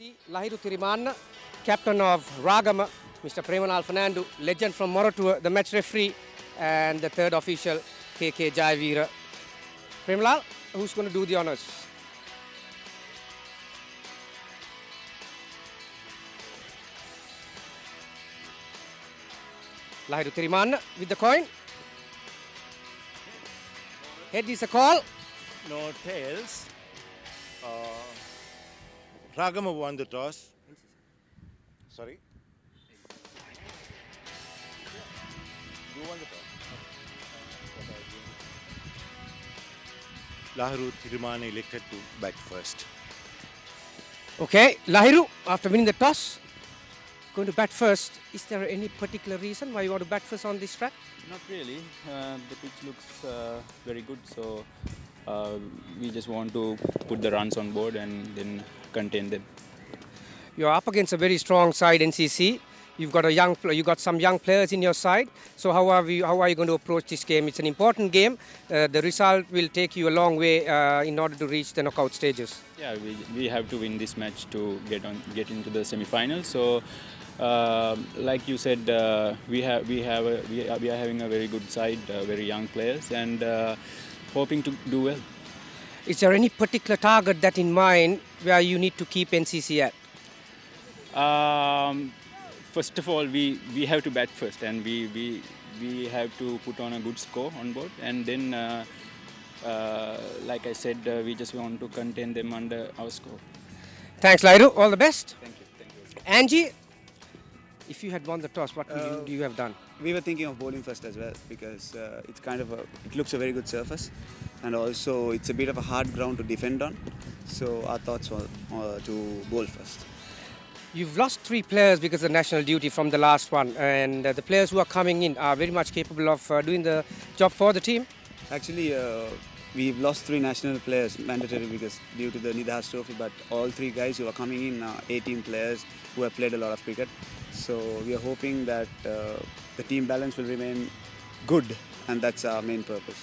NCC, Lahiru Thirimanna, captain of Ragama, Mr. Premanal Fernando, legend from Moratuwa, the match referee, and the third official, KK Jayavira. Premalal, who's going to do the honours? Lahiru Thirimanna with the coin. Head is a call. No tails. Ragama won the toss. Sorry? You won the toss. Lahiru Thirimanna elected to bat first. Okay, Lahiru, after winning the toss, going to bat first. Is there any particular reason why you want to bat first on this track? Not really. The pitch looks very good, so we just want to put the runs on board and then contain them. You're up against a very strong side, NCC. You got some young players in your side. So how are you going to approach this game? It's an important game. The result will take you a long way in order to reach the knockout stages. Yeah, we have to win this match to get into the semi-final. So, like you said, we are having a very good side, very young players, and hoping to do well. Is there any particular target that in mind where you need to keep NCC at? First of all, we have to bat first, and we have to put on a good score on board, and then like I said, we just want to contain them under our score. Thanks, Lahiru. All the best. Thank you. Angie, if you had won the toss, what would you have done? We were thinking of bowling first as well, because it's it looks a very good surface, and also it's a bit of a hard ground to defend on. So our thoughts were to bowl first. You've lost 3 players because of national duty from the last one, and the players who are coming in are very much capable of doing the job for the team. Actually, we've lost 3 national players mandatory because due to the Nidahas Trophy, but all 3 guys who are coming in are 18 players who have played a lot of cricket. So we are hoping that the team balance will remain good, and that's our main purpose.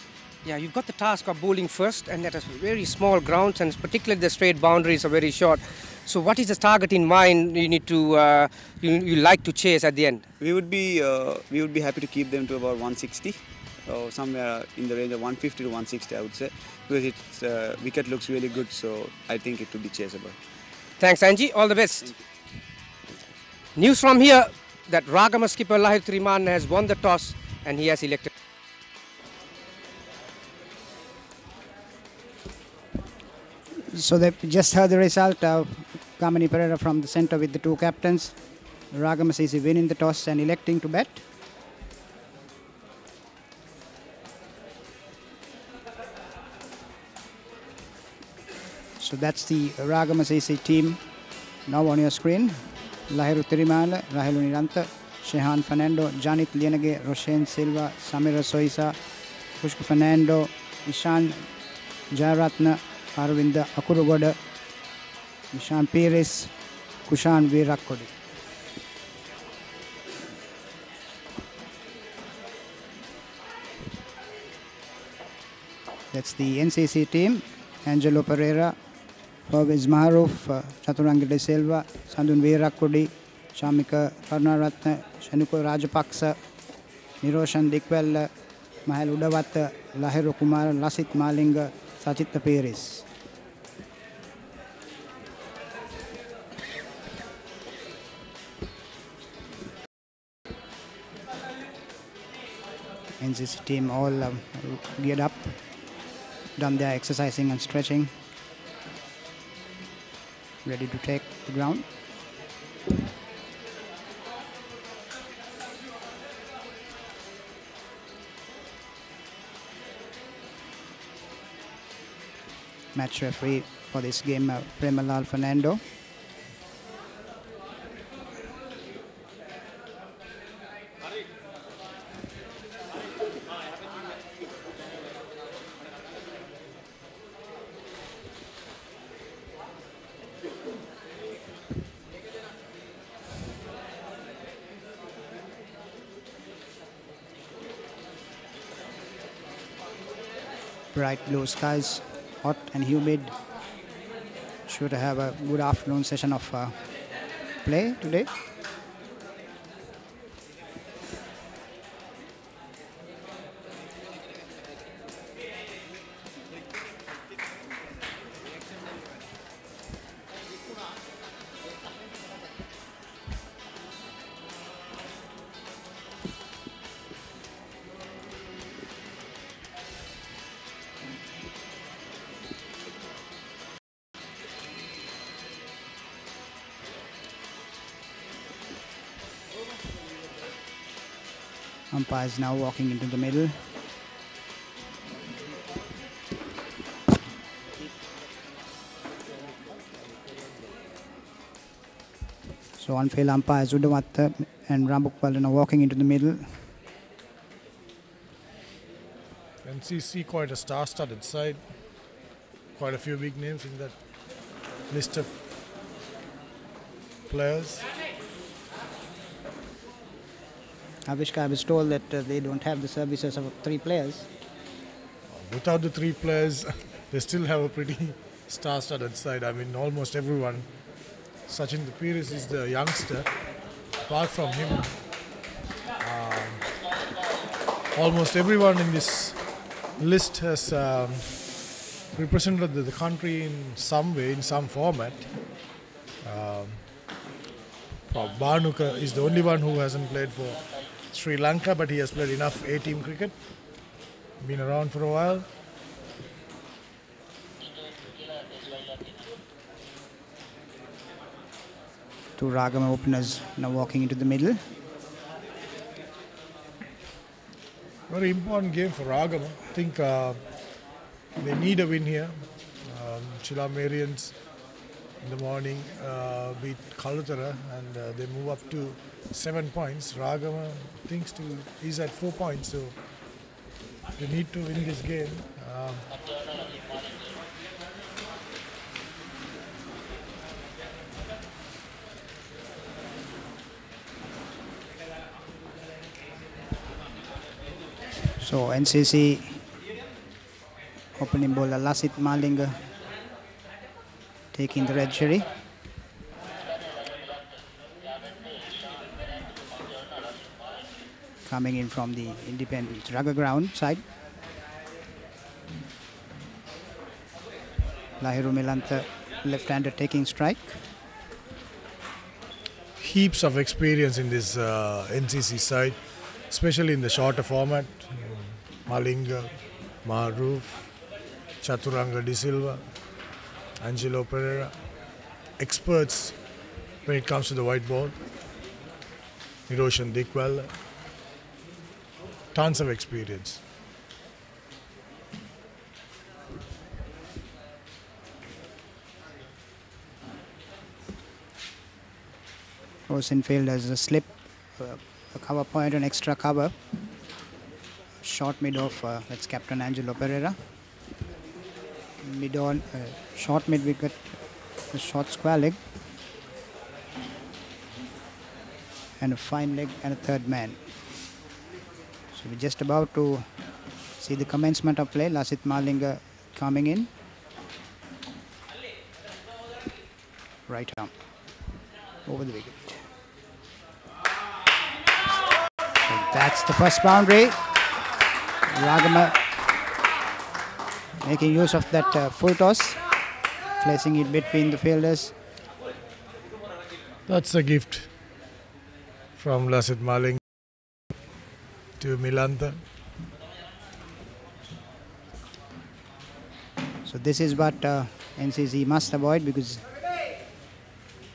Yeah, you've got the task of bowling first, and that is very small grounds, and particularly the straight boundaries are very short. So what is the target in mind you need to you like to chase at the end? We would be happy to keep them to about 160, or somewhere in the range of 150 to 160, I would say, because its wicket looks really good. So I think it would be chaseable. Thanks, Angie. All the best. News from here that Ragama skipper Lahiru Thirimanna has won the toss and he has elected. So they just heard the result of Kamani Pereira from the centre with the 2 captains. Ragama says he winning the toss and electing to bat. So that's the Ragama CC team now on your screen. Lahiru Thirimanna, Rahilu Nirantha, Shehan Fernando, Janit Lienage, Roshan Silva, Samira Soisa, Pushka Fernando, Ishan Jayaratna, Arvinda Akurugoda, Ishan Pires, Kushan Virakodi. That's the NCC team. Angelo Pereira, Fawaz Maharoof, Chaturanga De Silva, Sandun Virakodi, Shamika Karnaratna, Shanuko Rajapaksa, Niroshan Dikwella, Mahal Udawat, Lahiru Kumar, Lasit Malinga, Sachita Pires. NCC team all geared up, done their exercising and stretching, ready to take the ground. Match referee for this game, Premalal Fernando. Bright blue skies, hot and humid. Sure to have a good afternoon session of play today. Umpire is now walking into the middle. So on-field umpires Udavatta and Rambukwalan are walking into the middle. NCC quite a star-studded side. Quite a few big names in that list of players. Avishka, I was told that they don't have the services of 3 players. Without the 3 players, they still have a pretty star-studded side. I mean, almost everyone. Sachin Piris is the youngster. Apart from him, almost everyone in this list has represented the country in some way, in some format. Bhanuka is the only one who hasn't played for Sri Lanka, but he has played enough A-team cricket. Been around for a while. Two Ragama openers now walking into the middle. Very important game for Ragama. I think they need a win here. Chila Marians in the morning beat Kalutara and they move up to 7 points. Ragama is at 4 points, so they need to win this game. So NCC opening bowler Lasit Malinga taking the red cherry. Coming in from the independent Raga ground side. Lahiru Milantha left-hander taking strike. Heaps of experience in this NCC side, especially in the shorter format. Malinga, Maruf, Chaturanga De Silva, Angelo Pereira. Experts when it comes to the white ball. Niroshan Dikwal. Tons of experience. Goes infield as a slip, a cover point, an extra cover. Short mid of that's Captain Angelo Pereira. Mid on, short mid wicket, a short square leg. And a fine leg and a third man. So we're just about to see the commencement of play. Lasit Malinga coming in. Right arm over the wicket. So that's the first boundary. Ragama making use of that full toss, placing it between the fielders. That's a gift from Lasit Maling to Milantha. So this is what NCC must avoid, because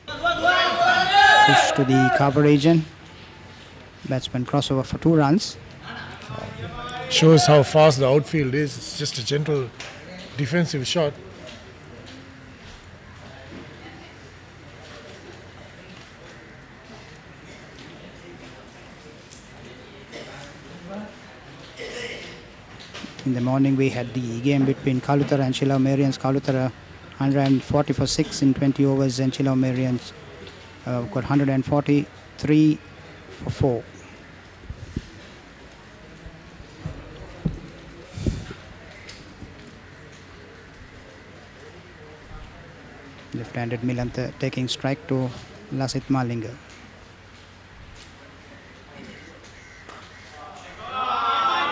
push to the cover region. Batsman crossover for 2 runs. Shows how fast the outfield is. It's just a gentle defensive shot. In the morning we had the game between Kalutara and Chilau Marians. Kalutara 140 for 6 in 20 overs and Chilau Marians got 143 for 4. Left-handed Milantha taking strike to Lasit Malinga.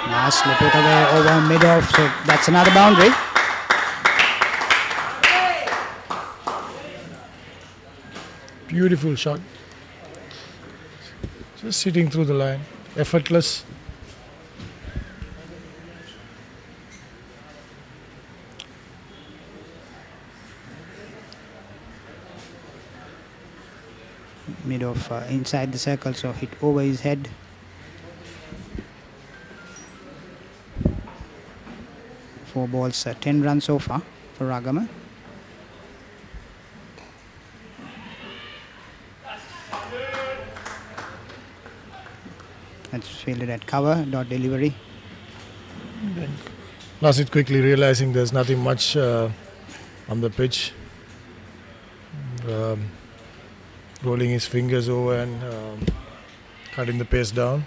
Nicely put away over mid-off, so that's another boundary. Beautiful shot. Just sitting through the line, effortless. Mid-off inside the circle, so hit over his head. Four balls, 10 runs so far for Ragama. That's fielded at cover, dot delivery. Lasit quickly realizing there's nothing much on the pitch. Rolling his fingers over and cutting the pace down.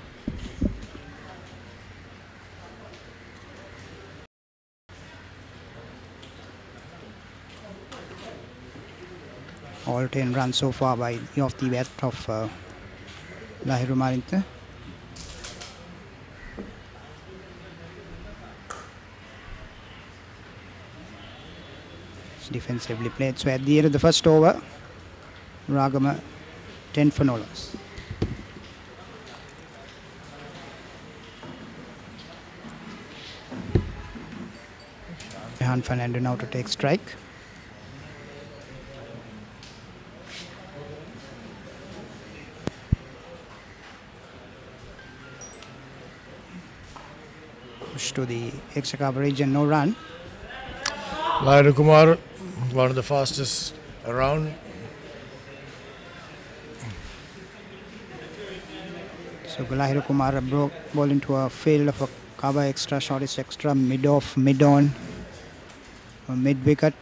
All 10 runs so far by off the bat of Lahiru Marintha. It's defensively played. So at the end of the first over, Ragama 10 for no loss. Jehan Fernando now to take strike. Push to the extra cover region, no run. Lahiru Kumar, one of the fastest around. So Lahiru Kumar broke ball into a field of a cover extra, short is extra, mid-off, mid-on, mid-wicket,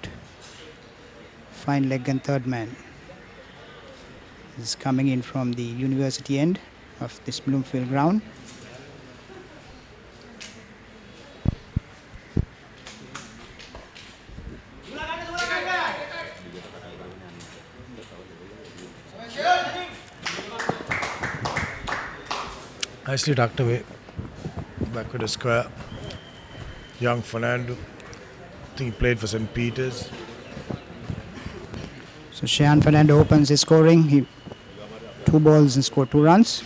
fine leg and third man. This is coming in from the university end of this Bloomfield ground. Nicely tucked away, back with a square. Young Fernando, I think he played for St. Peter's. So Jehan Fernando opens his scoring. He 2 balls and scored 2 runs.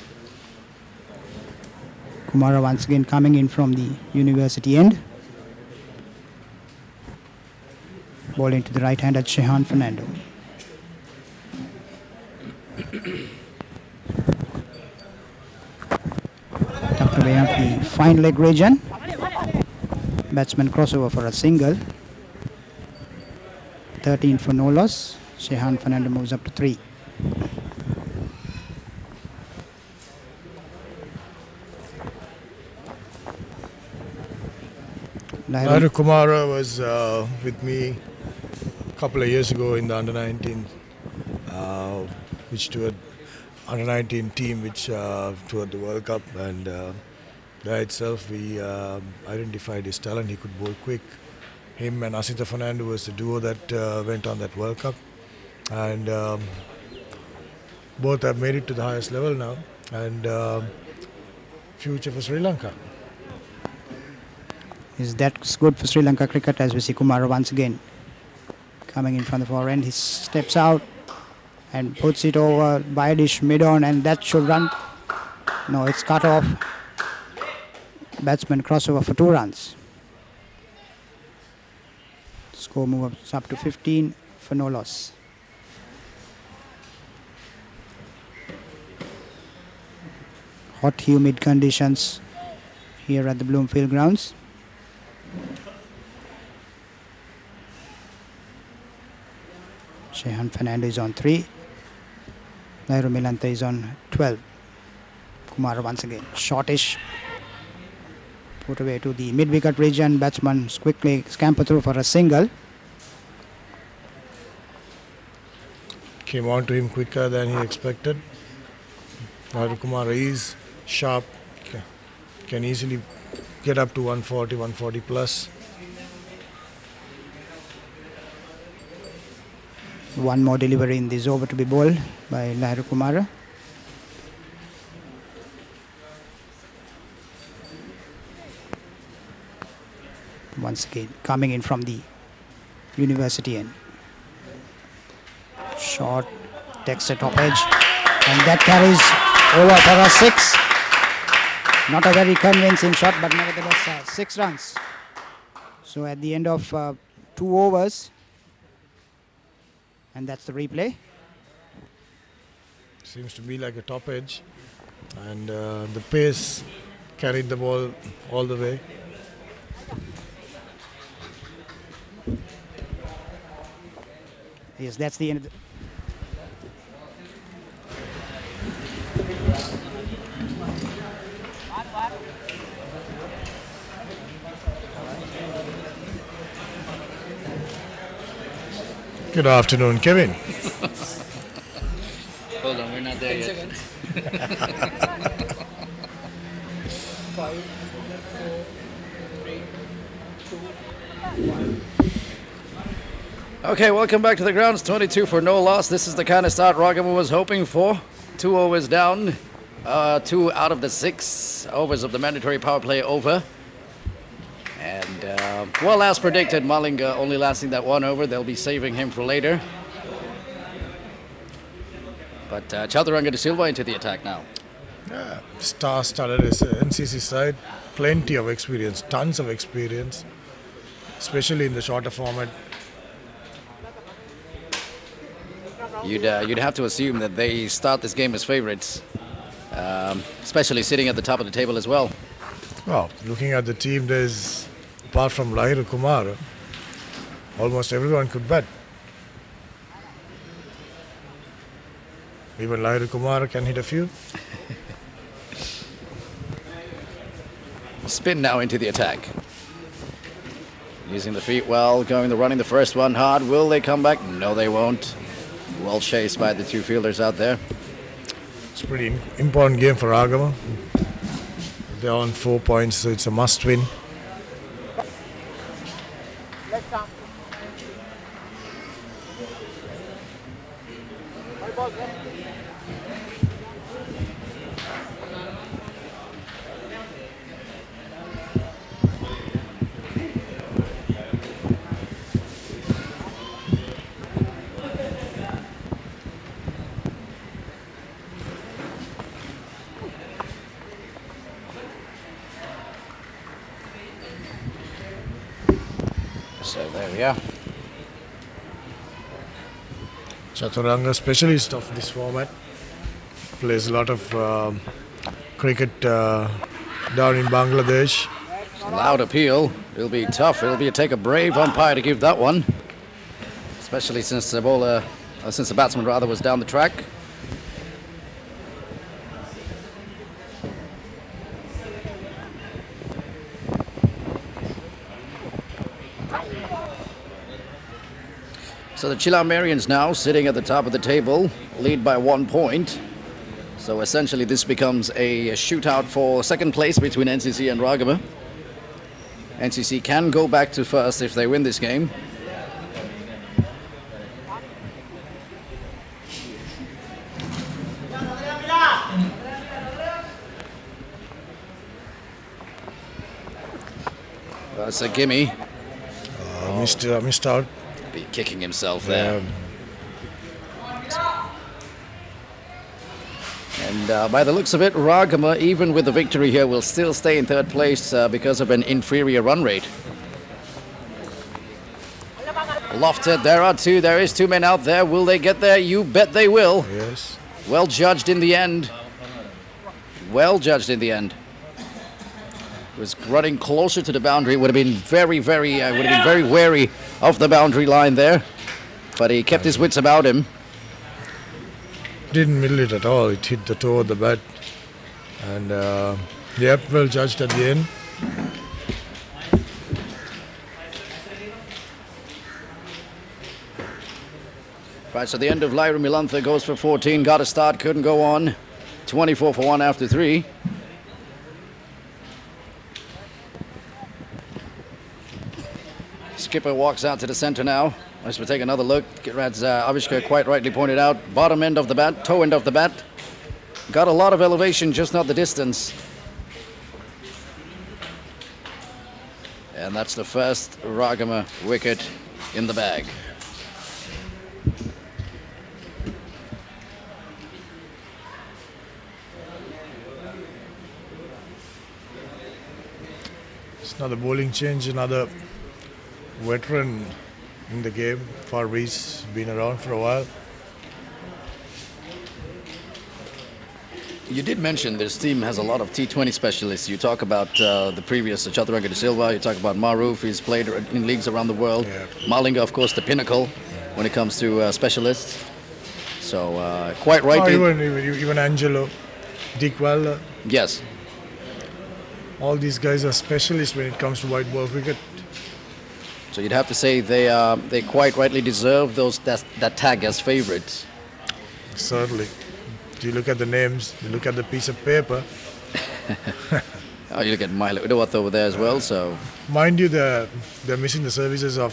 Kumara once again coming in from the university end. Ball into the right hand at Jehan Fernando. Tucked away up the fine leg region. Batsman crossover for a single. 13 for no loss. Jehan Fernando moves up to 3. Lahiru Kumara was with me a couple of years ago in the under-19, which toured under-19 team, which toured the World Cup, and there itself we identified his talent. He could bowl quick. Him and Asita Fernando was the duo that went on that World Cup, and both have made it to the highest level now, and future for Sri Lanka. Is that good for Sri Lanka cricket, as we see Kumara once again coming in from the far end. He steps out and puts it over Bayadish mid-on, and that should run. No, it's cut off. Batsman crossover for 2 runs. Score moves up to 15 for no loss. Hot, humid conditions here at the Bloomfield grounds. Jehan Fernando is on 3. Lahiru Milantha is on 12. Kumara once again. Shortish. Put away to the mid-wicket region. Batsman quickly scamper through for a single. Came on to him quicker than he expected. Lahiru Kumara is sharp. Can easily get up to 140, 140 plus. One more delivery in this over to be bowled by Lahiru Kumara. Once again, coming in from the university end. Short, takes a top edge, and that carries over for a 6. Not a very convincing shot, but nevertheless 6 runs. So at the end of 2 overs, and that's the replay. Seems to be like a top edge, and the pace carried the ball all the way. Yes, that's the end of the... Good afternoon, Kevin. Hold on, we're not there yet. 5, 4, 3, 2, 1. Okay, welcome back to the grounds. 22 for no loss. This is the kind of start Ragama was hoping for. 2 overs down. 2 out of the 6 overs of the mandatory power play over. And, well, as predicted, Malinga only lasting that 1 over. They'll be saving him for later. But Chaturanga de Silva into the attack now. Yeah, star-studded is NCC side. Plenty of experience, tons of experience, especially in the shorter format. You'd have to assume that they start this game as favourites, especially sitting at the top of the table as well. Well, looking at the team, there's, apart from Lahiru Kumar, almost everyone could bet. Even Lahiru Kumar can hit a few. Spin now into the attack. Using the feet well, running the first one hard. Will they come back? No, they won't. Well chased by the 2 fielders out there. It's a pretty important game for Ragama. They're on 4 points, so it's a must win. So there we are. Chaturanga, specialist of this format, plays a lot of cricket down in Bangladesh. Loud appeal. It'll be tough. It'll take a brave umpire to give that one, especially since the bowler, since the batsman rather, was down the track. So the Chilamarians now sitting at the top of the table, lead by 1 point. So essentially this becomes a shootout for second place between NCC and Ragama. NCC can go back to first if they win this game. That's a gimme. Missed out. Be kicking himself there. And by the looks of it, Ragama, even with the victory here, will still stay in third place because of an inferior run rate. Lofted, there is 2 men out there. Will they get there? You bet they will. Yes. Well judged in the end. Well judged in the end. Was running closer to the boundary. Would have been very wary of the boundary line there, but he kept his wits about him. Didn't middle it at all. It hit the toe of the bat, and yep, well judged at the end. Right, so the end of Lahiru Milantha goes for 14. Got a start, couldn't go on. 24 for 1 after 3. Skipper walks out to the center now. As we take another look, as Avishka quite rightly pointed out, bottom end of the bat, toe end of the bat. Got a lot of elevation, just not the distance. And that's the first Ragama wicket in the bag. It's another bowling change, another veteran in the game. Farvi's been around for a while. You did mention this team has a lot of T20 specialists. You talk about the previous Chaturanga de Silva, you talk about Maruf, he's played in leagues around the world. Yeah. Malinga, of course, the pinnacle when it comes to specialists. So quite rightly. Even Angelo, Dickwell, Yes. all these guys are specialists when it comes to white ball cricket. So you'd have to say they quite rightly deserve that tag as favorites. Certainly. You look at the names, you look at the piece of paper. Oh, you look at Milo Udawat over there as well. So Mind you, they're missing the services of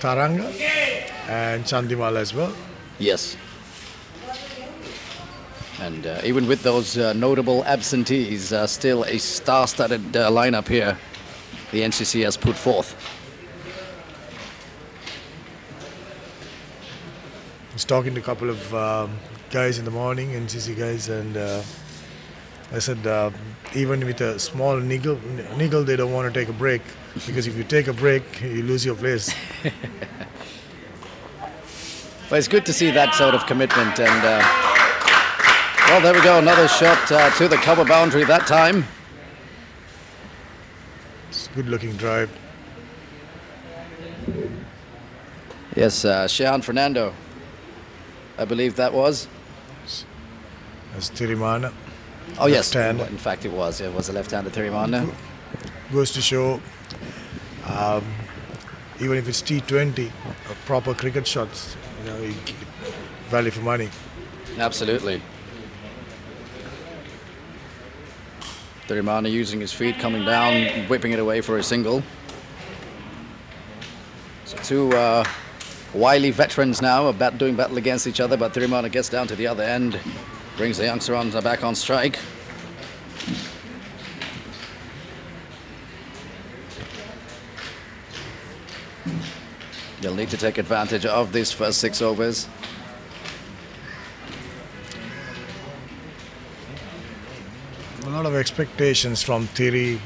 Taranga and Chandimal as well. yes. And even with those notable absentees, still a star-studded lineup here the NCC has put forth. I was talking to a couple of guys in the morning, NCC guys, and I said even with a small niggle, they don't want to take a break, because if you take a break, you lose your place. But it's good to see that sort of commitment. And well, there we go, another shot to the cover boundary that time. It's a good-looking drive. Yes, Shehan Fernando, I believe that was. That's Tirimana. Oh yes, Left-hand. in fact it was a left-handed Thirimana. Goes to show, even if it's T20, proper cricket shots, you get value for money. Absolutely. Thirimana using his feet, coming down, whipping it away for a single. So two wily veterans now are doing battle against each other, but Thirimana gets down to the other end, brings the youngster on back on strike. They'll need to take advantage of these first 6 overs. A lot of expectations from Thiri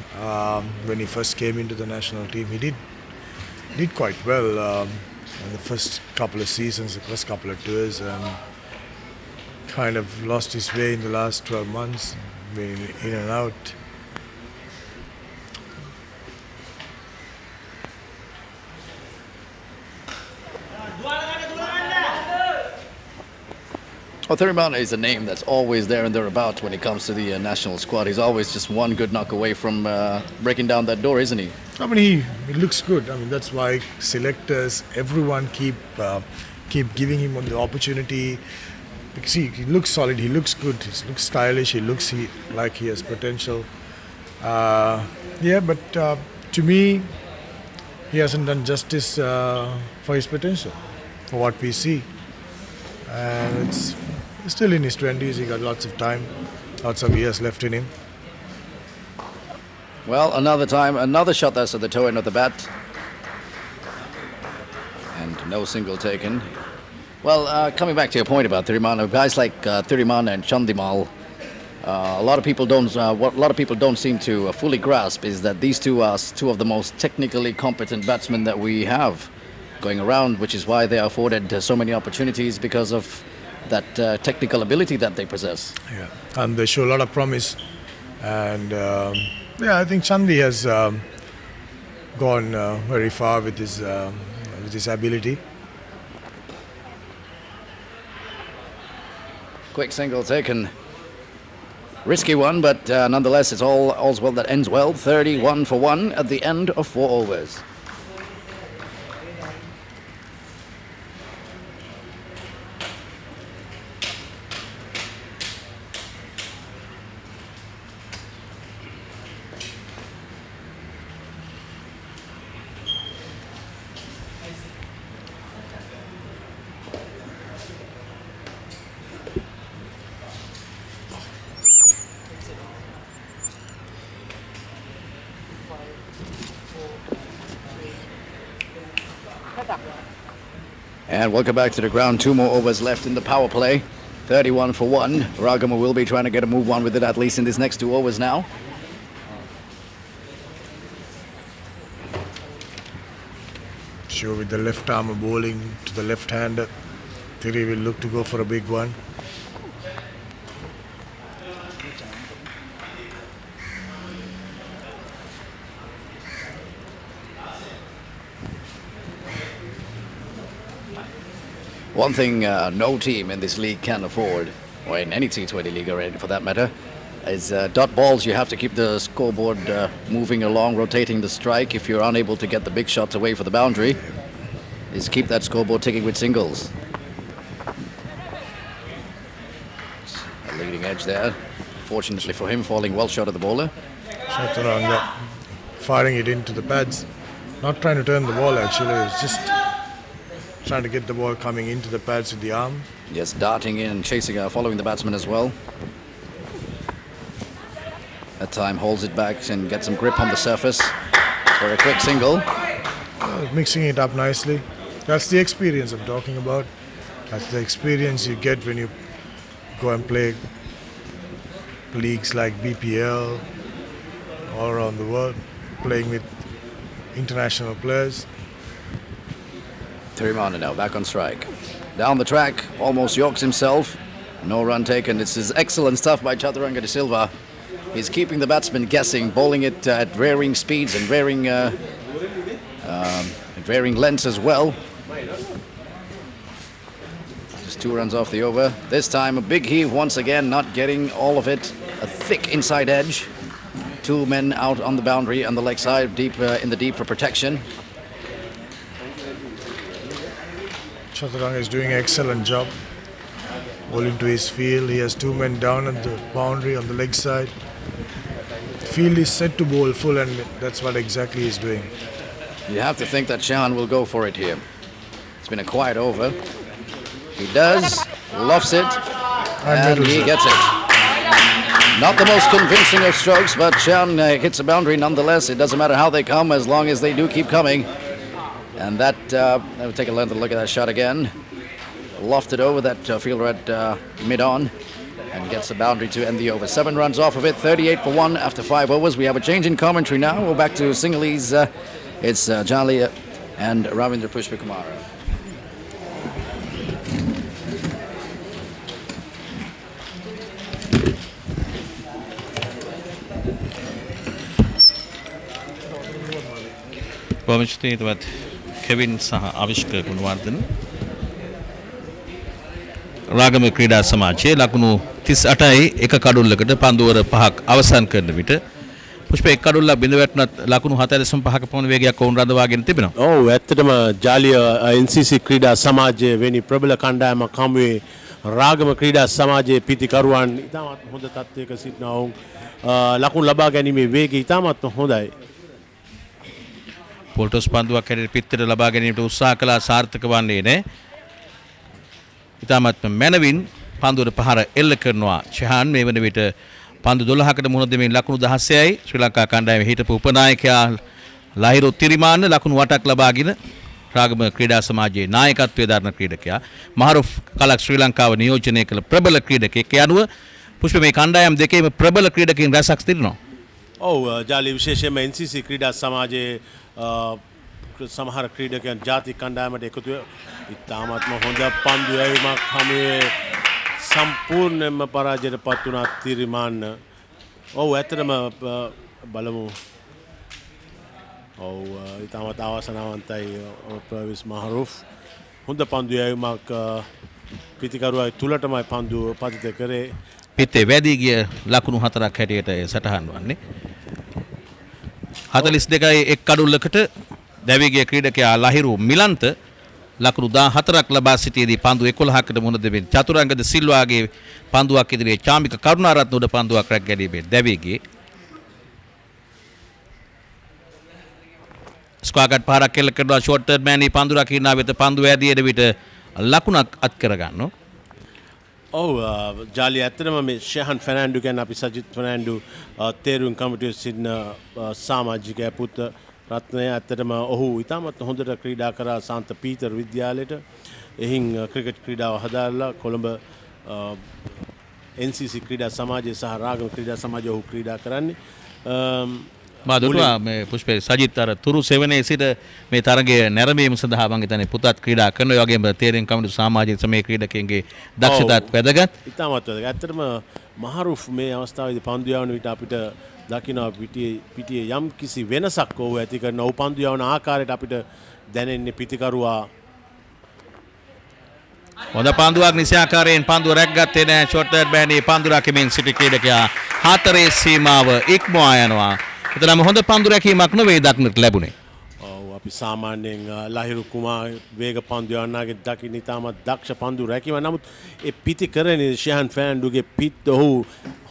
when he first came into the national team. He did quite well in the first couple of seasons, the first couple of tours, and kind of lost his way in the last 12 months, been in and out. Well, Thirimana is a name that's always there and thereabouts when it comes to the national squad. He's always just one good knock away from breaking down that door, isn't he? I mean, he looks good. I mean, that's why selectors, everyone keep giving him the opportunity. Because he looks solid, he looks good, he looks stylish, he looks like he has potential. Yeah, but to me, he hasn't done justice for his potential, for what we see. And it's still in his 20s, he got lots of time, lots of years left in him. Well, another shot that's at the toe end of the bat. And no single taken. Well, coming back to your point about Thirimana, guys like Thirimana and Chandimal, a lot of people don't. What a lot of people don't seem to fully grasp is that these two are two of the most technically competent batsmen that we have going around, which is why they are afforded so many opportunities because of that technical ability that they possess. Yeah, and they show a lot of promise. And yeah, I think Chandi has gone very far with his ability. Quick single taken. Risky one, but nonetheless, it's all's well that ends well. 31 for 1 at the end of 4 overs. And welcome back to the ground. 2 more overs left in the power play. 31 for 1. Ragama will be trying to get a move on with it, at least in these next 2 overs now. Sure, with the left arm bowling to the left-hander, Thiri will look to go for a big one. One thing no team in this league can afford, or in any T20 league already for that matter, is dot balls. You have to keep the scoreboard moving along, rotating the strike. If you're unable to get the big shots away for the boundary, is keep that scoreboard ticking with singles. A leading edge there. Fortunately for him, falling well short of the bowler. Chaturanga firing it into the pads. Not trying to turn the ball actually, it's just trying to get the ball coming into the pads with the arm. Yes, darting in and chasing, following the batsman as well. That time holds it back and gets some grip on the surface for a quick single. Mixing it up nicely. That's the experience I'm talking about. That's the experience you get when you go and play leagues like BPL all around the world, playing with international players. Thirimana now back on strike. Down the track, almost yorks himself. No run taken. This is excellent stuff by Chaturanga de Silva. He's keeping the batsman guessing, bowling it at varying speeds and varying lengths as well. Just 2 runs off the over. This time a big heave once again, not getting all of it. A thick inside edge. 2 men out on the boundary on the leg side, deep in the deep for protection. Chaturanga is doing an excellent job. Bowling to his field. He has 2 men down at the boundary on the leg side. Field is set to bowl full, and that's what exactly he's doing. You have to think that Shehan will go for it here. It's been a quiet over. He does, lofts it, and he gets it. Not the most convincing of strokes, but Shehan hits a boundary nonetheless. It doesn't matter how they come, as long as they do keep coming. And that, we'll take a look at that shot again. Lofted over that fielder at mid-on and gets the boundary to end the over. 7 runs off of it, 38 for 1 after 5 overs. We have a change in commentary now. We're back to Sinhalese. It's Jali and Ravindra Pushpakumara. කොමිෂනරේටවත් Kevin සහ ආවිෂ්ක ගුණවර්ධන රාගම ක්‍රීඩා සමාජයේ ලකුණු 38යි එක කඩුල්ලකට පන්දුවර 5ක් අවසන් කරන විට පුෂ්ප එක් කඩුල්ලක් බිඳ වැටුණත් ලකුණු 4.5ක පමණ වේගයක් වුන් රඳවාගෙන තිබෙනවා. ඔව් ඇත්තටම ජාලිය NCC ක්‍රීඩා සමාජයේ වෙනි ප්‍රබල කණ්ඩායමක් හමුවේ රාගම ක්‍රීඩා සමාජයේ පිතිකරුවන් ඉතාමත් හොඳ තත්ත්වයක සිටිනවා. ඔවුන් ලකුණු ලබා ගැනීමේ වේගය ඉතාමත් හොඳයි. පොල්ටොස් පන්දුවක් හැටියට පිටතට ලබා ගැනීමට උත්සාහ කළා සාර්ථක වන්නේ නැහැ. ඉතාමත්ම මැනවින් පන්දුවට පහර එල්ල කරනවා ෂහාන්. මේ වන විට පන්දු 12කට මුහුණ දෙමින් ලකුණු 16යි. ශ්‍රී ලංකා කණ්ඩායමේ හිටපු උපනායකයා ලහිරු තිරිමාන්න ලකුණු 8ක් ලබාගෙන රාගම ක්‍රීඩා සමාජයේ නායකත්වයේ දරන ක්‍රීඩකයා මහරුෆ් කලක් ශ්‍රී ලංකාව නියෝජනය කළ ප්‍රබල ක්‍රීඩකයෙක්. ඒ අනුව පුෂ්ප මේ කණ්ඩායම් දෙකේම ප්‍රබල ක්‍රීඩකයන් රැසක් සිටිනවා. ඔව් ජාලිය විශේෂයෙන්ම NCC ක්‍රීඩා සමාජයේ සමහර ක්‍රීඩකයන් ජාතික කණ්ඩායමට එකතු වෙ ඉතාමත්ම හොඳ පන්දු යැවීමක් හමුවේ සම්පූර්ණයෙන්ම පරාජයට පත් වුණා තිරිමාන්න. ඔව් ඇත්තටම බලමු. ඔව් ඉතාමත් අවසනාවන්තයි ප්‍රවිස් මහරුෆ්. හොඳ පන්දු යැවීමක් පිතිකරුවා තුලටමයි පන්දු පතිත කරේ. පිටේ වැදී ගිය ලකුණු 4ක් හැටියට සටහන් වන්නේ. 42යි එක් කඩුල්ලකට දැවීගේ ක්‍රීඩකයා ලහිරු මිලන්ත ලකුණු 14ක් ලබා සිටියේදී පන්දු 11කට මුහුණ දෙමින් චතුරංග ද සිල්වාගේ පන්දුවක් ඉදිරියේ චාමික කරුණාරත්න උඩ පන්දුවක් රැක් ගැනීමේ දැවීගේ ස්ක්වාගට් පහරක් කෙල්ල කරනවා ෂෝට් ටර්න් මෑනි පන්දු රකින්නා වෙත පන්දු වැදියේ විට ලකුණක් අත් කර ගන්නවා. ඔව් ජාලිය ඇත්තටම මේ ෂෙහන් ෆර්නැන්ඩෝ කියන්නේ අපි සජිත් ෆර්නැන්ඩෝ තේරුම් කමිටුවේ සිටින සමාජිකයා පුත් රත්නය ඇත්තටම ඔහු ඉතාමත් හොඳට ක්‍රීඩා කරා සාන්ත පීතර් විද්‍යාලයට. එහින් ක්‍රිකට් ක්‍රීඩාව හදාරලා කොළඹ NCC ක්‍රීඩා සමාජය සහ රාගම ක්‍රීඩා සමාජය ඔහු ක්‍රීඩා කරන්නේ. මාදුටුවා මේ පුෂ්පේ සජිත් අර තුරු සෙවනේ සිට මේ තරගයේ නැරඹීම සඳහා මම හිතන්නේ පුතත් ක්‍රීඩා කරන ඒ වගේම තේරෙන් කමිටු සමාජික සමේ ක්‍රීඩකයන්ගේ දක්ෂතාවත් වැදගත්. ඉතාමත් වැදගත්. ඇත්තටම මහරුෆ් මේ අවස්ථාවේදී පන්දු යවන විට අපිට දකින්න පිටියේ යම් කිසි වෙනසක් ඔහු ඇති කරන ඔහු පන්දු යවන ආකාරයට අපිට දැනෙන්නේ පිටිකරුවා හොඳ පන්දුවක් නිසාකාරයෙන් පන්දුව රැක්ගත්තේ නැහැ. ෂොට් බෑන්ඩේ පන්දු රැකීමෙන් සිටි ක්‍රීඩකයා හතරේ සීමාව ඉක්මවා යනවා. එතනම හොඳ පන්දු රැකීමක් නොවේ දක්නට ලැබුණේ. ඔව් අපි සාමාන්‍යයෙන් ලහිරු කුමාර් වේග පන්දු යවන්නාගේ දකින්න ඉතාමත් දක්ෂ පන්දු රැකීම. නමුත් ඒ පිටි කරන්නේ ෂහන් ෆර්නැන්ඩෝගේ පිට ඔහු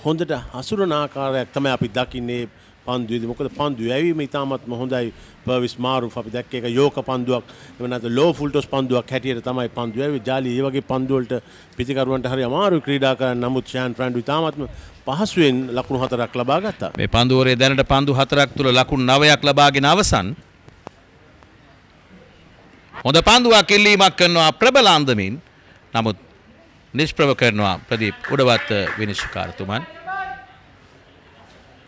හොඳට හසුරන ආකාරයක් තමයි අපි දකින්නේ පන්දුවේදී. මොකද පන්දු යැවීම ඉතාමත්ම හොඳයි. පර්විස් මාරුෆ් අපි දැක්ක එක යෝක පන්දුවක් එහෙම නැත්නම් ලෝ ෆුල් ටොස් පන්දුවක් හැටියට තමයි පන්දු යැවී. ජාලි මේ වගේ පන්දු වලට පිටිකරුවන්ට හරි අමාරුයි ක්‍රීඩා කරන්න. නමුත් ෂහන් ෆර්නැන්ඩෝ ඉතාමත්ම පහසුවෙන් ලකුණු 4ක් ලබා ගත්තා. මේ පන්දුවරේ දැනට පන්දු 4ක් තුල ලකුණු 9ක් ලබාගෙන අවසන්. හොඳ පන්දුවක් එල්ලීමක් කරනවා ප්‍රබල අන්දමින්. නමුත් නිෂ්ප්‍රභ කරනවා ප්‍රදීප් උඩවත් විනිශ්චයකාරතුමන්.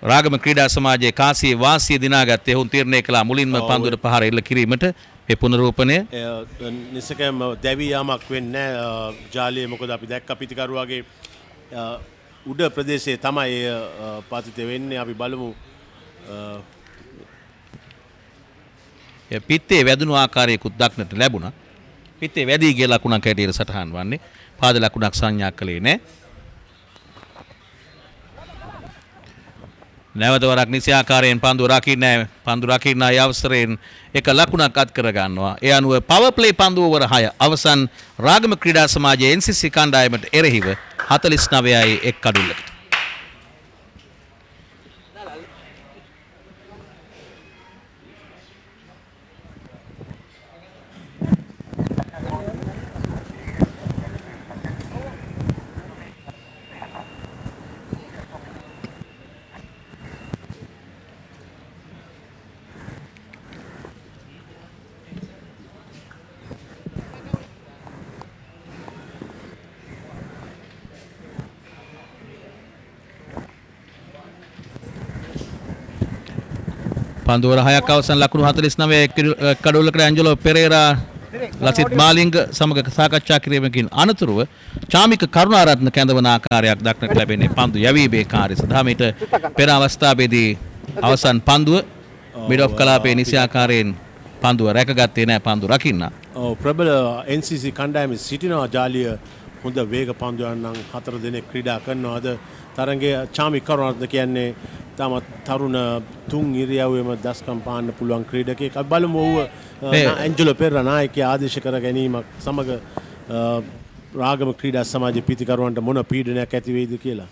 රාගම ක්‍රීඩා සමාජයේ කාසියේ වාසිය දිනාගත්තේ ඔවුන් තීරණය කළා මුලින්ම පන්දුවට පහර එල්ල කිරීමට. මේ පුනරූපණය නිසකම දැවි යාමක් වෙන්නේ නැහැ ජාලියේ. මොකද අපි දැක්ක පිටිකරුවාගේ උඩ ප්‍රදේශයේ තමයි පාතිත වෙන්නේ. අපි බලමු පිත්තේ වැදුණු ආකාරයකුත් දක්නට ලැබුණා. පිත්තේ වැදී ගිය ලකුණක් හැටියට සටහන් වන්නේ. පාද ලකුණක් සංඥා කළේ නැහැ. නැවත වරක් නිසි ආකාරයෙන් පන්දු රකින්නේ පන්දු රකින්න අවසරයෙන් එක ලකුණක් අත් කර ගන්නවා. ඒ අනුව පවර් ප්ලේ පන්දු ඕවර 6 අවසන් රාගම ක්‍රීඩා සමාජයේ NCC කණ්ඩායමට එරෙහිව 49යි 1 කඩුල්ලකට. පන්දුවර 6ක් අවසන් ලකුණු 49 කඩුල්ලකට ඇන්ජලෝ පෙරේරා ලසිත් මාලිංග සමග සාකච්ඡා කිරීමකින් අනතුරුව චාමික කරුණාරත්න කැඳවන ආකාරයක් දක්නට ලැබෙන්නේ පන්දු යැවීමේ කාර්ය සඳහා. මේට පෙර අවස්ථාවේදී අවසන් පන්දුව මිඩ් ඔෆ් කලාපයේ නිසි ආකාරයෙන් පන්දුව රැකගත්තේ නැහැ පන්දු රකින්න. ඔව් ප්‍රබල NCC කණ්ඩායමේ සිටිනවා ජාලිය හොඳ වේග පන්දු යන්නන් 4 දෙනෙක් ක්‍රීඩා කරනවා. අද තරගයේ චාමික කරුණාරත්න කියන්නේ තාමත් තරුණ තුන් ඉරියව්වෙම දස්කම් පාන්න පුළුවන් ක්‍රීඩකයෙක්. අපි බලමු ඔහු ඇන්ජලෝ පෙරේරා නායකයා ආදේශ කර ගැනීමක් සමග රාගම ක්‍රීඩා සමාජයේ පිටිකරුවන්ට මොන පීඩනයක් ඇති වෙයිද කියලා.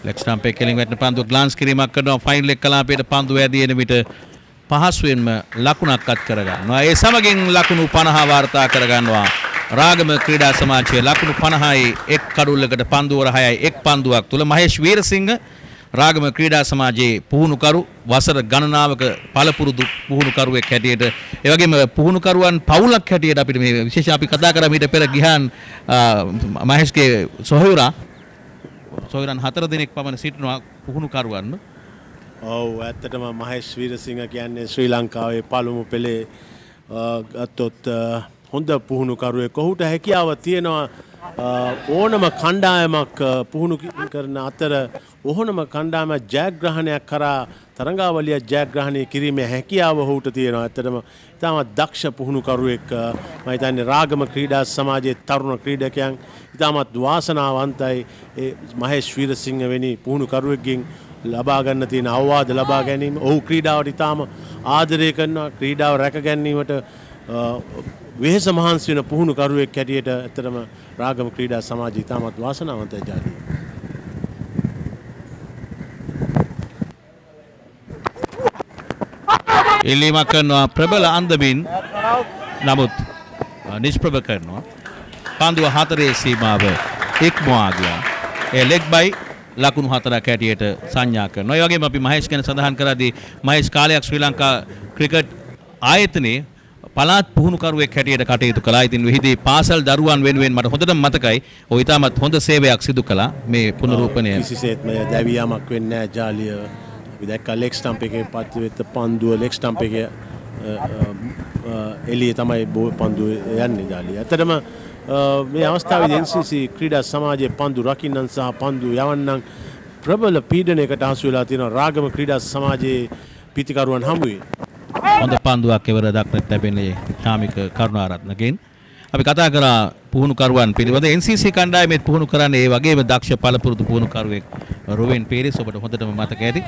ලෙග් ස්ටම්ප් එක කෙලින් වැටෙන පන්දුව ග්ලාන්ස් කිරීමක් කරනවා. ෆයිනල් එක කලාපයට පන්දුව ඇදී එන විට පහසුවෙන්ම ලකුණක් අත් කර ගන්නවා. ඒ සමගින් ලකුණු 50 වාර්තා කර ගන්නවා. රාගම ක්‍රීඩා සමාජයේ ලකුණු 50යි 1 කඩුල්ලකට පන්දුවර 6යි 1 පන්දුවක් තුල මහේෂ් වීරසිංහ රාගම ක්‍රීඩා සමාජයේ පුහුණුකරු වසර ගණනාවක පළපුරුදු පුහුණුකරුවෙක් හැටියට ඒ වගේම පුහුණුකරුවන් පවුලක් හැටියට අපිට මේ විශේෂ අපි කතා කරා මීට පෙර ගිහන් මහේෂ්ගේ සොහොයුරන් 4 දෙනෙක් පමණ සිටිනවා පුහුණුකරුවන්. ඔව් ඇත්තටම මහේෂ් වීරසිංහ කියන්නේ ශ්‍රී ලංකාවේ පළමු පෙළේ ගත්තොත් හොඳ පුහුණුකරුවෙක්. ඔහුට හැකියාව තියෙනවා ඕනම කණ්ඩායමක් පුහුණු කරන අතර ඕනම කණ්ඩායම ජයග්‍රහණයක් කරා තරඟාවලිය ජයග්‍රහණය කිරීමේ හැකියාව ඔහුට තියෙනවා. ඇත්තටම ඉතාමත් දක්ෂ පුහුණුකරුවෙක්. මම හිතන්නේ රාගම ක්‍රීඩා සමාජයේ තරුණ ක්‍රීඩකයන් ඉතාමත් වාසනාවන්තයි. ඒ මහේෂ් වීරසිංහ වැනි පුහුණුකරුවෙක්ගෙන් ලබා ගන්න තියෙන අවවාද ලබා ගැනීම. ඔහු ක්‍රීඩාවට ඉතාම ආදරය කරනවා. ක්‍රීඩාව රැක ගැනීමට වෙහෙස මහන්සි වෙන පුහුණුකරුවෙක් හැටියට ඇත්තටම රාගම ක්‍රීඩා සමාජය ඉතාමත් වාසනාවන්තයි ජාතිය. එල්ලීමක් කරනවා ප්‍රබල අන්දමින්. නමුත් නිෂ්ප්‍රභ කරනවා. පන්දුව 4 සීමාව ඉක්මවා ගියා. ඒ ලෙග් බයි ලකුණු 4ක් හැටියට සංඥා කරනවා. ඒ වගේම අපි මහේෂ් ගැන සඳහන් කරද්දී මහේෂ් කාලයක් ශ්‍රී ලංකා ක්‍රිකට් ආයතනයේ පළාත් පුහුණුකරුවෙක් හැටියට කටයුතු කළා. ඉතින් විහිදී පාසල් දරුවන් වෙනුවෙන් මට හොඳටම මතකයි. ඔය ඉතාමත් හොඳ සේවයක් සිදු කළා මේ පුනරූපණය. කිසිසේත්ම දැවියාමක් වෙන්නේ නැහැ ජාලිය. අපි දැක්කා ලෙග් ස්ටම්ප් එකේ පත්වෙච්ච පන්දුව ලෙග් ස්ටම්ප් එකේ එළියේ තමයි පන්දුව යන්නේ ජාලිය. ඇත්තටම මේ අවස්ථාවේදී NCC ක්‍රීඩා සමාජයේ පන්දු රකින්නන් සහ පන්දු යවන්නන් ප්‍රබල පීඩනයකට හසු වෙලා තියෙනවා රාගම ක්‍රීඩා සමාජයේ පිතිකරුවන් හමුවේ. හොඳ පන්දුවක් එවර දක්නට ලැබෙන්නේ ශාමික කරුණාරත්නගෙන්. අපි කතා කරා පුහුණුකරුවන් පිළිබඳ NCC කණ්ඩායමෙත් පුහුණු කරන්නේ ඒ වගේම දක්ෂ පළපුරුදු පුහුණුකරුවෙක් රුවින් පීරිස් ඔබට හොඳටම මතක ඇති.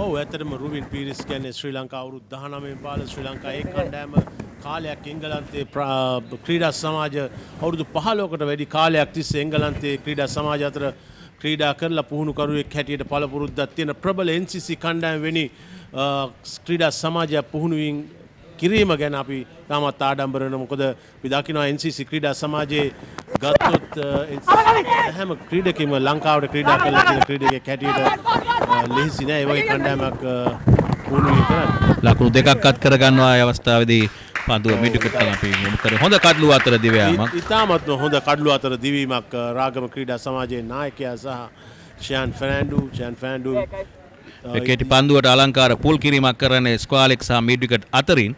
ඔව් ඇත්තටම රුවින් පීරිස් කියන්නේ ශ්‍රී ලංකා අවුරුදු 19 පාල ශ්‍රී ලංකා ඒ කණ්ඩායම කාලයක් එංගලන්තයේ ක්‍රීඩා සමාජ අවුරුදු 15කට වැඩි කාලයක් තිස්සේ එංගලන්තයේ ක්‍රීඩා සමාජ අතර ක්‍රීඩා කරලා පුහුණුකරුවෙක් හැටියට පළපුරුද්දක් තියෙන ප්‍රබල NCC කණ්ඩායම වෙනි ක්‍රීඩා සමාජය පුහුණුවින් කිරීම ගැන අපි තාමත් ආඩම්බර වෙනවා. මොකද අපි දකිනවා NCC ක්‍රීඩා සමාජයේ ගත්තොත් හැම ක්‍රීඩකෙම ලංකාවට ක්‍රීඩා කරලා තියෙන ක්‍රීඩකයෙක් හැටියට ලෙහෙසි නෑ ඒ වගේ කණ්ඩායමක් පුහුණුවීම් කරන්න. ලකුණු දෙකක් අත් කර ගන්නවා ඒ අවස්ථාවේදී පන්දුව මිඩුකට අපි යොමු කරේ. හොඳ කඩලුව අතර දිවයාමක්. ඉතාමත්ම හොඳ කඩලුව අතර දිවීමක් රාගම ක්‍රීඩා සමාජයේ නායකයා සහ ෂයන් ෆර්නැන්ඩෝ කෙටි පන්දුවට අලංකාර පුල් කිරීමක් කරන්නේ ස්ක්වාලෙක් සහ මිඩ්විකට් අතරින්.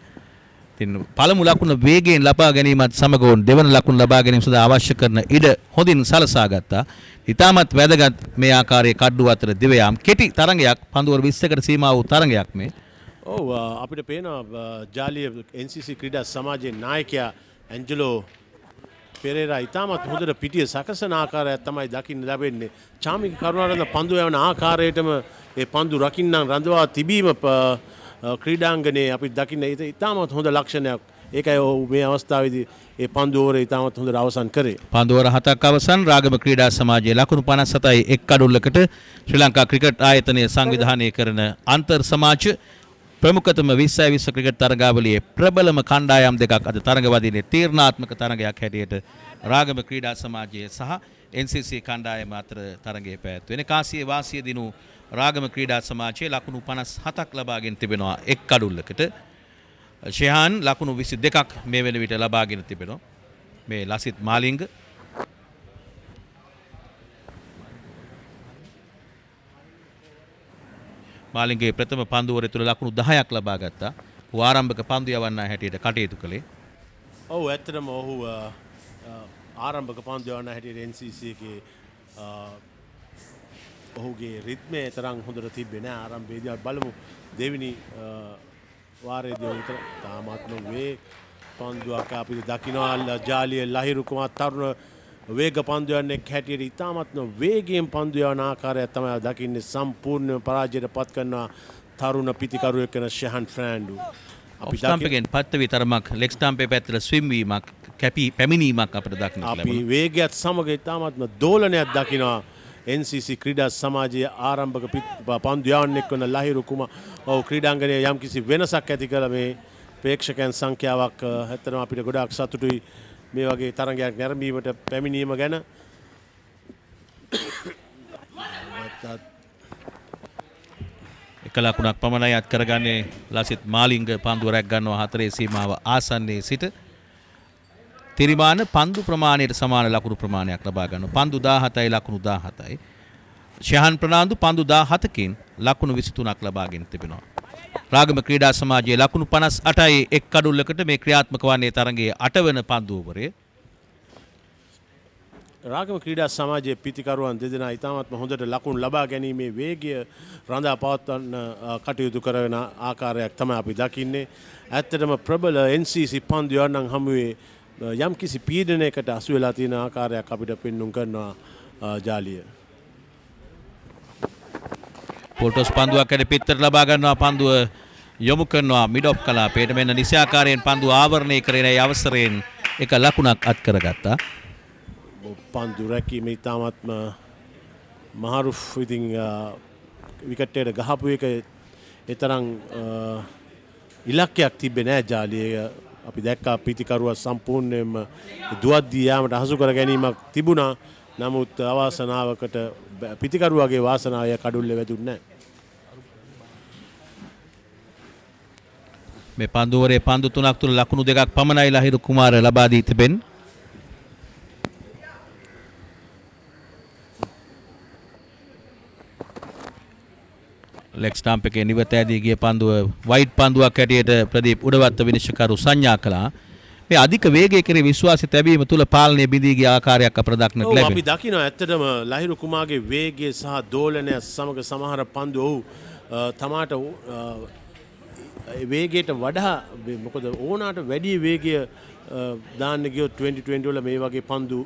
ඉතින් පළමු ලකුණ වේගයෙන් ලබා ගැනීමත් සමග දෙවන ලකුණ ලබා ගැනීම සඳහා අවශ්‍ය කරන ඉඩ හොඳින් සලසා ගත්තා. ඉතාමත් වැදගත් මේ ආකාරයේ කඩුව අතර දිවයාම් කෙටි තරඟයක් පන්දුවර 20කට සීමා වූ තරඟයක් මේ. ඔව් අපිට පේනවා ජාලිය NCC ක්‍රීඩා සමාජයේ නායකයා ඇන්ජලෝ පෙරේරා ඉතාමත් හොඳට පිටිය සකසන ආකාරයක් තමයි දකින්න ලැබෙන්නේ. චාමික කරුණාරත්න පන්දුව යවන ආකාරයටම ඒ පන්දු රකින්නම් රඳවා තිබීම ක්‍රීඩාංගණයේ අපි දකින්න ඉතාමත් හොඳ ලක්ෂණයක්. ඒකයි මේ අවස්ථාවේදී ඒ පන්දු ඕවර ඉතාමත් හොඳට අවසන් කරේ. පන්දු ඕවර 7ක් අවසන් රාගම ක්‍රීඩා සමාජයේ ලකුණු 57යි එක් කඩුල්ලකට ශ්‍රී ලංකා ක්‍රිකට් ආයතනය සංවිධානය කරන අන්තර් සමාජ ප්‍රමුඛතම 20 ක්‍රිකට් තරගාවලියේ ප්‍රබලම කණ්ඩායම් දෙකක් අද තරගවදින්නේ තීරණාත්මක තරගයක් හැටියට රාගම ක්‍රීඩා සමාජයේ සහ NCC කණ්ඩායම අතර තරගයේ පැවැත්වෙන කාසියේ වාසිය දිනු රාගම ක්‍රීඩා සමාජයේ ලකුණු 57ක් ලබාගෙන තිබෙනවා එක් කඩුල්ලකට. ෂෙහාන් ලකුණු 22ක් මේ වෙන විට ලබාගෙන තිබෙනවා. මේ ලසිත් මාලිංග මාලිංගේ ප්‍රථම පන්දුවරය තුළ ලකුණු 10ක් ලබා ගත්තා. ඔහු ආරම්භක පන්දු යවන්නා හැටියට කටයුතු කළේ. ඔව් ඇත්තටම ඔහු ආරම්භක පන්දු යවන්නා හැටියට NCC එකේ ඔහුගේ රිද්මේ තරම් හොඳට තිබ්බේ නෑ ආරම්භයේදී. බලමු දෙවෙනි වාරයේදී උතර තාමත්ම වේ පන්දුවක් අපිට දකින්න ජාලිය ලහිරු කුමාර තරුණ වේග පන්දු යන්නේ හැටියට ඉතාමත්ම වේගයෙන් පන්දු යවන ආකාරය තමයි දකින්නේ. සම්පූර්ණ පරාජයට පත් කරනවා තරුණ පිතිකරුවෙක් වෙන ෂහන් ෆර්නැන්ඩෝ. අපි ස්ටම්පෙන් පත් වී තරමක් ලෙග් ස්ටම්පේ පැත්තට ස්විම් වීමක් කැපී පැමිණීමක් අපිට දක්නට ලැබුණා. අපි වේගයත් සමග ඉතාමත්ම දෝලනයක් දකිනවා NCC ක්‍රීඩා සමාජයේ ආරම්භක පන්දු යවන්නෙක් වන ලහිරු කුමාර. ඔව් ක්‍රීඩාංගණයේ යම්කිසි වෙනසක් ඇති කළ මේ ප්‍රේක්ෂකයන් සංඛ්‍යාවක් ඇත්තටම අපිට ගොඩාක් සතුටුයි මේ වගේ තරගයක් නැරඹීමට පැමිණීම ගැන. එක ලකුණක් පමණයි අත් කරගන්නේ ලසිත් මාලිංග පන්දුව රැක් ගන්නවා 4 සීමාව ආසන්නයේ සිට. තිරිමාන පන්දු ප්‍රමාණයට සමාන ලකුණු ප්‍රමාණයක් ලබා ගන්නවා. පන්දු 17යි ලකුණු 17යි. ෂහන් ප්‍රනාන්දු පන්දු 17කින් ලකුණු 23ක් ලබාගෙන තිබෙනවා. රාගම ක්‍රීඩා සමාජයේ ලකුණු 58යි එක් කඩුල්ලකට මේ ක්‍රියාත්මක වන්නේ තරගයේ 8 වන පන්දු ඕවරේ. රාගම ක්‍රීඩා සමාජයේ පිතිකරුවන් දෙදෙනා ඉතාමත්ම හොඳට ලකුණු ලබා ගැනීමේ වේගය රඳා පවත්වන්න කටයුතු කරන ආකාරයක් තමයි අපි දකින්නේ. ඇත්තටම ප්‍රබල NCC පන්දු යවන්නන් හමුවේ යම්කිසි පීඩනයකට අසු වෙලා තියෙන ආකාරයක් අපිට පෙන්වුම් කරනවා ජාලිය. පොල්ටොස් පන්දුවක් ඇද පිටතට ලබා ගන්නවා පන්දුව යොමු කරනවා මිඩ් ඔෆ් කලාපයට. මෙන්න නිසාකාරයෙන් පන්දුව ආවරණය කරන ඒ අවසරයෙන් එක ලකුණක් අත් කරගත්තා. පන්දු රැකීම ඉතාමත්ම මහරුෆ් ඉතින් විකට්ටයට ගහපු එක එතරම් ඉලක්කයක් තිබ්බේ නෑ ජාලිය. අපි දැක්කා පිතිකරුවා සම්පූර්ණයෙන්ම දුවද්දී යාමට හසු කර ගැනීමක් තිබුණා. නමුත් අවාසනාවකට පිතිකරුවාගේ වාසනාවය කඩුල්ලේ වැදුන්නේ නැහැ. මේ පන්දුවරේ පන්දු තුනක් තුල ලකුණු දෙකක් පමණයි ලහිරු කුමාර ලබා දී තිබෙන්නේ. ලෙග් ස්ටම්ප් එකේ නිවත ඇදී ගිය පන්දුව වයිට් පන්දුවක් හැටියට ප්‍රදීප් උඩවත්ත විනිශ්චයකරු සංඥා කළා. මේ අධික වේගයේ කෙරේ විශ්වාසය තැබීම තුල පාලනය බිඳී ගිය ආකාරයක් අපට දක්නට ලැබෙනවා. අපි දකිනවා ඇත්තටම ලහිරු කුමාරගේ වේගය සහ දෝලනය සමග සමහර පන්දු ඔහු තමාට වේගයට වඩා මොකද ඕනාට වැඩි වේගය දාන්න ගියොත් 2020 වල මේ වගේ පන්දු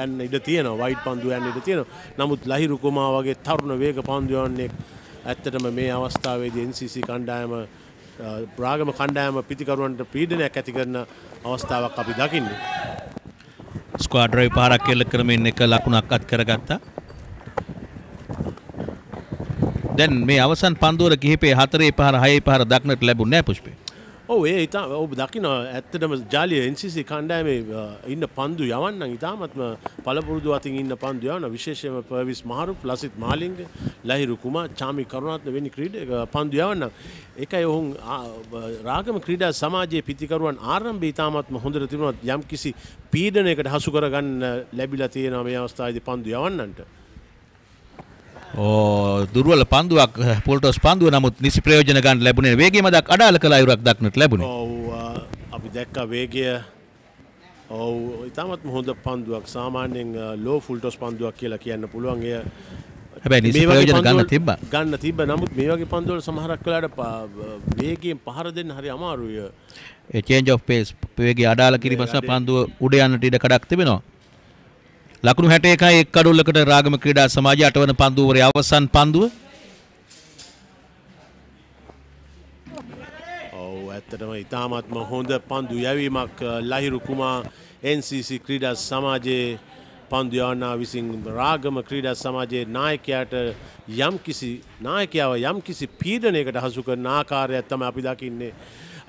යන්න ඉඩ තියෙනවා. වයිට් පන්දු යන්න ඉඩ තියෙනවා. නමුත් ලහිරු කුමාර වගේ තරුණ වේග පන්දු යන්නේ ඇත්තටම මේ අවස්ථාවේදී NCC කණ්ඩායම රාගම කණ්ඩායම පිතිකරුවන්ට පීඩනයක් ඇති කරන අවස්ථාවක් අපි දකින්නේ. ස්ක්වාඩ් ඩ්‍රයිව් පහරක් එල්ල කරමින් එක ලකුණක් අත් කරගත්තා. දැන් මේ අවසන් පන්දුවර කිහිපේ 4 පහර 6 පහර දක්නට ලැබුණේ නැහැ පුෂ්පේ. ඔව් ඒ ඉතින් ඔබ දකින්න ඇත්තටම ජාලිය NCC කණ්ඩායමේ ඉන්න පන්දු යවන්න ඉතාමත්ම පළපුරුදු අතින් ඉන්න පන්දු යවන විශේෂයෙන්ම පර්විස් මහරුප් ලසිත් මාලිංග ලහිරු කුමාර් චාමි කරුණාරත්න වෙනි ක්‍රීඩක පන්දු යවන්න ඒකයි ඔවුන් රාගම ක්‍රීඩා සමාජයේ පිතිකරුවන් ආරම්භය ඉතාමත්ම හොඳට තිබුණත් යම් කිසි පීඩනයකට හසු කරගන්න ලැබිලා තියෙනවා මේ අවස්ථාවේදී පන්දු යවන්නන්ට. දුර්වල පන්දුවක් පොල්ටොස් පන්දුව නමුත් නිසි ප්‍රයෝජන ගන්න ලැබුණේ වේගය මදක් අඩාල කළ අයුරක් දක්නට ලැබුණේ. අපි දැක්කා වේගය ඉතාමත්ම හොඳ පන්දුවක් සාමාන්‍යයෙන් ලෝ ෆුල්ටොස් පන්දුවක් කියලා කියන්න පුළුවන්. එය හැබැයි නිසි ප්‍රයෝජන ගන්න තිබ්බා. නමුත් මේ වගේ පන්දු වල සමහරක් වෙලාවට වේගයෙන් පහර දෙන්න හරි අමාරුයි. ඒ චේන්ජ් ඔෆ් පේස් වේගය අඩාල කිරීම සහ පන්දුව උඩ යන්නට ඉඩ කඩක් තිබෙනවා. ලකුණු 61යි එක් කඩුල්ලකට රාගම ක්‍රීඩා සමාජය 8 වන පන්දුවරේ අවසන් පන්දුව. ඇත්තටම ඉතාමත්ම හොඳ පන්දු යැවීමක් ලහිරු කුමාර් NCC ක්‍රීඩා සමාජයේ පන්දු යවන්නා විසින් රාගම ක්‍රීඩා සමාජයේ නායකයාට යම්කිසි පීඩනයකට හසු කරන ආකාරයක් තමයි අපි දකින්නේ.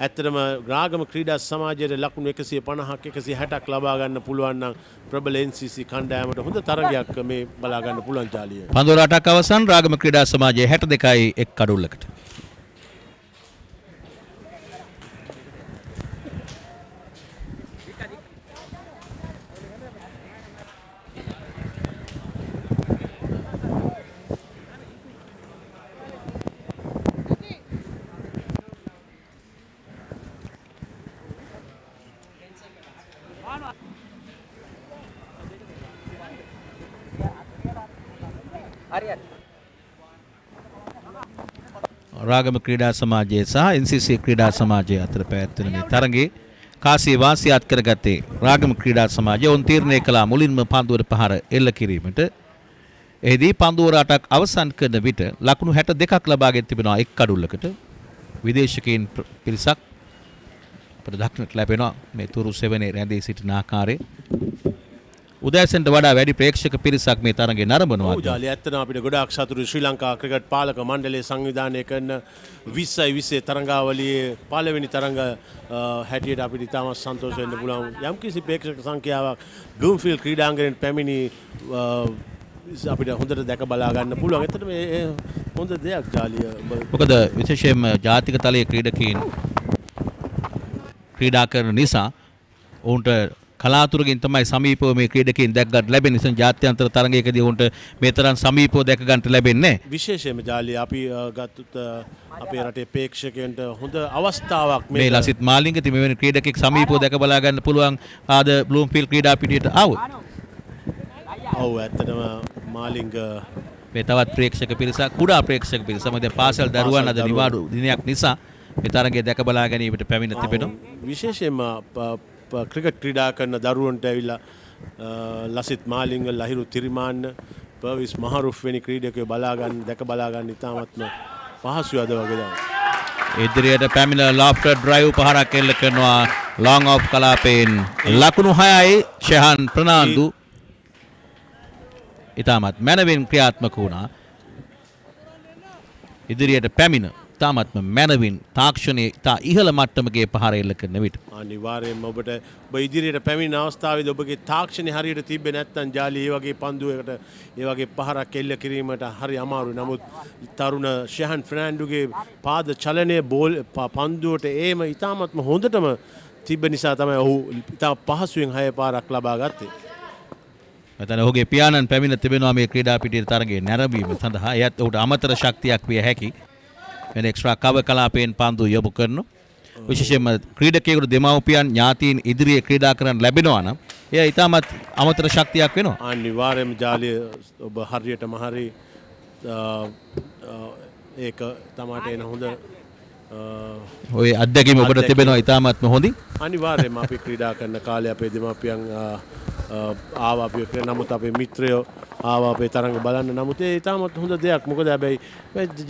ඇත්තටම රාගම ක්‍රීඩා සමාජයේ ලකුණු 150ක් 160ක් ලබා ගන්න පුළුවන් නම් ප්‍රබල NCC කණ්ඩායමට හොඳ තරගයක් මේ බලා ගන්න පුළුවන් ජාලිය. පන්දුවර 8ක් අවසන් රාගම ක්‍රීඩා සමාජයේ 62යි එක් කඩුල්ලකට. රාගම ක්‍රීඩා සමාජයේ සහ NCC ක්‍රීඩා සමාජයේ අතර පැවැත්වෙන මේ තරගයේ කාසිය වාසියත් කරගත්තේ රාගම ක්‍රීඩා සමාජය. ඔවුන් තීරණය කළා මුලින්ම පන්දුවර පහර එල්ල කිරීමට. එෙහිදී පන්දුවර 8ක් අවසන් කරන විට ලකුණු 62ක් ලබාගෙන තිබෙනවා එක් කඩුල්ලකට. විදේශිකයින් පිරිසක් අපට දක්නට ලැබෙනවා මේ තුරු සෙවනේ රැඳී සිටින ආකාරයේ. උදෑසනට වඩා වැඩි ප්‍රේක්ෂක පිරිසක් මේ තරඟේ නරඹනවා. ජාලිය ඇත්තටම අපිට ගොඩාක් සතුටුයි. ශ්‍රී ලංකා ක්‍රිකට් පාලක මණ්ඩලයේ සංවිධානය කරන 20 තරඟාවලියේ පළවෙනි තරඟ හැටියට අපිට ඉතාමත් සන්තෝෂ වෙන්න පුළුවන්. යම්කිසි ප්‍රේක්ෂක සංඛ්‍යාවක් Bloomfield ක්‍රීඩාංගණයෙන් පැමිණි අපිට හොඳට දැක බලා ගන්න පුළුවන්. ඇත්තටම මේ හොඳ දෙයක් ජාලිය. මොකද විශේෂයෙන්ම ජාතික තලයේ ක්‍රීඩකීන් ක්‍රීඩා කරන නිසා ඔවුන්ට කලාතුරකින් තමයි සමීපව මේ ක්‍රීඩකයන් දැක ගන්න ලැබෙන නිසා ජාත්‍යන්තර තරගයකදී උන්ට මේ තරම් සමීපව දැක ගන්නට ලැබෙන්නේ නැහැ. විශේෂයෙන්ම ජාලිය අපි ගත්තොත් අපේ රටේ ප්‍රේක්ෂකයන්ට හොඳ අවස්ථාවක් මේ ලසිත් මාලිංග ඉතින් මෙවැනි ක්‍රීඩකෙක් සමීපව දැක බලා ගන්න පුළුවන් ආද බ්ලූම්ෆීල්ඩ් ක්‍රීඩා පිටියට ආවොත්. ඔව් ඇත්තටම මාලිංග මේ තවත් ප්‍රේක්ෂක පිරිසක් කුඩා ප්‍රේක්ෂක පිරිස මොකද පාසල් දරුවන් අද නිවාඩු දිනයක් නිසා මේ තරගය දැක බලා ගැනීමට පැමිණ තිබෙනවා. විශේෂයෙන්ම ක්‍රිකට් ක්‍රීඩා කරන දරුවන්ට ඇවිල්ලා ලසිත් මාලිංග ලහිරු තිරිමාන්න පර්විස් මහරුෆ් වැනි ක්‍රීඩකයෝ දැක බලා ගන්න ඉතාමත්ම පහසුයි අද වගේ දවස්. ඉදිරියට පැමිණ ලාෆ්ටර් ඩ්‍රයිව් පහරක් එල්ල කරනවා ලොං ඔෆ් කලාපයෙන් ලකුණු 6යි ෂෙහන් ප්‍රනාන්දු ඉතාමත් මැනවින් ක්‍රියාත්මක වුණා. ඉදිරියට පැමිණ ඉතාමත්ම මැනවින් තාක්ෂණයේ ඉතා ඉහළ මට්ටමකේ පහර එල්ල කරන විට අනිවාර්යයෙන්ම ඔබට ඔබ ඉදිරියට පැමිණෙන අවස්ථාවේදී ඔබගේ තාක්ෂණය හරියට තිබ්බේ නැත්නම් ජාලි ඒ වගේ පන්දුවකට ඒ වගේ පහරක් එල්ල කිරීමට හරි අමාරුයි. නමුත් තරුණ ෂෙහන් ෆර්නැන්ඩෝගේ පාද චලනය පන්දුවට ඒම ඉතාමත්ම හොඳටම තිබ්බ නිසා තමයි ඔහු ඉතා පහසුවෙන් 6 පාරක් ලබා ගත්තේ. මෙතන ඔහුගේ පියාණන් පැමිණ තිබෙනවා මේ ක්‍රීඩා පිටියේ තරගයේ නැරඹීම සඳහා. එයත් ඔහුට අමතර ශක්තියක් විය හැකි. වෙන එක්ස්ට්‍රා කවර් කලාපයෙන් පන්දු යොමු කරනවා. විශේෂයෙන්ම ක්‍රීඩකයෙකුට දෙමව්පියන් ඥාතීන් ඉදිරියේ ක්‍රීඩා කරන්න ලැබෙනවා නම් එය ඉතාමත් අමතර ශක්තියක් වෙනවා. අනිවාර්යයෙන්ම ජාලිය ඔබ හරියටම හරි ඒක තමයි එන හොඳ ඔය අත්දැකීම ඔබට තිබෙනවා ඉතාමත්ම හොඳින්. අනිවාර්යයෙන්ම අපි ක්‍රීඩා කරන කාලේ අපේ දෙමාපියන් ආවා අපි නමුත් අපේ මිත්‍රයෝ ආවා අපේ තරඟ බලන්න. නමුත් ඒ ඉතාමත් හොඳ දෙයක්. මොකද හැබැයි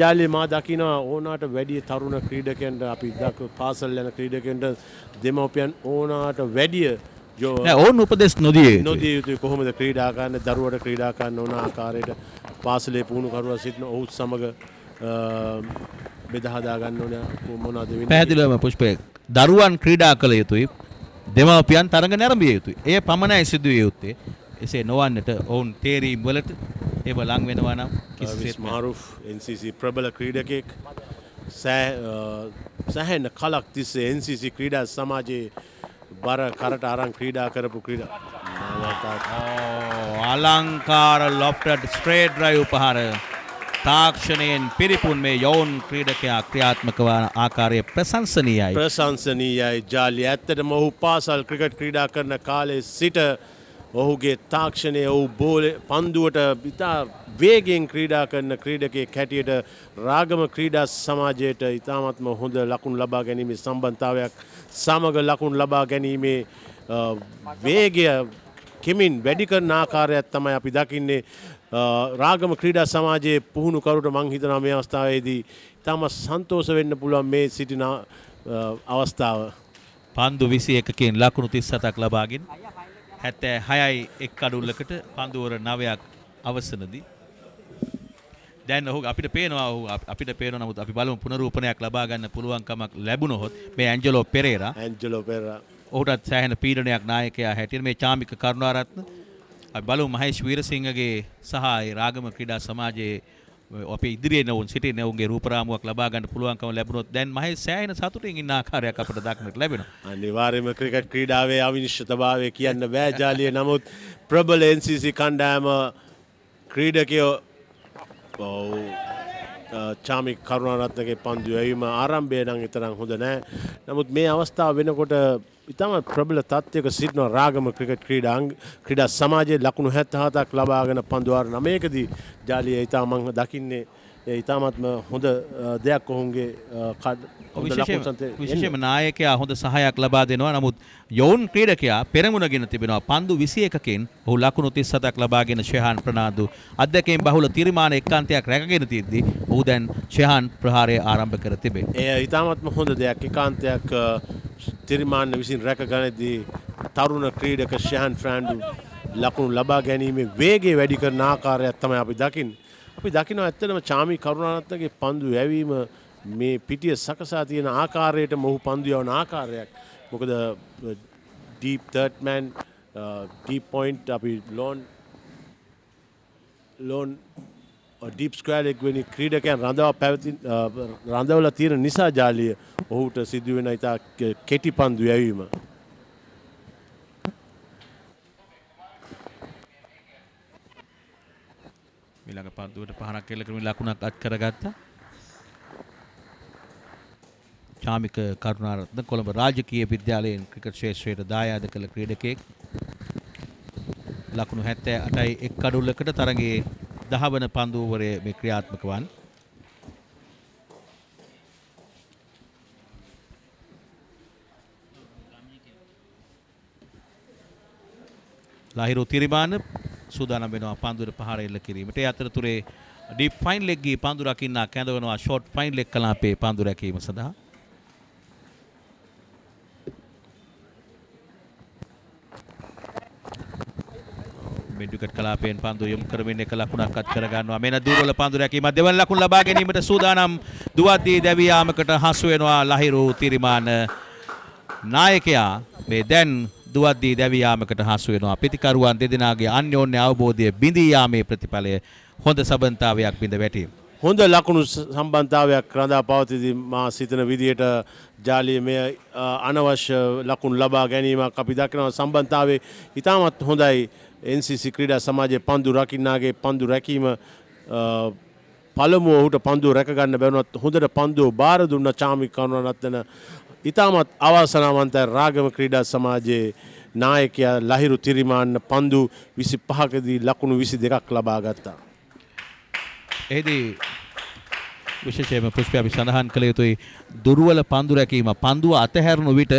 ජාලිය මා දකිනවා ඕනාට වැඩි තරුණ ක්‍රීඩකයන්ට අපි පාසල් යන ක්‍රීඩකයන්ට දෙමාපියන් ඕනාට වැඩි ඕන උපදෙස් නොදිය යුතුයි. කොහොමද ක්‍රීඩා කරන්න, දරුවට ක්‍රීඩා කරන්න ඕන ආකාරයට පාසලේ පුහුණු කරුවා සිටින ඔහුත් සමග බෙදා හදා ගන්න ඕන මොනවද වෙන්නේ. පැහැදිලිවම පුෂ්පේ දරුවන් ක්‍රීඩා කළ යුතුයි. දෙමාපියන් තරඟ නැරඹිය යුතුයි. එය පමණයි සිදු විය යුත්තේ. එසේ නොවන්නට ඔවුන් තේරීම් වලට ඒව ලං වෙනවා නම් කිසිසේත් මාරුෆ් NCC ප්‍රබල ක්‍රීඩකයෙක් සෑහෙන කලක් තිස්සේ NCC ක්‍රීඩා සමාජයේ බර කරට අරන් ක්‍රීඩා කරපු අලංකාර ලොෆ්ටඩ් ස්ට්‍රේට් ඩ්‍රයිව් පහර තාක්ෂණයෙන් පිරිපුන් මේ යෝන් ක්‍රීඩකයා ක්‍රියාත්මක වන ආකාරය ප්‍රශංසනීයයි. ප්‍රශංසනීයයි ජාලි. ඇත්තටම ඔහු පාසල් ක්‍රිකට් ක්‍රීඩා කරන කාලේ සිට ඔහුගේ තාක්ෂණය ඔහු පන්දුවට ඉතා වේගෙන් ක්‍රීඩා කරන ක්‍රීඩකයෙක් හැටියට රාගම ක්‍රීඩා සමාජයට ඉතාමත්ම හොඳ ලකුණු ලබා ගැනීමේ සම්බන්ධතාවයක් සමග ලකුණු ලබා ගැනීමේ වේගය කෙමින් වැඩි කරන ආකාරයක් තමයි අපි දකින්නේ. රාගම ක්‍රීඩා සමාජයේ පුහුණු කරුට මං හිතනවා මේ අවස්ථාවේදී ඉතාම සන්තෝෂ වෙන්න පුළුවන් මේ සිටින අවස්ථාව. පන්දු 21කින් ලකුණු 37ක් ලබාගෙන 76යි එක් අඩුල්ලකට පන්දුවර 9ක් අවසනදී දැන් ඔහු අපිට පේනවා නමුත් අපි බලමු පුනරූපණයක් ලබා ගන්න පුළුවන්කමක් ලැබුණොත් මේ ඇන්ජලෝ පෙරේරා ඔහුටත් සෑහෙන පීඩනයක් නායකයා හැටියට මේ චාමික කරුණාරත්න අපි බලමු මහේෂ් වීරසිංහගේ සහාය රාගම ක්‍රීඩා සමාජයේ අපේ ඉදිරියේ නෝන් සිටින ඔවුන්ගේ රූපරාමුවක් ලබා ගන්න පුළුවන්කම ලැබුණොත් දැන් මහේෂ් සෑහෙන සතුටින් ඉන්න ආකාරයක් අපිට දක්නට ලැබෙනවා. අනිවාර්යයෙන්ම ක්‍රිකට් ක්‍රීඩාවේ අවිනිශ්චිතභාවය කියන්න බෑ ජාලිය. නමුත් ප්‍රබල NCC කණ්ඩායම ක්‍රීඩකයෝ චාමික කරුණාරත්නගේ පන්දු යැවීම ආරම්භය නම් තරම් හොඳ නෑ. නමුත් මේ අවස්ථාව වෙනකොට ඉතාම ප්‍රබල තත්ත්වයක සිටින රාගම ක්‍රිකට් ක්‍රීඩා සමාජයේ ලකුණු 77ක් ලබාගෙන පන්දු වාර 9කදී ජාලිය ඉතාම මම දකින්නේ ඉතාමත්ම හොඳ දෙයක් ඔවුන්ගේ විශේෂයෙන්ම නායකයා හොඳ සහායක් ලබා දෙනවා. නමුත් යෝන් ක්‍රීඩකයා පෙරමුණගෙන තිබෙනවා. පන්දු 21කින් ඔහු ලකුණු 37ක් ලබාගෙන ෂෙහාන් ප්‍රනාන්දු අධ්‍යක්ෂකෙන් බහුල තීරමාන එකාන්තයක් රැකගෙන තියද්දී ඔහු දැන් ෂෙහාන් ප්‍රහාරය ආරම්භ කර තිබේ. එය ඉතාමත්ම හොඳ දෙයක්. එකාන්තයක් තීරමාන විසින් රැකගනිද්දී තරුණ ක්‍රීඩක ෂෙහාන් ෆර්නැන්ඩෝ ලකුණු ලබා ගැනීමේ වේගය වැඩි කරන ආකාරයක් තමයි අපි දකින්නේ. අපි දකිනවා ඇත්තටම චාමි කරුණාරත්නගේ පන්දු යැවීම මේ පිටිය සකසා තියෙන ආකාරයට මොහු පන්දු යවන ආකාරයක්. මොකද ඩීප් තර්ඩ් මෑන් ඩීප් පොයින්ට් අපි ලෝන් ඩීප් ස්ක්වයර් එක්වෙනි ක්‍රීඩකයන් රඳවලා තියෙන නිසා ජාලිය ඔහුට සිදු වෙන ඉතා කෙටි පන්දු යැවීම. ඊළඟ පන්දුවට පහරක් එල්ල කරමින් ලකුණක් අත් කරගත්තා. චාමික කරුණාරත්න කොළඹ රාජකීය විද්‍යාලයෙන් ක්‍රිකට් ශාස්ත්‍රයට දායාද කළ ක්‍රීඩකයෙක්. ලකුණු 78යි එක් අඩුල්ලකට තරගයේ 10 වන පන්දුවරේ මේ ක්‍රියාත්මක වන්. ලහිරු තිරිමාන සූදානම් වෙනවා පන්දුවට පහර එල්ල කිරීමට. ඒ අතරතුරේ ඩීප් ෆයින් ලෙග් ගී පන්දු රකින්න කැඳවනවා ෂෝට් ෆයින් ලෙග් කලාපේ පන්දු රැකීම සඳහා. මිඩ් විකට් කලාපයෙන් පන්දු යොමු කරමින් එක ලකුණක් අත් කර ගන්නවා. මෙන්න දුර්වල පන්දු රැකීම දෙවන ලකුණ ලබා ගැනීමට සූදානම් දුවද්දී දැවී යාමකට හසු වෙනවා ලහිරු තිරිමාන නායකයා. මේ දැන් දුවද්දී දැවී යාමකට හසු වෙනවා. පිටිකරුවන් දෙදෙනාගේ අන්‍යෝන්‍ය අවබෝධය බිඳී යාමේ ප්‍රතිඵලය හොඳ සබන්තාවයක් බිඳ වැටීම. හොඳ ලකුණු සම්බන්ධතාවයක් රඳා පවතිද්දී මා සිතන විදියට ජාලිය මේ අනවශ්‍ය ලකුණු ලබා ගැනීමක් අපි දකිනවා. සම්බන්ධතාවයේ ඉතාමත් හොඳයි. NCC ක්‍රීඩා සමාජයේ පන්දු රකින්නාගේ පන්දු රැකීම පළමුව ඔහුට පන්දුව රැක ගන්න බැවුනත් හොඳට පන්දුව බාර දුන්න චාමි කරුණාරත්න ඉතාමත් අවාසනාවන්තයි. රාගම ක්‍රීඩා සමාජයේ නායකයා ලහිරු තිරිමාන්න පන්දු 25කදී ලකුණු 22ක් ලබා ගත්තා. එහිදී විශේෂයෙන්ම පුෂ්පය අපි සඳහන් කළ යුතුයි දුර්වල පන්දු රැකීම පන්දුව අතහැරුණු විට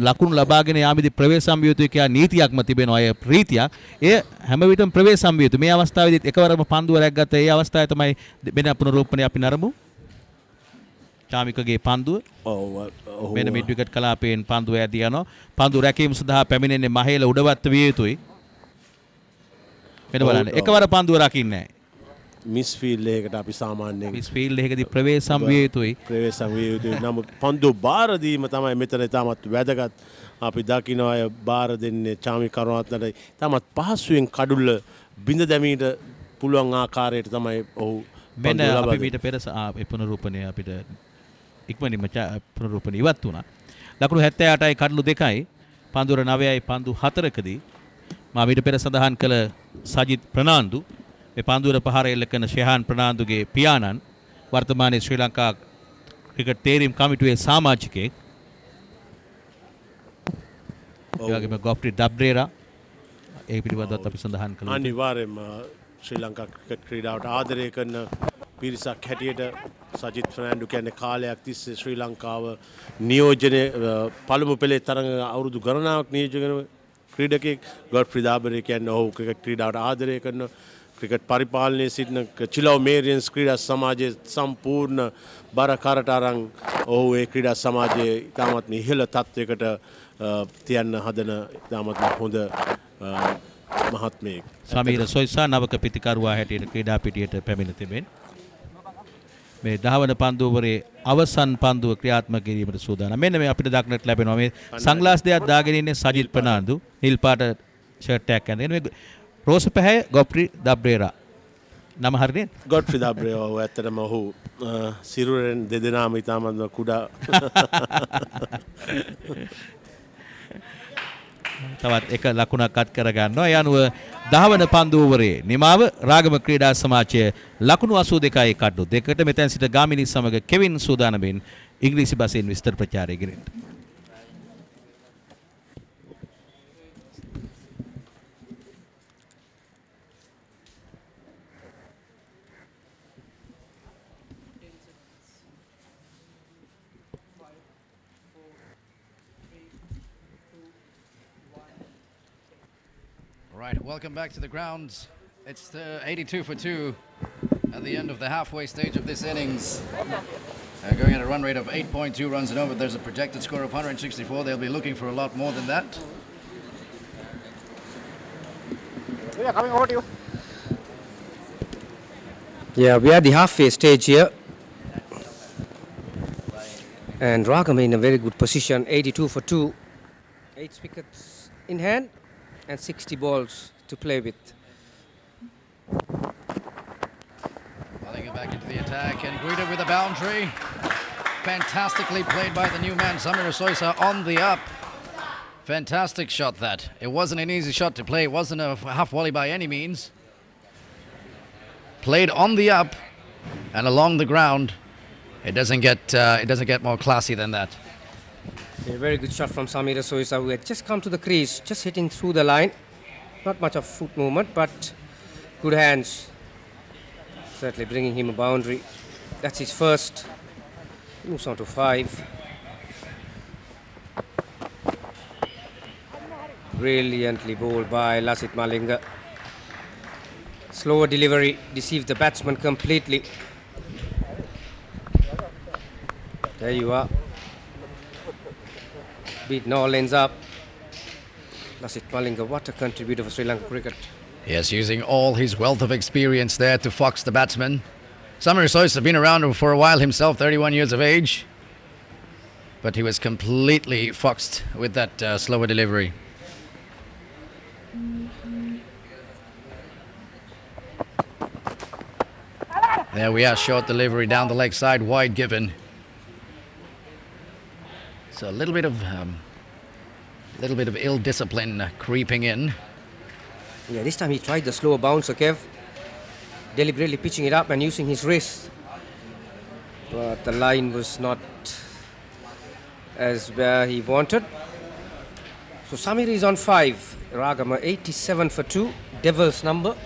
ලකුණු ලබාගෙන යාමේදී ප්‍රවේශම් විය යුතුයි කියලා නීතියක්ම තිබෙනවා. ඒ ප්‍රීතියක් එය හැම විටම ප්‍රවේශම් විය යුතුයි. මේ අවස්ථාවේදීත් එකවරම පන්දුව රැක්ගත්ත ඒ අවස්ථාවේ තමයි වෙන පුනරූපණය අපි නරඹමු. චාමිකගේ පන්දුව මෙන්න මිඩ් විකට් කලාපයෙන් පන්දුව ඇදී යනවා. පන්දු රැකීම සඳහා පැමිණෙන්නේ මහේල උඩවත් විය යුතුයි. මෙන්න බලන්න එකවර පන්දුව රකින්නේ නැහැ. මිස් ෆීල්ඩ් එකකට අපි සාමාන්‍යයෙන් මිස් ෆීල්ඩ් එකකදී ප්‍රවේශම් විය යුතුයි. ප්‍රවේශම් විය යුතුයි. නමුත් පන්දු බාර දීම තමයි මෙතන ඉතාමත් වැදගත්. අපි දකිනවා අය බාර දෙන්නේ චාමි කරුණාරත්නට ඉතාමත් පහසුවෙන් කඩුල්ල බිඳ දැමීට පුළුවන් ආකාරයට තමයි ඔහු මෙන්න අපි මීට පෙර පුනරූපණය අපිට ඉක්මනින්ම පුනරූපණය ඉවත් වුණා. ලකුණු 78යි කඩලු 2යි පන්දුර 9යි පන්දු 4කදී මා මීට පෙර සඳහන් කළ සජිත් ප්‍රනාන්දු මේ පන්දුවර පහර එල්ල කරන ශෙහාන් ප්‍රනාන්දුගේ පියාණන් වර්තමානයේ ශ්‍රී ලංකා ක්‍රිකට් තේරීම් කමිටුවේ සමාජිකයෙක්. ඒ වගේම ගොෆ්රි ඩබ්රේරා ඒ පිළිබඳවත් අපි සඳහන් කළා. අනිවාර්යයෙන්ම ශ්‍රී ලංකා ක්‍රිකට් ක්‍රීඩාවට ආදරය කරන පිරිසක් හැටියට සජිත් ෆර්නැන්ඩෝ කියන්නේ කාලයක් තිස්සේ ශ්‍රී ලංකාව නියෝජනය පළමු පෙළේ තරඟ අවුරුදු ගණනාවක් නියෝජනය ක්‍රීඩකෙක්. ගොෆ්රි ඩබ්රේ කියන්නේ ඔහු ක්‍රිකට් ක්‍රීඩාවට ආදරය කරන ක්‍රිකට් පරිපාලනයේ සිටින චිලෝ මේරියන්ස් ක්‍රීඩා සමාජයේ සම්පූර්ණ බර කරට අරන් ඔහු ඒ ක්‍රීඩා සමාජයේ ඉතාමත් ඉහළ තත්වයකට තියන්න හදන ඉතාමත් හොඳ මහත්මයෙක්. සමීර සොයිසා නවක පිටිකරුවා හැටියට ක්‍රීඩා පිටියට පැමිණ තිබෙන මේ 10 වන පන්දුවරේ අවසන් පන්දුව ක්‍රියාත්මක කිරීමට සූදානම්. මෙන්න මේ අපිට දක්නට ලැබෙනවා මේ සංග්ලාස් දෙකක් දාගෙන ඉන්නේ සජිත් ප්‍රනාන්දු නිල් පාට ෂර්ට් එකක් ඇඳගෙන මේ රෝස පැහැය ගොෆ්රි ඩබ්රේරා නම හරිනේ ගොෆ්රි ඩබ්රේරා ඇත්තටම ඔහු සිරුරෙන් දෙදෙනාම ඉතාමත් කුඩා තවත් එක ලකුණක් අත් කර ගන්නවා. ඒ අනුව 10 වන පන්දුවරේ නිමාව රාගම ක්‍රීඩා සමාජය ලකුණු 82යි කඩු 2කට මෙතෙන් සිට ගාමිණී සමග කෙවින් සූදානම්ෙන් ඉංග්‍රීසි භාෂයෙන් විස්තර ප්‍රචාරය ගෙනෙන්න. Right, welcome back to the grounds. It's 82 for 2 at the end of the halfway stage of this innings. Going at a run rate of 8.2 runs and over. There's a projected score of 164. They'll be looking for a lot more than that. We are coming over to you. Yeah, we are the halfway stage here. And Ragama in a very good position, 82 for 2. 8 wickets in hand. And 60 balls to play with. Pulling it back into the attack and greeted with a boundary. Fantastically played by the new man, Samir Soisa, on the up. Fantastic shot that. It wasn't an easy shot to play. It wasn't a half volley by any means. Played on the up and along the ground. It doesn't get more classy than that. A very good shot from Samira Soisa, who had just come to the crease, just hitting through the line. Not much of foot movement, but good hands. Certainly bringing him a boundary. That's his first. Moves on to 5. Brilliantly bowled by Lasith Malinga. Slower delivery, deceived the batsman completely. There you are. Beat all ends up. Lasith Malinga, what a contributor for Sri Lanka cricket. Yes, using all his wealth of experience there to fox the batsman. Samir Sois has been around for a while himself, 31 years of age. But he was completely foxed with that slower delivery. There we are, short delivery down the leg side, wide given. So a little bit of ill discipline creeping in. Yeah, this time he tried the slower bouncer, Kev. Deliberately pitching it up and using his wrist. But the line was not as where he wanted. So Samir is on 5. Ragama 87 for 2. Devil's number.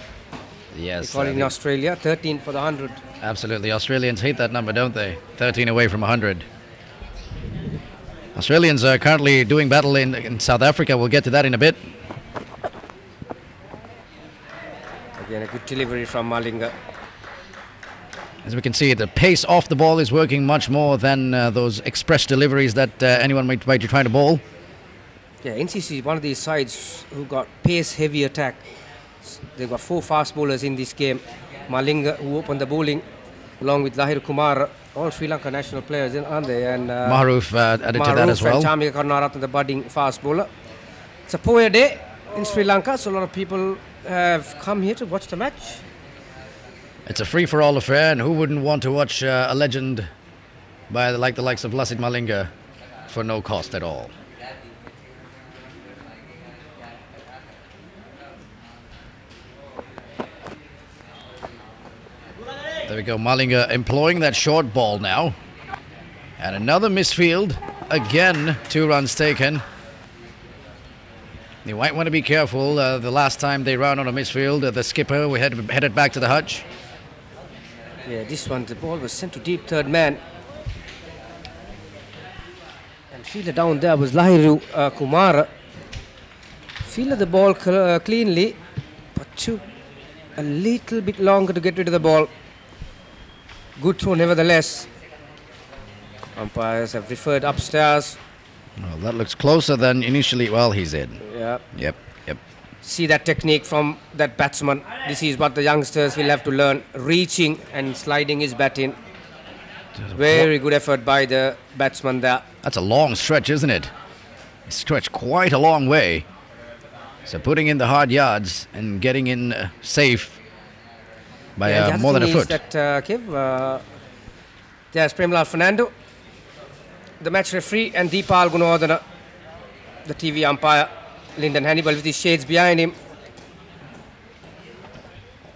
Yes. They call it in Australia. 13 for the 100. Absolutely. Australians hate that number, don't they? 13 away from 100. Australians are currently doing battle in South Africa. We'll get to that in a bit. Again, a good delivery from Malinga. As we can see, the pace off the ball is working much more than those express deliveries that anyone might be trying to bowl. Yeah, NCC is one of these sides who got pace-heavy attack. They've got 4 fast bowlers in this game. Malinga, who opened the bowling, along with Lahir Kumar, all Sri Lanka national players, aren't they? And Mahroof added to that as well. And Chamika Karnaratne, the budding fast bowler. It's a poor day in Sri Lanka, so a lot of people have come here to watch the match. It's a free-for-all affair, and who wouldn't want to watch a legend like the likes of Lasith Malinga for no cost at all? There we go, Malinga employing that short ball now. And another misfield. Again, 2 runs taken. You might want to be careful. The last time they ran on a misfield, the skipper headed back to the hutch. Yeah, this one, the ball was sent to deep third man. And fielder down there was Lahiru Kumara. Fielded the ball cleanly, but took a little bit longer to get rid of the ball. Good throw nevertheless. Umpires have referred upstairs. Well, that looks closer than initially. Well, he's in. Yeah. Yep. See that technique from that batsman. This is what the youngsters will have to learn. Reaching and sliding his bat in. Very good effort by the batsman there. That's a long stretch, isn't it? Stretched quite a long way. So putting in the hard yards and getting in safe by more than a foot. That, there's Premlal Fernando, the match referee, and Deepal Gunawardena, the TV umpire. Lyndon Hannibal with his shades behind him.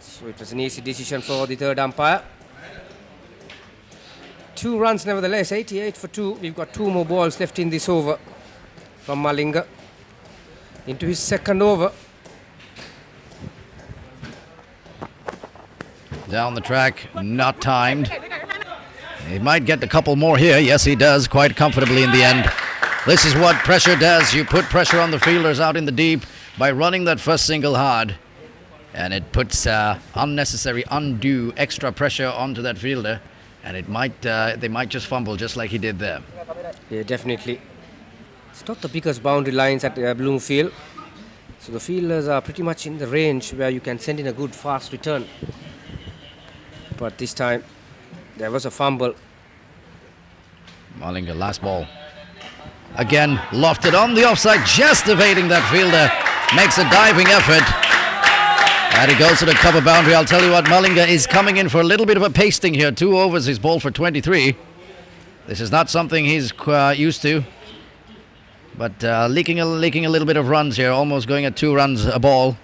So it was an easy decision for the third umpire. 2 runs nevertheless, 88 for 2. We've got 2 more balls left in this over from Malinga. Into his second over. Down the track, not timed. He might get a couple more here. Yes, he does, quite comfortably in the end. This is what pressure does. You put pressure on the fielders out in the deep by running that first single hard. And it puts unnecessary, undue, extra pressure onto that fielder. And they might just fumble just like he did there. Yeah, definitely. It's not the biggest boundary lines at Bloomfield. So the fielders are pretty much in the range where you can send in a good fast return. But this time, there was a fumble. Malinga, last ball. Again, lofted on the offside, just evading that fielder. Makes a diving effort. And he goes to the cover boundary. I'll tell you what, Malinga is coming in for a little bit of a pasting here. 2 overs, he's bowled for 23. This is not something he's used to. But leaking a little bit of runs here, almost going at 2 runs a ball.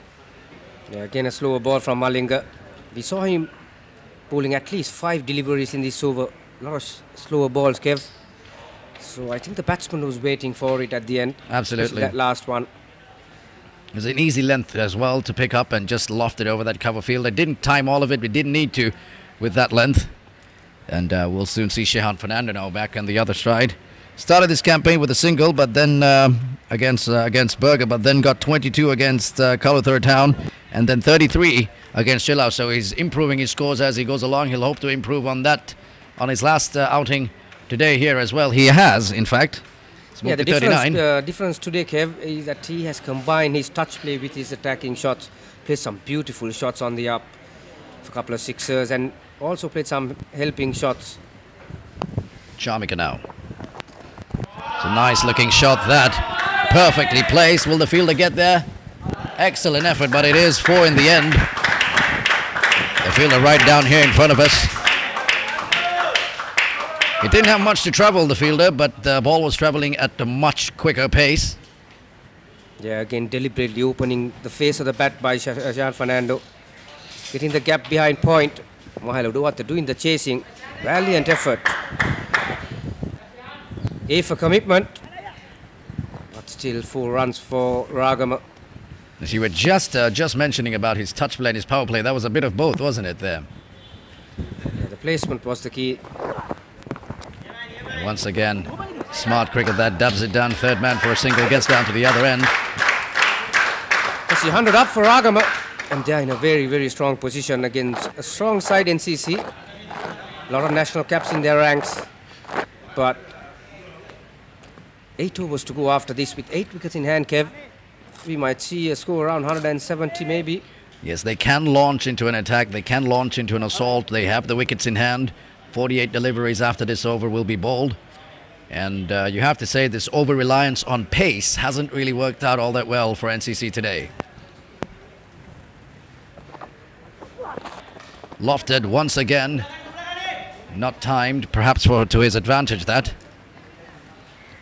Yeah, again a slower ball from Malinga. We saw him bowling at least 5 deliveries in this over. A lot of slower balls, Kev. So I think the batsman was waiting for it at the end. Absolutely. That last one. It was an easy length as well to pick up and just loft it over that cover field. I didn't time all of it. We didn't need to with that length. And we'll soon see Shehan Fernando now back on the other stride. Started this campaign with a single, but then against Berger, but then got 22 against Colombo Town, and then 33 against Chillau. So he's improving his scores as he goes along. He'll hope to improve on that on his last outing today here as well. He has, in fact. Yeah, the difference today, Kev, is that he has combined his touch play with his attacking shots. played some beautiful shots on the up, a couple of sixers, and also played some helping shots. Charmika now. It's a nice looking shot that. Perfectly placed. Will the fielder get there? Excellent effort, but it is 4 in the end. The fielder right down here in front of us. He didn't have much to travel, the fielder, but the ball was traveling at a much quicker pace. Yeah, again deliberately opening the face of the bat by Jean Fernando. Getting the gap behind point. Mahalo do what to do in the chasing. Valiant effort. A for commitment. But still 4 runs for Ragama. As you were just mentioning about his touch play and his power play, that was a bit of both, wasn't it, there? Yeah, the placement was the key. And once again, smart cricket that dubs it down. Third man for a single, gets down to the other end. That's 100 up for Ragama. And they're in a very, very strong position against a strong side NCC. A lot of national caps in their ranks. But 8 overs to go after this with 8 wickets in hand, Kev. We might see a score around 170 maybe. Yes, they can launch into an attack. They can launch into an assault. They have the wickets in hand. 48 deliveries after this over will be bowled. And you have to say this over-reliance on pace hasn't really worked out all that well for NCC today. Lofted once again. Not timed, perhaps to his advantage that.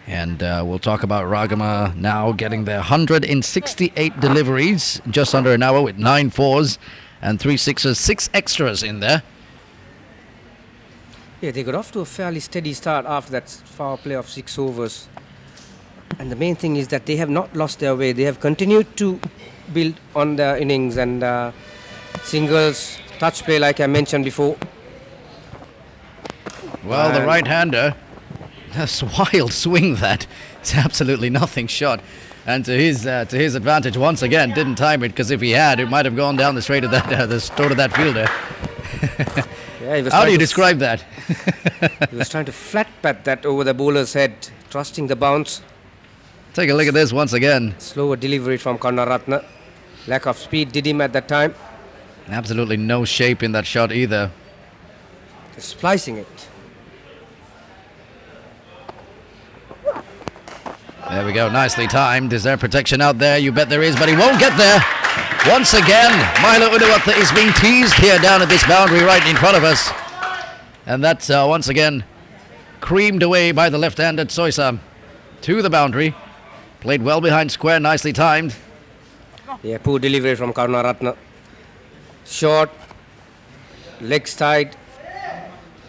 And we'll talk about Ragama now getting their 168 deliveries, just under an hour with 9 fours and 3 sixes, 6 extras in there. Yeah, they got off to a fairly steady start after that power play of 6 overs. And the main thing is that they have not lost their way. They have continued to build on their innings and singles, touch play like I mentioned before. Well, the right-hander, that's a wild swing that. It's absolutely nothing shot. And to his advantage, once again, didn't time it, because if he had, it might have gone down the straight of that, the throat of that fielder. Yeah, how do you describe that? He was trying to flat pat that over the bowler's head, trusting the bounce. Take a look at this once again. Slower delivery from Karunaratne. Lack of speed did him at that time. Absolutely no shape in that shot either. Just splicing it. There we go, nicely timed. Is there protection out there? You bet there is, but he won't get there. Once again, Milo Udawatha is being teased here down at this boundary right in front of us. And that's once again creamed away by the left-handed Soisa to the boundary. Played well behind square, nicely timed. Yeah, poor delivery from Karunaratne. Short, legs tied,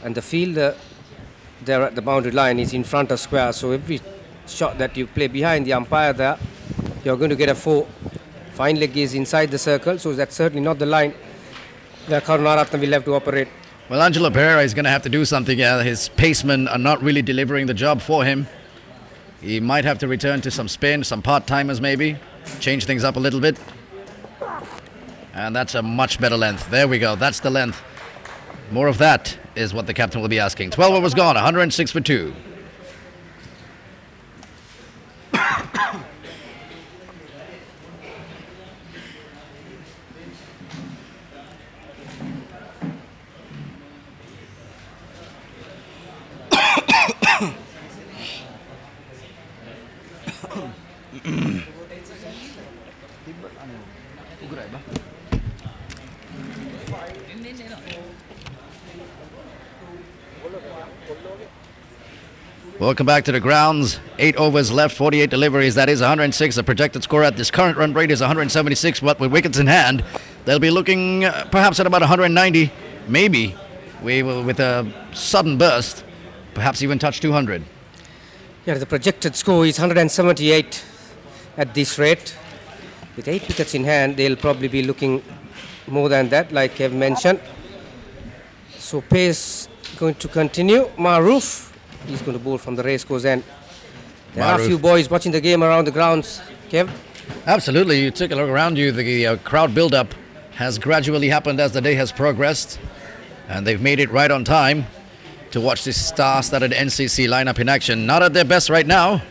and the fielder there at the boundary line is in front of square. So every shot that you play behind the umpire there, you're going to get a 4. Fine leg is inside the circle, so that's certainly not the line where Karunaratne will have to operate. Well, Angelo Pereira is going to have to do something. His pacemen are not really delivering the job for him. He might have to return to some spin, some part-timers maybe, change things up a little bit. And that's a much better length. There we go, that's the length. More of that is what the captain will be asking. 12 overs gone, 106 for 2. Welcome back to the grounds. 8 overs left, 48 deliveries. That is 106. The projected score at this current run rate is 176, but with wickets in hand, they'll be looking perhaps at about 190. Maybe we will, with a sudden burst, perhaps even touch 200. Yeah, the projected score is 178 at this rate. With 8 wickets in hand, they'll probably be looking more than that, like I've mentioned. So pace going to continue. Maroof. He's going to bowl from the racecourse end. There are a few boys watching the game around the grounds, Kev. Absolutely. You take a look around you. The crowd build-up has gradually happened as the day has progressed. And they've made it right on time to watch this star-studded NCC lineup in action. Not at their best right now,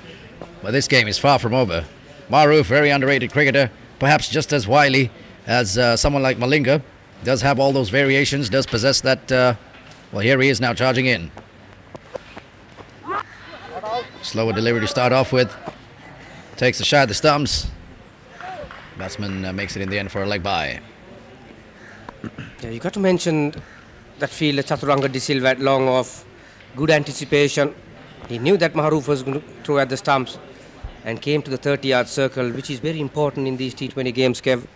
but this game is far from over. Maroof, very underrated cricketer, perhaps just as wily as someone like Malinga does have all those variations, does possess that. Well, here he is now charging in. Slower delivery to start off with. Takes a shot at the stumps. Batsman makes it in the end for a leg bye. Yeah, you got to mention that fielder Chaturanga De Silva had long off. Good anticipation. He knew that Maharoof was going to throw at the stumps and came to the 30-yard circle, which is very important in these T20 games, Kev.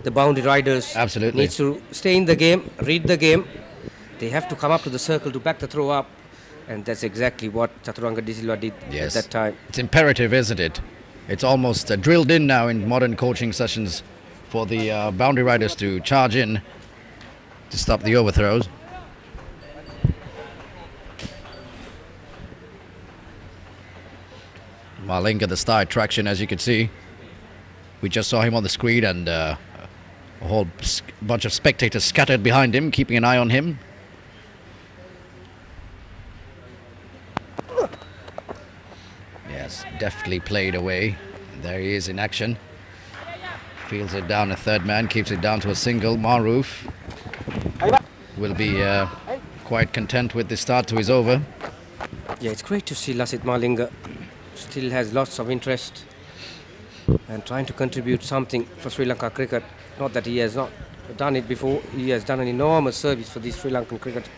The boundary riders need to stay in the game, read the game. They have to come up to the circle to back the throw up, and that's exactly what Chaturanga De Silva did at that time. It's imperative, isn't it? It's almost drilled in now in modern coaching sessions for the boundary riders to charge in to stop the overthrows. Malinga, the star attraction, as you can see. We just saw him on the screen, and a whole bunch of spectators scattered behind him, keeping an eye on him. Yes, deftly played away. There he is in action. Fields it down a third man, keeps it down to a single. Maharoof will be quite content with the start to his over. Yeah, it's great to see Lasith Malinga still has lots of interest and trying to contribute something for Sri Lanka cricket. Not that he has not done it before. He has done an enormous service for the Sri Lankan cricket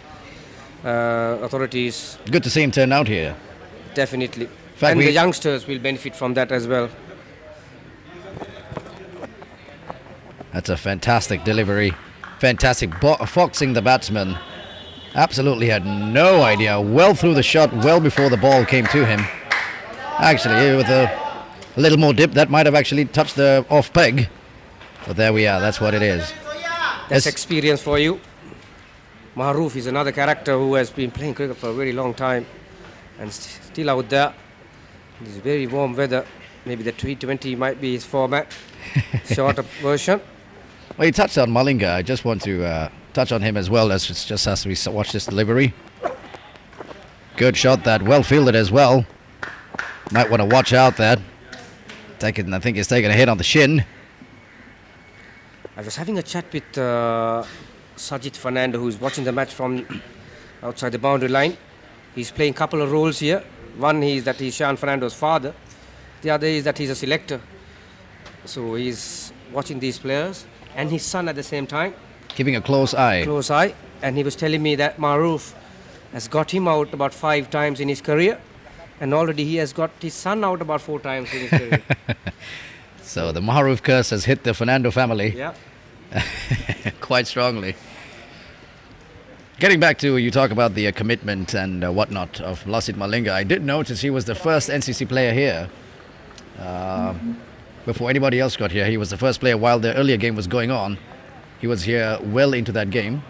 authorities. Good to see him turn out here. Definitely. And the youngsters will benefit from that as well. That's a fantastic delivery. Fantastic foxing the batsman. Absolutely had no idea. Well through the shot, well before the ball came to him. Actually, with a little more dip, that might have actually touched the off peg. But there we are, that's what it is. That's experience for you. Maharoof is another character who has been playing cricket for a very long time and still out there. This very warm weather. Maybe the T20 might be his format. Shorter version. Well, you touched on Malinga. I just want to touch on him as well, just as we watch this delivery. Good shot, that well fielded as well. Might want to watch out there. I think he's taking a hit on the shin. I was having a chat with Sajid Fernando, who's watching the match from outside the boundary line. He's playing a couple of roles here. One is that he's Sean Fernando's father. The other is that he's a selector. So he's watching these players and his son at the same time. Keeping a close eye. Close eye. And he was telling me that Maharoof has got him out about 5 times in his career. And already he has got his son out about 4 times in his career. So the Maharoof curse has hit the Fernando family. Yeah. Quite strongly. Getting back to, you talk about the commitment and whatnot of Lasith Malinga. I did notice he was the first NCC player here. Before anybody else got here, he was the first player while the earlier game was going on. He was here well into that game.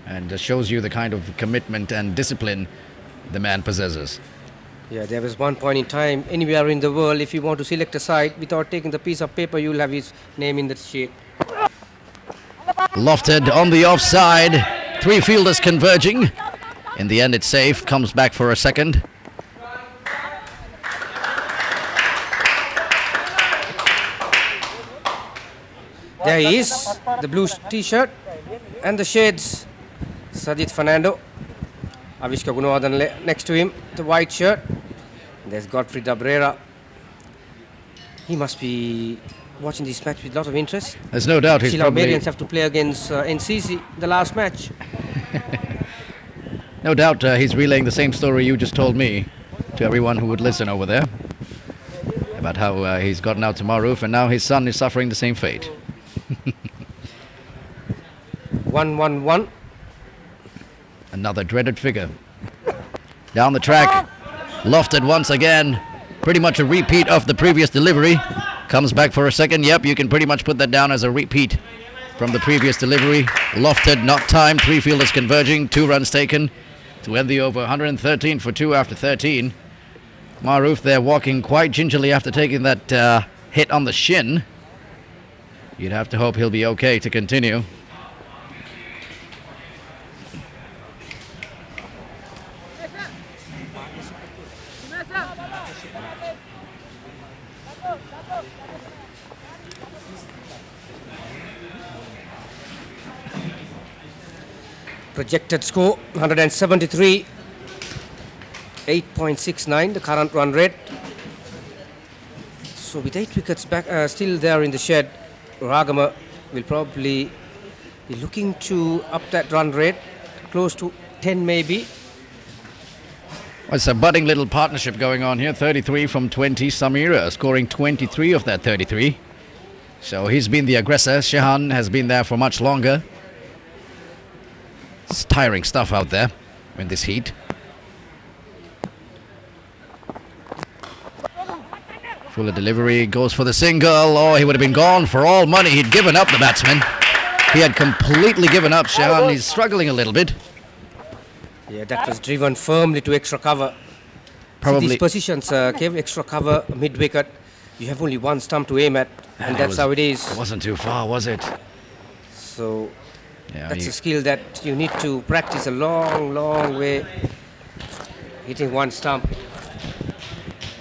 And it shows you the kind of commitment and discipline the man possesses. Yeah, there was one point in time, anywhere in the world, if you want to select a side, without taking the piece of paper, you'll have his name in the sheet. Lofted on the offside. 3 fielders converging. In the end, it's safe. Comes back for a second. There he is, the blue t-shirt and the shades. Sajid Fernando. Avishka Gunawardene next to him, the white shirt. There's Godfrey Dabrera. He must be watching this match with a lot of interest. There's no doubt he's probably... Chilamerians have to play against NCC, the last match. No doubt he's relaying the same story you just told me to everyone who would listen over there. About how he's gotten out to Maharoof and now his son is suffering the same fate. 1-1-1. Another dreaded figure. Down the track. Lofted once again. Pretty much a repeat of the previous delivery. Comes back for a second. Yep, you can pretty much put that down as a repeat from the previous delivery. Lofted, not timed. 3 fielders converging. 2 runs taken to end the over. 113 for 2 after 13. Maharoof there walking quite gingerly after taking that hit on the shin. You'd have to hope he'll be okay to continue. Projected score 173, 8.69 the current run rate. So with 8 wickets back still there in the shed, Ragama will probably be looking to up that run rate close to 10 maybe. Well, it's a budding little partnership going on here. 33 from 20. Samira scoring 23 of that 33. So he's been the aggressor. Shehan has been there for much longer. It's tiring stuff out there in this heat. Fuller delivery, goes for the single. Oh, he would have been gone for all money. He'd given up, the batsman. He had completely given up. Shehan is struggling a little bit. Yeah, that was driven firmly to extra cover. Probably. See, these positions gave extra cover mid-wicket. You have only one stump to aim at, and that's how it is. It wasn't too far, was it? So Yeah, that's a skill that you need to practice a long, long way. Hitting one stump.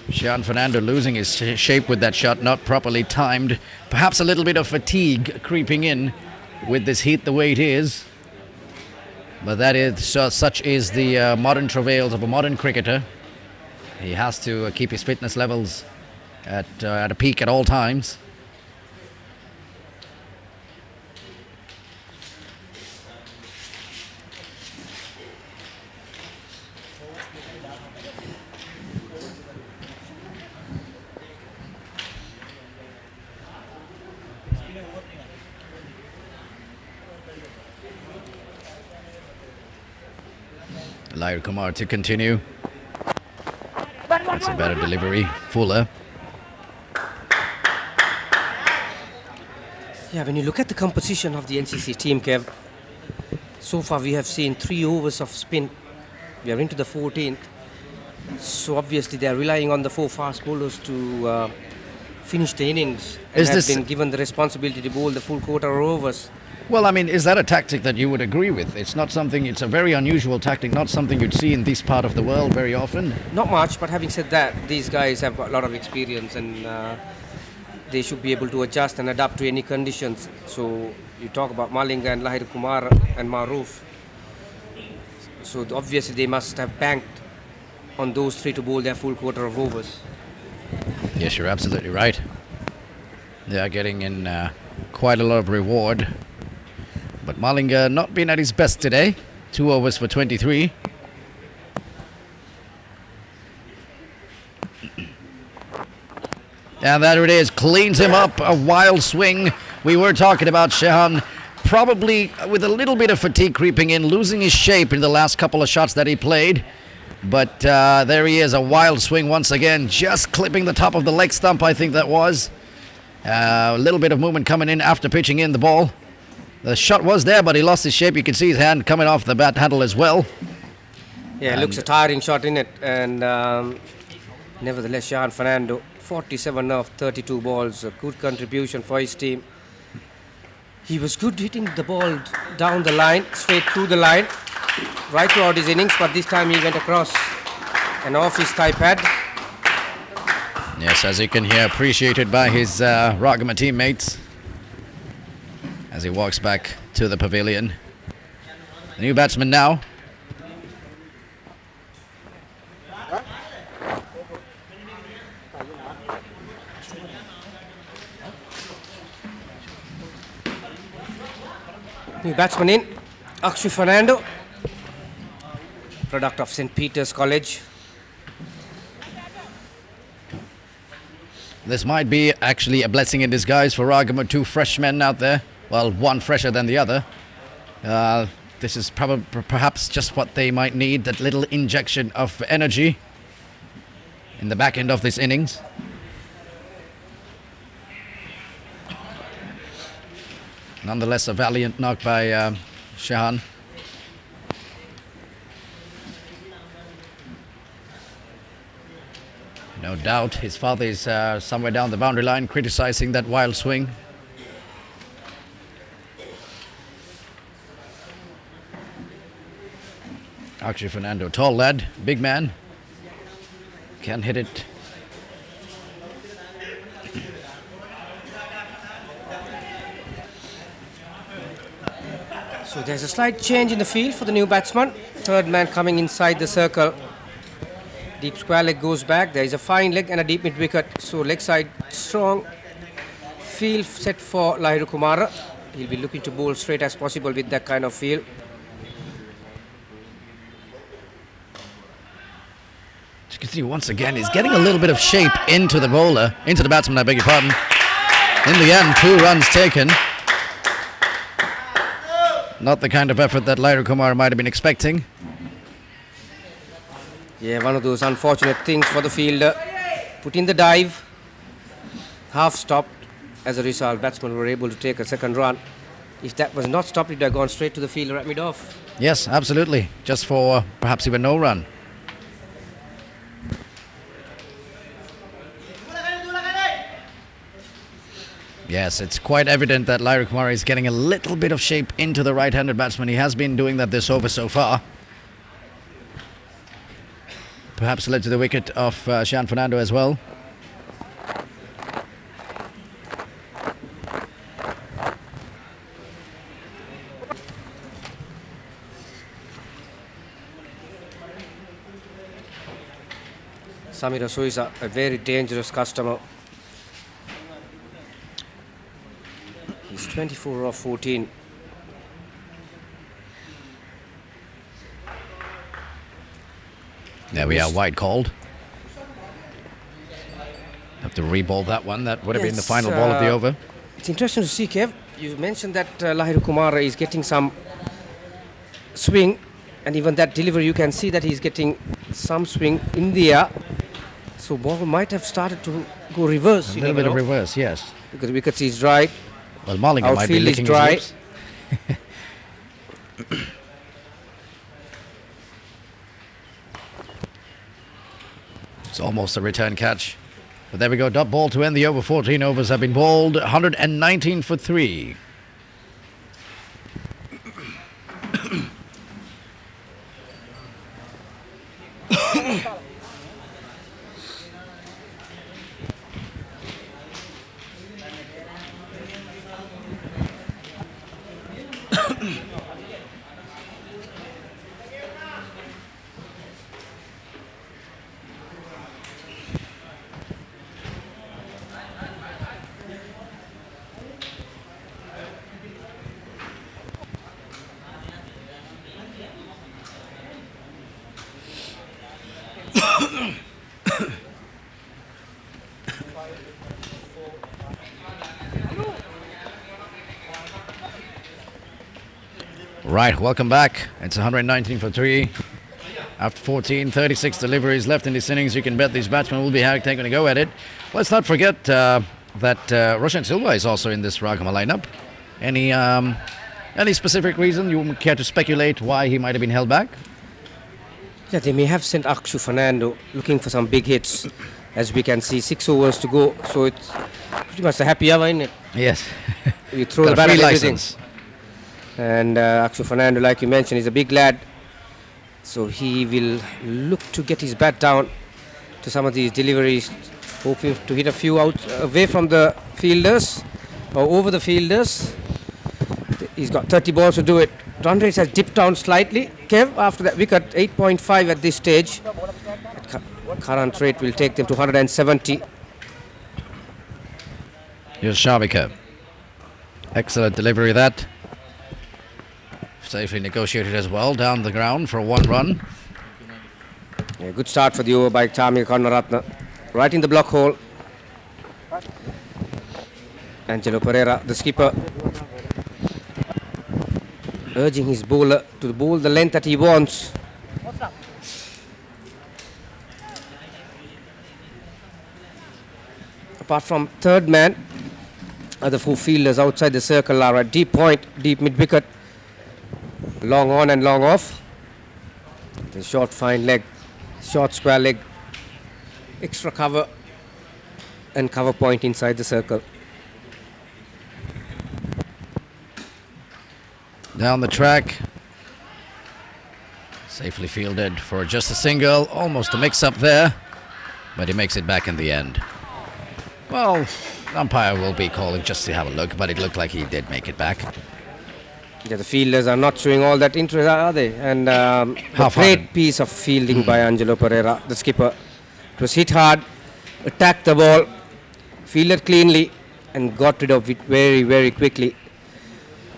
Shehan Fernando losing his shape with that shot, not properly timed. Perhaps a little bit of fatigue creeping in with this heat the way it is. But that is such is the modern travails of a modern cricketer. He has to keep his fitness levels at a peak at all times. Lahir Kumar to continue. That's a better delivery. Fuller. Yeah, when you look at the composition of the NCC team, Kev, so far we have seen 3 overs of spin. We are into the 14th. So obviously they are relying on the 4 fast bowlers to finish the innings and have been given the responsibility to bowl the full quarter overs. Well, I mean, is that a tactic that you would agree with? It's not something, it's a very unusual tactic, not something you'd see in this part of the world very often. Not much, but having said that, these guys have got a lot of experience and they should be able to adjust and adapt to any conditions. So you talk about Malinga and Lahir Kumar and Maroof. So obviously they must have banked on those 3 to bowl their full quarter of overs. Yes, you're absolutely right. They are getting in quite a lot of reward. But Malinga not been at his best today. 2 overs for 23. And there it is, cleans him up, a wild swing. We were talking about Shehan, probably with a little bit of fatigue creeping in, losing his shape in the last couple of shots that he played. But there he is, a wild swing once again, just clipping the top of the leg stump, I think that was. A little bit of movement coming in after pitching in the ball. The shot was there, but he lost his shape. You can see his hand coming off the bat handle as well. Yeah, it looks a tiring shot in it. And nevertheless, Shehan Fernando, 47 of 32 balls, a good contribution for his team. He was good hitting the ball down the line, straight through the line, right throughout his innings, but this time he went across and off his thigh pad. Yes, as you can hear, appreciated by his Ragama teammates as he walks back to the pavilion. The new batsman now. New batsman in, Akshu Fernando, product of St. Peter's College. This might be actually a blessing in disguise for Ragama. 2 fresh men out there. Well, one fresher than the other. This is perhaps just what they might need, that little injection of energy in the back end of this innings. Nonetheless, a valiant knock by Shehan. No doubt his father is somewhere down the boundary line criticizing that wild swing. Akshay Fernando, tall lad, big man, can hit it. So So there's a slight change in the field for the new batsman. Third man coming inside the circle. Deep square leg goes back. There is a fine leg and a deep mid wicket. So leg side strong. Field set for Lahiru Kumara. He'll be looking to bowl straight as possible with that kind of field. As you can see, once again, he's getting a little bit of shape into the bowler, into the batsman, I beg your pardon. In the end, 2 runs taken. Not the kind of effort that Lahiru Kumara might have been expecting. Yeah, one of those unfortunate things for the fielder. Put in the dive. Half stopped. As a result, batsmen were able to take a second run. If that was not stopped, it would have gone straight to the fielder at mid-off. Yes, absolutely. Just for perhaps even no run. Yes, it's quite evident that Lahiru Kumara is getting a little bit of shape into the right-handed batsman. He has been doing that this over so far. Perhaps led to the wicket of Sine Fernando as well. Samira Soisa, a very dangerous customer. He's 24 off 14. There we are, wide called. Have to re-ball that one. That would have been the final ball of the over. It's interesting to see, Kev. You mentioned that Lahiru Kumara is getting some swing, and even that delivery, you can see that he's getting some swing in the air. So ball might have started to go reverse. A little bit of reverse, yes. Because wickets is dry. Well, Mulligan might be licking dry. his lips. It's almost a return catch. But there we go, dot ball to end the over. 14 overs have been bowled. 119 for 3. Right, welcome back. It's 119 for 3. After 14, 36 deliveries left in this innings, you can bet these batsmen will be taking a go at it. Let's not forget that Roshan Silva is also in this Ragama lineup. Any specific reason you care to speculate why he might have been held back? Yeah, they may have sent Akshu Fernando looking for some big hits. As we can see, 6 overs to go. So it's pretty much a happy hour, isn't it? Yes. You throw the bat and everything. And Akshu Fernando, like you mentioned, is a big lad. So he will look to get his bat down to some of these deliveries, hoping to hit a few out away from the fielders or over the fielders. He's got 30 balls to do it. Run rate has dipped down slightly. Kev, after that wicket, 8.5 at this stage. At current rate will take them to 170. Here's Shavika. Excellent delivery that. Safely negotiated as well, down the ground for a 1 run. Yeah, good start for the over by Tami Karnaratna. Right in the block hole. Angelo Pereira, the skipper, urging his bowler to bowl the length that he wants. Apart from third man, other 4 fielders outside the circle are at deep point, deep mid wicket. Long on and long off. The short fine leg, short square leg, extra cover and cover point inside the circle. Down the track. Safely fielded for just a single. Almost a mix-up there. But he makes it back in the end. Well, umpire will be calling just to have a look, but it looked like he did make it back. Yeah, the fielders are not showing all that interest, are they? And a great piece of fielding by Angelo Pereira, the skipper. It was hit hard, attacked the ball, fielded cleanly, and got rid of it very, very quickly.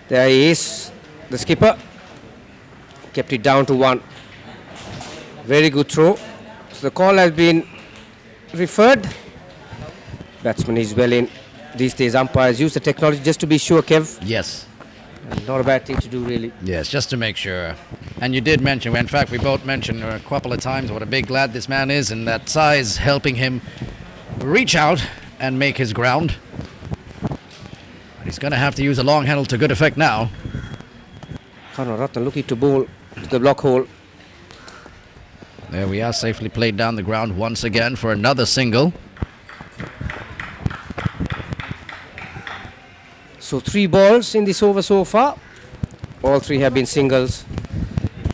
There he is, the skipper. Kept it down to 1. Very good throw. So the call has been referred. Batsman is well in. These days umpires use the technology just to be sure, Kev. Yes. Not a bad thing to do, really. Yes, just to make sure. And you did mention, in fact, we both mentioned a couple of times what a big lad this man is, and that size helping him reach out and make his ground. He's going to have to use a long handle to good effect now. Karunaratne looking to bowl to the block hole. There we are, safely played down the ground once again for another single. So 3 balls in this over so far. All 3 have been singles.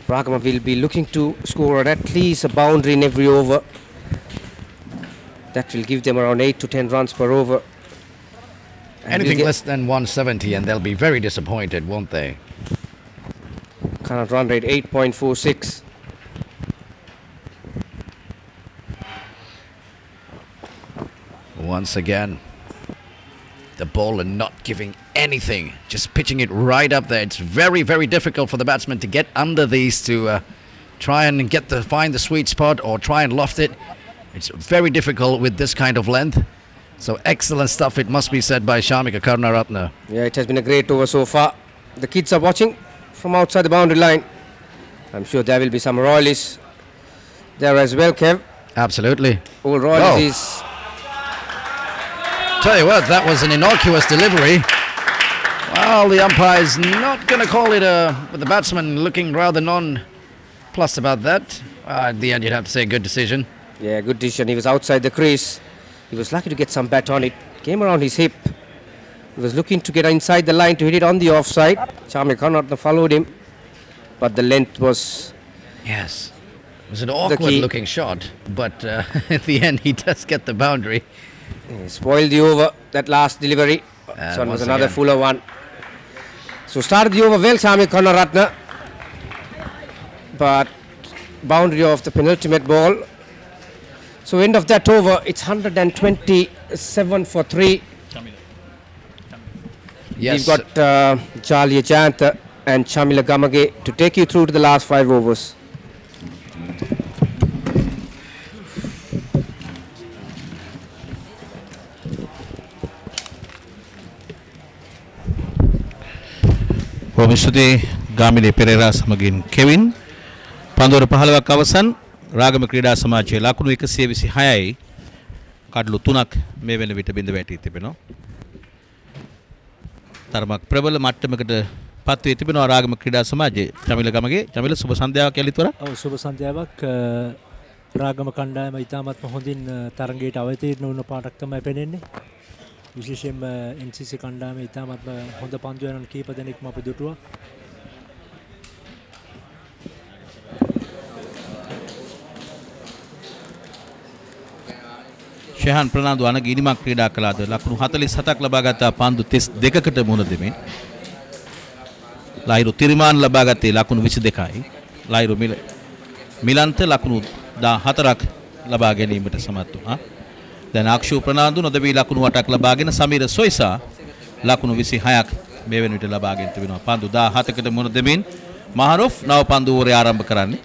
Ragama will be looking to score at least a boundary in every over. That will give them around 8 to 10 runs per over. And Anything less than 170 and they'll be very disappointed, won't they? Current run rate 8.46. Once again, the bowler not giving anything, just pitching it right up there. It's very, very difficult for the batsman to get under these to try and find the sweet spot or try and loft it. It's very difficult with this kind of length. So excellent stuff, it must be said, by Shamika Karunaratne. Yeah, it has been a great over so far. The kids are watching from outside the boundary line. I'm sure there will be some royalists there as well, Kev. Absolutely. All royalists is... Tell you what, that was an innocuous delivery. Well, the umpire's not going to call it with the batsman looking rather non-plussed about that. At the end, you'd have to say good decision. Yeah, good decision. He was outside the crease. He was lucky to get some bat on it. Came around his hip. He was looking to get inside the line to hit it on the offside. Shamika Karunaratne followed him. But the length was... Yes. It was an awkward-looking shot. But at the end, he does get the boundary. He spoiled the over, that last delivery. So it was another fuller one. So started the over well, Shamika Karunaratne. But boundary of the penultimate ball. So end of that over, it's 127 for 3. Yes. We've got Jali Ajantha and Chamila Gamage to take you through to the last 5 overs. Wamishute Gamile Pereira Samagin Kevin Pandora Pahalwa Kavasan Ragama Krida Samaje Lakunu 126යි කඩලු 3ක් මේ වෙන විට බිඳ වැටී තිබෙනවා. තරමක් ප්‍රබල මට්ටමකට පත් වී තිබෙනවා රාගම ක්‍රීඩා සමාජයේ. චමිල ගමගේ චමිල සුබ සන්ධ්‍යාවක් යලිතවර. ඔව් සුබ සන්ධ්‍යාවක්. රාගම කණ්ඩායම ඉතාමත්ම හොඳින් තරගයට අවතීර්ණ වුණ පාටක් තමයි පෙනෙන්නේ. විශේෂයෙන්ම NCC කණ්ඩායම ඉතාමත්ම හොඳ පන්දු යනන් කීප දෙනෙක්ම අපි දුටුවා. ශෙහාන් ප්‍රනාන්දු අනගිනිමක් ක්‍රීඩා කළාද ලකුණු 47ක් ලබා ගත්තා පන්දු 32කට මුහුණ දෙමින්. ලයිරු තිරිමාන් ලබා ගත්තේ ලකුණු 22යි. ලයිරු මිලන්ත ලකුණු 14ක් ලබා ගැනීමට සමත් වුණා. දැන් අක්ෂු ප්‍රනාන්දු නොදවි ලකුණු 8ක් ලබාගෙන සමීර සොයිසා ලකුණු 26ක් මේ වෙන විට ලබාගෙන තිබෙනවා. පන්දු 17කට මුහුණ දෙමින් මහරොෆ් නව පන්දු ඕරේ ආරම්භ කරන්නේ.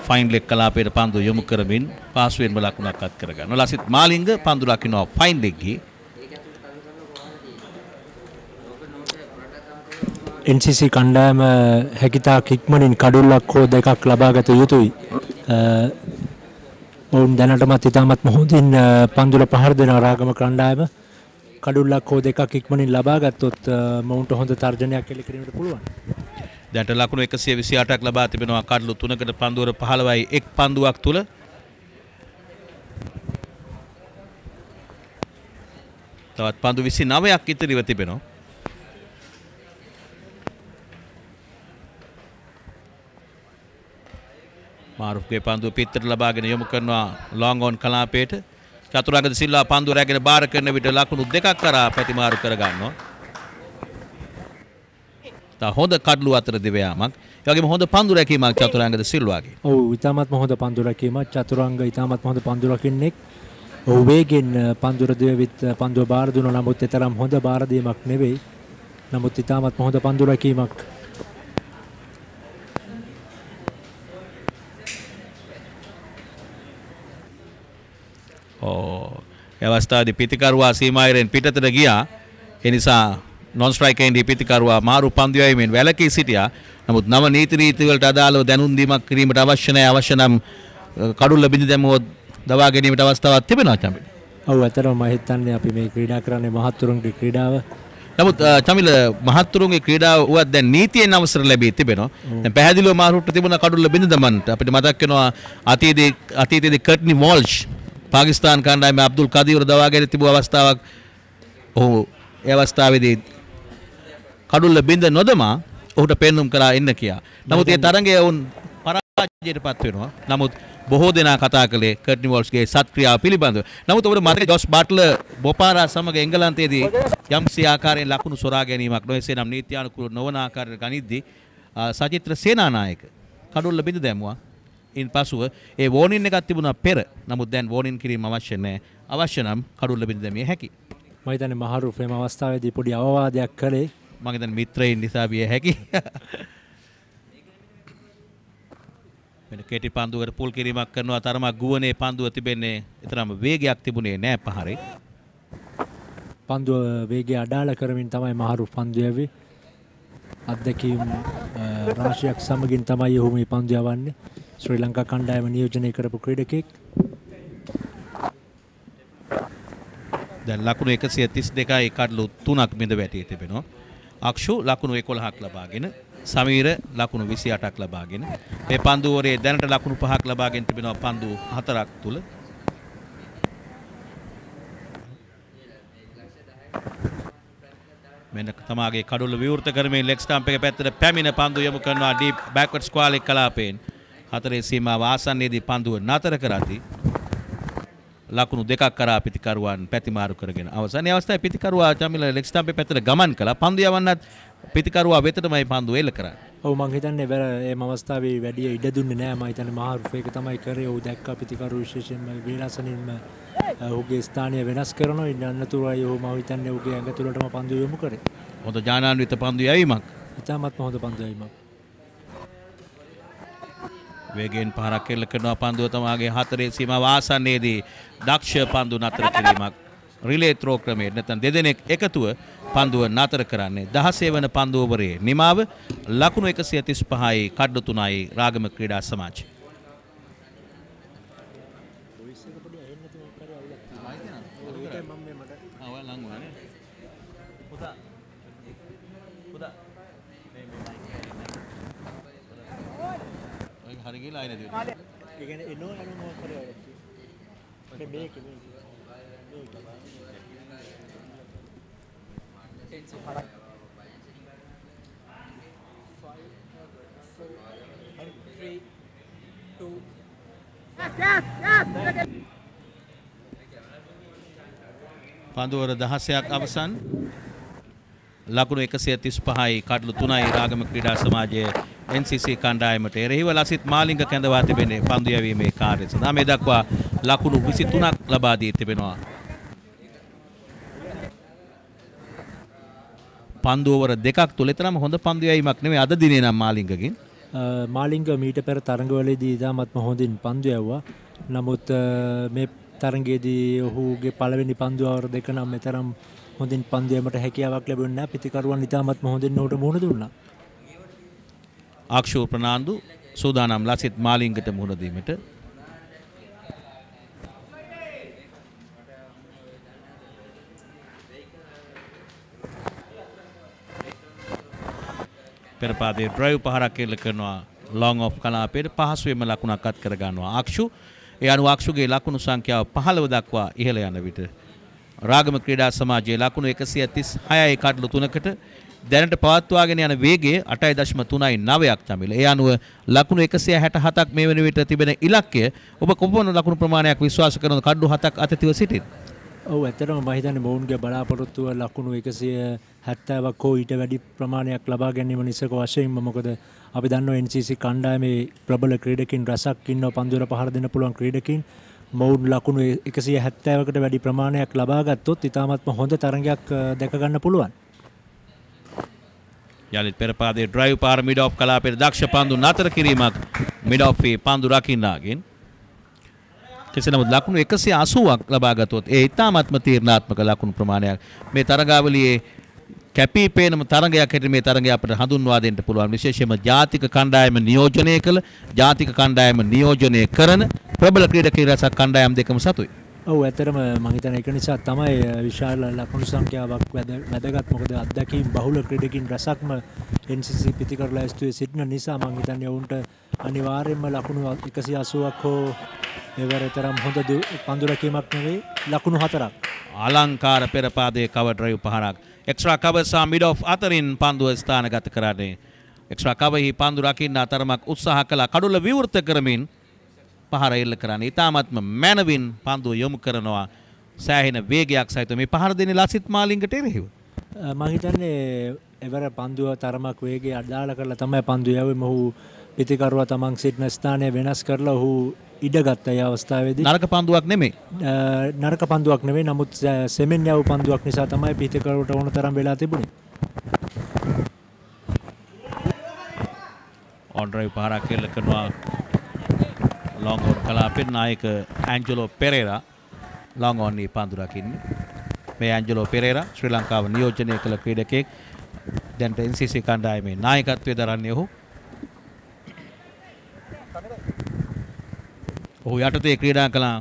ෆයින් ලෙග් කලාපයට පන්දු යොමු කරමින් පාසුවෙන්ම ලකුණක් අත් කරගන්නවා. ලසිත් මාලිංග පන්දු ලකිනවා ෆයින් ලෙග්ගේ. NCC කණ්ඩායම හැකිතාක් ඉක්මනින් කඩුල්ලක් හෝ දෙකක් ලබා ගත යුතුයි. ඔවුන් දැනටමත් ඉතාමත් හොඳින් පන්දුල පහර දෙන රාගම කණ්ඩායම කඩුල්ලක් හෝ දෙකක් ඉක්මනින් ලබා ගත්තොත් මොවුන්ට හොඳ තර්ජනයක් එල්ල කිරීමට පුළුවන්. දැන්ට ලකුණු 128ක් ලබා තිබෙනවා කඩලු 3කට පන්දුවර 15යි එක් පන්දුවක් තුල. තවත් පන්දු 29ක් ඉතිරිව තිබෙනවා. මාරුෆ්ගේ පන්දුව පිටතට ලබාගෙන යොමු කරනවා ලොංග් ඔන් කලාපයට. චතුරංග සිල්වා පන්දුව රැගෙන බාර කරන විට ලකුණු දෙකක් කරා ප්‍රතිමාරු කර ගන්නවා. තා හොඳ කඩළු අතර දිවයාමක්. ඒ වගේම හොඳ පන්දු රැකීමක් චතුරංග සිල්වාගේ. ඔව් ඉතාමත්ම හොඳ පන්දු රැකීමක්. චතුරංග ඉතාමත්ම හොඳ පන්දු රකින්නෙක්. ඔහු වේගෙන් පන්දුර දෙවිත් පන්දුව බාර දුන්නා. නමුත් තරම් හොඳ බාර දීමක් නෙවෙයි. නමුත් ඉතාමත්ම හොඳ පන්දු රැකීමක්. ඒ අවස්ථාවේදී පිතිකරුවා සීමායිරෙන් පිටතට ගියා. ඒ නිසා non striker එන්ඩි පිතිකරුවා මාරු පන්දු යැවීමෙන් වැළකී සිටියා. නමුත් නව නීති වලට අදාළව දැනුම් දීමක් කිරීමට අවශ්‍ය නැහැ. අවශ්‍ය නම් කඩුල්ල බිඳ දැමුවොත් දවා ගැනීමට අවස්ථාවක් තිබෙනවා චමිල. ඔව් අතරම මම හිතන්නේ අපි මේ ක්‍රීඩා කරන්නේ මහත්තුරුන්ගේ ක්‍රීඩාව. නමුත් චමිල මහත්තුරුන්ගේ ක්‍රීඩාව උවත් දැන් නීතියෙන් අවසර ලැබී තිබෙනවා. දැන් පැහැදිලිව මාරුට තිබුණ කඩුල්ල බිඳ දමන්නට අපිට මතක් වෙනවා අතීතයේදී කර්ට්නි වෝල්ෂ් පාකිස්තාන් කණ්ඩායමේ අබ්දුල් කදීවර දවාගෙන තිබූ අවස්ථාවක්. ඔහු ඒ අවස්ථාවේදී කඩුල්ල බිඳ නොදමා ඔහුට පෙන්눔 කරා එන්න කියා. නමුත් ඒ තරඟය වුන් පරාජයටපත් වෙනවා. නමුත් බොහෝ දෙනා කතා කළේ කර්ට්නි වෝල්ෂ්ගේ සත්ක්‍රියාව පිළිබඳව. නමුත් ඔබට මතකයි ජොස් බට්ලර් බොපාරා සමග එංගලන්තයේදී යම්සි ආකාරයෙන් ලකුණු සොරා ගැනීමක් නොයසේ නම් නීත්‍යානුකූල නොවන ආකාරයට ගනිද්දී සචිත්‍ර සේනානායක කඩුල්ල බිඳ දැමුවා. ඉන් පසුව ඒ වෝනින් එකක් තිබුණා පෙර. නමුත් දැන් වෝනින් කිරීම අවශ්‍ය නැහැ. අවශ්‍ය නම් කඩුල්ල බිඳ දැමිය හැකියි. මම හිතන්නේ මහරුෆ් මේ අවස්ථාවේදී පොඩි අවවාදයක් කළේ. මම හිතන්නේ මිත්‍රයින් නිසා විය හැකි. මෙන්න කෙටි පන්දුවකට පුල් කිරීමක් කරනවා. තරමක් ගුවනේ පන්දුව තිබෙන්නේ. ඊතරම් වේගයක් තිබුණේ නැහැ පහරේ. පන්දුව වේගය අඩාල කරමින් තමයි මහරුෆ් පන්දුව යවි. අත්දැකීම් රාශියක් සමගින් තමයි ඔහු මේ පන්දුව යවන්නේ. ශ්‍රී ලංකා කණ්ඩායම නියෝජනය කරපු ක්‍රීඩකෙක්. දැන් ලකුණු 132යි කඩලු 3ක් බිඳ වැටී තිබෙනවා. අක්ෂු ලකුණු 11ක් ලබාගෙන සමීර ලකුණු 28ක් ලබාගෙන මේ පන්දුවරේ දැනට ලකුණු 5ක් ලබාගෙන තිබෙනවා පන්දු 4ක් තුල. මෙන්න තමාගේ කඩුල්ල විවෘත කරමින් ලෙග් ස්ටම්ප් එක පැත්තට පැමිණ පන්දු යොමු කරනවා ඩීප් බෑක්වර්ඩ් ස්ක්වාලික් කලාපයෙන්. හතරේ සීමාව ආසන්නයේදී පන්දුව නතර කරති. ලකුණු දෙකක් කරා පිතිකරුවන් පැතිමාරු කරගෙන අවසානයේ අවස්ථාවේ පිතිකරුවා චමිල ලෙග් ස්ටම්පේ පැත්තට ගමන් කළා. පන්දු යවන්නත් පිතිකරුවා වෙතටමයි පන්දු එල්ල කරන්නේ. ඔව් මම හිතන්නේ මේ අවස්ථාවේ වැඩි ඉඩ දුන්නේ නැහැ. මම හිතන්නේ මහරුෆ් එක තමයි කරේ. ඔහු දැක්කා පිතිකරුවා විශේෂයෙන්ම වේලාසනින්ම ඔහුගේ ස්ථානය වෙනස් කරනවා. ඉන්නතුරයි ඔහු මම හිතන්නේ ඔහුගේ ඇඟ තුලටම පන්දු යොමු කරේ. හොඳ ඥානාන්විත පන්දු යැවීමක්. ඉතාමත්ම හොඳ පන්දු යැවීමක්. වේගෙන් පහරක් එල්ල කරනවා පන්දුව තමාගේ හතරේ සීමාව ආසන්නයේදී දක්ෂ පන්දු නතර කිරීමක් රිලේ ත්‍රෝ ක්‍රමයේ නැත්නම් දෙදෙනෙක් එකතුව පන්දුව නතර කරන්නේ 16 වන පන්දු ඕවරේ නිමාව ලකුණු 135යි කඩ්ඩු 3යි රාගම ක්‍රීඩා සමාජය. හරි ගිහලා ආයෙ නේද? ඒ කියන්නේ එනෝ යන මොකක් කරේ ඔය. මේක පන්දුවර 16ක් අවසන් ලකුණු 135යි කඩලු 3යි රාගම ක්‍රීඩා සමාජයේ NCC කණ්ඩායමට එරෙහිව ලසිත් මාලිංග කැඳවා තිබෙන්නේ පන්දු යැවීමේ කාර්යය සඳහා මේ දක්වා ලකුණු 23ක් ලබා දී තිබෙනවා. පන්දු ඕවර දෙකක් තුල තරම හොඳ පන්දු යැවීමක් නෙමෙයි අද දිනේ නම් මාලිංගගෙන්. මාලිංග මීට පෙර තරඟවලදී ඉතාමත්ම හොඳින් පන්දු යවුවා. නමුත් මේ තරඟයේදී ඔහුගේ පළවෙනි පන්දු අවර දෙක නම් මෙතරම් හොඳින් පන්දු යැවීමට හැකියාවක් ලැබුණේ නැහැ. පිතිකරුවන් ඉතාමත්ම හොඳින් ඔහුට මුහුණ දුන්නා. අක්ෂු ප්‍රනාන්දු සූදානම් ලසිත් මාලිංගට මුහුණ දීමට. පෙරපාදේ ඩ්‍රයිව් පහරක් එල්ල කරනවා ලොං ඔෆ් කලාපයට පහසුවෙන්ම ලකුණක් අත් කර ගන්නවා අක්ෂු. ඒ අනුව අක්ෂුගේ ලකුණු සංඛ්‍යාව 15 දක්වා ඉහළ යන විට රාගම ක්‍රීඩා සමාජයේ ලකුණු 136යි කඩලු 3කට දැනට පවත්වාගෙන යන වේගය 8.39ක් චමිල. ඒ අනුව ලකුණු 167ක් මේ වෙන විට තිබෙන ඉලක්කය ඔබ කොපමණ ලකුණු ප්‍රමාණයක් විශ්වාස කරනවද කඩු 7ක් අතතිව සිටින්? ඔව් ඇත්තටම මම හිතන්නේ මොවුන්ගේ බලාපොරොත්තුව ලකුණු 170ක් හෝ ඊට වැඩි ප්‍රමාණයක් ලබා ගැනීම නිසක වශයෙන්ම මොකද අපි දන්නවා NCC කණ්ඩායමේ ප්‍රබල ක්‍රීඩකින් රසක් ඉන්නවා පන්දුවල පහර දෙන්න පුළුවන් ක්‍රීඩකින් මොවුන් ලකුණු 170කට වැඩි ප්‍රමාණයක් ලබා ගත්තොත් ඉතාමත්ම හොඳ තරගයක් දැක ගන්න පුළුවන්. යලිත් පෙරපාදේ ඩ්‍රයිව් පාර මිඩ් ඔෆ් කලාපයේ දක්ෂ පන්දු නතර කිරීමක් මිඩ් ඔෆ් පන්දු රකින්නාගෙන් කෙසේ නමුත් ලකුණු 180ක් ලබා ගත්තොත් ඒ ඉතාමත්ම තීරණාත්මක ලකුණු ප්‍රමාණයක් මේ තරගාවලියේ කැපී පෙනෙන තරගයක් හැටියට මේ තරගය අපිට හඳුන්වා දෙන්න පුළුවන් විශේෂයෙන්ම ජාතික කණ්ඩායම නියෝජනය කළ ජාතික කණ්ඩායම නියෝජනය කරන ප්‍රබල ක්‍රීඩකී රසක් කණ්ඩායම් දෙකම සතුයි. ඔව් ඇත්තටම මම හිතන්නේ ඒක නිසා තමයි විශාල ලකුණු සංඛ්‍යාවක් වැදගත් මොකද අත්දැකීම් බහුල ක්‍රීඩකින් රසක්ම NCC පිටිකරලා ඇස්තුවේ සිටින නිසා මම හිතන්නේ වුන්ට අනිවාර්යයෙන්ම ලකුණු 180ක් හෝ එවරතරම් හොඳ පන්දුරකීමක් නෙවෙයි ලකුණු 4ක්. අලංකාර පෙරපාදයේ කවර් ඩ්‍රයිව් පහරක් එක්ස්ට්‍රා කවර් සහ මිඩ් ඔෆ් අතරින් පන්දුව ස්ථානගත කරන්නේ එක්ස්ට්‍රා කවර්හි පන්දු රකින්න තරමක් උත්සාහ කළා කඩුල විවෘත කරමින් පහර එල්ල කරන්නේ ඉතාමත්ම මැනවින් පන්දුව යොමු කරනවා සෑහෙන වේගයක් සහිත මේ පහර දෙන්නේ ලසිත් මාලිංගට එරෙහිව මම හිතන්නේ එවර පන්දුව තරමක් වේගය අඩාල කරලා තමයි පන්දුව යවුවේ මොහු පිටිකරුවා තමන් සිටින ස්ථානය වෙනස් කරලා ඔහු ඉඩගත්ත ඒ අවස්ථාවේදී නරක පන්දුවක් නෙමෙයි නරක පන්දුවක් නෙමෙයි නමුත් සෙමෙන් යව පන්දුවක් නිසා තමයි පිටිකරුවට ඕන තරම් වෙලා තිබුණේ ඔන් ඩ්‍රයිව් පහරක් එල්ල කරනවා long on කලාපේ නායක ඇන්ජලෝ පෙරේරා long on මේ පන්දු රකින්නේ මේ ඇන්ජලෝ පෙරේරා ශ්‍රී ලංකාව නියෝජනය කළ ක්‍රීඩකයෙක් දැන්ට NCC කණ්ඩායමේ නායකත්වයේ දරන්නේ ඔහු යටතේ ක්‍රීඩා කළා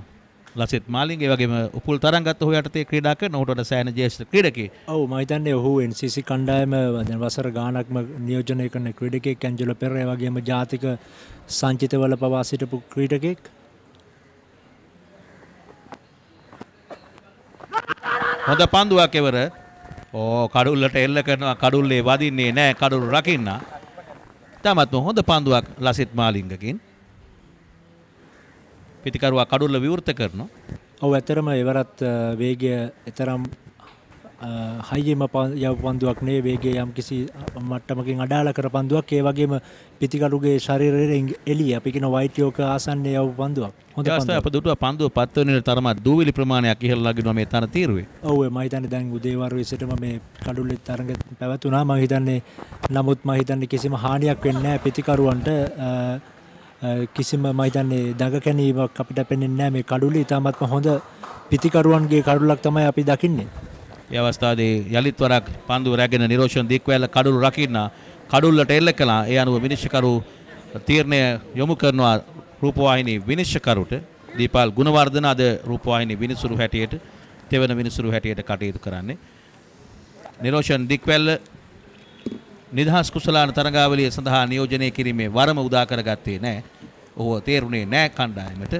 ලසිත් මාලිංග ඒ වගේම උපුල් තරංගත් ඔහු යටතේ ක්‍රීඩා කරන ඔහුට වඩා සෑහෙන ජ්‍යෙෂ්ඨ ක්‍රීඩකයෙක්. ඔව් මම හිතන්නේ ඔහු NCC කණ්ඩායම දැන් වසර ගාණක්ම නියෝජනය කරන ක්‍රීඩකයෙක් ඇන්ජලෝ පෙරේරා ඒ වගේම ජාතික සංචිතවල පවා සිටපු ක්‍රීඩකයෙක්. හොඳ පන්දුවක් එවර. කඩුල්ලට එල්ල කරනවා කඩුල්ලේ වදින්නේ නැහැ කඩුල් රකින්න. තමත්ම හොඳ පන්දුවක් ලසිත් මාලිංගකින්. පිටිකරුවා කඩුල්ල විවෘත කරනවා. ඔව් ඇතරම එවරත් වේගය එතරම් හයියම යව පන්දුවක් නෙවෙයි වේගය යම් කිසි මට්ටමකින් අඩාල කර පන්දුවක් ඒ වගේම පිටිකරුගේ ශරීරයෙන් එළිය අපි කියන වයිට් යෝක ආසන්නයේ යව පන්දුවක්. හොඳ පන්දුවක්. අප දුටුව පන්දුව පත් වෙන තරම දූවිලි ප්‍රමාණයක් ඉහළ ලගිනවා මේ තන තීරුවේ. ඔව් මම හිතන්නේ දැන් උදේවරුේ සිටම මේ කඩුල්ලේ තරඟ පැවතුණා මම හිතන්නේ නමුත් මම හිතන්නේ කිසිම හානියක් වෙන්නේ නැහැ පිටිකරුවන්ට කිසිම මම හිතන්නේ දඟ කැනීමක් අපිට පෙනෙන්නේ නැහැ මේ කඩුල්ලේ ඉතාමත්ම හොඳ පිටිකරුවන්ගේ කඩුල්ලක් තමයි අපි දකින්නේ. ඒ අවස්ථාවේ යලිත් වරක් පන්දුව රැගෙන නිරෝෂන් දික්වැල්ල කඩුළු රකින්න කඩුල්ලට එල්ල කළා. ඒ අනුව විනිශ්චයකරු තීරණය යොමු කරනවා රූපවාහිනී විනිශ්චයකරුට. දීපාල් ගුණවර්ධන අද රූපවාහිනී විනිසුරු හැටියට තෙවන විනිසුරු හැටියට කටයුතු කරන්නේ. නිරෝෂන් දික්වැල්ල නිදහස් කුසලාන තරගාවලිය සඳහා නියෝජනය කිරීමේ වරම උදා කරගත්තේ නැහැ. ඔහු තේරුණේ නැහැ කණ්ඩායමට.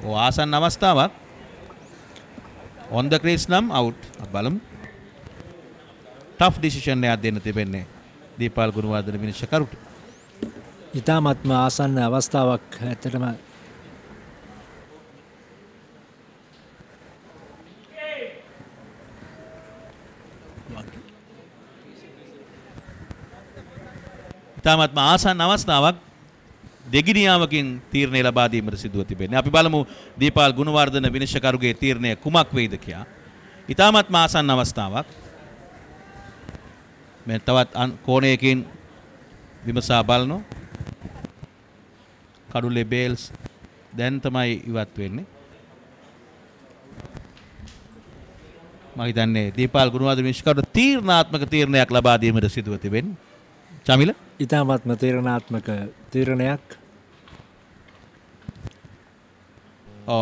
ඔහු ආසන්න අවස්ථාවක් on the crease නම් out බලමු. tough decision එකක් දෙන්න තිබෙන්නේ දීපාල් ගුණවර්ධන විනිශ්චයකරුට. ඉතාමත්ම ආසන්න අවස්ථාවක් ඇත්තටම ඉතාමත්ම ආසන්න අවස්ථාවක් දෙගිනියාවකින් තීරණය ලබා දීමට සිදුව තිබෙන්නේ. අපි බලමු දීපාල් ගුණවර්ධන විනිශ්චයකරුගේ තීරණය කුමක් වෙයිද කියා. ඉතාමත්ම ආසන්න අවස්ථාවක්. මේ තවත් කෝණයකින් විමසා බලනවා. කඩුල්ලේ බේල්ස් දැන් තමයි ඉවත් වෙන්නේ. මම හිතන්නේ දීපාල් ගුණවර්ධන විනිශ්චයකරුට තීරණාත්මක තීරණයක් ලබා දීමට සිදුව තිබෙන්නේ. චමිල ඉතාමත්ම තීරණාත්මක තීරණයක්.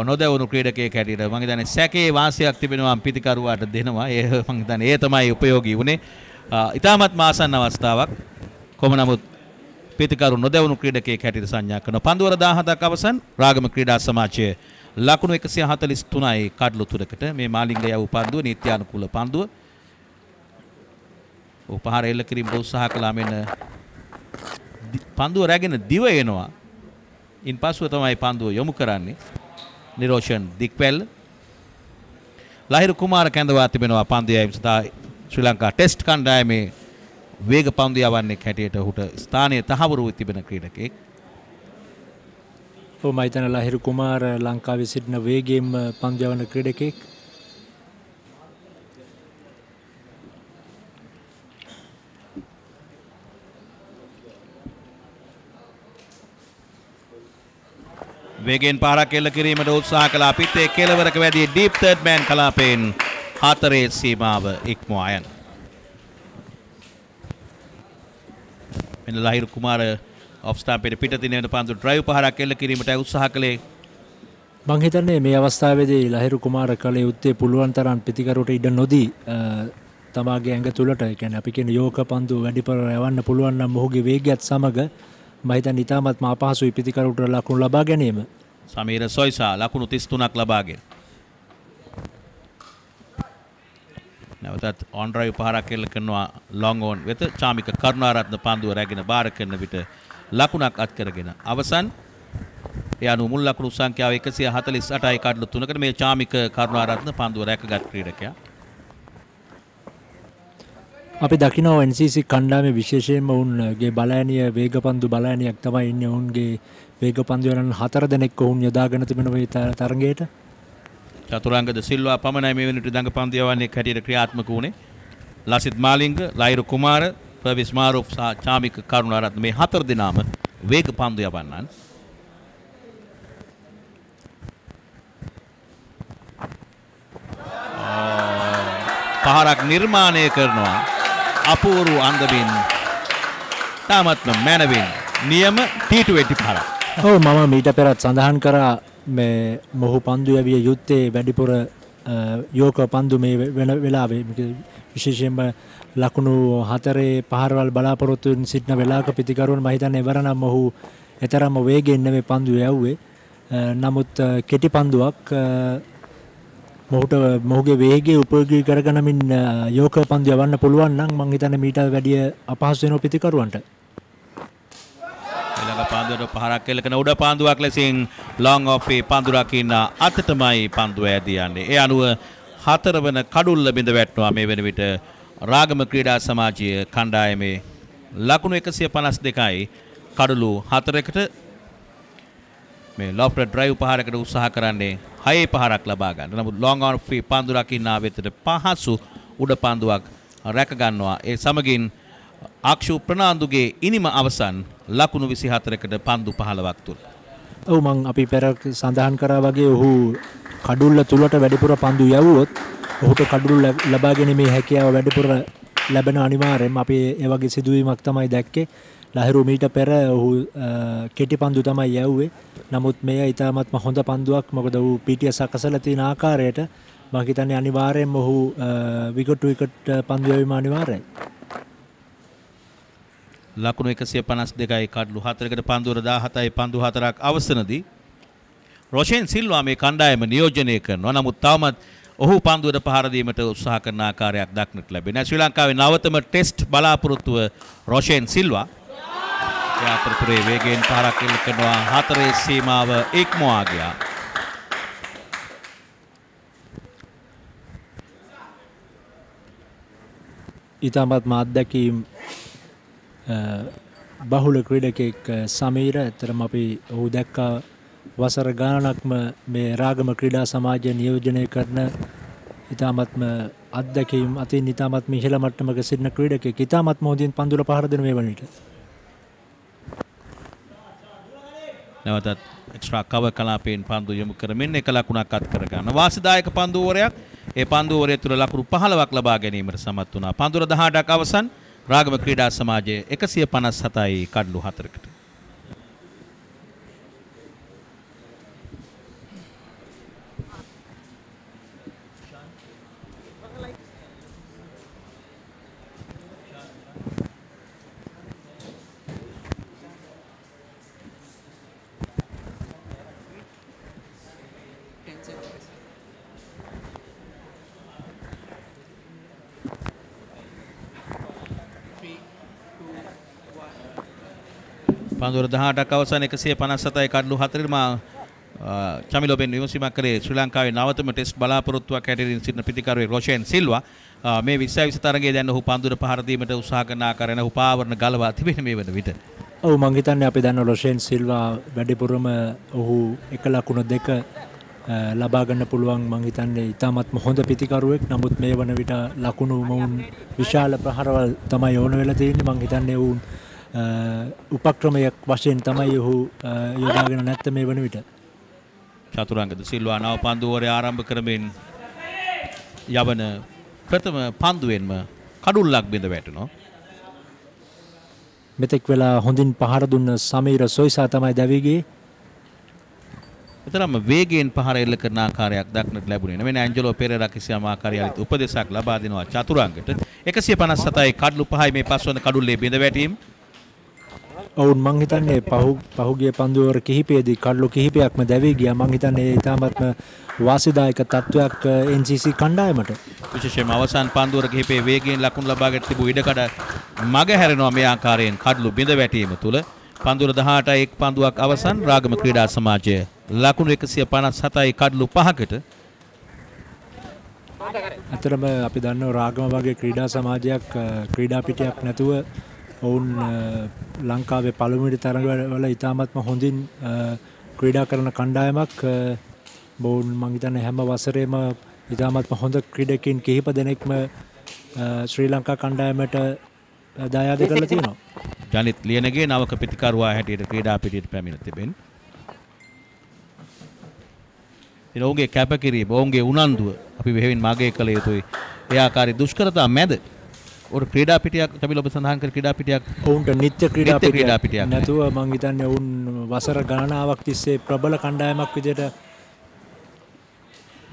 නොදැවුණු ක්‍රීඩකයෙක් හැටියට මම හිතන්නේ සැකේ වාසියක් තිබෙනවා පිටිකරුවාට දෙනවා. ඒ මම හිතන්නේ ඒ තමයි ප්‍රයෝගී වුණේ. ඉතාමත්ම ආසන්න අවස්ථාවක්. කොහොම නමුත් පිටිකරු නොදැවුණු ක්‍රීඩකයෙක් හැටියට සංඥා කරනවා. පන්දුවර 17ක් අවසන් රාගම ක්‍රීඩා සමාජයේ ලකුණු 143යි කඩලු තුනකට මේ මාලිංග යව් පන්දුව නීත්‍යානුකූල පන්දුව. උපහාර එල්ල කිරීමට උත්සාහ කළා මෙන්න පන්දුව රැගෙන දිව එනවා. ඉන්පසුව තමයි පන්දුව යොමු කරන්නේ. නිරෝෂන් දික්වැල්ල. ලහිරු කුමාර කැඳවා තිබෙනවා පන්දු යැවීම සඳහා ශ්‍රී ලංකා ටෙස්ට් කණ්ඩායමේ වේග පන්දු යවන්නේ හැටියට ඔහුට ස්ථානීය තහවුරු වී තිබෙන ක්‍රීඩකයෙක්. මම හිතන ලහිරු කුමාර ලංකාවේ සිටින වේගයෙන් පන්දු යවන ක්‍රීඩකයෙක්. වේගෙන් පාරක් එල්ල කිරීමට උත්සාහ කළා. පිටේ කෙළවරක වැඩි ඩීප් තර්ඩ් මෑන් කලාපයෙන් 4 සීමාව ඉක්මවා යන. මෙන්න ලහිරු කුමාර ඔෆ් ස්ටම්ප් පිටතින් එන පන්දු ඩ්‍රයිව් පහරක් එල්ල කිරීමට උත්සාහ කළේ. මම හිතන්නේ මේ අවස්ථාවේදී ලහිරු කුමාර කල යුත්තේ පුළුවන් තරම් පිටිකරුට ඉඩ නොදී තමාගේ ඇඟ තුලට ඒ කියන්නේ අපි කියන යෝක පන්දු වැඩිපුර යවන්න පුළුවන් නම් මොහුගේ වේගයත් සමග මම හිතන්නේ ඉතාමත් අපහසුයි පිටිකරුට ලකුණු ලබා ගැනීම. සමීර සොයිසා ලකුණු 33ක් ලබාගෙන. නැවතත් ඔන් ඩ්‍රයිව් පහරක් එල්ල කරනවා ලොං ඕන් වෙත. චාමික කරුණාරත්න පන්දුව රැගෙන බාර කරන විට ලකුණක් අත් කරගෙන අවසන්. ඒ අනුව මුල් ලකුණු සංඛ්‍යාව 148යි කඩලු 3කට මේ චාමික කරුණාරත්න පන්දුව රැකගත් ක්‍රීඩකයා. අපි දකිනවා NCC කණ්ඩායමේ විශේෂයෙන්ම උන්ගේ බලෑනිය වේගපන්දු බලෑනියක් තමයි ඉන්නේ. උන්ගේ වේගපන්දු යන 4 දෙනෙක් උන් යොදාගෙන තිබෙන මේ තරඟයට. චතුරංගද සිල්වා පමණයි මේ වෙනට දඟ පන්දු යවන්නේ හැටියට ක්‍රියාත්මක වුණේ. ලසිත් මාලිංග, ලයිරු කුමාර, ප්‍රවිස් මාරුෆ් සහ චාමික කරුණාරත්න මේ 4 දෙනාම වේග පන්දු යවන්නන්. පහරක් නිර්මාණය කරනවා අපූර්ව අන්දමින් තාමත්ම මැනවින් නියම T20 පහරක්. ඔව් මම මීට පෙරත් සඳහන් කරා මේ මොහු පන්දු යවිය යුත්තේ වැඩිපුර යෝක පන්දු මේ වෙන වෙලාවේ විශේෂයෙන්ම ලකුණු 4 පහරවල් බලාපොරොත්තු වෙන සිටින වෙලාවක පිටිකරුවන් මම හිතන්නේ එවරනම් මොහු එතරම් වේගයෙන් නෙමෙයි පන්දු යවුවේ. නමුත් කෙටි පන්දුවක් මොහුගේ වේගය උපයෝගී කරගෙන මින් යෝක පන්දු යවන්න පුළුවන් නම් මම හිතන්නේ මීට වැඩිය අපහසු වෙන පිටිකරුවන්ට. ඊළඟ පන්දුවට පහරක් එල්ල කරන උඩ පන්දුවක් ලෙසින් ලොං ඔෆ් පන්දු රකින්න අතටමයි පන්දුව ඇදී යන්නේ. ඒ අනුව 4 වන කඩුල්ල බිඳ වැටෙනවා මේ වෙන විට රාගම ක්‍රීඩා සමාජයේ කණ්ඩායමේ ලකුණු 152යි කඩුළු 4කට මේ ලොෆ්ට් ඩ්‍රයිව් පහරකට උත්සාහ කරන්නේ 6 පහරක් ලබා ගන්න. නමුත් ලොං ඔන් ෆී පන්දු රකින්න වෙතට පහසු උඩ පන්දුවක් රැක ගන්නවා. ඒ සමගින් අක්ෂු ප්‍රනාන්දුගේ ඉනිම අවසන් ලකුණු 24කට පන්දු 15ක් තුල. ඔව් මං අපි පෙර සඳහන් කරා වගේ ඔහු කඩුල්ල තුලට වැඩිපුර පන්දු යවුවොත් ඔහුට කඩුල්ල ලබා ගැනීමේ හැකියාව වැඩිපුර ලැබෙන අනිවාර්යයෙන්ම අපි ඒ වගේ සිදුවීමක් තමයි දැක්කේ. ලහිරු මීට පෙර ඔහු කෙටි පන්දු තමයි යවුවේ. නමුත් මෙය ඉතාමත්ම හොඳ පන්දුවක්. මොකද ඔහු පිටිය සකසලා තියෙන ආකාරයට මම හිතන්නේ අනිවාර්යයෙන්ම ඔහු විකට් පන්දු යවීම අනිවාර්යයි. ලකුණු 152යි කඩලු 4කට පන්දුවර 17යි පන්දු 4ක් අවසනදී රොෂෙන් සිල්වා මේ කණ්ඩායම නියෝජනය කරනවා. නමුත් තවමත් ඔහු පන්දුවට පහර දීමට උත්සාහ කරන ආකාරයක් දක්නට ලැබෙනවා. ශ්‍රී ලංකාවේ නවතම ටෙස්ට් බලාපොරොත්තුව රොෂෙන් සිල්වා. ඒ අතරතුරේ වේගයෙන් පහරක් එල්ල කරනවා 4 සීමාව ඉක්මවා ගියා. ඉතාමත්ම අත්දැකීම් බහුල ක්‍රීඩකෙක් සමීර. ඇත්තටම අපි ඔහු දැක්කා වසර ගානක්ම මේ රාගම ක්‍රීඩා සමාජය නියෝජනය කරන ඉතාමත්ම අත්දැකීම් අතින් ඉතාමත්ම ඉහළ මට්ටමක සිටින ක්‍රීඩකෙක්. ඉතාමත්ම හොඳින් පන්දුර පහර දෙන මේ වන විට. නැවතත් එක්ස්ට්‍රා කවර් කලාපයෙන් පන්දු යොමු කරමින් එක ලකුණක් අත් කර ගන්න. වාසිදායක පන්දුවරයක්. ඒ පන්දුවරය තුළ ලකුණු 15ක් ලබා ගැනීමට සමත් වුණා. පන්දුර 18ක් අවසන් රාගම ක්‍රීඩා සමාජයේ 157යි කඩලු 4කට. පන්දුවර 18ක් අවසන් 157යි කඩලු 4 මා චමිලෝබෙන් විමසීමක් කරේ ශ්‍රී ලංකාවේ නවතම ටෙස්ට් බලාපොරොත්තුවක් හැටියට සිටින පිටිකරුවේ රොෂෙන් සිල්වා මේ 20 තරගයේ දැන් ඔහු පන්දුවර පහර දීමට උත්සාහ කරන ආකාරයෙන් ඔහු පාවරණ ගලවා තිබෙන මේ වන විට. ඔව් මං හිතන්නේ අපි දන්න රොෂෙන් සිල්වා වැඩිපුරම ඔහු 1-2 ලබා ගන්න පුළුවන් මං හිතන්නේ ඉතාමත්ම හොඳ පිටිකරුවෙක්. නමුත් මේ වන විට ලකුණු මොවුන් විශාල ප්‍රහාරවල් තමයි ඕන වෙලා තියෙන්නේ. මං හිතන්නේ ඔවුන් උපක්‍රමයක් වශයෙන් තමයි ඔහු යොදාගෙන නැත්te මේ වන විට. චතුරංගද සිල්වා නව පන්දුවරේ ආරම්භ කරමින් යවන ප්‍රථම පන්දුවෙන්ම කඩුල්ලක් බිඳ වැටෙනවා. මෙතෙක් වෙලා හොඳින් පහර දුන්න සමීර සොයිසා තමයි දැවී ගියේ. එතරම් වේගයෙන් පහර එල්ල කරන ආකාරයක් දක්නට ලැබුණේ නැහැ. ඇන්ජලෝ පෙරේරා කිසියම් ආකාරයකට උපදේශයක් ලබා දෙනවා චතුරංගට. 157යි කඩලු 5යි මේ පස්වන කඩුල්ලේ බිඳ වැටීම. ඔවුන් මං හිතන්නේ පහුගිය පන්දුවර කිහිපයේදී කඩලු කිහිපයක්ම දැවී ගියා. මං හිතන්නේ ඊටමත්ම වාසිදායක තත්වයක් NCC කණ්ඩායමට. විශේෂයෙන්ම අවසන් පන්දුවර කිහිපයේ වේගයෙන් ලකුණු ලබාගෙන තිබූ ඉඩකඩ මග හැරෙනවා මේ ආකාරයෙන් කඩලු බිඳ වැටීම තුළ. පන්දුවර 18යි එක් පන්දුවක් අවසන් රාගම ක්‍රීඩා සමාජය ලකුණු 157යි කඩලු 5කට. අතරම අපි දන්නවා රාගම වගේ ක්‍රීඩා සමාජයක් ක්‍රීඩා පිටියක් නැතුව ඔවුන් ලංකාවේ පළමුවෙනි තරඟවල ඉතාමත්ම හොඳින් ක්‍රීඩා කරන කණ්ඩායමක්. ඔවුන් මං හිතන්නේ හැම වසරේම ඉතාමත්ම හොඳ ක්‍රීඩකයන් කිහිප දෙනෙක්ම ශ්‍රී ලංකා කණ්ඩායමට දායාද කරලා තියෙනවා. ජනිත් ලියනගේ නවක පිටිකරුවා හැටියට ක්‍රීඩා පිටියට පැමිණ තිබෙන. ඉතින් ඔවුන්ගේ කැපකිරීම ඔවුන්ගේ උනන්දුව අපි වෙහෙවින් මාගේ කළ යුතුයි. ඒ ආකාරي දුෂ්කරතා මැද और ක්‍රීඩා පිටියක් තමයි ඔබ සඳහන් කර ක්‍රීඩා පිටියක් ඔවුන්ට නිත්‍ය ක්‍රීඩා පිටියක් නැතුව මං හිතන්නේ ඔවුන් වසර ගණනාවක් තිස්සේ ප්‍රබල කණ්ඩායමක් විදිහට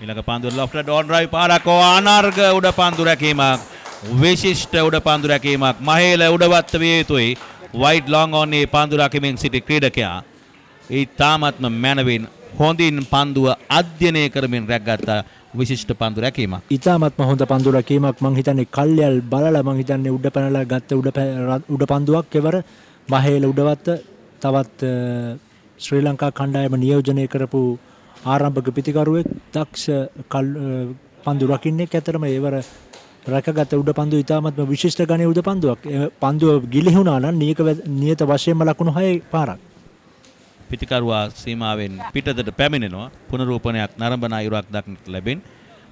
ඊළඟ පන්දුව ලොෆ්ට් ඩෝන් ඩ්‍රයිව් පාරක් අනර්ග උඩ පන්දු රැකීමක් විශිෂ්ට උඩ පන්දු රැකීමක් මහේල උඩවත් විය යුතුයි. වයිඩ් ලොං ඔන් මේ පන්දු රැකීමෙන් සිටි ක්‍රීඩකයා ඒ තාමත්ම මැනවින් හොඳින් පන්දුව අධ්‍යයනය කරමින් රැකගත්තා. විශිෂ්ට පන්දු රැකීමක්. ඉතාමත්ම හොඳ පන්දු රැකීමක්. මං හිතන්නේ කල්යල් බලලා මං හිතන්නේ උඩ පැනලා ගත්ත උඩ පන්දුවක් එවර මහේල උඩවත්ත තවත් ශ්‍රී ලංකා කණ්ඩායම නියෝජනය කරපු ආරම්භක පිටිකරුවෙක් දක්ෂ පන්දු රකින්නෙක්. ඇතරම එවර රැකගත් උඩ පන්දු ඉතාමත්ම විශිෂ්ට ගණයේ උඩ පන්දුවක්. පන්දුව ගිලිහුණා නම් නියත වශයෙන්ම ලකුණු 6 පාරක්. පිටිකරුවා සීමාවෙන් පිටතට පැමිණෙනවා. පුනරූපණයක් නරඹන අයුරක් දක්නට ලැබෙන.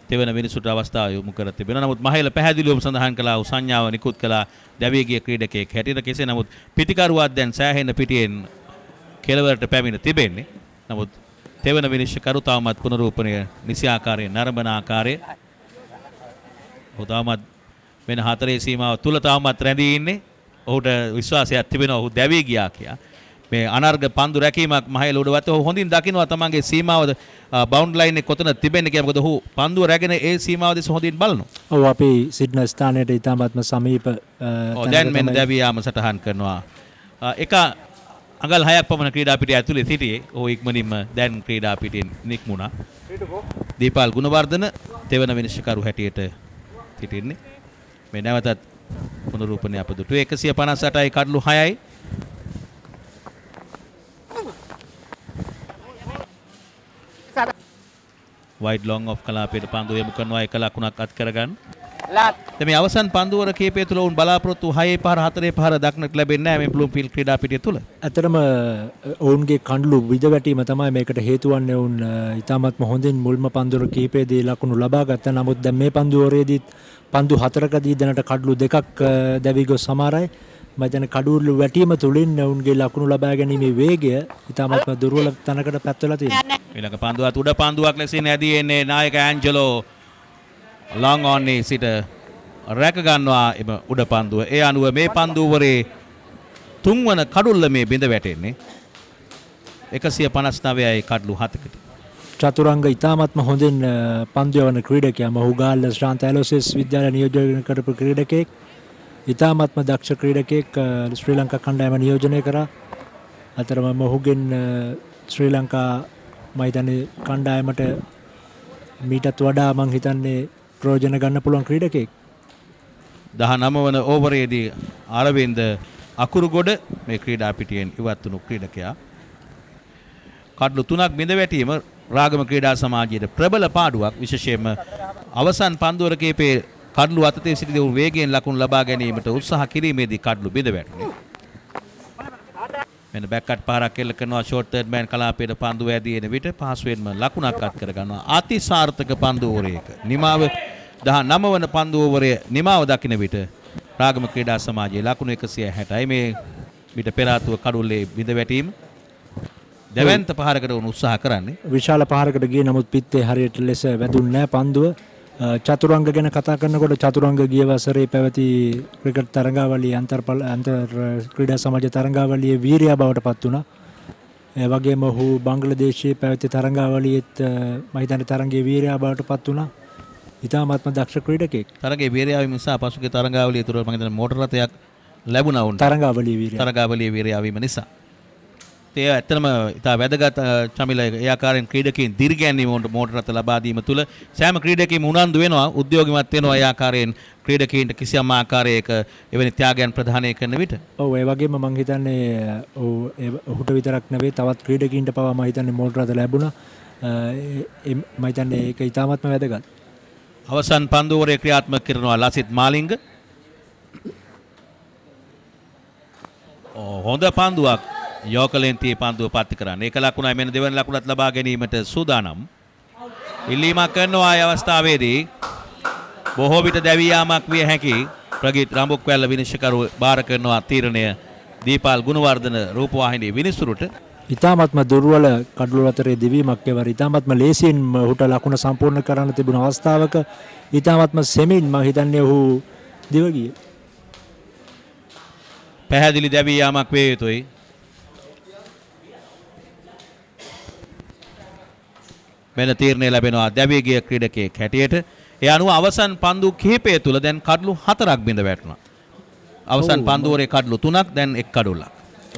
තෙවන මිනිසුන්ට අවස්ථාව යොමු කර තිබෙනවා. නමුත් මහේල පැහැදිලිවම සඳහන් කළා වූ සංඥාව නිකුත් කළා දැවී ගිය ක්‍රීඩකයෙක් හැටියට. කෙසේ නමුත් පිටිකරුවා දැන් සෑහෙන පිටියෙන් කෙළවරට පැමිණ තිබෙන්නේ. නමුත් තෙවන විනිශ්චයකරු තවමත් පුනරූපණය නිසි ආකාරයෙන් නරඹන ආකාරය ඔහු තවමත් වෙන 4 සීමාව තුල තවමත් රැඳී ඉන්නේ. ඔහුට විශ්වාසයක් තිබෙනවා ඔහු දැවී ගියා කියලා. මේ අනර්ග පන්දු රැකීමක් මහේල උඩවත් ඔහු හොඳින් දකිනවා තමන්ගේ සීමාව බවුන්ඩ් ලයින් එක කොතන තිබෙන්නේ කියලා. මොකද ඔහු පන්දුව රැගෙන ඒ සීමාව දෙස හොඳින් බලනවා. ඔව් අපි සිටින ස්ථානයේ ඉතාමත්ම සමීප දැන් මෙන්න දැවී යාම සටහන් කරනවා. එක අඟල් 6ක් පමණ ක්‍රීඩා පිටිය ඇතුලේ සිටියේ. ඔහු ඉක්මනින්ම දැන් ක්‍රීඩා පිටියෙන් නික්මුණා. දීපාල් ගුණවර්ධන තෙවන විනිශ්චයකරු හැටියට සිටින්නේ. මේ නැවතත් පුනරූපණය අප දුටු 158යි කඩලු 6යි. වයිඩ් ලොං ඔෆ් කලාපයට පන්දුව යොමු කරනවා. එක ලකුණක් අත් කරගන්න. මේ අවසන් පන්දුවර කීපය තුළ උන් බලාපොරොත්තු 6 පහර 4 පහර දක්නට ලැබෙන්නේ නැහැ මේ බ්ලූම්ෆීල්ඩ් ක්‍රීඩා පිටිය තුළ. ඇත්තටම ඔවුන්ගේ කණ්ඩලු විද වැටීම තමයි මේකට හේතු වන්නේ. ඔවුන් ඉතාමත්ම හොඳින් මුල්ම පන්දුවර කීපයේදී ලකුණු ලබා ගත්තා. නමුත් දැන් මේ පන්දුවරේදී පන්දු 4කදී දැනට කඩලු 2ක් දැවී ගොස් සමහරයි. මම දැන් කඩලු වැටීම තුළින් ඔවුන්ගේ ලකුණු ලබා ගැනීමේ වේගය ඉතාමත්ම දුර්වල තැනකට පැත්වලා තියෙනවා. ඊළඟ පන්දුවත් උඩ පන්දුවක් ලෙසින් ඇදී එන්නේ නායක ඇන්ජලෝ ලොං ඔන් සිට රැක ගන්නවා එම උඩ පන්දුව. ඒ අනුව මේ පන්දුවරේ තුන්වන කඩුල්ල මේ බිඳ වැටෙන්නේ 159යි කඩලු 7කට. චතුරංග ඉතාමත්ම හොඳින් පන්දු යවන ක්‍රීඩකයා. මොහු ගාල්ල ශ්‍රාන්ත ඇලෝසිස් විද්‍යාලය නියෝජනය කරපු ක්‍රීඩකයෙක්. ඉතාමත්ම දක්ෂ ක්‍රීඩකයෙක් ශ්‍රී ලංකා කණ්ඩායම නියෝජනය කරා. අතරම මොහුගෙන් ශ්‍රී ලංකා මම හිතන්නේ කණ්ඩායමට මීටත් වඩා මම හිතන්නේ ප්‍රයෝජන ගන්න පුළුවන් ක්‍රීඩකයෙක්. 19 වන ඕවරයේදී අරවින්ද අකුරුගොඩ මේ ක්‍රීඩා පිටියෙන් ඉවත් වුණු ක්‍රීඩකයා. කඩලු 3ක් බිඳ වැටීම රාගම ක්‍රීඩා සමාජයේ ප්‍රබල පාඩුවක්. විශේෂයෙන්ම අවසන් පන්දුවර කීපේ කඩලු අතතේ සිටි දෙවුන් වේගයෙන් ලකුණු ලබා ගැනීමට උත්සාහ කිරීමේදී කඩලු බිඳ වැටුණේ. මෙන්න බෑක්කට් පහරක් එල්ල කරනවා ෂෝට් තර්ඩ් මෑන් කලාපයට පන්දුව ඇදී එන විට පහසුවෙන්ම ලකුණක් අත් කර ගන්නවා. අතිසාර්ථක පන්දු ඕවරයක නිමාව 19 වන පන්දු ඕවරය නිමාව දකින විට රාගම ක්‍රීඩා සමාජයේ ලකුණු 160යි. මේ විට පෙර ආතුව කඩුල්ලේ බිඳ වැටීම දෙවන්ත පහරකට උන් උත්සාහ කරන්නේ. විශාල පහරකට ගියේ නමුත් පිත්තේ හරියට ලෙස වැදුන්නේ නැහැ පන්දුව. චතුරංග ගැන කතා කරනකොට චතුරංග ගිය වසරේ පැවති ක්‍රිකට් තරඟාවලියේ අන්තර් ක්‍රීඩා සමාජ තරඟාවලියේ වීරයා බවට පත් වුණා. ඒ වගේම ඔහු බංග්ලාදේශයේ පැවති තරඟාවලියේත් මම හිතන්නේ තරඟයේ වීරයා බවට පත් වුණා. ඉතාමත්ම දක්ෂ ක්‍රීඩකෙක්. තරඟයේ වීරයා වීම නිසා පසුගිය තරඟාවලිය තුර මම හිතන්නේ මෝටර රථයක් ලැබුණා උන්ට. තරඟාවලියේ වීරයා වීම නිසා. ඒ ඇත්තටම ඉතා වැදගත් චමිල ඒ ආකාරයෙන් ක්‍රීඩකයන් දිරිගැන්වීම මෝටර රථ ලබා දීම තුළ සෑම ක්‍රීඩකයෙක්ම උනන්දු වෙනවා උද්‍යෝගිමත් වෙනවා ඒ ආකාරයෙන් ක්‍රීඩකයන්ට කිසියම් ආකාරයක එවැනි ත්‍යාගයන් ප්‍රදානය කරන විට. ඔව් ඒ වගේම මම හිතන්නේ ඔහුට විතරක් නෙවෙයි තවත් ක්‍රීඩකයන්ට පවා මම හිතන්නේ මෝටර රථ ලැබුණා. මම හිතන්නේ ඒක ඉතාමත්ම වැදගත්. අවසන් පන්දුවරේ ක්‍රියාත්මක කරනවා ලසිත් මාලිංග. හොඳ පන්දුවක් යෝකලෙන් tie පන්දුව පත්ති කරන්නේ. ඒක ලකුණයි මෙන්න දෙවන ලකුණත් ලබා ගැනීමට සූදානම්. ඉල්ලීමක් කරනවා ආය අවස්ථාවේදී බොහෝ විට දැවී යාමක් විය හැකි ප්‍රගීත් රඹුක්වැල්ල විනිශ්චයකරු බාර කරනවා තීරණය දීපාල් ගුණවර්ධන රූපවාහිනී විනිසුරුට. ඉතාමත්ම දුර්වල කඩළු අතරේ දිවීමක් එවර ඉතාමත්ම ලේසියෙන් ඔහුට ලකුණ සම්පූර්ණ කරන්න තිබුණ අවස්ථාවක ඉතාමත්ම සෙමින් මම හිතන්නේ ඔහු දිව ගියේ. පැහැදිලි දැවී යාමක් වේ යුතුයි. මෙන්න තීරණය ලැබෙනවා දැවී ගිය ක්‍රීඩකයෙක් හැටියට. ඒ අනුව අවසන් පන්දු කිහිපය තුල දැන් කඩළු 4ක් බිඳ වැටුණා. අවසන් පන්දුවරේ කඩළු 3ක් දැන් 1 කඩුල්ලක්.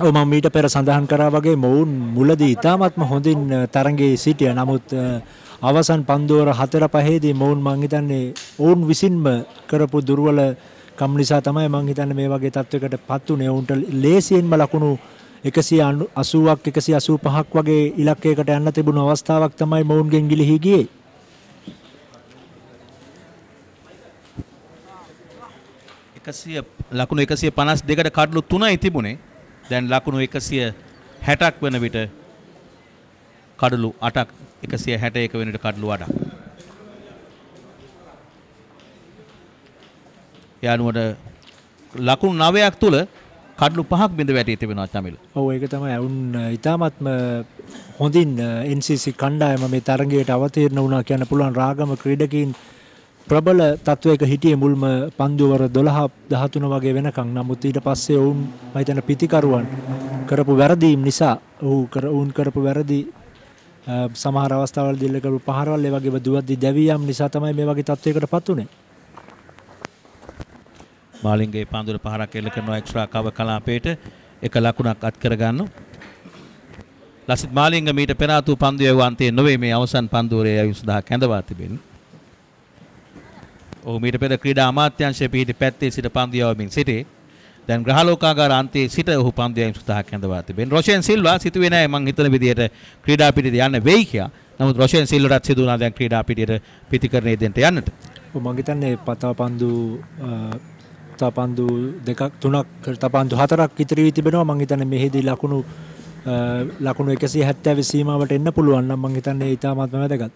ඔව් මම මීට පෙර සඳහන් කරා වගේ මොවුන් මුලදී ඉතාමත්ම හොඳින් තරඟයේ සිටියා. නමුත් අවසන් පන්දුවර 4-5දී මොවුන් මං හිතන්නේ ඔවුන් විසින්ම කරපු දුර්වල කම් නිසා තමයි මං හිතන්නේ මේ වගේ තත්වයකට පත් උනේ. ඔවුන්ට ලේසියෙන්ම ලකුණු 180ක් 185ක් වගේ ඉලක්කයකට යන්න තිබුණු අවස්ථාවක් තමයි මොවුන්ගෙන් ගිලිහි ගියේ. ලකුණු 152කට කඩළු 3යි තිබුණේ. දැන් ලකුණු 160ක් වෙන විට කඩළු 8ක් 161 වෙන විට කඩළු 8ක්. යානුවට ලකුණු 9ක් තුල කඩළු 5ක් බිඳ වැටී තිබෙනවා චමිල. ඔව් ඒක තමයි උන් ඉතාමත්ම හොඳින් NCC කණ්ඩායම මේ තරගයට අවතීර්ණ වුණා කියන්න පුළුවන්. රාගම ක්‍රීඩකීන් ප්‍රබල තත්වයක හිටියේ මුල්ම පන්දුවර 12-13 වගේ වෙනකන්. නමුත් ඊට පස්සේ ඔවුන් මම හිතන පිතිකරුවන් කරපු වැරදීම් නිසා ඔවුන් කරපු වැරදි සමහර අවස්ථාවලදී ඉල්ල කරපු පහරවල් ඒ වගේ දුවද්දි දැවියම් නිසා තමයි මේ වගේ තත්වයකට පත් උනේ. මාලිංගේ පන්දුර පහරක් එල්ල කරනවා එක්ස්ට්‍රා කව කලාපයට එක ලකුණක් අත් කර ගන්නවා. ලසිත් මාලිංග මීට පෙර ආතු පන්දුවේ වන්තේ නොවේ මේ අවසන් පන්දුවරේ අයුස් 10 කැඳවා තිබෙන්නේ. ඔහු මීට පෙර ක්‍රීඩා අමාත්‍යාංශයේ පිහිටි පැත්තේ සිට පන්දු යවමින් සිටේ. දැන් ග්‍රහලෝකාගාර අන්තයේ සිට ඔහු පන්දු යවමින් 10ක් කැඳවා තිබෙනවා. රොෂෙන් සිල්වා සිතුවේ නැහැ මං හිතන විදිහට ක්‍රීඩා පිටියට යන්න වෙයි කියලා. නමුත් රොෂෙන් සිල්වාට සිදු වුණා දැන් ක්‍රීඩා පිටියට පිටිකරණය දෙන්න යන්නට. මම හිතන්නේ තපන්දු දෙකක් තුනක් තපන්දු හතරක් ඉතිරි වී තිබෙනවා. මම හිතන්නේ මෙහිදී ලකුණු 170 සීමාවට එන්න පුළුවන් නම් මම හිතන්නේ ඉතාමත්ම වැදගත්.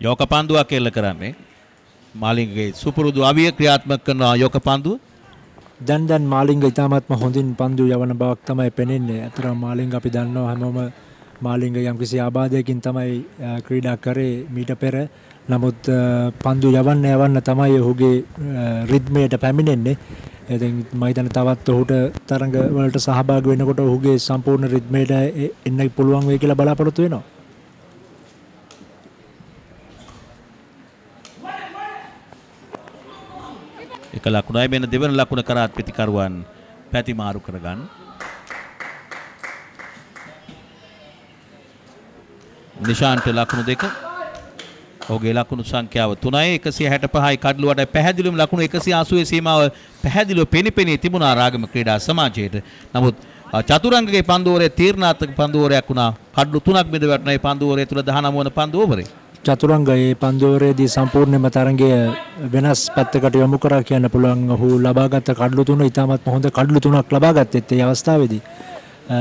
යෝක පන්දුවක් එල්ල කරන්නේ මාලිංගගේ සුපුරුදු අවිය ක්‍රියාත්මක කරන යෝක පන්දුව. දැන් මාලිංග ඉතාමත්ම හොඳින් පන්දු යවන බවක් තමයි පෙනෙන්නේ. අතරම මාලිංග අපි දන්නවා හැමෝම මාලිංග යම්කිසි ආබාධයකින් තමයි ක්‍රීඩා කරේ මීට පෙර. නමුත් පන්දු යවන්න තමයි ඔහුගේ රිද්මයට පැමිණෙන්නේ. ඉතින් මම හිතන්නේ තවත් ඔහුට තරඟ වලට සහභාගී වෙනකොට ඔහුගේ සම්පූර්ණ රිද්මයට එන්න පුළුවන් වෙයි කියලා බලාපොරොත්තු වෙනවා. එක ලකුණයි මෙන්න දෙවන ලකුණ කරාත් පිටිකරුවන් පැති මාරු කරගන්න. නිශාන්ට ලකුණු 2. ඔහුගේ ලකුණු සංඛ්‍යාව 3යි 165යි කඩලුවට පැහැදිලිවම ලකුණු 180 සීමාව පැහැදිලිව පෙනිපෙනී තිබුණා රාගම ක්‍රීඩා සමාජයට. නමුත් චතුරංගගේ පන්දුවරේ තීරණාත්මක පන්දුවරයක් වුණා. කඩලු 3ක් බිඳ වැටුණා. මේ පන්දුවරේ තුල 19 වන පන්දු ඕවරේ. චතුරංගයේ පන්දුවරේදී සම්පූර්ණයෙන්ම තරඟය වෙනස් පැත්තකට යොමු කරා කියන්න පුළුවන්. ඔහු ලබාගත් කඩලු 3 ඉතාමත් හොඳ කඩලු 3ක් ලබා ගත්තෙත් ඒ අවස්ථාවේදී.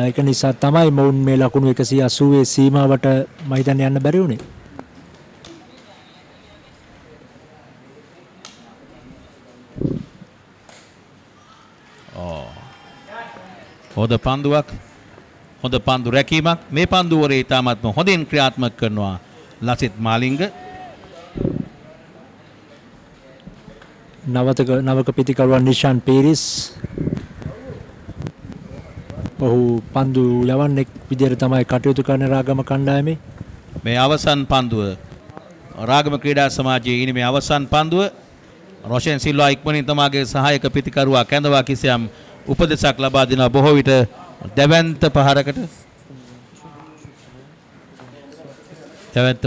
ඒක නිසා තමයි මොවුන් මේ ලකුණු 180 සීමාවට මම හිතන්නේ යන්න බැරි වුණේ. හොඳ පන්දුවක් හොඳ පන්දු රැකීමක් මේ පන්දුවරේ ඉතාමත්ම හොඳින් ක්‍රියාත්මක කරනවා ලසිත් මාලිංග. නවක පිතිකරුවන් නිෂාන් පීරිස් ඔහු පන්දු යවන්නෙක් විදිහට තමයි කටයුතු කරන රාගම කණ්ඩායමේ. මේ අවසන් පන්දුව රාගම ක්‍රීඩා සමාජයේ ඉනි මේ අවසන් පන්දුව රොෂෙන් සිල්වා ඉක්මනින් තමාගේ සහායක පිතිකරුවා කැඳවා කිසියම් උපදෙසක් ලබා දෙනවා. බොහෝ විට දැවැන්ත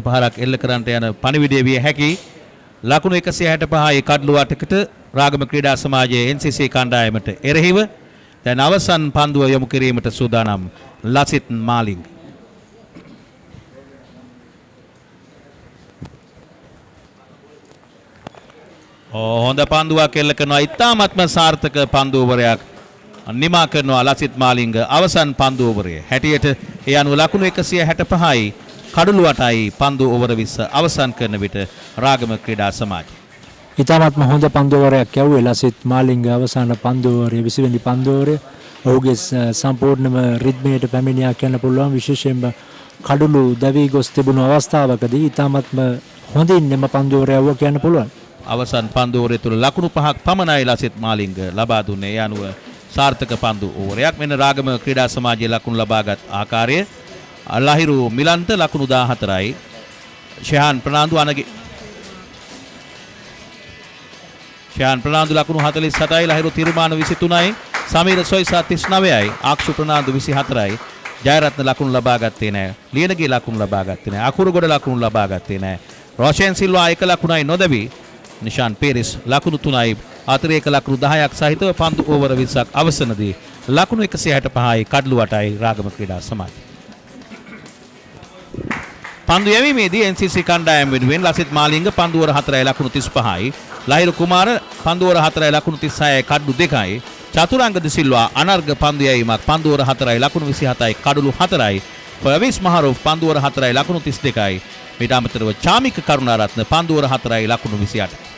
පහරක් එල්ල කරන්නට යන පණිවිඩය විය හැකි. ලකුණු 165යි කඩලු 8කට රාගම ක්‍රීඩා සමාජයේ NCC කණ්ඩායමට එරෙහිව දැන් අවසන් පන්දුව යොමු කිරීමට සූදානම් ලසිත් මාලිංග. හොඳ පන්දුවක් එල්ල කරනවා. ඉතාමත්ම සාර්ථක පන්දුවරයක් නිමා කරනවා ලසිත් මාලිංග අවසන් පන්දු ඕවරය හැටියට. ඒ අනුව ලකුණු 165යි කඩලු 8යි පන්දු ඕවර 20 අවසන් කරන විට රාගම ක්‍රීඩා සමාජය ඉතාමත්ම හොඳ පන්දු ඕවරයක් යවුවේ ලසිත් මාලිංග අවසාන පන්දු ඕවරය 20 වෙනි පන්දු ඕවරය. ඔහුගේ සම්පූර්ණම රිද්මයට පැමිණියා කියන්න පුළුවන්. විශේෂයෙන්ම කඩලු දැවි ගොස් තිබුණු අවස්ථාවකදී ඉතාමත්ම හොඳින් එම පන්දු ඕවරය යවුවා කියන්න පුළුවන්. අවසන් පන්දු ඕවරය තුල ලකුණු 5ක් පමණයි ලසිත් මාලිංග ලබා දුන්නේ. ඒ අනුව සාර්ථක පන්දු ඕවරයක්. මෙන්න රාගම ක්‍රීඩා සමාජයේ ලකුණු ලබාගත් ආකාරය. ලහිරු මිලන්ත ලකුණු 14යි. ෂෙහාන් ප්‍රනාන්දු ලකුණු 47යි. ලහිරු තිරුමාන 23යි. සමීර සොයිසා 39යි. ආක්ෂු ප්‍රනාන්දු 24යි. ජයරත්න ලකුණු ලබා ගත්තේ නැහැ. ලියනගේ ලකුණු ලබා ගත්තේ නැහැ. අකුරුගොඩ ලකුණු ලබා ගත්තේ නැහැ. රොෂෙන් සිල්වා 1 ලකුණයි නොදැවි. නිෂාන් පීරිස් ලකුණු 3යි. අතිරේක ලකුණු 10ක් සහිතව පන්දු ඕවර 20ක් අවසනදී ලකුණු 165යි කඩලු 8යි රාගම ක්‍රීඩා සමාජය. පන්දු යැවීමේදී NCC කණ්ඩායම වෙනුවෙන් ලසිත් මාලිංග පන්දු ඕවර 4යි ලකුණු 35යි. ලහිරු කුමාර පන්දු ඕවර 4යි ලකුණු 36යි කඩලු 2යි. චතුරංග ද සිල්වා අනර්ග පන්දු යැවීමක් පන්දු ඕවර 4යි ලකුණු 27යි කඩලු 4යි. පර්විස් මහරෝෆ් පන්දු ඕවර 4යි ලකුණු 32යි. මීට අමතරව චාමික කරුණාරත්න පන්දු ඕවර 4යි ලකුණු 28යි.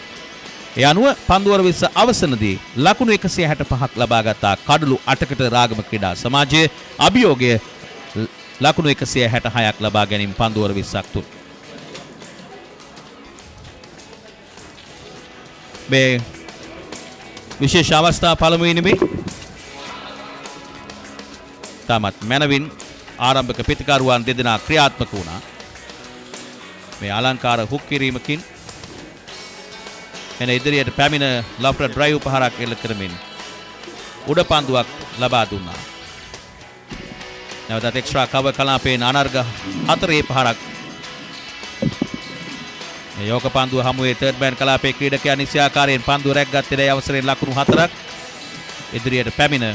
ඒ අනුව පන්දුවර 20 අවසනදී ලකුණු 165ක් ලබාගත්තා කඩලු 8කට රාගම ක්‍රීඩා සමාජයේ අභියෝගය ලකුණු 166ක් ලබා ගැනීම පන්දුවර 20ක් තුල. මේ විශේෂ අවස්ථා පළමුවෙනිමේ තමත් මැනවින් ආරම්භක පිතිකරුවන් දෙදෙනා ක්‍රියාත්මක වුණා. මේ අලංකාර හුක් කිරීමකින් එන ඉදිරියට පැමිණ ලොෆ්ටඩ් ඩ්‍රයිව් පහරක් එල්ල කරමින් උඩ පන්දුවක් ලබා දුන්නා. නැවතත් එක්ස්ට්‍රා කවර් කලාපයෙන් අනර්ග 4 පහරක්. මේ යෝක පන්දුව හමුවේ තර්ඩ් මෑන් කලාපයේ ක්‍රීඩකයා නිසියාකාරයෙන් පන්දුව රැක්ගත්තේ ඒ අවසරයෙන් ලකුණු 4ක්. ඉදිරියට පැමිණ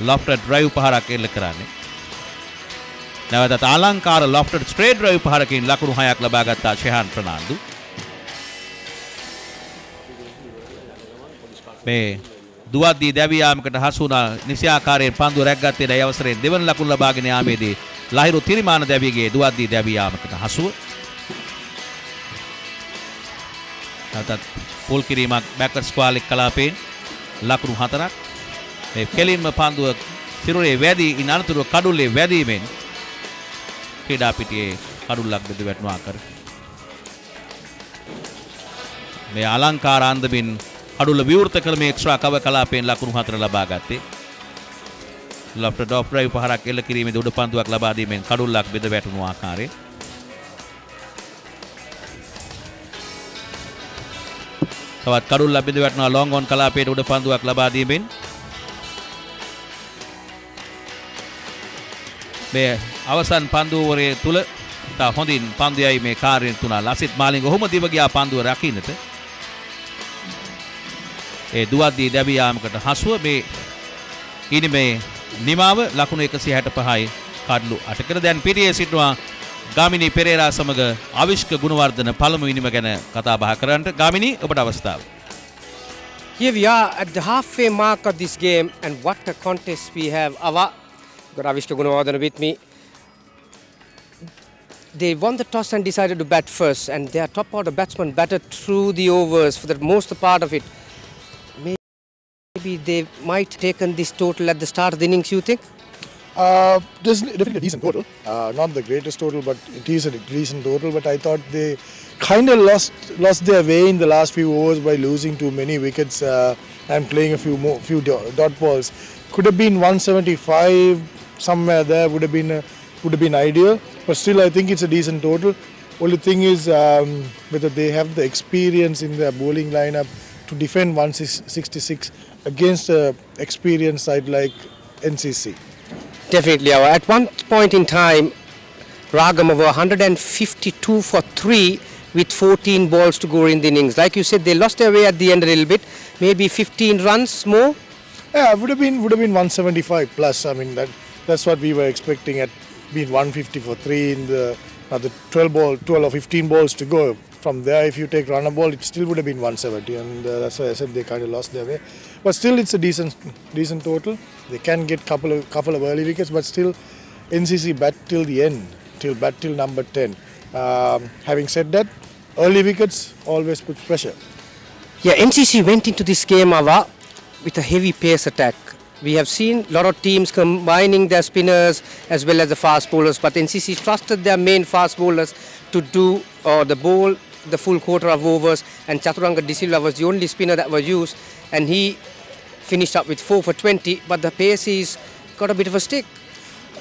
ලොෆ්ටඩ් ඩ්‍රයිව් පහරක් එල්ල කරන්නේ. නැවතත් අලංකාර ලොෆ්ටඩ් ස්ට්‍රේට් ඩ්‍රයිව් පහරකින් ලකුණු 6ක් ලබා ගත්තා ෂෙහාන් ප්‍රනාන්දු. මේ දුවද්දී දැවී යාමකට හසු වුණා නිසියාකාරයෙන් පන්දුව රැක්ගත්තේ ඒ අවසරයෙන් දෙවන ලකුණු ලබාගෙන යාමේදී ලහිරු තිරිමාන දැවිගේ දුවද්දී දැවී යාමකට හසුව. නැවතත් පෝල් කිරීමක් බෑක්වර්ඩ් ස්ක්වාලික් කලාපයෙන් ලකුණු 4ක්. මේ කෙලින්ම පන්දුව සිරුරේ වැදී ඉන් අනතුරුව කඩුල්ලේ වැදීමෙන් ක්‍රීඩා පිටියේ කඩුල්ලක් බෙද වැටුණු ආකාරය. මේ අලංකාර අන්දමින් කඩුල්ල විවෘත කළ මේ එක්ස්ට්‍රා කවර් කලාපයෙන් ලකුණු 4 ලබා ගත්තේ. ලොෆ්ටඩ් ඔෆ් ඩ්‍රයිව් පහරක් එල්ල කිරීමේදී උඩ පන්දුවක් ලබා දීමෙන් කඩුල්ලක් බෙද වැටුණු ආකාරය. තවත් කඩුල්ල බෙද වැටුණා ලොංග් ඔන් කලාපයේ උඩ පන්දුවක් ලබා දීමෙන් මේ අවසන් පන්දුවරයේ තුල තා හොඳින් පන්දුයයි මේ කාර්යයෙන් තුනා ලසිත් මාලිංග ඔහොම දිව ගියා පන්දුව රකින්නට. ඒ දුවද්දී දැවී යාමකට හසුව මේ ඉනිමේ නිමාව ලකුණු 165යි කඩලු 8කට. දැන් පිටියේ සිටනවා ගාමිණී පෙරේරා සමග අවිෂ්ක ගුණවර්ධන පළමු ඉනිම ගැන කතා බහ කරන්නට. ගාමිණී ඔබට අවස්ථාව. Here we are at the halfway mark of this game, and what a contest we have. Got Avishka Gunawardana with me. They won the toss and decided to bat first, and their top order batsman batted through the overs for the most part of it. Maybe they might taken this total at the start of the innings, you think? Definitely a decent total. Not the greatest total, but it is a decent total. But I thought they kind of lost their way in the last few overs by losing too many wickets and playing a few dot balls. Could have been 175 somewhere there. Would have been ideal. But still, I think it's a decent total. Only thing is whether they have the experience in their bowling lineup to defend 166 against an experienced side like NCC. Definitely. At one point in time, Ragama were 152 for 3 with 14 balls to go in the innings. Like you said, they lost their way at the end a little bit. Maybe 15 runs more. Yeah, would have been 175 plus. I mean that's what we were expecting at being 150 for 3 in the 12 or 15 balls to go. From there, if you take run a ball, it still would have been 170, and that's why I said they kind of lost their way. But still, it's a decent total. They can get couple of early wickets, but still, NCC bat till the end, till number 10. Having said that, early wickets always put pressure. Yeah, NCC went into this game, Ava, with a heavy pace attack. We have seen a lot of teams combining their spinners as well as the fast bowlers, but NCC trusted their main fast bowlers to do the bowl the full quarter of overs, and Chaturanga De Silva was the only spinner that was used, and he finished up with 4 for 20, but the pace he's got a bit of a stick.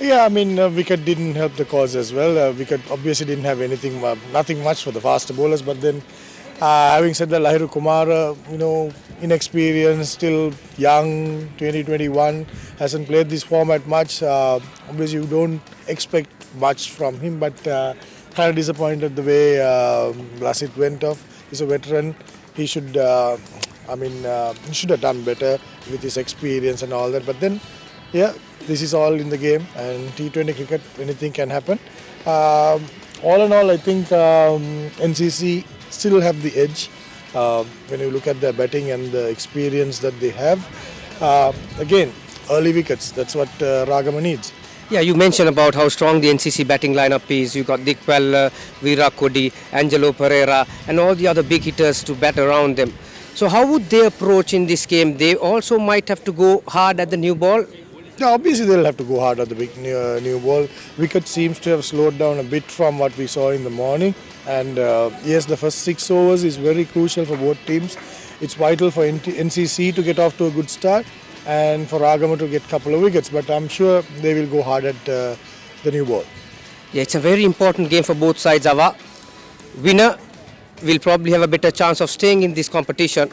Yeah, I mean, wicket didn't help the cause as well. Wicket obviously didn't have nothing much for the faster bowlers, but then having said that, Lahiru Kumara, inexperienced, still young, 2021, hasn't played this format much. Obviously, you don't expect much from him, but kind of disappointed the way Lasit went off. He's a veteran. He should, he should have done better with his experience and all that. But then, yeah, this is all in the game, and T20 cricket, anything can happen. All in all, I think NCC still have the edge when you look at their batting and the experience that they have. Again, early wickets, that's what Ragama needs. Yeah, you mentioned about how strong the NCC batting lineup is. You got Dick Weller, Veera Kodi, Angelo Pereira, and all the other big hitters to bat around them. So how would they approach in this game? They also might have to go hard at the new ball. Yeah, obviously they'll have to go hard at the big new ball. Wicket seems to have slowed down a bit from what we saw in the morning. And yes, the first 6 overs is very crucial for both teams. It's vital for NCC to get off to a good start and for Ragama to get a couple of wickets. But I'm sure they will go hard at the new ball. Yeah, it's a very important game for both sides, Ava. Winner will probably have a better chance of staying in this competition.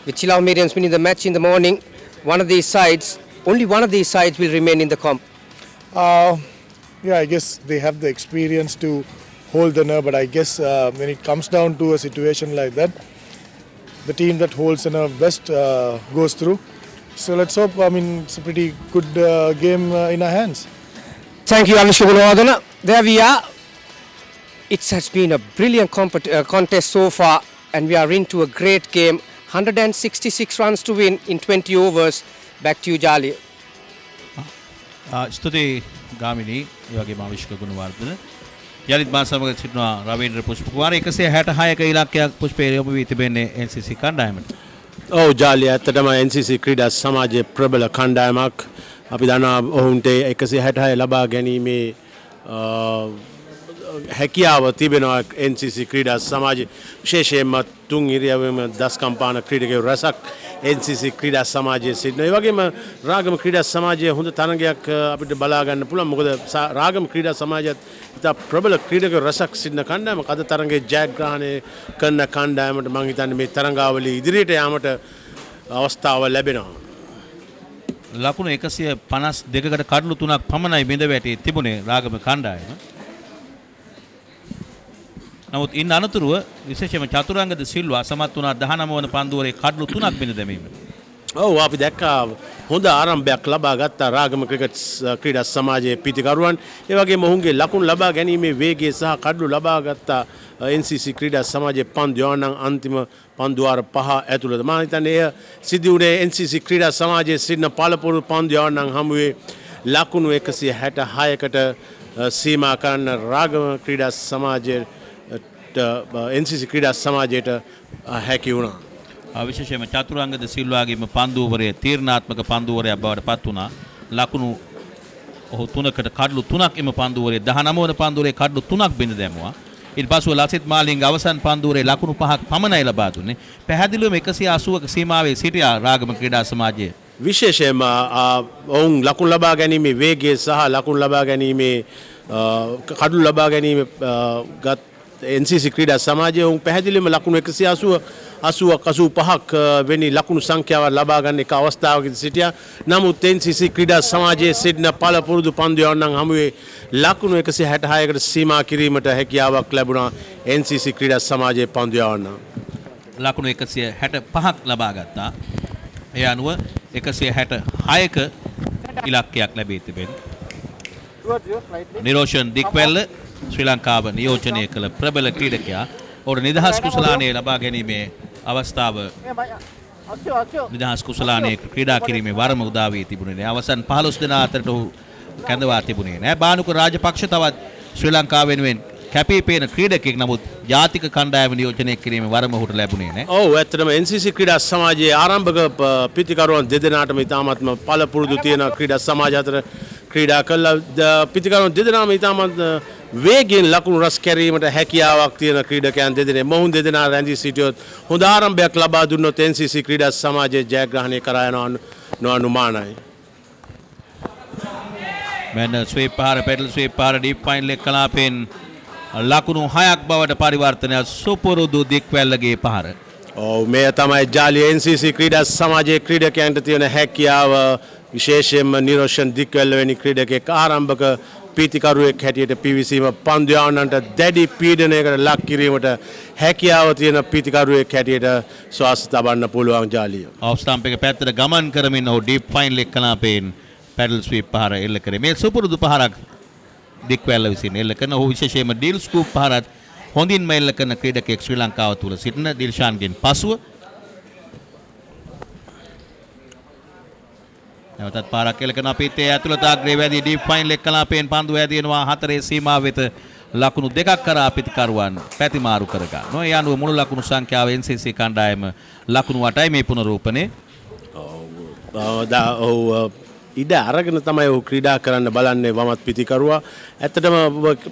With Chilau Marians winning the match in the morning, only one of these sides will remain in the comp. Yeah, I guess they have the experience to hold the nerve, but I guess when it comes down to a situation like that, the team that holds the nerve best goes through. So let's hope. I mean, it's a pretty good game in our hands. Thank you, Avishka Gunawardana. There we are. It has been a brilliant contest so far, and we are into a great game. 166 runs to win in 20 overs. Back to you, Jali. ස්තුතියි ගාමිණී, ඒ වගේම අවිෂ්ක ගුණවර්ධන. යලිත් මා සමග සිටිනවා රවීන්ද්‍ර පුෂ්පකුමාර. 166ක ඉලක්කයක් පුෂ්පේ යොමු වී තිබෙන්නේ NCC කණ්ඩායමට. ඔව් ජාලිය, ඇත්තටම NCC ක්‍රීඩා සමාජයේ ප්‍රබල කණ්ඩායමක්. අපි දන්නවා ඔවුන්ට 166 ලබා ගැනීමේ හැකියාව තිබෙනවා NCC ක්‍රීඩා සමාජයේ. විශේෂයෙන්ම තුන් ඉරියව්වෙම දස්කම් පාන ක්‍රීඩකයෝ රැසක් NCC ක්‍රීඩා සමාජයේ සිටිනවා. ඒ වගේම රාගම ක්‍රීඩා සමාජයේ හොඳ තරගයක් අපිට බලා ගන්න පුළුවන්. මොකද රාගම ක්‍රීඩා සමාජයත් ඉතා ප්‍රබල ක්‍රීඩකයෝ රැසක් සිටින කණ්ඩායමක්. අද තරගයේ ජයග්‍රහණය කරන කණ්ඩායමට මම හිතන්නේ මේ තරගාවලිය ඉදිරියට යාමට අවස්ථාව ලැබෙනවා. ලකුණු 152කට කඩලු 3ක් පමණයි බිඳ වැටී තිබුණේ රාගම කණ්ඩායම. නමුත් ඉන්න අනතුරුව විශේෂයෙන්ම චතුරංගද සිල්වා සමත් වුණා 19 වන පන්දුවරේ කඩලු 3ක් බිඳ දැමීමට. ඔව් අපි දැක්කා හොඳ ආරම්භයක් ලබා ගත්තා රාගම ක්‍රිකට් ක්‍රීඩා සමාජයේ පිටිකරුවන්. ඒ වගේම ඔවුන්ගේ ලකුණු ලබා ගැනීමේ වේගය සහ කඩලු ලබා ගත්තා NCC ක්‍රීඩා සමාජයේ පන්දු යවන අන්තිම පන්දු වාර 5 ඇතුළත. මම හිතන්නේ එය සිදු වුණේ NCC ක්‍රීඩා සමාජයේ සිටින පළපුරු පන්දු යවන හමුවේ ලකුණු 166කට සීමා කරන රාගම ක්‍රීඩා සමාජයේ NCC ක්‍රීඩා සමාජයට හැකි වුණා. විශේෂයෙන්ම චතුරංගද සිල්වාගේම පන්දුවරයේ තීරණාත්මක පන්දුවරයක් බවට පත් වුණා. ලකුණු ඔහු 3කට කඩලු 3ක් එම පන්දුවරේ 19 වන පන්දුවරේ කඩලු 3ක් බිඳ දැමුවා. ඊට පස්ව ලසිත් මාලිංග අවසන් පන්දුවරේ ලකුණු 5ක් පමණයි ලබා දුන්නේ. පැහැදිලිවම 180ක සීමාවේ සිටියා රාගම ක්‍රීඩා සමාජය. විශේෂයෙන්ම ඔවුන් ලකුණු ලබා ගැනීමේ වේගය සහ ලකුණු ලබා ගැනීමේ කඩලු ලබා ගැනීම ගත් NCC ක්‍රීඩා සමාජයේ ඔවුන් පැහැදිලිවම ලකුණු 185ක් වෙනි ලකුණු සංඛ්‍යාව ලබා ගන්න එක අවස්ථාවකදී සිටියා. නමුත් NCC ක්‍රීඩා සමාජයේ සිටින පළපුරුදු පන්දු යවන්නන් හමුවේ ලකුණු 166කට සීමා කිරීමට හැකියාවක් ලැබුණා NCC ක්‍රීඩා සමාජයේ පන්දු යවන්නන්. ලකුණු 165ක් ලබා ගත්තා. ඒ අනුව 166ක ඉලක්කයක් ලැබී තිබෙනවා. නිරෝෂන් දික්වැල්ල ශ්‍රී ලංකාව නියෝජනය කළ ප්‍රබල ක්‍රීඩකයා ඔහුට නිදහස් කුසලානය ලබා ගැනීමේ අවස්ථාව නිදහස් කුසලානය ක්‍රීඩා කිරීමේ වරම උදා වී තිබුණේ නැහැ. අවසන් 15 දෙනා අතරට ඔහු කැඳවා තිබුණේ නැහැ. බානුක රාජපක්ෂ තවත් ශ්‍රී ලංකාව වෙනුවෙන් කැපී පෙනෙන ක්‍රීඩකෙක්. නමුත් ජාතික කණ්ඩායම නියෝජනය කිරීමේ වරම ඔහුට ලැබුණේ නැහැ. ඔව් ඇත්තටම NCC ක්‍රීඩා සමාජයේ ආරම්භක පිටිකරුවන් දෙදෙනාටම ඉතාමත්ම පළපුරුදු තියෙන ක්‍රීඩා සමාජ අතර ක්‍රීඩා කළා. පිටිකරුවන් දෙදෙනාම ඉතාමත් වේගයෙන් ලකුණු රැස් කිරීමට හැකියාවක් තියෙන ක්‍රීඩකයන් දෙදෙනා. මොවුන් දෙදෙනා රැඳී සිටියොත් හොඳ ආරම්භයක් ලබා දුන්නොත් NCC ක්‍රීඩා සමාජයේ ජයග්‍රහණය කරා යන නොඅනුමානයි. මෙන්න ස්වීප් පහර පෙඩල් ස්වීප් පහර ඩීප් ෆයින් ලෙග් කලාපෙන් ලකුණු 6ක් බවට පරිවර්තනය සුපුරුදු දික්වැල්ලගේ පහර. ඔව් මේ තමයි ජාලිය NCC ක්‍රීඩා සමාජයේ ක්‍රීඩකයන්ට තියෙන හැකියාව. විශේෂයෙන්ම නිරෝෂන් දික්වැල්ල වැනි ක්‍රීඩකෙක් ආරම්භක පීතිකරුවෙක් හැටියට පිවිසීම පන්දු යවන්නන්ට දැඩි පීඩනයකට ලක් කිරීමට හැකියාව තියෙන පීතිකරුවෙක් හැටියට ශ්වාස තබන්න පුළුවන් ජාලිය. ඔෆ් ස්ටම්ප් එක පැත්තට ගමන් කරමින් ඔහු ඩීප් ෆයින් ලෙග් කලාපයෙන් පැඩල් ස්වීප් පහර එල්ල කරේ. මේ සුපුරුදු පහරක් දික්වැල්ල විසින් එල්ල කරන ඔහු විශේෂයෙන්ම ඩීල් ස්කූප් පහරත් හොඳින්ම එල්ල කරන ක්‍රීඩකෙක් ශ්‍රී ලංකාව තුල සිටින දිල්ෂාන්ගෙන් පසුව නැවතත් පාරක් එල්ල කරන අපිත් ඒ ඇතුළත අග්‍රේ වැදී ඩීප් ෆයින් ලෙග් කලාපයෙන් පන්දු වැදිනවා 4 සීමාව වෙත ලකුණු 2ක් කරා පිටිකරුවන් පැතිමාරු කර ගන්නවා. ඒ අනුව මුළු ලකුණු සංඛ්‍යාව NCC කණ්ඩායම ලකුණු 8යි මේ පුනරූපණය. ඉඩ අරගෙන තමයි ඔහු ක්‍රීඩා කරන්න බලන්නේ වමත් පිටිකරුවා. ඇත්තටම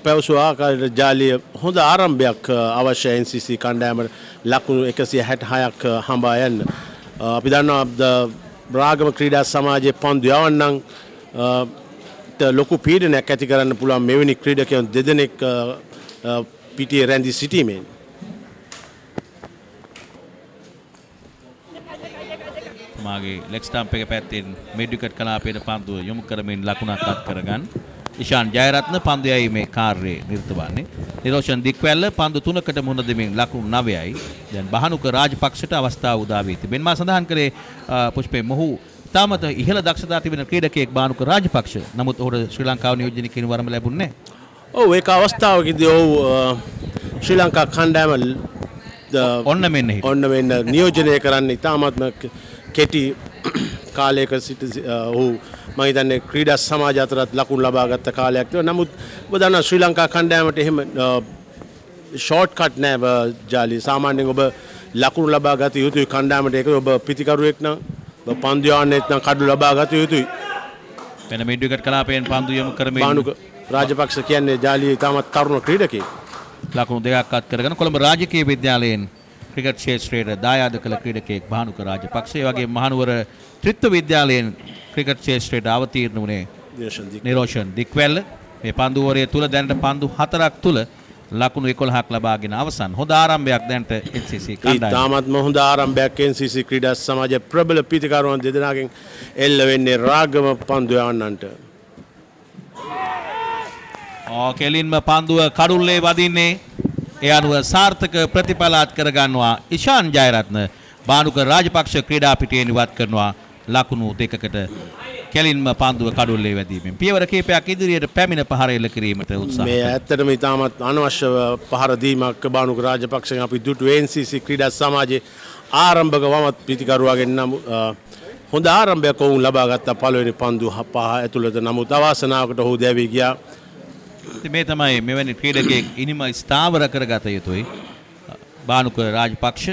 පැවසු ආකාරයට ජාලිය හොඳ ආරම්භයක් අවශ්‍ය NCC කණ්ඩායමට ලකුණු 166ක් හඹා යන්න. අපි දන්නවා රාගම ක්‍රීඩා සමාජයේ පන්දු යවන්නන් ලොකු පීඩනයක් ඇති කරන්න පුළුවන් මෙවැනි ක්‍රීඩකයන් දෙදෙනෙක් පිටියේ රැඳී සිටීමෙන්. මාගේ ලෙග් ස්ටම්ප් එක පැත්තෙන් මිඩ් විකට් කලාපයට පන්දුව යොමු කරමින් ලකුණක් අත් කරගන්න. ඉෂාන් ජයරත්න පන්දු යැවීමේ කාර්යයේ නිරත වන්නේ. නිරෝෂන් දික්වැල්ල පන්දු 3කට මුහුණ දෙමින් ලකුණු 9යි. දැන් බහනුක රාජපක්ෂට අවස්ථාව උදා වී තිබෙනවා. මා සඳහන් කරේ පුෂ්පේ මොහු තාමත ඉහළ දක්ෂතා තිබෙන ක්‍රීඩකයෙක් බානුක රාජපක්ෂ. නමුත් ඔහුට ශ්‍රී ලංකාව නියෝජනය කිරීම වරම ලැබුණේ නැහැ. ඔව් ඒක අවස්ථාවකදී ඔහු ශ්‍රී ලංකා කණ්ඩායම ඔන්න මෙන්න නියෝජනය කරන්න ඉතාමත්ම කෙටි කාලයක සිට ඔහු මම හිතන්නේ ක්‍රීඩා සමාජ අතරත් ලකුණු ලබා ගත්ත කාලයක් තියෙනවා. නමුත් ඔබ දන්නා ශ්‍රී ලංකා කණ්ඩායමට එහෙම ෂෝට් කට් නෑ ජාලි. සාමාන්‍යයෙන් ඔබ ලකුණු ලබා ගත යුතුයි කණ්ඩායමට. ඒක ඔබ පිටිකරුවෙක් නම් ඔබ පන්දු යවන්නෙත් නම් කඩු ලබා ගත යුතුයි. වෙන මිඩ් විකට් කලාපයෙන් පන්දු යොමු කරමින් බානුක රාජපක්ෂ කියන්නේ ජාලිය ඉතාමත් තරුණ ක්‍රීඩකයෙක්. ලකුණු 2ක් අත් කරගෙන කොළඹ රාජකීය විද්‍යාලයෙන් ක්‍රිකට් ක්ෂේත්‍රයේ දායාද කළ ක්‍රීඩකයෙක් බානුක රාජපක්ෂ. ඒ වගේම මහනුවර ත්‍රිත්ව විද්‍යාලයෙන් ක්‍රිකට් ක්ෂේත්‍රයට අවතීර්ණ වුණේ නිරෝෂන් දික්වැල්ල. මේ පන්දුවරය තුල දැනට පන්දු 4ක් තුල ලකුණු 11ක් ලබාගෙන අවසන්. හොඳ ආරම්භයක් දැනට NCC කණ්ඩායම. ඉතාමත්ම හොඳ ආරම්භයක් NCC ක්‍රීඩා සමාජයේ ප්‍රබල පිටිකරුවන් දෙදෙනාගෙන් එල්ල වෙන්නේ රාගම පන්දු යවන්නන්ට. කෙලින්ම පන්දුව කඩුල්ලේ වදින්නේ ඒ අනුව සාර්ථක ප්‍රතිඵලාත් කර ගන්නවා ඉෂාන් ජයරත්න. බානුක රාජපක්ෂ ක්‍රීඩා පිටියෙන් ඉවත් කරනවා ලකුණු දෙකකට කෙලින්ම පන්දුව කඩුල්ලේ වැදීමෙන්. පියවර කීපයක් ඉදිරියට පැමිණ පහර එල්ල කිරීමට උත්සාහ. මේ ඇත්තටම ඉතාමත් අනවශ්‍ය පහර දීමක් බානුක රාජපක්ෂගෙන් අපි දුටු NCC ක්‍රීඩා සමාජයේ ආරම්භක වමත් පිටිකරුවාගෙන් නම් හොඳ ආරම්භයක් ඔවුන් ලබා ගත්තා පළවෙනි පන්දු පහ ඇතුළත. නමුත් අවාසනාවකට ඔහු දැවී ගියා. මේ තමයි මෙවැනි ක්‍රීඩකයෙක් ඉනිම ස්ථාවර කරගත යුතුයි. බානුක රාජපක්ෂ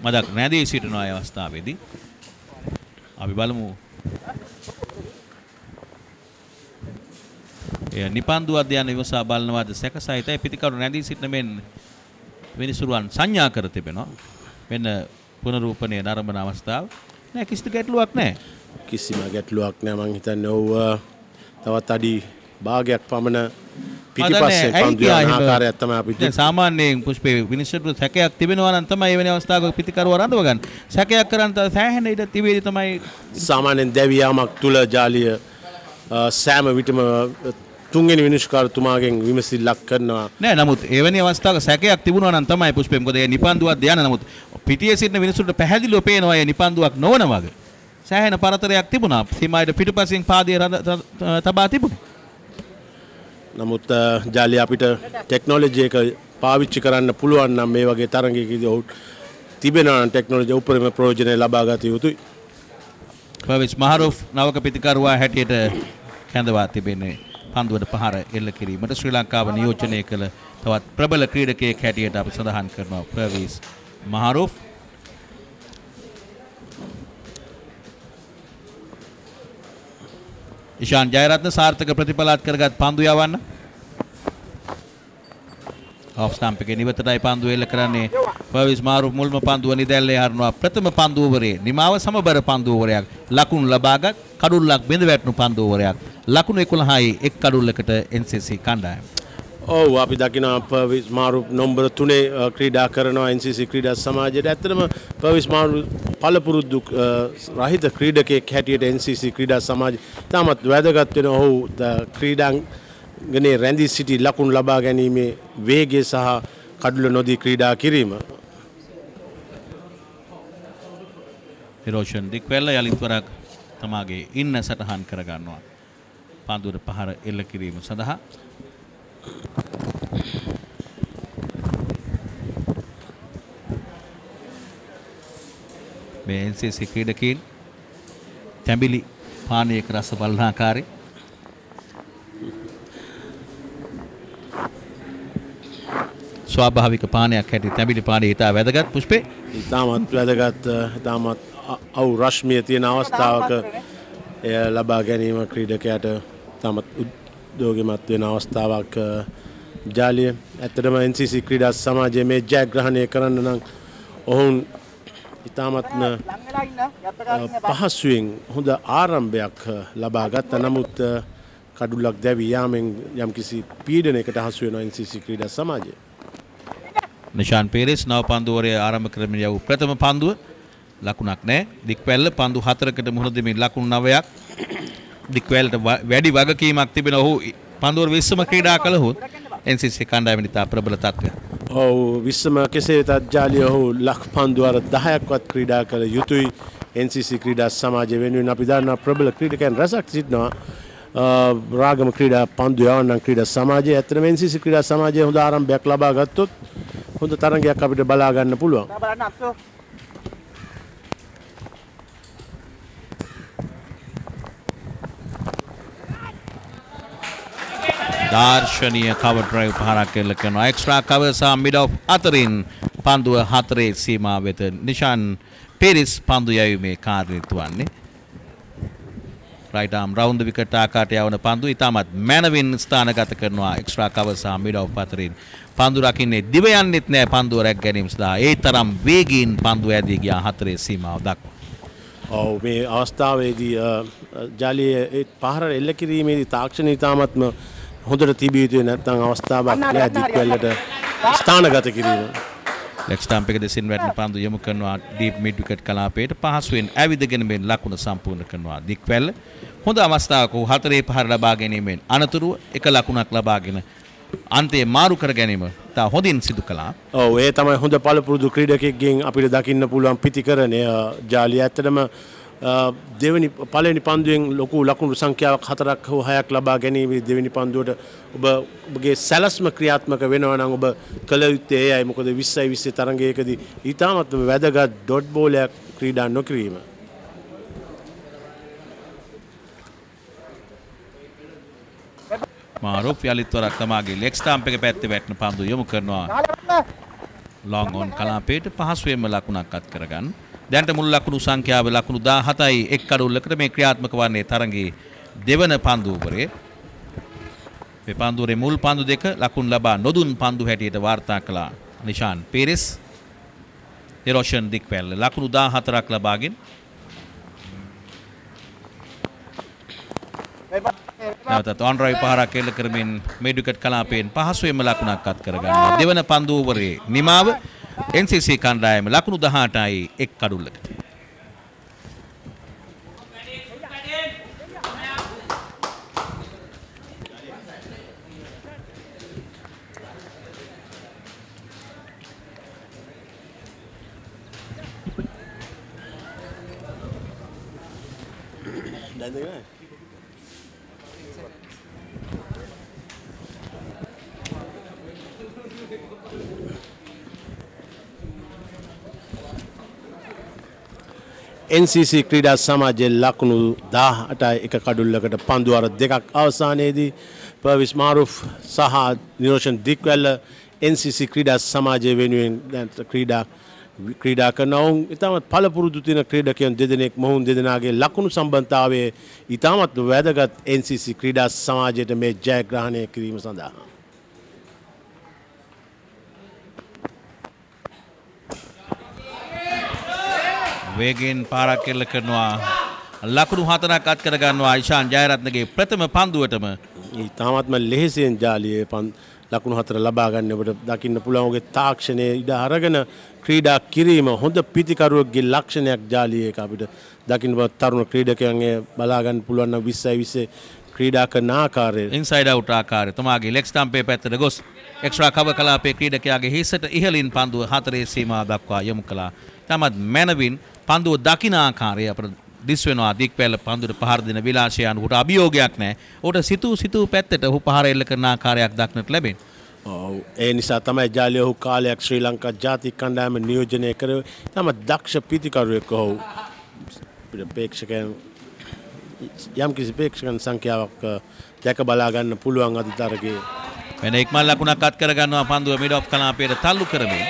මදක් නැදී සිටින අවස්ථාවේදී අපි බලමු නිපන්දුවක් යන විමසා බලනවාද සැකසහිතයි පිටිකරු නැදී සිටින මෙන් විනිසුරුවන් සංඥා කර තිබෙනවා. මෙන්න පුනරූපණය නරඹන අවස්ථාව. නෑ කිසිදු ගැටලුවක් නෑ. කිසිම ගැටලුවක් නෑ. මං හිතන්නේ ඔව් තවත් අඩි භාගයක් පමණ පිටිපස්සේ පන්දු යන ආකාරයක් තමයි අපි දැන් සාමාන්‍යයෙන් පුෂ්පේ විනිසුරු සැකයක් තිබෙනවා නම් තමයි එවැනි අවස්ථාවක පිටිකරුව රඳව ගන්න. සැකයක් කරන් සෑහෙන ඉඩ තිබෙදී තමයි සාමාන්‍යයෙන් දැවියාමක් තුල ජාලිය සෑම විටම තුන්වෙනි විනිශ්චයකාරතුමාගෙන් විමසිල්ලක් කරනවා. නෑ නමුත් එවැනි අවස්ථාවක සැකයක් තිබුණා නම් තමයි පුෂ්පේ මොකද ඒ නිපන්දුවක් ධාන නමුත් පිටියේ සිටින විනිසුරුට පැහැදිලිව පේනවා ඒ නිපන්දුවක් නොවන වගේ. සෑහෙන පරතරයක් තිබුණා. සීමාවට පිටුපසින් පාදයේ තබා තිබුණා. නමුත් ජාලිය අපිට ටෙක්නොලොජි එක පාවිච්චි කරන්න පුළුවන් නම් මේ වගේ තරඟයකදී ඔව් තිබෙනවා නම් ටෙක්නොලොජි උපරිම ප්‍රයෝජනය ලබා ගත යුතුයි. පවිස් මහරොෆ් නවක පිටිකරුවා හැටියට කැඳවා තිබෙන්නේ පන්දුවට පහර එල්ල කිරීමට ශ්‍රී ලංකාව නියෝජනය කළ තවත් ප්‍රබල ක්‍රීඩකයෙක් හැටියට අපි සඳහන් කරනවා පවිස් මහරොෆ්. ඉෂාන් ජයරත්න සාර්ථක ප්‍රතිඵලාත් කරගත් පන්දු යවන්න. ඔෆ් ස්ටම්ප් එකේ නිවතටයි පන්දු එල්ල කරන්නේ පවිස් මාරුෆ් මුල්ම පන්දුව නිදැල්ලේ හරනවා. ප්‍රථම පන්දු ඕවරේ නිමාව සමබර පන්දු ඕවරයක් ලකුණු ලබාගත් කඩුල්ලක් බිඳ වැටුණු පන්දු ඕවරයක් ලකුණු 11යි එක් කඩුල්ලකට NCC කණ්ඩායම. ඔව් අපි දකිනවා පවිස් මාරුෆ් නම්බර 3 ක්‍රීඩා කරනවා NCC ක්‍රීඩා සමාජයට. ඇත්තටම පවිස් මාරුෆ් පළපුරුදු රහිත ක්‍රීඩකයෙක් හැටියට NCC ක්‍රීඩා සමාජය තාමත් වැදගත් වෙන ඔහු ක්‍රීඩාංගනේ රැඳී සිටි ලකුණු ලබා ගැනීමේ වේගය සහ කඩුල නොදී ක්‍රීඩා කිරීම. රෝෂන් දික්වැල්ල යලිත් වරක් තමාගේ ඉන්න සටහන් කරගන්නවා පන්දුවට පහර එල්ල කිරීම සඳහා. මේ NCC ක්‍රීඩකයන් තැඹිලි පානයක රස බලන ආකාරය ස්වාභාවික පානයක් හැටි තැඹිලි පානය ඉතා වැදගත් පුෂ්පේ. ඉතාමත් වැදගත් ඉතාමත් අවු රශ්මිය තියෙන අවස්ථාවක එය ලබා ගැනීම ක්‍රීඩකයාට ඉතාමත් උද්යෝගිමත් වෙන අවස්ථාවක් ජාලිය. ඇත්තටම NCC ක්‍රීඩා සමාජයේ මේ ජයග්‍රහණය කරන්න නම් ඔවුන් ඉතාමත්ම පහසුවෙන් හොඳ ආරම්භයක් ලබා ගත්තා. නමුත් කඩුල්ලක් දැවී යාමෙන් යම්කිසි පීඩනයකට හසු වෙනවා NCC ක්‍රීඩා සමාජය. නිෂාන් පේරස් නව පන්දුවරේ ආරම්භ කරමින් යවූ ප්‍රථම පන්දුව ලකුණක් නැහැ. දික්වැල්ල පන්දු 4කට මුහුණ දෙමින් ලකුණු 9ක්. දික්වැල්ලට වැඩි වගකීමක් තිබෙන ඔහු පන්දුවර 20ම ක්‍රීඩා කළහොත් NCC කණ්ඩායමේ ඉතා ප්‍රබල තත්ත්වයක්. ඔව් 20ම කෙසේ වෙතත් ජාලිය ඔහු ලක් පන්දුවර 10ක්වත් ක්‍රීඩා කළ යුතුයි. NCC ක්‍රීඩා සමාජය වෙනුවෙන් අපි දන්නා ප්‍රබල ක්‍රීඩකයන් රැසක් සිටිනවා. රාගම ක්‍රීඩා පන්දු යවන්නම් ක්‍රීඩා සමාජයේ ඇත්තටම NCC ක්‍රීඩා සමාජයේ හොඳ ආරම්භයක් ලබා ගත්තොත් හොඳ තරගයක් අපිට බලා ගන්න පුළුවන්. දාර්ශනීය කවර් ඩ්‍රයිව් පහරක් එල්ල කරනවා. එක්ස්ට්‍රා කවර් සහ මිඩ් ඔෆ් අතරින් පන්දුව 4 සීමාව වෙත නිෂාන් පෙරිස් පන්දු යැවීමේ කාර්යනිරත වන්නේ. රයිට් ආම් රවුන්ඩ් විකට් ආකාරයට යවන පන්දු ඉතාමත් මැනවින් ස්ථානගත කරනවා. එක්ස්ට්‍රා කවර් සහ මිඩ් ඔෆ් අතරින් පන්දු රකින්නේ දිව යන්නෙත් නෑ පන්දුව රැක ගැනීම සඳහා. ඒ තරම් වේගයෙන් පන්දුව ඇදී ගියා 4 සීමාව දක්වා. ඔව් මේ අවස්ථාවේදී ජාලියේ පහර එල්ල කිරීමේදී තාක්ෂණය ඉතාමත්ම හොඳට තිබිය යුතුයි. නැත්නම් අවස්ථාවක් නෑ දික්වැල්ලට ස්ථානගත කිරීම. ලෙග් ස්ටම්ප් එක දෙසින් වැටෙන පන්දු යොමු කරනවා ඩීප් මිඩ් විකට් කලාපයට පහසුවෙන් ඇවිදගෙන මේ ලකුණ සම්පූර්ණ කරනවා දික්වැල්ල. හොඳ අවස්ථාවක 4 පහර ලබා ගැනීමෙන් අනතුරුව එක ලකුණක් ලබාගෙන අන්තයේ මාරු කර ගැනීම ඉතා හොඳින් සිදු කළා. ඔව් ඒ තමයි හොඳ පළපුරුදු ක්‍රීඩකයෙක්ගෙන් අපිට දකින්න පුළුවන් පිතිකරණය. ජාලිය ඇත්තටම පළවෙනි පන්දුවෙන් ලොකු ලකුණු සංඛ්‍යාවක් 4ක් හෝ 6ක් ලබා ගැනීම දෙවෙනි පන්දුවට ඔබගේ සැලැස්ම ක්‍රියාත්මක වෙනවා නම් ඔබ කළ යුත්තේ එයයි. මොකද 20 තරගයකදී ඊටාමත්ම වැදගත් ඩොට් බෝලයක් ක්‍රීඩා නොකිරීම. මාරුෆ් යලිත් වරක් තමාගේ ලෙග් ස්ටම්ප් එක පැත්තේ වැටෙන පන්දු යොමු කරනවා. ලොං ඔන් කලාපයට පහසුවෙන්ම ලකුණක් අත් කරගන්න. දැනට මුල් ලකුණු සංඛ්‍යාව ලකුණු 17යි එක් කඩුල්ලකට මේ ක්‍රියාත්මක වන්නේ තරගයේ දෙවන පන්දුවරේ. මේ පන්දුවරේ මුල් පන්දු දෙක ලකුණු ලබා නොදුන් පන්දු හැටියට වාර්තා කළා නිෂාන් පීරිස්. රෝෂන් දික්පැල්ල ලකුණු 14ක් ලබාගෙන නැවතත් ඔන් රයි පහරක් එල්ල කරමින් මේ විකට් කලාපයෙන් පහසුවෙන්ම ලකුණක් අත් කරගන්නවා. දෙවන පන්දුවරේ නිමාව NCC කණ්ඩායම ලකුණු 18යි එක් කඩුල්ලකට. NCC ක්‍රීඩා සමාජයේ ලකුණු 18යි එක කඩුල්ලකට පන්දු අර දෙකක් අවසානයේදී පර්විස් මාරුෆ් සහ නිරෝෂන් දික්වැල්ල NCC ක්‍රීඩා සමාජයේ වෙනුවෙන් ක්‍රීඩා කරනවා. ඉතාමත් පළපුරුදු තියෙන ක්‍රීඩකයන් දෙදෙනෙක් මොහුන් දෙදෙනාගේ ලකුණු සම්බන්ධතාවයේ ඉතාමත් වැදගත් NCC ක්‍රීඩා සමාජයට මේ ජයග්‍රහණය කිරීම සඳහා. වේගෙන් පාරක් එල්ල කරනවා. ලකුණු 4ක් අත් කර ගන්නවා ඉෂාන් ජයරත්නගේ ප්‍රථම පන්දුවටම. ඉතාමත්ම ලෙහෙසියෙන් ජාලියේ ලකුණු 4 ලබා ගන්න ඔබට දකින්න පුළුවන් ඔහුගේ තාක්ෂණයේ ඉඩ අරගෙන ක්‍රීඩා කිරීම හොඳ පිතිකරුවෙක්ගේ ලක්ෂණයක් ජාලියේ එක අපිට දකින්න බව තරුණ ක්‍රීඩකයන්ගේ බලා ගන්න පුළුවන් නම් 20 ක්‍රීඩා කරන ආකාරය ඉන්සයිඩ් අවුට් ආකාරය තමාගේ ලෙග් ස්ටම්පේ පැත්තට ගොස් එක්ස්ට්‍රා කවර් කලාපේ ක්‍රීඩකයාගේ හිසට ඉහළින් පන්දුව 4 සීමාව දක්වා යොමු කළා. තමත් මැනවින් පන්දුව දකින ආකාරය අපට දිස් වෙනවා. දික්පැල පන්දුවට පහර දෙන විලාසය අනුකට අභියෝගයක් නැහැ. උට සිතූ පැත්තට ඔහු පහර එල්ල කරන ආකාරයක් දක්නට ලැබෙනවා. ඔව් ඒ නිසා තමයි ජාලිය ඔහු කාලයක් ශ්‍රී ලංකා ජාතික කණ්ඩායම නියෝජනය කරේ. තම දක්ෂ පිතිකරුවෙක් ඔහු. ප්‍රේක්ෂකයන් යම්කිසි ප්‍රේක්ෂකයන් සංඛ්‍යාවක් දැක බලා ගන්න පුළුවන් අද තරගයේ. වෙන ඉක්මන් ලකුණක් අත් කර ගන්නවා පන්දුව මිඩ් ඔෆ් කලාපයට තල්ලු කරමින්.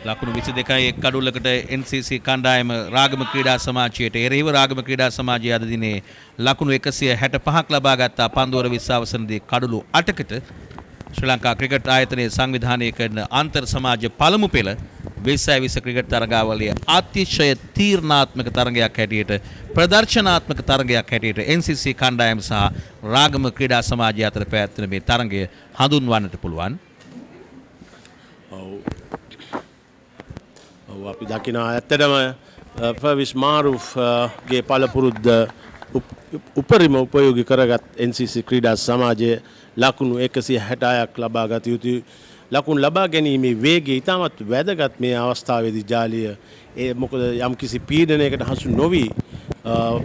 ලකුණු 22යි එක් කඩුල්ලකට NCC කණ්ඩායම රාගම ක්‍රීඩා සමාජයට එරෙහිව රාගම ක්‍රීඩා සමාජය අද දිනේ ලකුණු 165ක් ලබා ගත්තා. පන්දුවර 20 අවසන්දී කඩුළු 8කට ශ්‍රී ලංකා ක්‍රිකට් ආයතනයේ සංවිධානය කරන අන්තර් සමාජ පළමු පෙළ 20 ක්‍රිකට් තරගාවලිය අතිශය තීරණාත්මක තරගයක් හැටියට ප්‍රදර්ශනාත්මක තරගයක් හැටියට NCC කණ්ඩායම සහ රාගම ක්‍රීඩා සමාජය අතර පැවැත්වෙන මේ තරගය හඳුන්වන්නට පුළුවන්. අපි දකිනවා ඇත්තටම පර්විස් මාරුෆ් ගේ පළපුරුද්ද උපරිම උපයෝගී කරගත් NCC ක්‍රීඩා සමාජයේ ලකුණු 166ක් ලබා ගත යුතුයි. ලකුණු ලබා ගැනීමේ වේගය ඉතාමත් වැදගත් මේ අවස්ථාවේදී ජාලිය. ඒ මොකද යම්කිසි පීඩනයකට හසු නොවි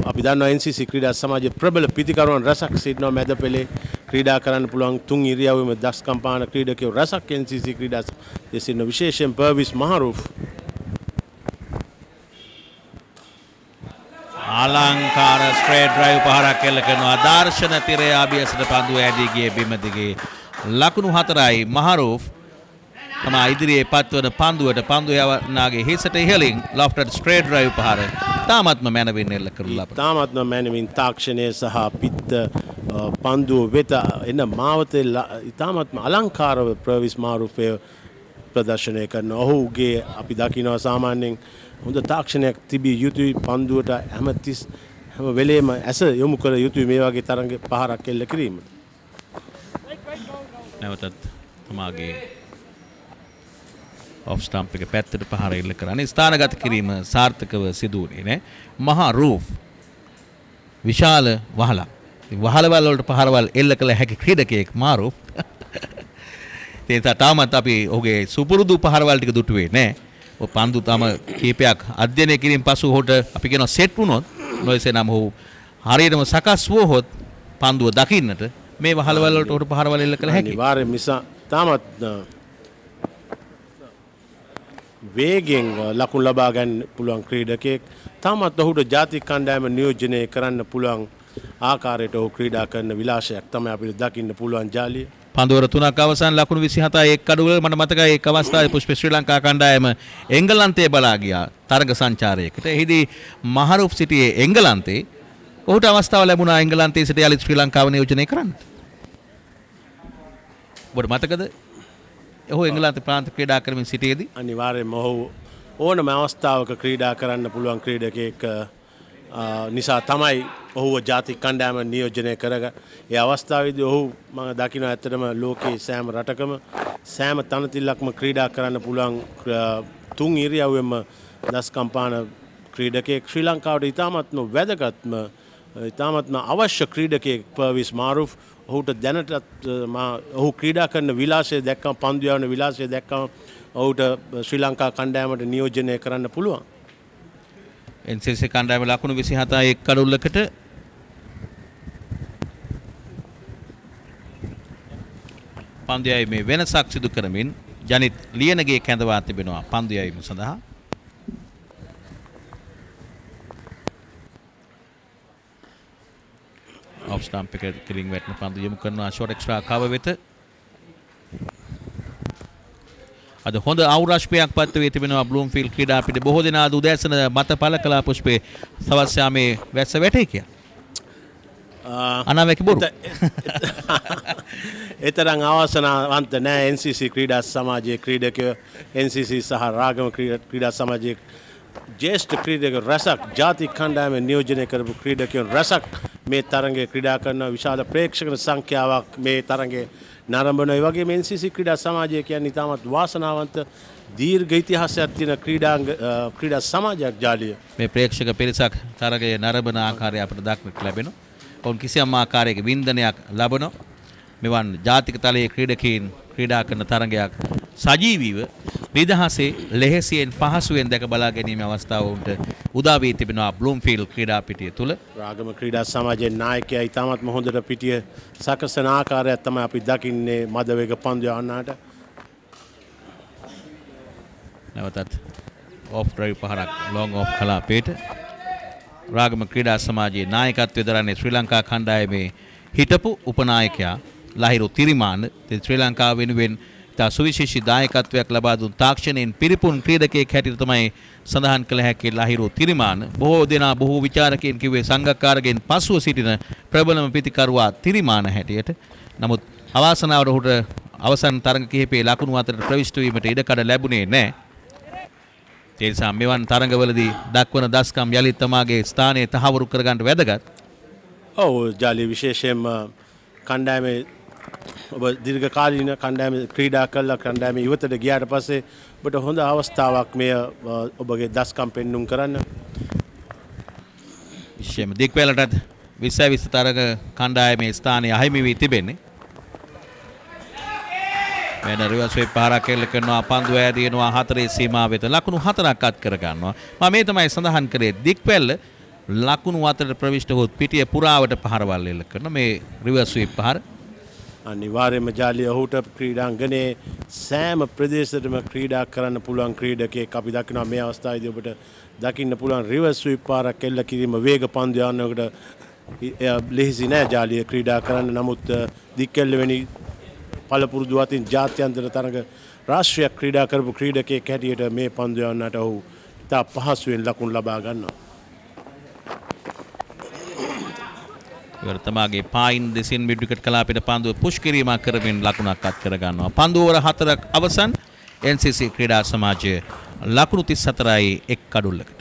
අපි දන්නවා NCC ක්‍රීඩා සමාජයේ ප්‍රබල පිතිකරුවන් රසක් සිටිනවා මැද පෙළේ ක්‍රීඩා කරන්න පුළුවන් තුන් ඉරියව්වෙම දක්ෂකම් පාන ක්‍රීඩකයෝ රසක් NCC ක්‍රීඩා දෙසින්න විශේෂයෙන් පර්විස් මාරුෆ් අලංකාර ස්ට්‍රේට් ඩ්‍රයිව් පහරක් එල්ල කරනවා. දර්ශන තිරය අභියසට පන්දුව ඇදී ගියේ බිම දිගේ. ලකුණු 4යි මහරූෆ් තමා ඉදිරියේ පත්වන පන්දුවට පන්දුව යවනාගේ හිසට ඉහළින් ලොෆ්ටඩ් ස්ට්‍රේට් ඩ්‍රයිව් පහර තාමත්ම මැනවින් එල්ල කරලා තාමත්ම මැනවින් තාක්ෂණය සහ පිත්ත පන්දුව වෙත එන මාවතේ තාමත්ම අලංකාරව ප්‍රවිස් මාරුෆ් ප්‍රදර්ශනය කරන ඔහුගේ අපි දකිනවා සාමාන්‍යයෙන් හොඳ තාක්ෂණයක් තිබිය යුතුයි පන්දුවට හැම වෙලේම ඇස යොමු කර යුතුයි මේ වගේ තරඟ පහරක් එල්ල කිරීමට. නැවතත් තමාගේ ඔෆ් ස්ටම්ප් එක පැත්තට පහර එල්ල කරන්නේ ස්ථානගත කිරීම සාර්ථකව සිදු වුණේ නෑ. මහා රූෆ් විශාල වහලක් වහලවල් වලට පහරවල් එල්ල කළ හැකි ක්‍රීඩකයෙක් මාරු. ඒ නිසා තාමත් අපි ඔහුගේ සුපුරුදු පහරවල් ටික දුටුවේ නැහැ. ඔය පන්දු තම කීපයක් අධ්‍යයනය කිරීම පසු ඔහුට අපි කියනවා සෙට් වුණොත් නොයසේ නම් ඔහු හරියටම සකස් වුවහොත් පන්දුව දකින්නට මේ වහලවල් වලට ඔහුට පහරවල් එල්ල කළ හැකියි. අනිවාර්යයෙන් මිසා තාමත් වේගෙන් ලකුණු ලබා ගන්න පුළුවන් ක්‍රීඩකයෙක්. තාමත් ඔහුට ජාතික කණ්ඩායම නියෝජනය කරන්න පුළුවන් ආකාරයට ඔහු ක්‍රීඩා කරන විලාසයක් තමයි අපිට දකින්න පුළුවන් ජාලිය. පන්දුවර 3ක් අවසන් ලකුණු 27 එක් කඩුවල මට මතකයි එක් අවස්ථාවේ පුෂ්ප ශ්‍රී ලංකා කණ්ඩායම එංගලන්තයේ බලා ගියා තරග සංචාරයකට. එහිදී මහරුප් සිටියේ එංගලන්තේ. ඔහුට අවස්ථාව ලැබුණා එංගලන්තයේ සිට යලිත් ශ්‍රී ලංකාව නියෝජනය කරන්න. ඔබට මතකද? ඔහු එංගලන්ත ප්‍රාන්ත ක්‍රීඩා කරමින් සිටියේදී අනිවාර්යයෙන්ම ඔහු ඕනම අවස්ථාවක ක්‍රීඩා කරන්න පුළුවන් ක්‍රීඩකයෙක් නිසා තමයි ඔහුව ජාතික කණ්ඩායම නියෝජනය කරග. ඒ අවස්ථාවේදී ඔහු මම දකින්න ඇත්තටම ලෝකයේ සෑම රටකම සෑම තනතිල්ලක්ම ක්‍රීඩා කරන්න පුළුවන් තුන් ඉරියව්වෙම දස්කම් පාන ක්‍රීඩකයෙක්. ශ්‍රී ලංකාවට ඉතාමත්ම වැදගත්ම ඉතාමත්ම අවශ්‍ය ක්‍රීඩකයෙක් පර්විස් මාරුෆ්. ඔහුට දැනටත් ඔහු ක්‍රීඩා කරන විලාසය දැක්කම පන්දු යවන විලාසය දැක්කම ඔහුට ශ්‍රී ලංකා කණ්ඩායමට නියෝජනය කරන්න පුළුවන්. NCC කණ්ඩායම ලකුණු 27 එක් කඩුල්ලකට පන්දු යැවීමේ වෙනසක් සිදු කරමින් ජනිත් ලියනගේ කැඳවා තිබෙනවා පන්දු යැවීම සඳහා. ඔෆ් ස්ටම්ප් එක කිලින් වැටෙන පන්දු යොමු කරනවා ෂෝට් එක්ස්ට්‍රා කව වෙත. අද හොඳ අවුරශ්පයක් පත් වී තිබෙනවා බ්ලූම්ෆීල්ඩ් ක්‍රීඩා පිට. බොහෝ දෙනා අද උදෑසන මත පළ කළා පුෂ්පේ සවස් යාමේ වැස්ස වැටේ කියලා. අනාවැකි බොරු. එතරම් අවසනාවන්ත නෑ NCC ක්‍රීඩා සමාජයේ ක්‍රීඩකයෝ. NCC සහ රාගම ක්‍රීඩා සමාජයේ ජ්‍යෙෂ්ඨ ක්‍රීඩකයෝ රසක් ජාතික කණ්ඩායමේ නියෝජනය කරපු ක්‍රීඩකයෝ රසක් මේ තරගයේ ක්‍රීඩා කරන විශාල ප්‍රේක්ෂක සංඛ්‍යාවක් මේ තරගයේ නරඹන. ඒ වගේම NCC ක්‍රීඩා සමාජය කියන්නේ ඉතාමත් වාසනාවන්ත දීර්ඝ ඉතිහාසයක් තියෙන ක්‍රීඩා සමාජයක් ජාලිය. මේ ප්‍රේක්ෂක පිරිසක් තරගයේ නරඹන ආකාරය අපට දක්නට ලැබෙනවා. ඔවුන් කිසියම් ආකාරයක වින්දනයක් ලබනවා. මෙවන් ජාතික තලයේ ක්‍රීඩකයන් ක්‍රීඩා කරන තරගයක් සජීවීව නිදහසේ ලෙහෙසියෙන් පහසුවෙන් දැක බලා ගැනීමේ අවස්ථාව උන්ට උදා වී තිබෙනවා බ්ලූම්ෆීල්ඩ් ක්‍රීඩා පිටිය තුල. රාගම ක්‍රීඩා සමාජයේ නායකයා ඉතාමත්ම හොඳට පිටිය සකසන ආකාරයක් තමයි අපි දකින්නේ මද වේග පන්දු යවන්නාට. නැවතත් ඔෆ් ඩ්‍රයිව් පහරක් ලොං ඔෆ් කලාපේට රාගම ක්‍රීඩා සමාජයේ නායකත්වය දරන්නේ ශ්‍රී ලංකා කණ්ඩායමේ හිටපු උපනායකයා ලහිරු තිරිමාන. ශ්‍රී ලංකාව වෙනුවෙන් තා සුවිශේෂී දායකත්වයක් ලබා දුන් තාක්ෂණයෙන් පිරිපුන් ක්‍රීඩකයෙක් හැටියට තමයි සඳහන් කළ හැකි ලහිරු තිරිමාන. බොහෝ දෙනා බොහෝ විචාරකයන් කිව්වේ සංගක්කාරගෙන් පසුව සිටින ප්‍රබලම පිතිකරුවා තිරිමාන හැටියට. නමුත් අවාසනාවට ඔහුට අවසන් තරඟ කිහිපයේ ලකුණු අතරට ප්‍රවිෂ්ඨ වීමට ඉඩකඩ ලැබුණේ නැහැ. ඒ නිසා මෙවන් තරඟවලදී දක්වන දස්කම් යලිත් තමාගේ ස්ථානයේ තහවුරු කරගන්න වැදගත්. ඔව් ජාලි විශේෂයෙන්ම කණ්ඩායමේ ඔබ දීර්ඝකාලීන කණ්ඩායම ක්‍රීඩා කළා කණ්ඩායම ඉවතට ගියාට පස්සේ ඔබට හොඳ අවස්ථාවක් මෙය ඔබගේ දස්කම් පෙන්눔 කරන්න. විශේෂයෙන්ම දික්වැලටත් 20 තරග කණ්ඩායමේ ස්ථානය අහිමි වී තිබෙන්නේ. මෙන්න රිවර්ස් වේ පාරක් එල්ල කරනවා පන්දු ඈදිනවා 4 සීමාව වෙත ලකුණු 4ක් අත් කර ගන්නවා. මම මේ තමයි සඳහන් කරේ දික්වැල්ල ලකුණු අතරට ප්‍රවිෂ්ඨ වූ පිටිය පුරාවට පහරවල් එල්ල කරන මේ රිවර්ස් වේ පහර. අනිවාර්යයෙන්ම ජාලිය ඔහුට ක්‍රීඩාංගණයේ සෑම ප්‍රදේශයකම ක්‍රීඩා කරන්න පුළුවන් ක්‍රීඩකයෙක් අපි දකිනවා. මේ අවස්ථාවේදී ඔබට දකින්න පුළුවන් රිවර්ස් ස්වීප් පාරක් එල්ල කිරීම වේග පන්දු යනකොට ලෙහෙසි නෑ ජාලිය ක්‍රීඩා කරන්න. නමුත් දික්කැල්ල වැනි පළපුරුදු අතින් ජාත්‍යන්තර තරග රාष्ट्रीय ක්‍රීඩා කරපු ක්‍රීඩකයෙක් හැටියට මේ පන්දු යවන්නට ඔහු ඉතා පහසුවෙන් ලකුණු ලබා ගන්නවා. තමාගේ පායින් දෙසින් මිඩ් විකට් කලාපයට පන්දුව පුෂ් කිරීමක් කරමින් ලකුණක් අත් කර ගන්නවා. පන්දු ඕවර 4ක් අවසන් NCC ක්‍රීඩා සමාජය ලකුණු 34යි එක් කඩුල්ලකට.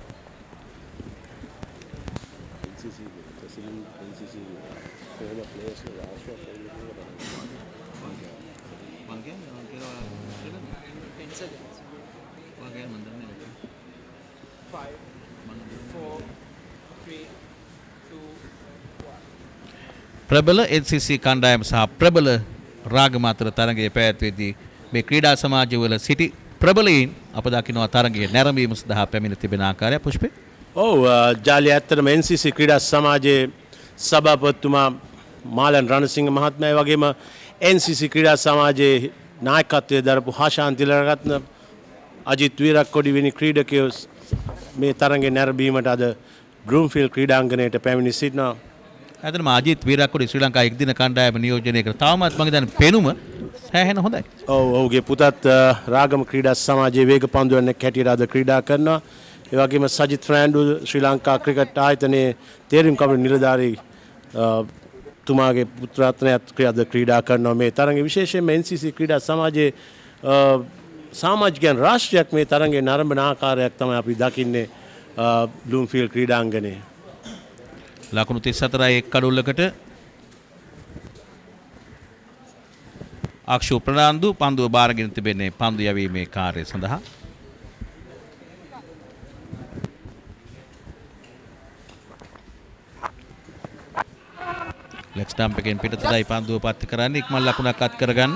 ප්‍රබල NCC කණ්ඩායම සහ ප්‍රබල රාගම අතර තරගයේ පැවැත්වීදී මේ ක්‍රීඩා සමාජවල සිටි ප්‍රබලයින් අප දකිනවා තරගයේ නැරඹීම සඳහා පැමිණ තිබෙන ආකාරය පුෂ්පේ. ඔව් ජාලිය ඇත්තටම NCC ක්‍රීඩා සමාජයේ සභාපතිතුමා මාලන් රණසිංහ මහත්මයා වගේම NCC ක්‍රීඩා සමාජයේ නායකත්වයේ දරපු හාෂාන් තිලරත්න අජිත් වීරක්කොඩි වෙනි ක්‍රීඩකයෝ මේ තරගයේ නැරඹීමට අද Bloomfield ක්‍රීඩාංගණයට පැමිණ සිටිනවා. ඇත්තටම අජිත් වීරක්කොඩි ශ්‍රී ලංකා එක්දින කණ්ඩායම නියෝජනය කර තාමත් මම හිතන්නේ පෙනුම සෑහෙන හොඳයි. ඔව් ඔහුගේ පුතත් රාගම ක්‍රීඩා සමාජයේ වේග පන්දුවන්නක් හැටියට අද ක්‍රීඩා කරනවා. ඒ වගේම සජිත් ෆ්‍රෑන්ඩු ශ්‍රී ලංකා ක්‍රිකට් ආයතනයේ තේරීම් කමිටු නිලධාරී තුමාගේ පුත්‍රාත්නයත් ක්‍රීඩා කරනවා. මේ තරගයේ විශේෂයෙන්ම NCC ක්‍රීඩා සමාජයේ සමාජිකයන් රාශියක් මේ තරගයේ නරඹන ආකාරයක් තමයි අපි දකින්නේ Bloomfield ක්‍රීඩාංගණයේ. ලකුණු 34යි එක් කඩුල්ලකට අක්ෂු ප්‍රනාන්දු පන්දුව බාරගෙන තිබෙන්නේ පන්දු යැවීමේ කාර්යය සඳහා. ලෙග් ස්ටම්ප් එකෙන් පිටතටයි පන්දුව පත් කරන්නේ ඉක්මන් ලකුණක් අත් කරගන්න.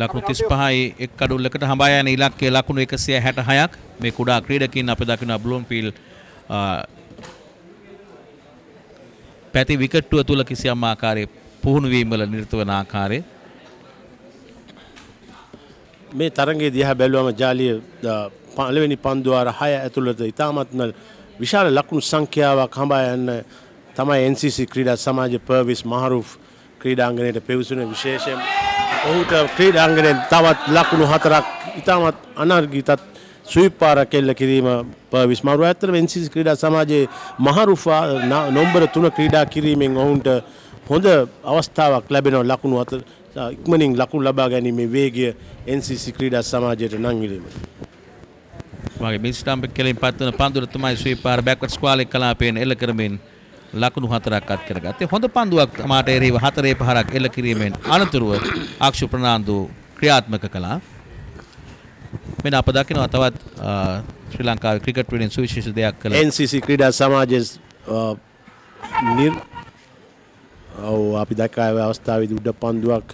ලකුණු 35යි එක් කඩුල්ලකට හඹා යන ඉලක්කයේ ලකුණු 166ක් මේ කුඩා ක්‍රීඩකින් අප දකිනවා Bloomfield පැති විකට්ටුව තුල කිසියම් ආකාරයේ පුහුණු වීම වල නිරත වන ආකාරය මේ තරගයේ දිහා බැලුවම ජාලිය පළවෙනි පන්දුවාර 6 ඇතුළත ඉතාමත්ම විශාල ලකුණු සංඛ්‍යාවක් හඹා යන තමයි NCC ක්‍රීඩා සමාජයේ පර්විස් මහරුෆ් ක්‍රීඩාංගණයට පෙවසුන විශේෂයෙන් ඔහුට ක්‍රීඩාංගණයෙන් තවත් ලකුණු 4ක් ඉතාමත් අනර්ගිතත් සුවිපාරක් එල්ල කිරීම පර්විස් මහරුෆ් ඇත්තටම NCC ක්‍රීඩා සමාජයේ මහරුෆ් නම්බර 3 ක්‍රීඩා කිරීමෙන් ඔවුන්ට හොඳ අවස්ථාවක් ලැබෙනවා ලකුණු 4 ඉක්මනින් ලකුණු ලබා ගැනීමේ වේගය NCC ක්‍රීඩා සමාජයට නංගිලීමට. වගේ මිස් ස්ටම්ප් එකෙන් පත්වන පන්දුර තමයි ස්වීපාර බෑක්වර්ඩ් ස්ක්වාලේ කලාපයෙන් එල්ල කරමින් ලකුණු 4ක් අත් කරගත්තේ. හොඳ පන්දුවක් මාට එරෙහිව 4 පහරක් එල්ල කිරීමෙන් අනතුරුව අක්ෂු ප්‍රනාන්දු ක්‍රියාත්මක කළා. මෙන්න අප දකිනවා තවත් ශ්‍රී ලංකාවේ ක්‍රිකට් වලින් සුවිශේෂ දෙයක් කළා. NCC ක්‍රීඩා සමාජයේ අපි දැක්කා අවස්ථාවේදී උඩ පන්දුවක්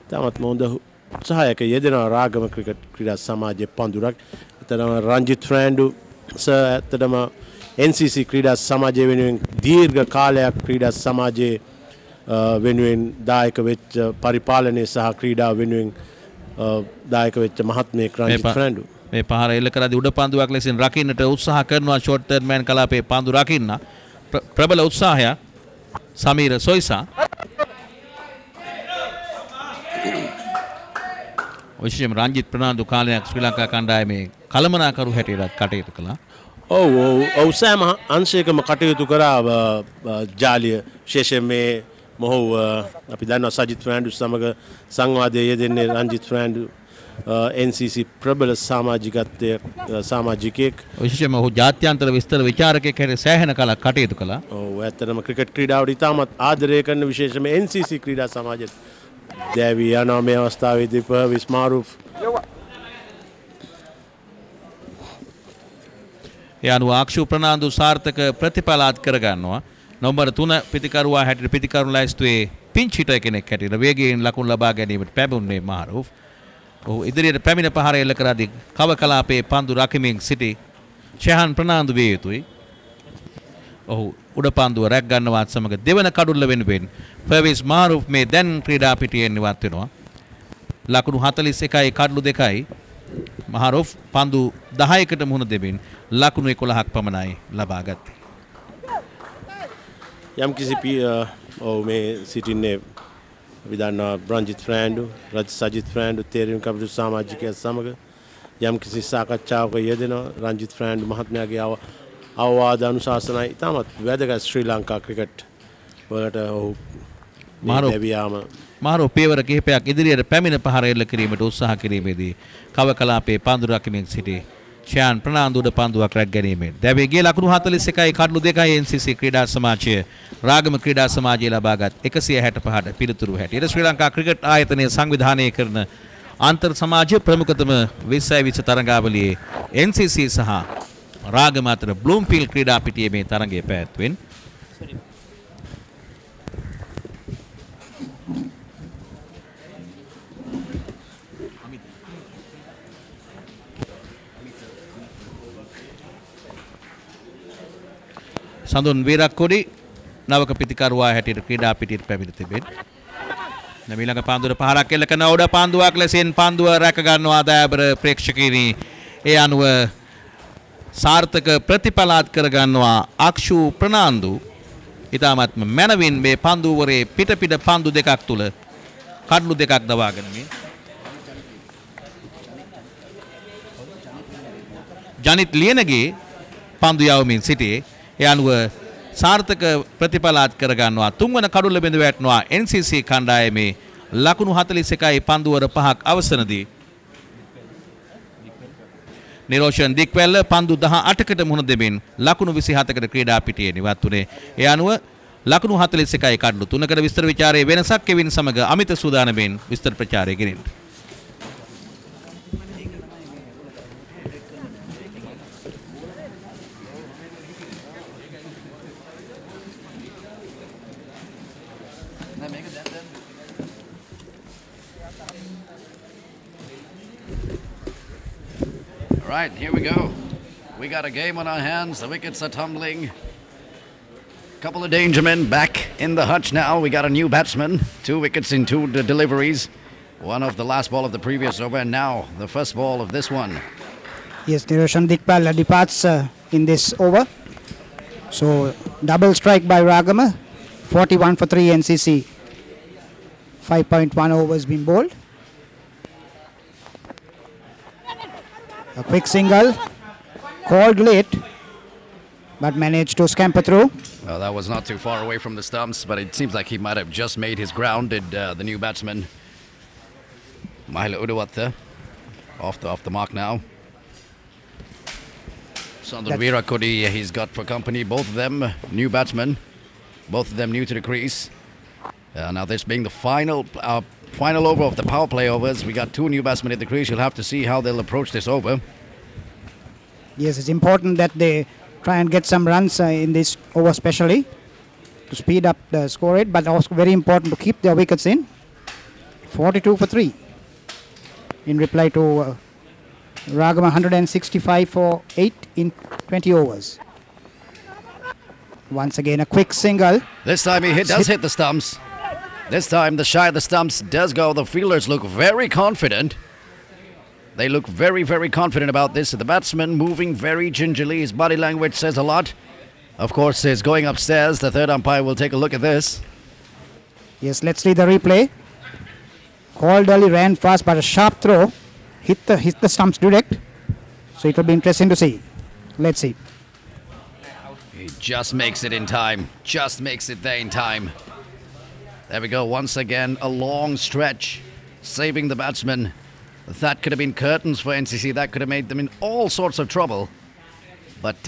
තමත් මොඳ උත්සාහයක යෙදෙනවා රාගම ක්‍රිකට් ක්‍රීඩා සමාජයේ පන්දුරක්. එතනම රංජිත් ෆ්‍රෑන්ඩු ඇත්තටම NCC ක්‍රීඩා සමාජය වෙනුවෙන් දීර්ඝ කාලයක් ක්‍රීඩා සමාජයේ වෙනුවෙන් දායක වෙච්ච පරිපාලනය සහ ක්‍රීඩා වෙනුවෙන් දායක වෙච්ච මහත්මයෙක් රංජිත් ෆ්‍රෑන්ඩු මේ පහර එල්ල කරද්දී උඩ පන්දුවක් ලෙසින් රකින්නට උත්සාහ කරනවා ෂෝට් තර්ඩ් මෑන් කලාපයේ පන්දු රකින්න ප්‍රබල උත්සාහය සමීර සොයිසා විශේෂයෙන්ම රංජිත් ප්‍රනාන්දු කාලයක් ශ්‍රී ලංකා කණ්ඩායමේ කළමනාකරු හැටියට කටයුතු කළා. ඔව් සෑම අංශයකම කටයුතු කරා ජාලිය විශේෂයෙන් මේ මොහු අපි දන්නවා සජිත් ෆ්‍රෑන්ඩු සමග සංවාදයේ යෙදෙන්නේ රංජිත් ෆ්‍රෑන්ඩු NCC ප්‍රබල සමාජිකයෙක් විශේෂයෙන්ම ඔහු ජාත්‍යන්තර විස්තර විචාරකයෙක් හැටියට සෑහෙන කලක් කටයුතු කළා. ඔව් ඇත්තටම ක්‍රිකට් ක්‍රීඩාවට ඉතාමත් ආදරය කරන විශේෂයෙන්ම NCC ක්‍රීඩා සමාජයේ දැවි යනවා මේ අවස්ථාවේදී පර්විස් මහරුෆ් යනු අක්ෂු ප්‍රනාන්දු සාර්ථක ප්‍රතිඵලාත් කරගන්නවා. නම්බර 3 පිටිකරුවා හැටියට පිටිකරුණ ලයිස්තුවේ පින්ච් හිටර් කෙනෙක් හැටියට වේගයෙන් ලකුණු ලබා ගැනීමට පැමිණුනේ මහරුෆ්. ඔහු ඉදිරියට පැමිණ පහර එල්ල කරද්දී කව කලාපයේ පන්දු රකිමින් සිටි ෂෙහාන් ප්‍රනාන්දු විය යුතුයි. ඔහු උඩ පන්දුව රැක් ගන්නවත් සමග දෙවන කඩුල්ල වෙනුවෙන් පර්විස් මහරුෆ් මේ දැන් ක්‍රීඩා පිටියෙන් ඉවත් වෙනවා. ලකුණු 41යි කඩලු 2යි මහරුෆ් පන්දු 10කට මුහුණ දෙමින් ලකුණු 11ක් පමණයි ලබා ගත්තේ. යම් කිසි මේ සිටින්නේ අපි දන්නවා රංජිත් ෆ්‍රෑන්ඩු සජිත් ෆ්‍රෑන්ඩු තේරීම් කමිටු සමාජිකයන් සමග යම් කිසි සාකච්ඡාවක යෙදෙනවා. රංජිත් ෆ්‍රෑන්ඩු මහත්මයාගේ අවවාද අනුශාසනයි ඉතාමත් වැදගත් ශ්‍රී ලංකා ක්‍රිකට් වලට ඔහු මහරුෆ් පියවර කිහිපයක් ඉදිරියට පැමිණ පහර එල්ල කිරීමට උත්සාහ කිරීමේදී කව කලාපයේ පන්දු රකිමින් සිටි ෂයාන් ප්‍රනාන්දුට පන්දුවක් රැක් ගැනීමෙන්. දැන් මේ ගේ ලකුණු 41යි කඩලු 2යි NCC ක්‍රීඩා සමාජය රාගම ක්‍රීඩා සමාජය ලබාගත් 165ට පිළිතුරු හැටියට ශ්‍රී ලංකා ක්‍රිකට් ආයතනය සංවිධානය කරන අන්තර් සමාජ ප්‍රමුඛතම 20 තරඟාවලියේ NCC සහ රාගම අතර බ්ලූම්ෆීල්ඩ් ක්‍රීඩා පිටියේ මේ තරඟය පැවැත්වෙන. සඳුන් වීරක්කොඩි නවක පිතිකරුවා හැටියට ක්‍රීඩා පිටියට පැමිණ තිබෙනවා. ඊළඟ පන්දුවට පහරක් එල්ල කරන උඩ පන්දුවක් ලෙසින් පන්දුව රැක ගන්නවා දයාබර ප්‍රේක්ෂකීනි. ඒ අනුව සාර්ථක ප්‍රතිඵලාත් කර ගන්නවා අක්ෂු ප්‍රනාන්දු. ඊටමත්ම මනවින් මේ පන්දුවරේ පිට පන්දු දෙකක් තුල කඩලු දෙකක් දවාගෙන මේ ජනිත් ලියනගේ පන්දු යවමින් සිටියේ. ඒ අනුව සාර්ථක ප්‍රතිඵලාත් කර ගන්නවා තුන්වන කඩුල්ල බිඳ වැටෙනවා NCC කණ්ඩායමේ ලකුණු 41යි පන්දුවර 5ක් අවසනදී. නිරෝෂන් දික්වැල්ල පන්දු 18කට මුහුණ දෙමින් ලකුණු 27කට ක්‍රීඩා පිටියේ නිවත් වුණේ. ඒ අනුව ලකුණු 41යි කඩලු 3කට විස්තර විචාරයේ වෙනසක් කෙවින් සමග අමිත සූදානමෙන් විස්තර ප්‍රචාරය ගෙනින්න. Right, here we go. We got a game on our hands. The wickets are tumbling. Couple of danger men back in the hutch now. We got a new batsman. 2 wickets in 2 deliveries. One of the last ball of the previous over, and now the first ball of this one. Yes, Niroshan Dikpal departs in this over. So double strike by Ragama. 41 for 3 NCC. 5.1 overs been bowled. A quick single, called late, but managed to scamper through. Well, that was not too far away from the stumps, but it seems like he might have just made his ground, did the new batsman. Mahila Udawatha off the mark now. Sandhu Virakodi, he's got for company, both of them new batsmen, both of them new to the crease. Now this being the final over of the power play overs. We got 2 new batsmen at the crease. You'll have to see how they'll approach this over. Yes, it's important that they try and get some runs in this over especially to speed up the score rate, but also very important to keep their wickets in. 42 for 3 in reply to Ragama 165 for 8 in 20 overs. Once again a quick single. This time he does hit the stumps. This time the shy of the stumps does go. The fielders look very confident. They look very, very confident about this. The batsman moving very gingerly. His body language says a lot. Of course, he's going upstairs. The third umpire will take a look at this. Yes, let's see the replay. Called early, ran fast, but a sharp throw hit the stumps direct. So it will be interesting to see. Let's see. He just makes it in time. Just makes it there in time. There we go, once again, a long stretch, saving the batsman. That could have been curtains for NCC. That could have made them in all sorts of trouble. But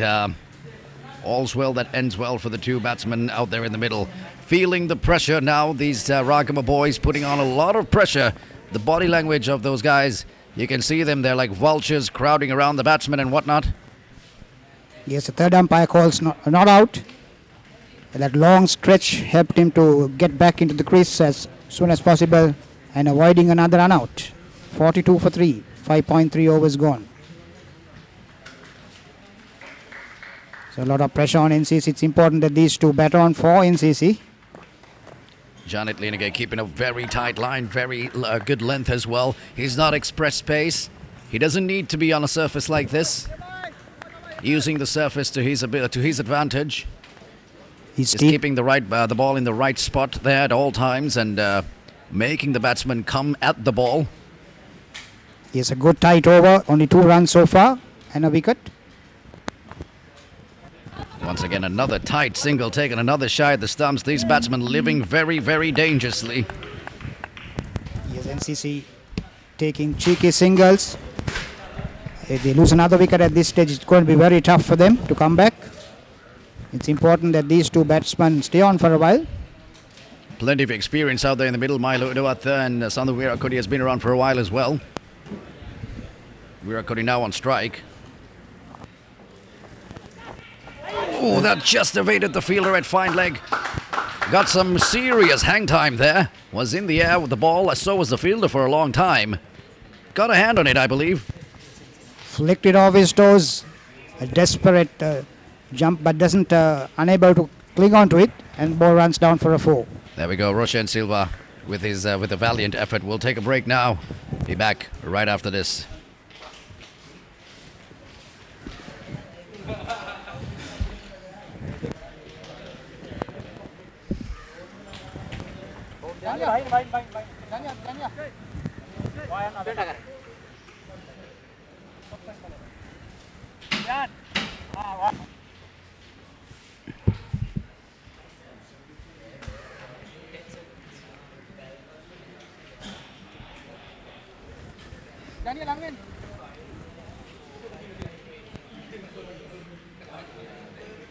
all's well that ends well for the 2 batsmen out there in the middle. Feeling the pressure now, these Ragama boys putting on a lot of pressure. The body language of those guys, you can see them, they're like vultures crowding around the batsmen and whatnot. Yes, the third umpire calls not out. That long stretch helped him to get back into the crease as soon as possible and avoiding another run out. 42 for 3, 5.3 overs gone. So a lot of pressure on NCC. It's important that these 2 batter on for NCC. Janet Linegar keeping a very tight line, very good length as well. He's not express pace. He doesn't need to be on a surface like this. Using the surface to his advantage. He's keeping the ball in the right spot there at all times and making the batsman come at the ball. Yes, a good tight over. Only 2 runs so far and a wicket. Once again, another tight single taken, another shy at the stumps. These batsmen living very, very dangerously. Yes, NCC taking cheeky singles. If they lose another wicket at this stage, it's going to be very tough for them to come back. It's important that these two batsmen stay on for a while. Plenty of experience out there in the middle. Milo Udawatha and Sandhu Virakodi has been around for a while as well. Virakodi now on strike. Oh, that just evaded the fielder at fine leg. Got some serious hang time there. Was in the air with the ball, so was the fielder for a long time. Got a hand on it, I believe. Flicked it off his toes. A desperate jump, but doesn't unable to cling on to it, and ball runs down for a 4. There we go, Roshan Silva with a valiant effort. We'll take a break now. Be back right after this.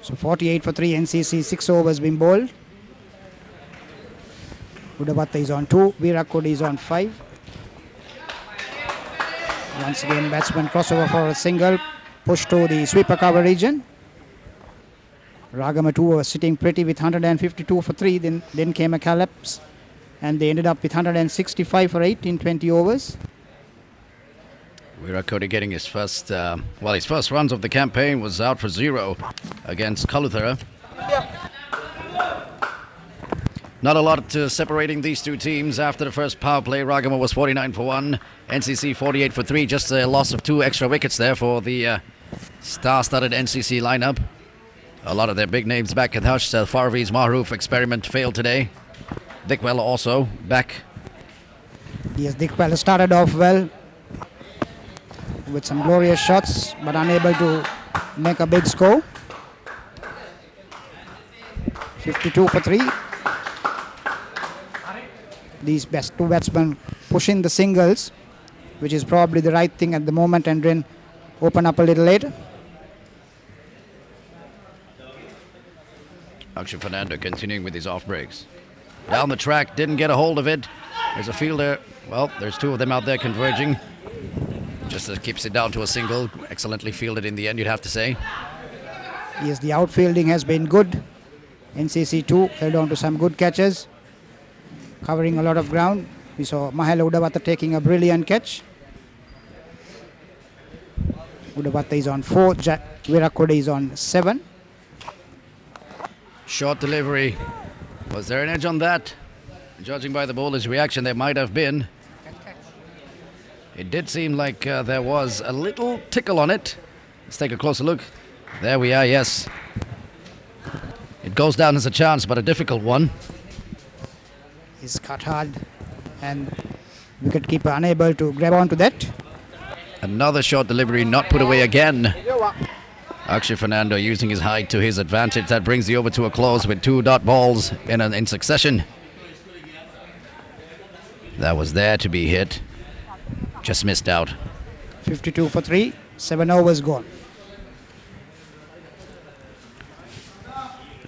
So 48 for 3, NCC, 6 overs been bowled. Udawatha is on 2, Virakodi is on 5. Once again, batsman crossover for a single, push to the sweeper cover region. Ragama 2 was sitting pretty with 152 for 3, then came a collapse, and they ended up with 165 for 8 in 20 overs. Virakodi getting his first runs of the campaign was out for 0 against Kaluthara. Not a lot separating these two teams after the first power play. Ragama was 49 for 1, NCC 48 for 3. Just a loss of 2 extra wickets there for the star-studded NCC lineup. A lot of their big names back in Hush. Farvi's Maroof experiment failed today. Dickwell also back. Yes, Dickwell started off well with some glorious shots, but unable to make a big score. 52 for 3. These two batsmen pushing the singles, which is probably the right thing at the moment, and then open up a little later. Akshay Fernando continuing with his off breaks. Down the track, didn't get a hold of it. There's a fielder. Well, there's 2 of them out there converging. Just keeps it down to a single. Excellently fielded in the end, you'd have to say. Yes, the outfielding has been good. NCC 2 held on to some good catches, covering a lot of ground. We saw Mahela Udawatha taking a brilliant catch. Udawatha is on 4, Virakodi is on 7. Short delivery. Was there an edge on that? Judging by the bowler's reaction, there might have been. It did seem like there was a little tickle on it. Let's take a closer look. There we are, yes. It goes down as a chance, but a difficult one. He's cut hard, and wicketkeeper unable to grab onto that. Another short delivery, not put away again. Akshay Fernando using his height to his advantage. That brings the over to a close with 2 dot balls in succession. That was there to be hit. Just missed out. 52 for 3, 7 overs gone.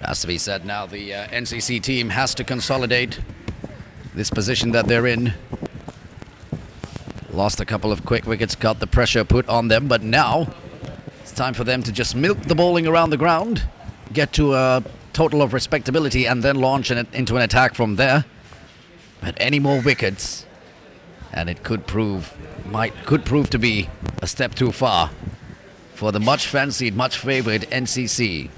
Has to be said now, the NCC team has to consolidate this position that they're in. Lost a couple of quick wickets, got the pressure put on them, but now it's time for them to just milk the bowling around the ground, get to a total of respectability, and then launch into an attack from there. But any more wickets, and it could prove to be a step too far for the much fancied, much favored NCC.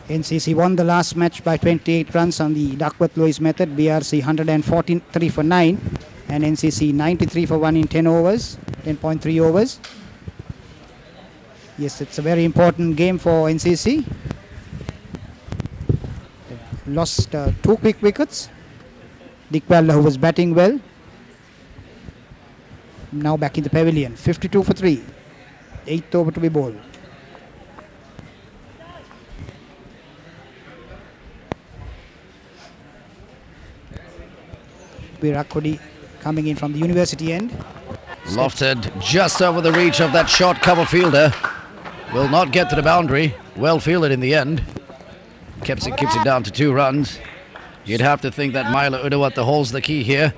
NCC won the last match by 28 runs on the Duckworth-Lewis method. BRC 143 for 9, and NCC 93 for 1 in 10 overs, 10.3 overs. Yes, it's a very important game for NCC. They've lost 2 quick wickets. Dickwell, who was batting well, now back in the pavilion. 52 for 3, 8th over to be bowled. Virakodi coming in from the university end. Lofted just over the reach of that short cover fielder. Will not get to the boundary. Well fielded in the end. Keeps it down to 2 runs. You'd have to think that Milo Udawata holds the key here.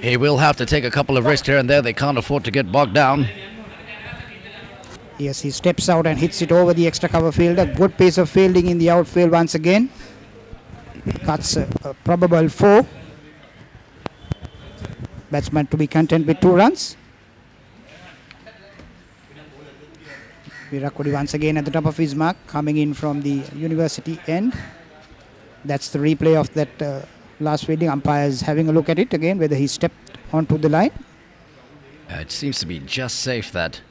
He will have to take a couple of risks here and there. They can't afford to get bogged down. Yes, he steps out and hits it over the extra cover fielder. Good pace of fielding in the outfield once again. Cuts a probable 4. Batsman to be content with 2 runs. Virat Kohli once again at the top of his mark, coming in from the university end. That's the replay of that last fielding. Umpires having a look at it again, whether he stepped onto the line. It seems to be just safe that.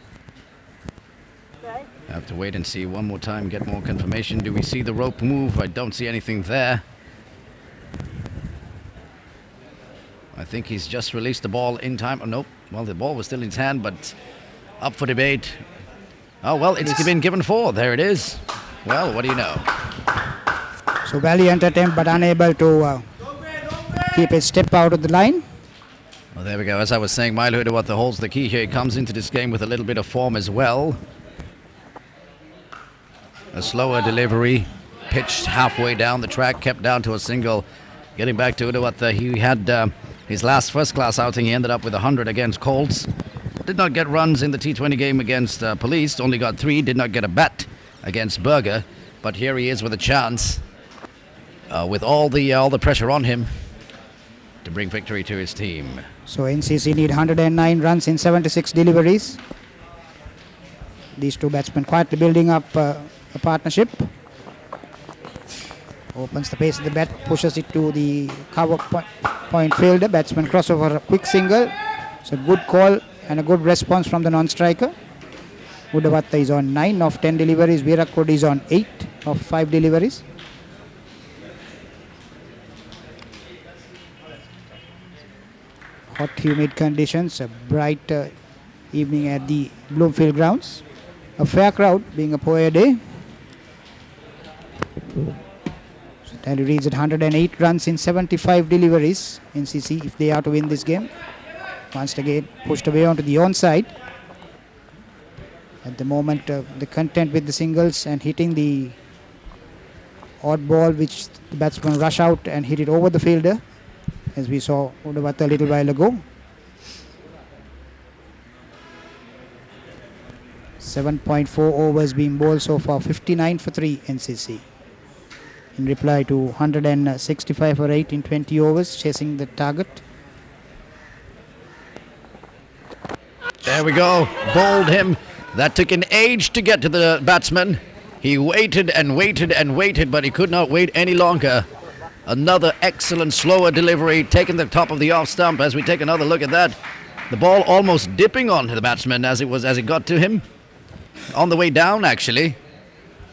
Have to wait and see one more time, get more confirmation. Do we see the rope move? I don't see anything there. I think he's just released the ball in time. Oh, nope. Well, the ball was still in his hand, but up for debate. Oh, well, it's been given 4. There it is. Well, what do you know? So valiant attempt, but unable to keep a step out of the line. Well, there we go. As I was saying, Milo Udawata holds the key here. He comes into this game with a little bit of form as well. A slower delivery, pitched halfway down the track, kept down to a single. Getting back to Udawata, he had his last first-class outing. He ended up with 100 against Colts. Did not get runs in the T20 game against Police. Only got 3. Did not get a bat against Berger. But here he is with a chance, with all the pressure on him, to bring victory to his team. So NCC need 109 runs in 76 deliveries. These 2 batsmen quietly building up a partnership. Opens the pace of the bat, pushes it to the cover point fielder. Batsman crossover, a quick single. It's a good call and a good response from the non-striker. Udawata is on 9 of 10 deliveries. Virat Kohli is on 8 of 5 deliveries. Hot, humid conditions, a bright evening at the Bloomfield grounds. A fair crowd, being a poor day. So tally reads at 108 runs in 75 deliveries. NCC, if they are to win this game. Once again, pushed away onto the onside. At the moment, the content with the singles and hitting the odd ball, which the batsman rush out and hit it over the fielder, as we saw Udawata a little while ago. 7.4 overs being bowled so far, 59 for 3 NCC. In reply to 165 for 8 in 20 overs, chasing the target. There we go, bowled him. That took an age to get to the batsman. He waited and waited and waited, but he could not wait any longer. Another excellent slower delivery, taking the top of the off stump. As we take another look at that, the ball almost dipping onto the batsman as it got to him. On the way down, actually.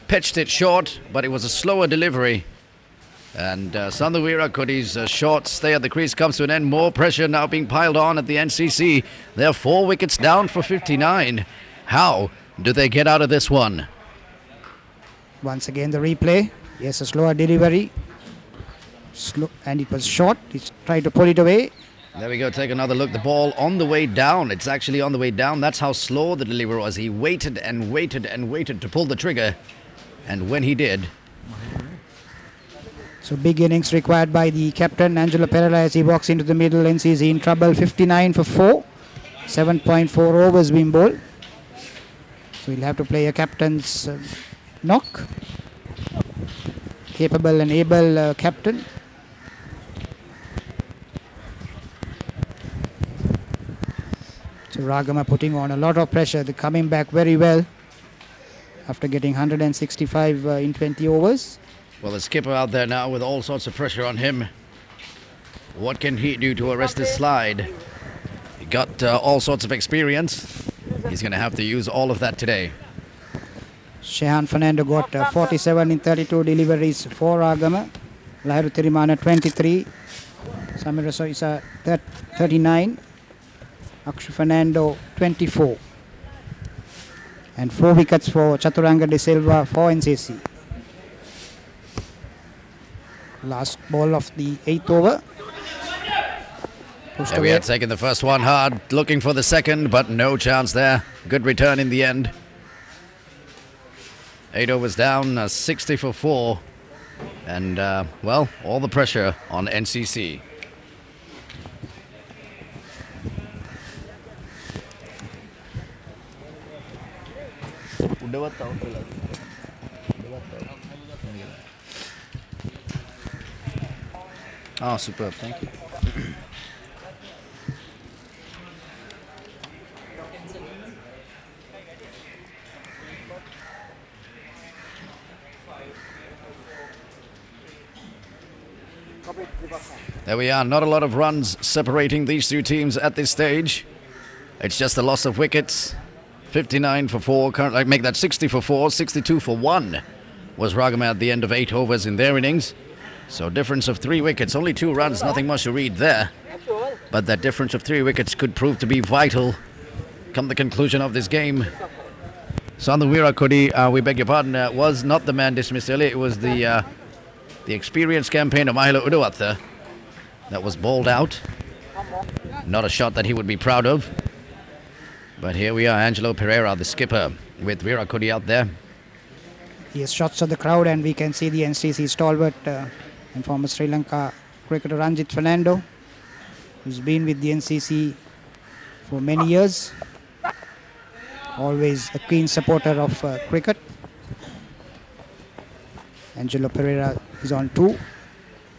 Pitched it short, but it was a slower delivery. And Sandhu Virat Kohli's short stay at the crease comes to an end. More pressure now being piled on at the NCC. They're 4 wickets down for 59. How do they get out of this one? Once again, the replay. Yes, a slower delivery. And it was short. He tried to pull it away. There we go, take another look. The ball on the way down. It's actually on the way down. That's how slow the delivery was. He waited and waited and waited to pull the trigger. And when he did... So big innings required by the captain, Angelo Perella, as he walks into the middle. NCC in trouble, 59 for 4. 7.4 overs being bowled. So he'll have to play a captain's knock. Capable and able captain. So Ragama putting on a lot of pressure. They're coming back very well after getting 165 in 20 overs. Well, the skipper out there now with all sorts of pressure on him. What can he do to arrest this slide? He got all sorts of experience. He's going to have to use all of that today. Shehan Fernando got 47 in 32 deliveries for Ragama. Lahiru Tirimana 23. Samira Soisa 39. Akshu Fernando 24. And 4 wickets for Chaturanga de Silva for NCC. Last ball of the 8th over. There we are, taking the first one hard, looking for the second, but no chance there. Good return in the end. 8 overs down, 60 for 4. And, well, all the pressure on NCC. Oh, superb, thank you. There we are, not a lot of runs separating these two teams at this stage. It's just a loss of wickets. 59 for 4, currently make that 60 for 4, 62 for 1 was Ragama at the end of 8 overs in their innings. So difference of 3 wickets, only 2 runs, nothing much to read there. But that difference of 3 wickets could prove to be vital come the conclusion of this game. Sandhu Virakodi, we beg your pardon, was not the man dismissed earlier. It was the experienced campaigner Mahela Udawatha that was bowled out. Not a shot that he would be proud of. But here we are, Angelo Pereira, the skipper, with Virakodi out there. He has shots of the crowd, and we can see the NCC stalwart and former Sri Lanka cricketer Ranjit Fernando, who's been with the NCC for many years. Always a keen supporter of cricket. Angelo Pereira is on 2.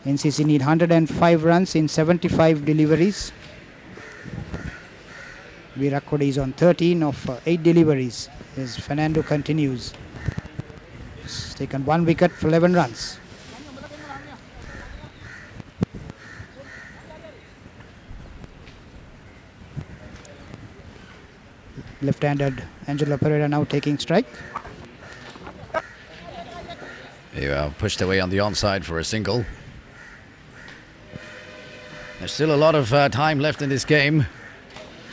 NCC need 105 runs in 75 deliveries. Virakodi is on 13 of 8 deliveries as Fernando continues. He's taken 1 wicket for 11 runs. Left-handed Angelo Pereira now taking strike. You are pushed away on the onside for a single. There's still a lot of time left in this game.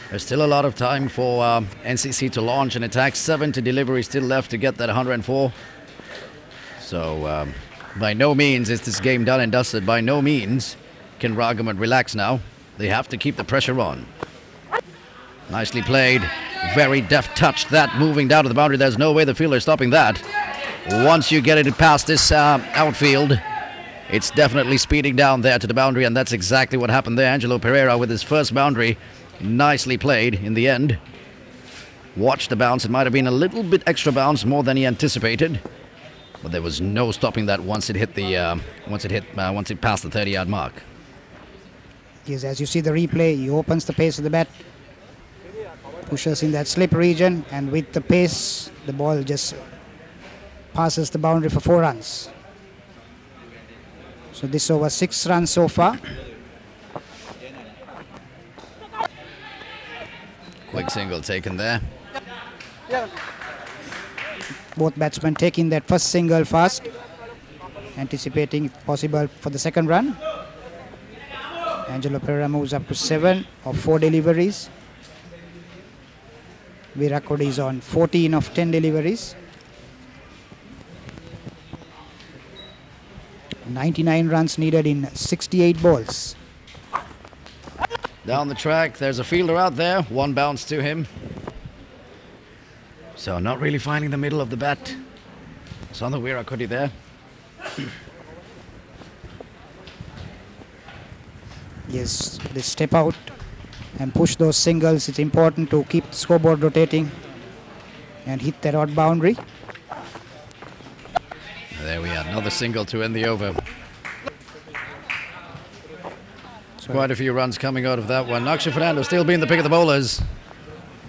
There's still a lot of time for NCC to launch an attack. 70 deliveries still left to get that 104. So by no means is this game done and dusted. By no means can Ragama relax now. They have to keep the pressure on. Nicely played. Very deft touch. That moving down to the boundary. There's no way the fielder is stopping that. Once you get it past this outfield, it's definitely speeding down there to the boundary, and that's exactly what happened there. Angelo Pereira with his first boundary. Nicely played in the end. Watch the bounce. It might have been a little bit extra bounce, more than he anticipated, but there was no stopping that once it hit the once it passed the 30-yard mark. Yes, as you see the replay, he opens the pace of the bat, pushes in that slip region, and with the pace, the ball just passes the boundary for 4 runs. So this over 6 runs so far. Quick single taken there. Both batsmen taking that first single fast, anticipating possible for the second run. Angelo Pereira moves up to 7 of 4 deliveries. Virakodi is on 14 of 10 deliveries. 99 runs needed in 68 balls. Down the track, there's a fielder out there. 1 bounce to him. So not really finding the middle of the bat. Sandhu Virakodi there. Yes, they step out and push those singles. It's important to keep the scoreboard rotating and hit that odd boundary. There we are, another single to end the over. Quite a few runs coming out of that one. Akshay Fernando still being the pick of the bowlers,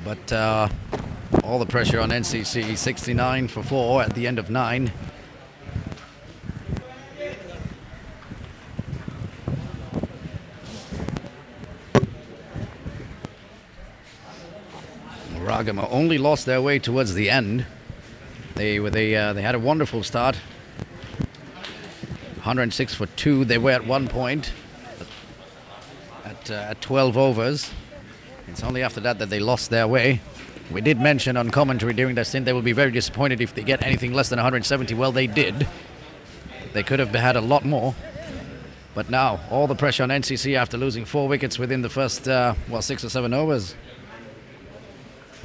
but all the pressure on NCC. 69 for 4 at the end of 9. Ragama only lost their way towards the end. They had a wonderful start. 106 for 2. They were at one point at 12 overs. It's only after that that they lost their way. We did mention on commentary during that stint they will be very disappointed if they get anything less than 170. Well, they did. They could have had a lot more. But now, all the pressure on NCC after losing 4 wickets within the first, 6 or 7 overs.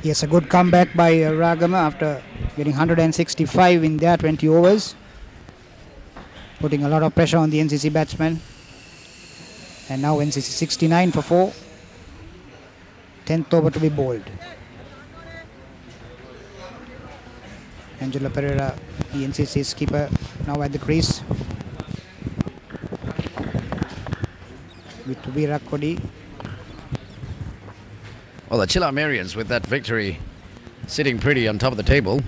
Yes, a good comeback by Ragama after getting 165 in their 20 overs. Putting a lot of pressure on the NCC batsmen. And now NCC 69 for 4. 10th over to be bowled. Angelo Pereira, the NCC skipper, now at the crease. With Virat Kohli. Well, the Chilamerians with that victory sitting pretty on top of the table.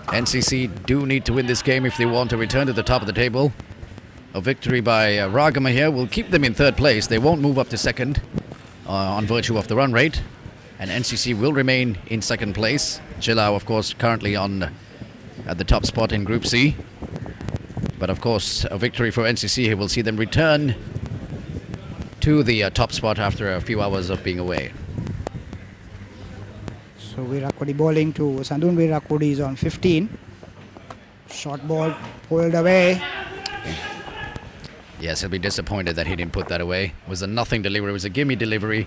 NCC do need to win this game if they want to return to the top of the table. A victory by Ragama here will keep them in 3rd place. They won't move up to 2nd on virtue of the run rate. And NCC will remain in 2nd place. Chilau, of course, currently at the top spot in Group C. But of course, a victory for NCC here will see them return to the top spot after a few hours of being away. So Virat Kohli bowling to Sandun. Virat Kohli is on 15. Short ball pulled away. Yes, he'll be disappointed that he didn't put that away. It was a nothing delivery. It was a gimme delivery.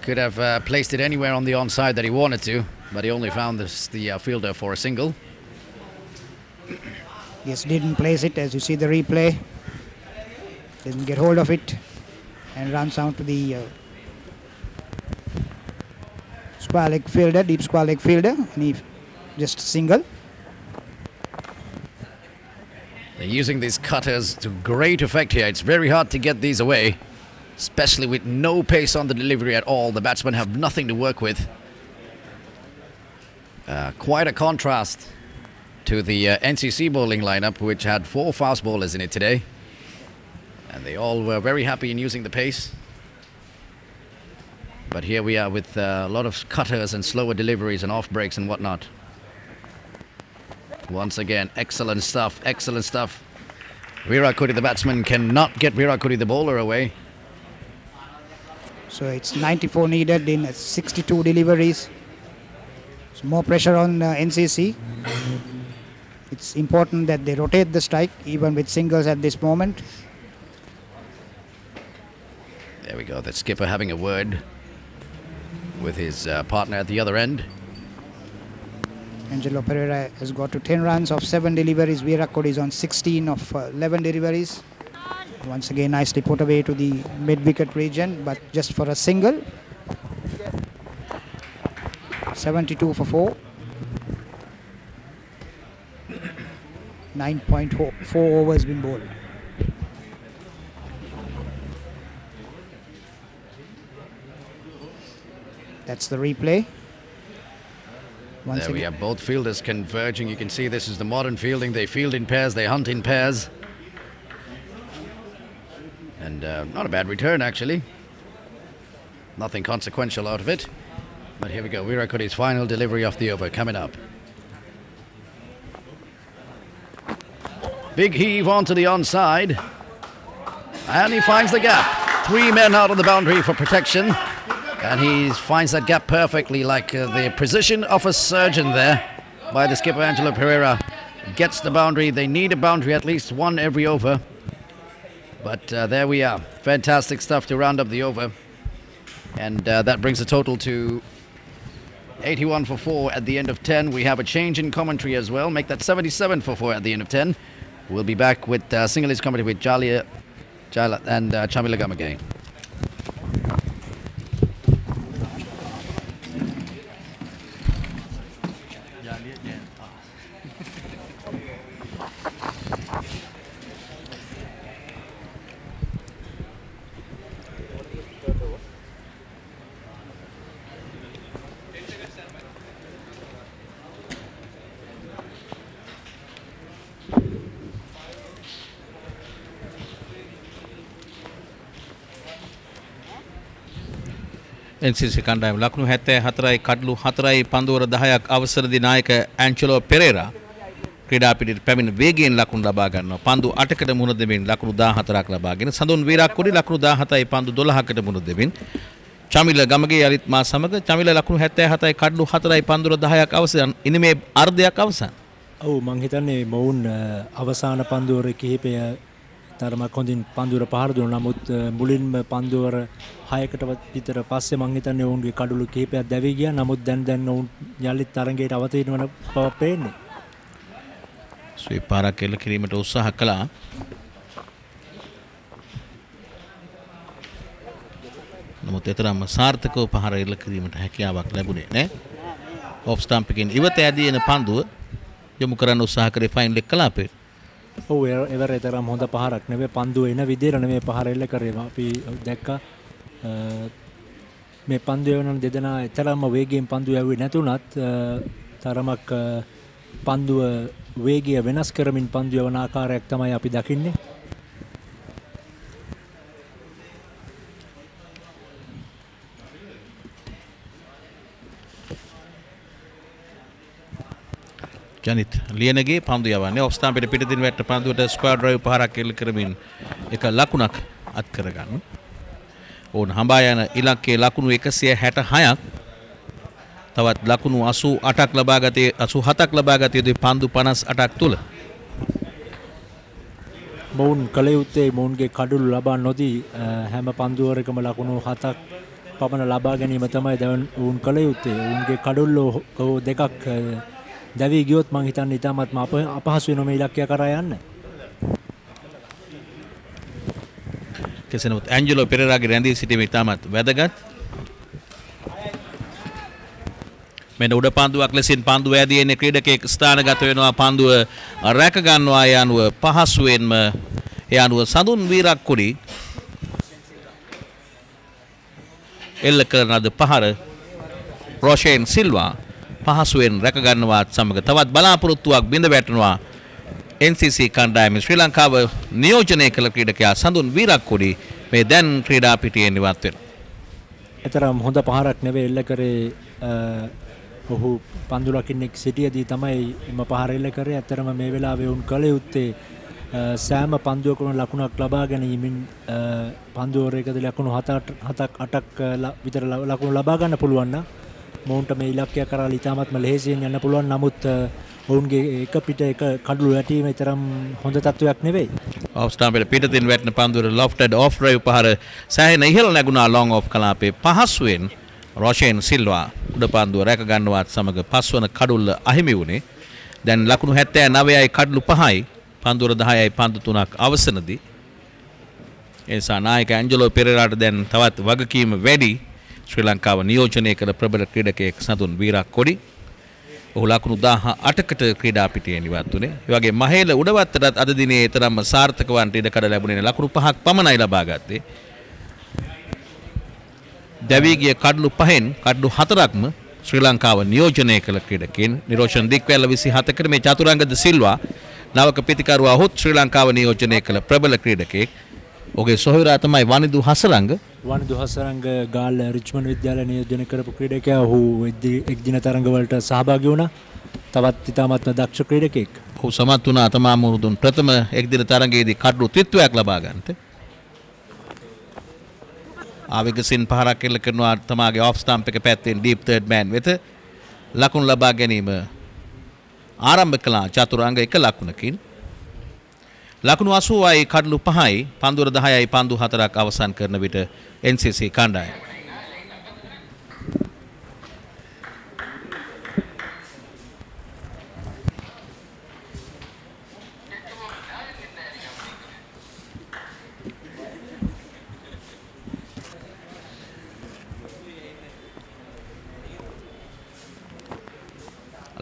Could have placed it anywhere on the onside that he wanted to, but he only found the fielder for a single. Yes, didn't place it, as you see the replay. Didn't get hold of it and runs out to the square leg fielder, deep square leg fielder, and he just single. They're using these cutters to great effect here. It's very hard to get these away, especially with no pace on the delivery at all. The batsmen have nothing to work with. Quite a contrast to the NCC bowling lineup, which had 4 fast bowlers in it today. And they all were very happy in using the pace. But here we are with a lot of cutters and slower deliveries and off breaks and whatnot. Once again, excellent stuff, excellent stuff. Virat Kohli, the batsman, cannot get Virat Kohli, the bowler, away. So it's 94 needed in 62 deliveries. So more pressure on NCC. It's important that they rotate the strike, even with singles at this moment. There we go, the skipper having a word with his partner at the other end. Angelo Pereira has got to 10 runs of 7 deliveries. Virat Kohli is on 16 of 11 deliveries. Once again, nicely put away to the mid-wicket region, but just for a single. 72 for 4. 9.4 overs been bowled. That's the replay. There we have both fielders converging. You can see this is the modern fielding. They field in pairs, they hunt in pairs. And not a bad return, actually. Nothing consequential out of it. But here we go, Virat Kohli's final delivery of the over coming up. Big heave onto the onside. And he finds the gap. 3 men out on the boundary for protection. And he finds that gap perfectly, like the precision of a surgeon there by the skipper Angelo Pereira. Gets the boundary. They need a boundary, at least one every over. But there we are. Fantastic stuff to round up the over. And that brings the total to 81 for 4 at the end of 10. We have a change in commentary as well. Make that 77 for 4 at the end of 10. We'll be back with Sinhalese commentary with Jalia and Chamila Gamagay. NCC කණ්ඩායම ලකුණු 74යි කඩලු 4යි පන්දුවර 10ක් අවසර දී නායක ඇන්චලෝ පෙරේරා ක්‍රීඩා පිටියට පැමිණ වේගයෙන් ලකුණු ලබා ගන්නවා. පන්දු 8කට මුහුණ දෙමින් ලකුණු 14ක් ලබාගෙන සඳුන් විරාක් කොඩි ලකුණු 17යි පන්දු 12කට මුහුණ දෙමින් චමිල ගමගේ යලිත් මා සමග චමිල ලකුණු 77යි කඩලු 4යි පන්දුවර 10ක් අවසන්. ඉනි මේ අර්ධයක් අවසන්. ඔව් මං හිතන්නේ මොවුන් අවසාන පන්දුවර කිහිපය තරමක් හොඳින් පන්දුවර පහර දුන්නා. නමුත් මුලින්ම පන්දුවර 6කට විතර පස්සේ මං හිතන්නේ ඔවුන්ගේ කඩළු කිහිපයක් දැවි ගියා. නමුත් දැන් ඔවුන් යලිත් තරඟයට අවතීර්ණ වන බව පේන්නේ. ස්වීප් පාරක් එල්ල කිරීමට උත්සාහ කළා. නමුත් එතරම්ම සාර්ථකව පහර එල්ල කිරීමට හැකියාවක් ලැබුණේ නැහැ. ඔෆ් ස්ටම්ප් එකෙන් ඉවත ඇදී එන පන්දුව යොමු කරන්න උත්සාහ කරේ ෆයිනල් එක කලාපේ. ඔව් එවර තරම් හොඳ පහරක් නෙවෙයි. පන්දුව එන විදිහට නෙවෙයි පහර එල්ල කරේ. අපි දැක්කා මේ පන්දුව වෙනන දෙදෙනා එතරම්ම වේගයෙන් පන්දුව යවුවේ නැතුණත් තරමක් පන්දුව වේගය වෙනස් කරමින් පන්දුව යවන ආකාරයක් තමයි අපි දකින්නේ. ජනිත් ලියනගේ පන්දු යවන්නේ ඔෆ් ස්ටම්පෙට පිටින් වැටෙන පන්දුවට ස්ක්වයර් ඩ්‍රයිව් පහරක් එල්ල කරමින් එක ලකුණක් අත් කරගන්න. ඕන් හඹා යන ඉලක්කයේ ලකුණු 166ක්. තවත් ලකුණු 88ක් ලබා ගතේ 87ක් ලබා ගතේ පන්දු 58ක් තුල. මොවුන් කල යුත්තේ මොවුන්ගේ කඩළු ලබා නොදී හැම පන්දුවරකම ලකුණු 7ක් පමණ ලබා ගැනීම තමයි දැන් ඔවුන් කල යුත්තේ. ඔවුන්ගේ කඩළු දෙකක් දැවි ගියොත් මං හිතන්නේ ඉතාමත්ම අපහසු වෙන මේ ඉලක්කය කරා යන්න. කෙසේ නමුත් ඇන්ජලෝ පෙරේරාගේ රැඳී සිටීම ඉතාමත් වැදගත්. මෙන්න උඩ පන්දුවක් ලෙසින් පන්දුව ඇදී එන ක්‍රීඩකයෙක් ස්ථානගත වෙනවා. පන්දුව රැක ගන්නවා. ඒ අනුව පහසුවෙන්ම ඒ අනුව සඳුන් වීරක්කුඩි එල්ල කරන අද පහර රොෂෙන් සිල්වා පහසුවෙන් රැක ගන්නවාත් සමග තවත් බලාපොරොත්තුවක් බිඳ වැටෙනවා. NCC කණ්ඩායමේ ශ්‍රී ලංකාව නියෝජනය කළ ක්‍රීඩකයා සඳුන් වීරක්කුඩි මේ දැන් ක්‍රීඩා පිටියෙන් ඉවත් වෙනවා. එතරම් හොඳ පහරක් නෙවෙයි එල්ල කරේ. ඔහු පන්දුලකින්ෙක් සිටියදී තමයි එම පහර එල්ල කරේ. ඇත්තරම මේ වෙලාවේ උන් කල යුත්තේ සෑම පන්දුවකම ලකුණක් ලබා ගැනීමෙන් පන්දුවරයකදී ලකුණු 7ක් 8ක් විතර ලකුණු ලබා ගන්න පුළුවන් නම් මොවුන්ට මේ ඉලක්කය කරා ඉතාමත්ම ලෙහෙසියෙන් යන්න පුළුවන්. නමුත් ඔවුන්ගේ එක පිට එක කඩළු වැටීම තරම් හොඳ තත්වයක් නෙවෙයි. ඔෆ් ස්ටම්පෙට පිටින් වැටෙන පන්දුවර ලොෆ්ටඩ් ඔෆ් ඩ්‍රයිව් පහර සෑහෙන ඉහළ නැගුණා ලොං ඔෆ් කලාපේ. පහසුවෙන් රොෂෙන් සිල්වා උඩ පන්දුව රැක ගන්නවත් සමග පස්වන කඩුල්ල අහිමි වුණේ. දැන් ලකුණු 79යි කඩළු 5යි පන්දුවර 10යි පන්දු 3ක් අවසනදී. ඒ නිසා නායක ඇන්ජලෝ පෙරේරාට දැන් තවත් වගකීම වැඩි. ශ්‍රී ලංකාව නියෝජනය කළ ප්‍රබල ක්‍රීඩකයෙක් සඳුන් වීරක්කොඩි. ඔහු ලකුණු 18කට ක්‍රීඩා පිටියෙන් ඉවත් වුණේ. ඒ වගේ මහේල උඩවත්තටත් අද දිනේ තරම්ම සාර්ථක වන්ට ඉඩකඩ ලැබුණේ ලකුණු 5ක් පමණයි ලබා ගත්තේ. දැවීගිය කඩළු 5න් කඩළු 4ක්ම ශ්‍රී ලංකාව නියෝජනය කළ ක්‍රීඩකයන්. නිරෝෂන් දික්වැල්ල 27කට මේ චතුරංගද සිල්වා නවක පිතිකරුවා හොත් ශ්‍රී ලංකාව නියෝජනය කළ ප්‍රබල ක්‍රීඩකයෙක්. ඔහුගේ සොහොයුරා තමයි වනිදු හසරංග. වනිදු හසරංග ගාල්ල රිච්මන්ඩ් විද්‍යාලය නියෝජනය කරපු ක්‍රීඩකයා. ඔහු එක්දින තරඟ වලට සහභාගී වුණා. තවත් ඉතාමත්ම දක්ෂ ක්‍රීඩකයෙක්. ඔහු සමත් වුණා තමා මුරුදුන් ප්‍රථම එක්දින තරඟයේදී කඩළු ත්‍රිත්වයක් ලබා ගන්නට. ආවේගසින් පහරක් එල්ල කරනවා තමාගේ ඔෆ් ස්ටම්ප් එක පැත්තෙන් ඩීප් තර්ඩ් මෑන් වෙත ලකුණු ලබා ගැනීම ආරම්භ කළා චතුරංග එක ලකුණකින්. ලකුණු 80යි කඩළු 5යි පන්දුවර 10යි පන්දු 4ක් අවසන් කරන විට NCC කණ්ඩායම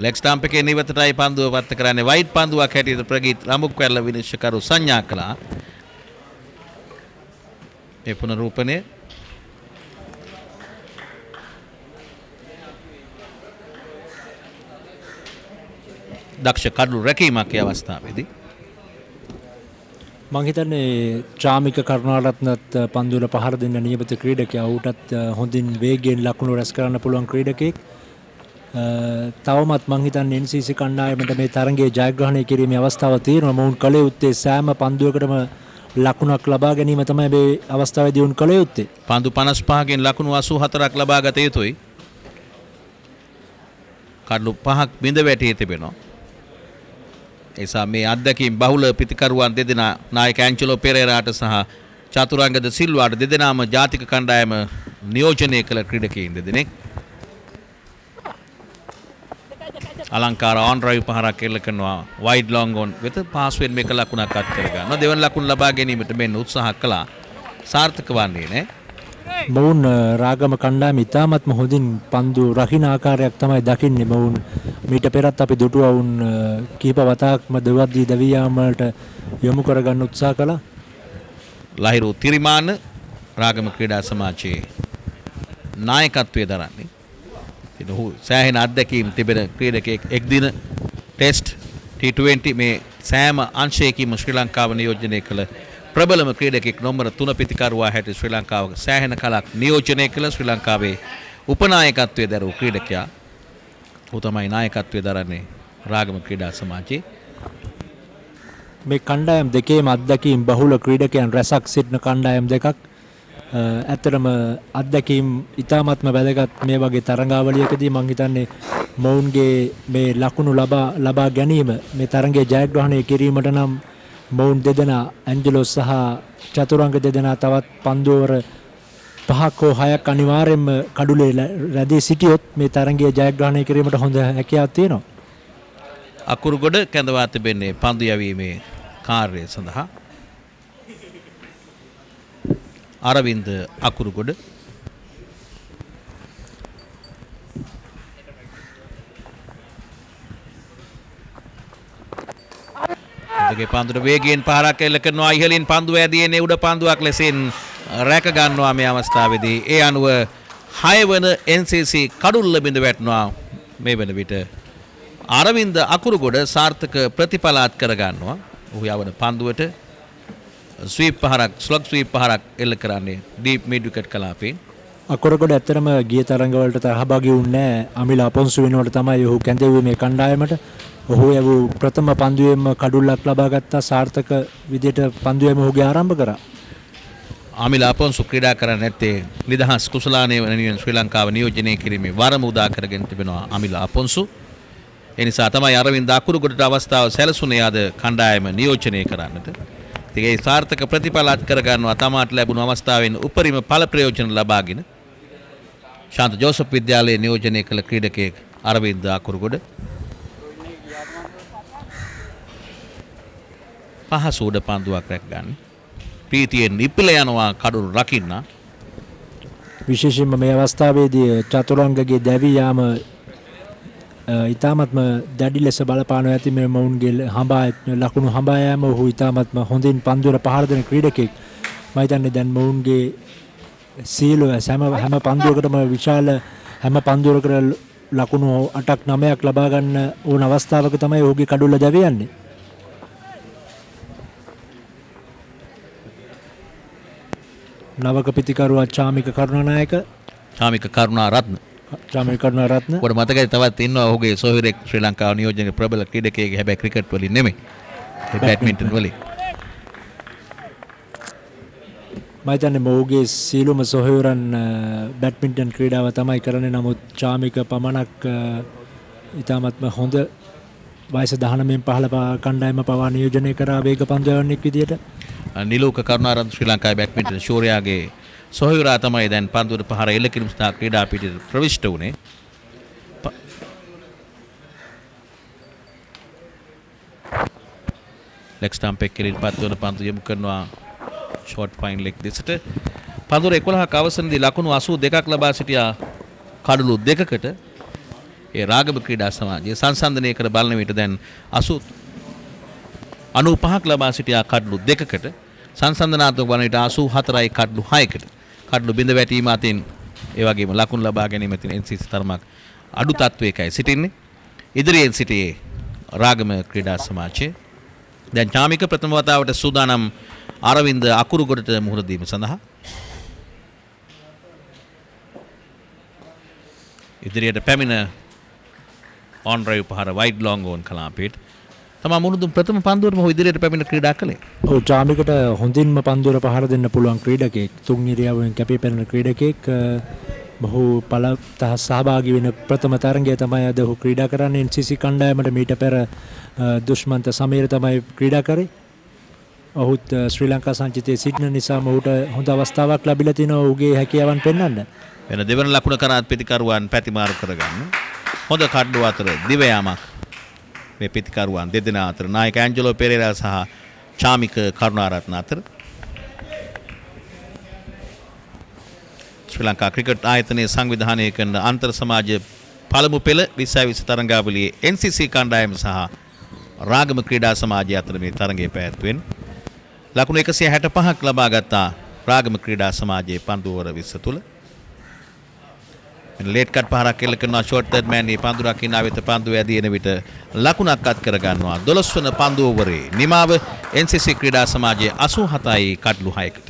ලෙග් ස්ටම්ප් එකේ නිවතටයි පන්දුව පත්ත කරන්නේ. වයිට් පන්දුවක් හැටියට ප්‍රගීත් රඹුක්වැල්ල විනිශ්චයකරු සංඥා කළා. මේ පුනරූපණය දක්ෂ කඩළු රැකීමක් ඒ අවස්ථාවේදී. මං හිතන්නේ චාමික කරුණාරත්නත් පන්දුවල පහර දෙන්න නියමිත ක්‍රීඩකයා. ඌටත් හොඳින් වේගයෙන් ලකුණු රැස් කරන්න පුළුවන් ක්‍රීඩකයෙක්. තවමත් මං හිතන්නේ NCC කණ්ඩායමට මේ තරගයේ ජයග්‍රහණය කිරීමේ අවස්ථාව තියෙනවා. මොවුන් කල යුත්තේ සෑම පන්දුවකටම ලකුණක් ලබා ගැනීම තමයි මේ අවස්ථාවේදී උන් කල යුත්තේ. පන්දු 55කින් ලකුණු 84ක් ලබා ගත යුතුයි. කඩළු 5ක් බිඳ වැටී තිබෙනවා. එසා මේ අත්දැකීම් බහුල පිතිකරුවන් දෙදෙනා නායක ඇන්චලෝ පෙරේරාට සහ චතුරංග ද සිල්වාට දෙදෙනාම ජාතික කණ්ඩායම නියෝජනය කළ ක්‍රීඩකයින් දෙදෙනෙක්. අලංකාර on drive පහරක් එල්ල කරනවා wide long on වෙත පාස්වෙන් මේක ලකුණක් අත් කර ගන්නවා. දෙවන ලකුණ ලබා ගැනීමට මෙන්න උත්සාහ කළා. සාර්ථක වන්නේ නැහැ. මොවුන් රාගම කණ්ඩායම ඉතාමත්ම හොඳින් පන්දු රකින්න ආකාරයක් තමයි දකින්නේ. මොවුන් මීට පෙරත් අපි දුටුවා වුන් කීප වතාවක්ම දෙවද්දී දැවී යාම වලට යොමු කරගන්න උත්සාහ කළා. ලහිරු තිරිමාන රාගම ක්‍රීඩා සමාජයේ නායකත්වයේ දරන්නේ. ඉතින් ඔහු සෑහෙන අත්දැකීම් තිබෙන ක්‍රීඩකයෙක්. එක්දින ටෙස්ට් T20 මේ සෑම අංශයකින්ම ශ්‍රී ලංකාව නියෝජනය කළ ප්‍රබලම ක්‍රීඩකෙක් නොම්බර 3 පිතිකරුවා හැටියට ශ්‍රී ලංකාව සෑහෙන කලක් නියෝජනය කළ ශ්‍රී ලංකාවේ උපනායකත්වයේ දරූ ක්‍රීඩකයා. ඔහු තමයි නායකත්වයේ දරන්නේ රාගම ක්‍රීඩා සමාජයේ. මේ කණ්ඩායම් දෙකේම අත්දැකීම් බහුල ක්‍රීඩකයන් රැසක් සිටින කණ්ඩායම් දෙකක්. ඇත්තටම අත්දැකීම් ඉතාමත්ම වැදගත් මේ වගේ තරඟාවලියකදී මම හිතන්නේ මොවුන්ගේ මේ ලකුණු ලබා ගැනීම මේ තරඟයේ ජයග්‍රහණය කිරීමට නම් මොවුන් දෙදෙනා ඇන්ජලෝ සහ චතුරංග දෙදෙනා තවත් පන්දුවර 5ක් හෝ 6ක් අනිවාර්යයෙන්ම කඩුලේ රැඳී සිටියොත් මේ තරඟයේ ජයග්‍රහණය කිරීමට හොඳ හැකියාවක් තියෙනවා. අකුරුගොඩ කැඳවා තිබෙන්නේ පන්දු යැවීමේ කාර්යය සඳහා. අරවින්ද අකුරුගොඩ ගේ පන්දුට වේගයෙන් පහරක් එල්ල කරනවා. ඉහළින් පන්දුව ඇදීනේ උඩ පන්දුවක් ලෙසින් රැක ගන්නවා මේ අවස්ථාවේදී. ඒ අනුව 6 වන NCC කඩුල්ල බිඳ වැටෙනවා. මේ වෙන විට අරවින්ද අකුරුගොඩ සාර්ථක ප්‍රතිඵලාත් කර ගන්නවා. ඔහු යවන පන්දුවට ස්වීප් පහරක් ස්ලොග් ස්වීප් පහරක් එල්ල කරන්නේ ඩීප් මිඩ් විකට් කලාපයෙන්. අකුරුගොඩ ඇත්තටම ගිය තරඟ වලට සහභාගී වුණේ අමිල අපොන්සු වෙනුවට තමයි ඔහු කැඳෙව්වේ මේ කණ්ඩායමට. ඔහු යවූ ප්‍රථම පන්දුවේම කඩුල්ලක් ලබා ගත්තා. සාර්ථක විදිහට පන්දුවේම ඔහුගේ ආරම්භ කරා. අමිල අපොන්සු ක්‍රීඩා කරන්නේ නැත්තේ නිදහස් කුසලානේ වෙනුවෙන් ශ්‍රී ලංකාව නියෝජනය කිරීමේ වරම උදා කරගෙන තිබෙනවා අමිල අපොන්සු. ඒ නිසා තමයි අරවින්ද අකුරුගොඩට අවස්ථාව සැලසුනේ අද කණ්ඩායම නියෝජනය කරන්නට. ඉතින් ඒ සාර්ථක ප්‍රතිඵලات කර ගන්නවා තමාට ලැබුණු අවස්ථාවෙන් උපරිම ඵල ප්‍රයෝජන ලබාගෙන. ශාන්ත ජෝසප් විද්‍යාලයේ නියෝජනය කළ ක්‍රීඩකයෙක් අරවින්ද අකුරුගොඩ. පහසු උඩ පන්දුවක් රැක ගන්න. ප්‍රීතියෙන් නිපිල යනවා කඩුළු රකින්න. විශේෂයෙන්ම මේ අවස්ථාවේදී චතුරංගගේ දැවී යාම ඉතාමත්ම දැඩි ලෙස බලපානවා ඇති. මේ මොවුන්ගේ ලකුණු හඹා යෑම ඔහු ඉතාමත්ම හොඳින් පන්දුවර පහර දෙන ක්‍රීඩකෙක්. මම හිතන්නේ දැන් මොවුන්ගේ සීලව හැම පන්දුවකටම විශාල හැම පන්දුවකට ලකුණු 8ක් 9ක් ලබා ගන්න ඕන අවස්ථාවක තමයි ඔහුගේ කඩුල්ල දැවියන්නේ. නවක පිතිකරුවා චාමික කරුණානායක කරුණාරත්න ඔබට මතකයි තවත් ඉන්නවා ඔහුගේ සොහිරෙක් ශ්‍රී ලංකාව නියෝජනය ප්‍රබල ක්‍රීඩකයෙක්. හැබැයි ක්‍රිකට් වලින් නෙමෙයි. බැඩ්මින්ටන් වලින්. මම හිතන්නේ මොහුගේ සීලුම සොහිරන් බැඩ්මින්ටන් ක්‍රීඩාව තමයි කරන්නේ. නමුත් චාමික පමණක් ඉතාමත්ම හොඳ වයස 19න් 15 කණ්ඩායම පවා නියෝජනය කරා වේග පන්දු යවන්නෙක් විදියට. නිලෝක කරුණාරත්න ශ්‍රී ලංකාවේ බැඩ්මින්ටන් ශූරයාගේ සොහිරා තමයි දැන් පන්දුවට පහර එල්ල කිරීම සඳහා ක්‍රීඩා පිටියට ප්‍රවිෂ්ඨ වුණේ. ලෙග් ස්ටම්ප් එකකින් පත් වන පන්දු යොමු කරනවා ෂෝට් ෆයින් ලෙග් දෙසට. පන්දුර 11ක අවසන්දී ලකුණු 82ක් ලබා සිටියා කඩලු දෙකකට. ඒ රාගම ක්‍රීඩා සමාජයේ සංසන්දනය කර බලන විට දැන් 95ක් ලබා සිටියා කඩලු දෙකකට. සංසන්දනාත්මක බලන විට 84යි කඩලු 6කට. කඩලු බිඳ වැටීම අතින් ඒ වගේම ලකුණු ලබා ගැනීම අතින් NCC තරමක් අඩු තත්වයකයි සිටින්නේ. ඉදිරියෙන් සිටියේ රාගම ක්‍රීඩා සමාජයේ. දැන් චාමික ප්‍රථම වතාවට සූදානම් අරවින්ද අකුරුගොඩට මුහුණ දීම සඳහා. ඉදිරියට පැමිණ on drive පහර wide long on කලාපයට තමා මුහුණ ප්‍රථම පන්දුවේම ඔහු ඉදිරියට පැමිණ ක්‍රීඩා කළේ. ඔව් චාමිකට හොඳින්ම පන්දුවර පහර දෙන්න පුළුවන් ක්‍රීඩකයෙක්. තුන් ඉරියව්වෙන් කැපී පෙනෙන ක්‍රීඩකයෙක්. මොහු පළත සහභාගී වෙන ප්‍රථම තරගය තමයි අද ඔහු ක්‍රීඩා කරන්නේ. NCC කණ්ඩායමට මීට පෙර දුෂ්මන්ත සමීර තමයි ක්‍රීඩා කරේ. ඔහුත් ශ්‍රී ලංකා සංචිතයේ සිටින නිසා ඔහුට හොඳ අවස්ථාවක් ලැබිලා තිනවා ඔහුගේ හැකියාවන් පෙන්වන්න. වෙන දෙවන ලකුණ කරාත් පිටිකරුවන් පැතිමාරු කරගන්න. හොඳ කඩුව අතර දිව යාමක් මේ පිටිකරුවන් දෙදෙනා අතර නායක ඇන්ජලෝ පෙරේරා සහ චාමික කරුණාරත්න අතර. ශ්‍රී ලංකා ක්‍රිකට් ආයතනයේ සංවිධානය කරන අන්තර් සමාජ පළමු පෙළ 2020 තරඟාවලියේ NCC කණ්ඩායම සහ රාගම ක්‍රීඩා සමාජය අතර මේ තරඟය පැවැත්වෙන. ලකුණු 165ක් ලබා ගත්තා රාගම ක්‍රීඩා සමාජයේ පන්දු ඕවර 20 තුල. ලේට් කට් පහරක් එල්ල කරනවා ෂෝට් තර්ඩ් මෑන් මේ පන්දු රකින්න ආවෙත පන්දු ඇදීන විට ලකුණක් අත් කර ගන්නවා 12 වන පන්දු ඕවරේ නිමාව NCC ක්‍රීඩා සමාජයේ 87යි කඩලු 6කට.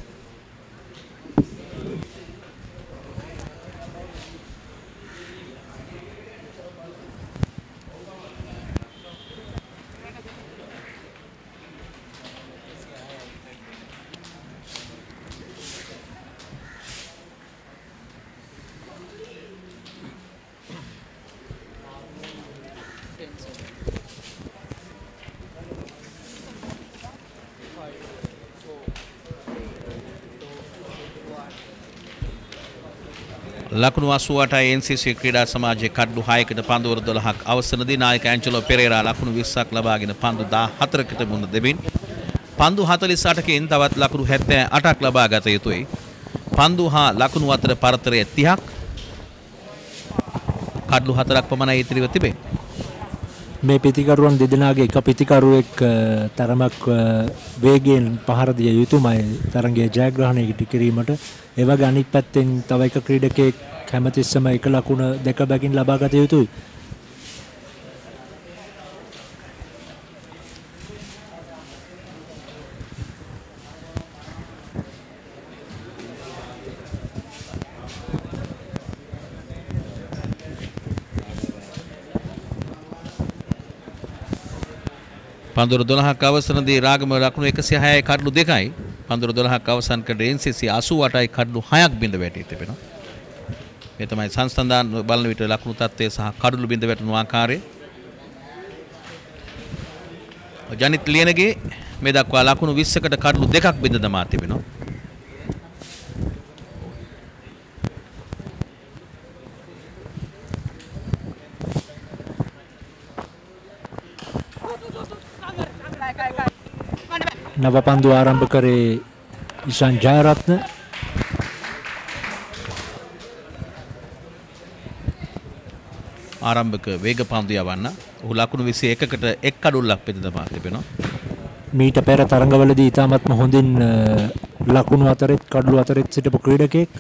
ලකුණු 88යි NCC ක්‍රීඩා සමාජයේ කඩලු 6කට පන්දු වර 12ක් අවසනදී නායක ඇන්ජලෝ පෙරේරා ලකුණු 20ක් ලබාගෙන පන්දු 14කට මුහුණ දෙමින් පන්දු 48කින් තවත් ලකුණු 78ක් ලබා ගත යුතුයි. පන්දු හා ලකුණු අතර පරතරය 30ක් කඩලු 4ක් පමණයි ඉතිරිව තිබෙන්නේ. මේ පිටිකරුවන් දෙදෙනාගේ එක පිටිකරුවෙක් තරමක් වේගයෙන් පහර දිය යුතුමයි තරගයේ ජයග්‍රහණයකට කිරීමට. ඒ වගේ අනිත් පැත්තෙන් තව එක ක්‍රීඩකයෙක් හැමතිස්සම එක ලකුණ දෙක බැගින් ලබා ගත යුතුයි. පන්දුර 12ක් අවසනදී රාගම ලකුණු 106යි කඩලු 2යි. පන්දුර 12ක් අවසන් කර NCC 88යි කඩලු 6ක් බිඳ වැටී තිබෙනවා. මේ තමයි සංස්ථාන බලන විට ලකුණු තත්ත්වය සහ කඩලු බිඳ වැටුණු ආකාරය. ජනිත් ලියනගේ මේ දක්වා ලකුණු 20කට කඩලු 2ක් බිඳ දමා තිබෙනවා. නව පන්දු ආරම්භ කරේ ඉෂාන් ජයරත්න. ආරම්භක වේග පන්දු යවන්න ඔහු ලකුණු 21කට එක් කඩුල්ලක් බෙද දමා තිබෙනවා. මීට පෙර තරඟවලදී ඉතාමත්ම හොඳින් ලකුණු අතරෙත් කඩලු අතරෙත් සිටපු ක්‍රීඩකයෙක්.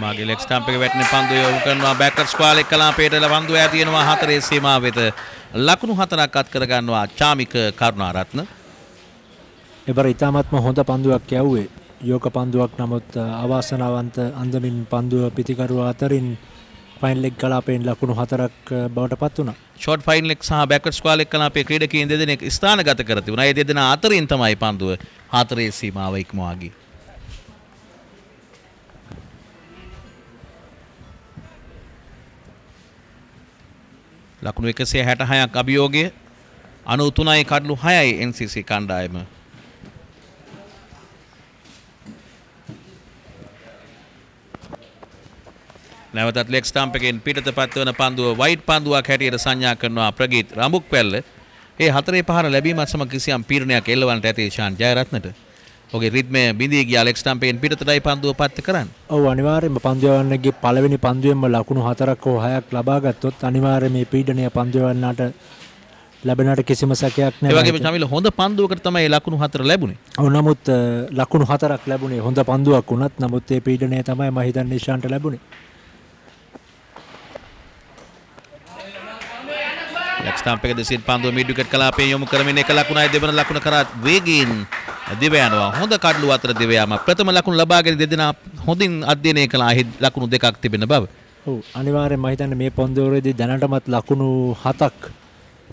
මාගේ ලෙග් ස්ටම්ප් එක වැටෙන පන්දු යොමු කරනවා බෑකර් ස්ක්වාල් එක් කලාපයට පන්දු ඈ තියෙනවා හතරේ සීමාව වෙත ලකුණු 4ක් අත් කර ගන්නවා චාමික කරුණාරත්න. එබර ඉතාමත්ම හොඳ පන්දුවක් යවුවේ යෝක පන්දුවක් නමුත් අවාසනාවන්ත අන්දමින් පන්දුව පිටිකරුව අතරින් ෆයින් ලෙග් කලාපයෙන් ලකුණු 4ක් බවට පත් වුණා. ෂෝට් ෆයින් ලෙග් සහ බෑකර් ස්ක්වාල් එක් කලාපයේ ක්‍රීඩකයන් දෙදෙනෙක් ස්ථානගත කර තිබුණා. ඒ දෙදෙනා අතරින් තමයි පන්දුව හතරේ සීමාව ඉක්මවා ගියේ. ලකුණු 166ක් අභියෝගය 93යි කඩලු 6යි NCC කණ්ඩායම. නැවතත් ලෙග් ස්ටම්ප් එකෙන් පිටතපත් වන පන්දුව වයිට් පන්දුවක් හැටියට සංඥා කරනවා ප්‍රගීත් රඹුක් පැල්ල. ඒ හතරේ පහර ලැබීමත් සමග කිසියම් පීඩනයක් එල්ලවන්නට ඇති ශාන් ජයරත්නට. ඔහුගේ රිද්මය බිඳී ගියා ලෙග් ස්ටම්ප් එකෙන් පිටතටයි පන්දුව පත් කරන්නේ. ඔව් අනිවාර්යයෙන්ම පන්දු යවන්නගේ පළවෙනි පන්දුවෙන්ම ලකුණු 4ක් හෝ 6ක් ලබා ගත්තොත් අනිවාර්යයෙන් මේ පීඩනය පන්දු යවන්නට ලැබෙනට කිසිම සැකයක් නැහැ. ඒ වගේම චමිල හොඳ පන්දුවකට තමයි ලකුණු 4 ලැබුණේ. ඔව් නමුත් ලකුණු 4ක් ලැබුණේ හොඳ පන්දුවක් වුණත් නමුත් ඒ පීඩනය තමයි මම හිතන්නේ ශාන්ට ලැබුණේ. ලෙග් ස්ටම්ප් එක දෙසින් පන්දුව මිඩ් විකට් කලාපයෙන් යොමු කරමින් එක ලකුණයි දෙවන ලකුණ කරා වේගයෙන් දිව යනවා. හොඳ කඩලු අතර දිව යාම. ප්‍රථම ලකුණ ලබාගෙන දෙදෙනා හොඳින් අධ්‍යයනය කළා ලකුණු දෙකක් තිබෙන බව. ඔව් අනිවාර්යෙන්ම මම හිතන්නේ මේ පන්දුවේදී දැනටමත් ලකුණු 7ක්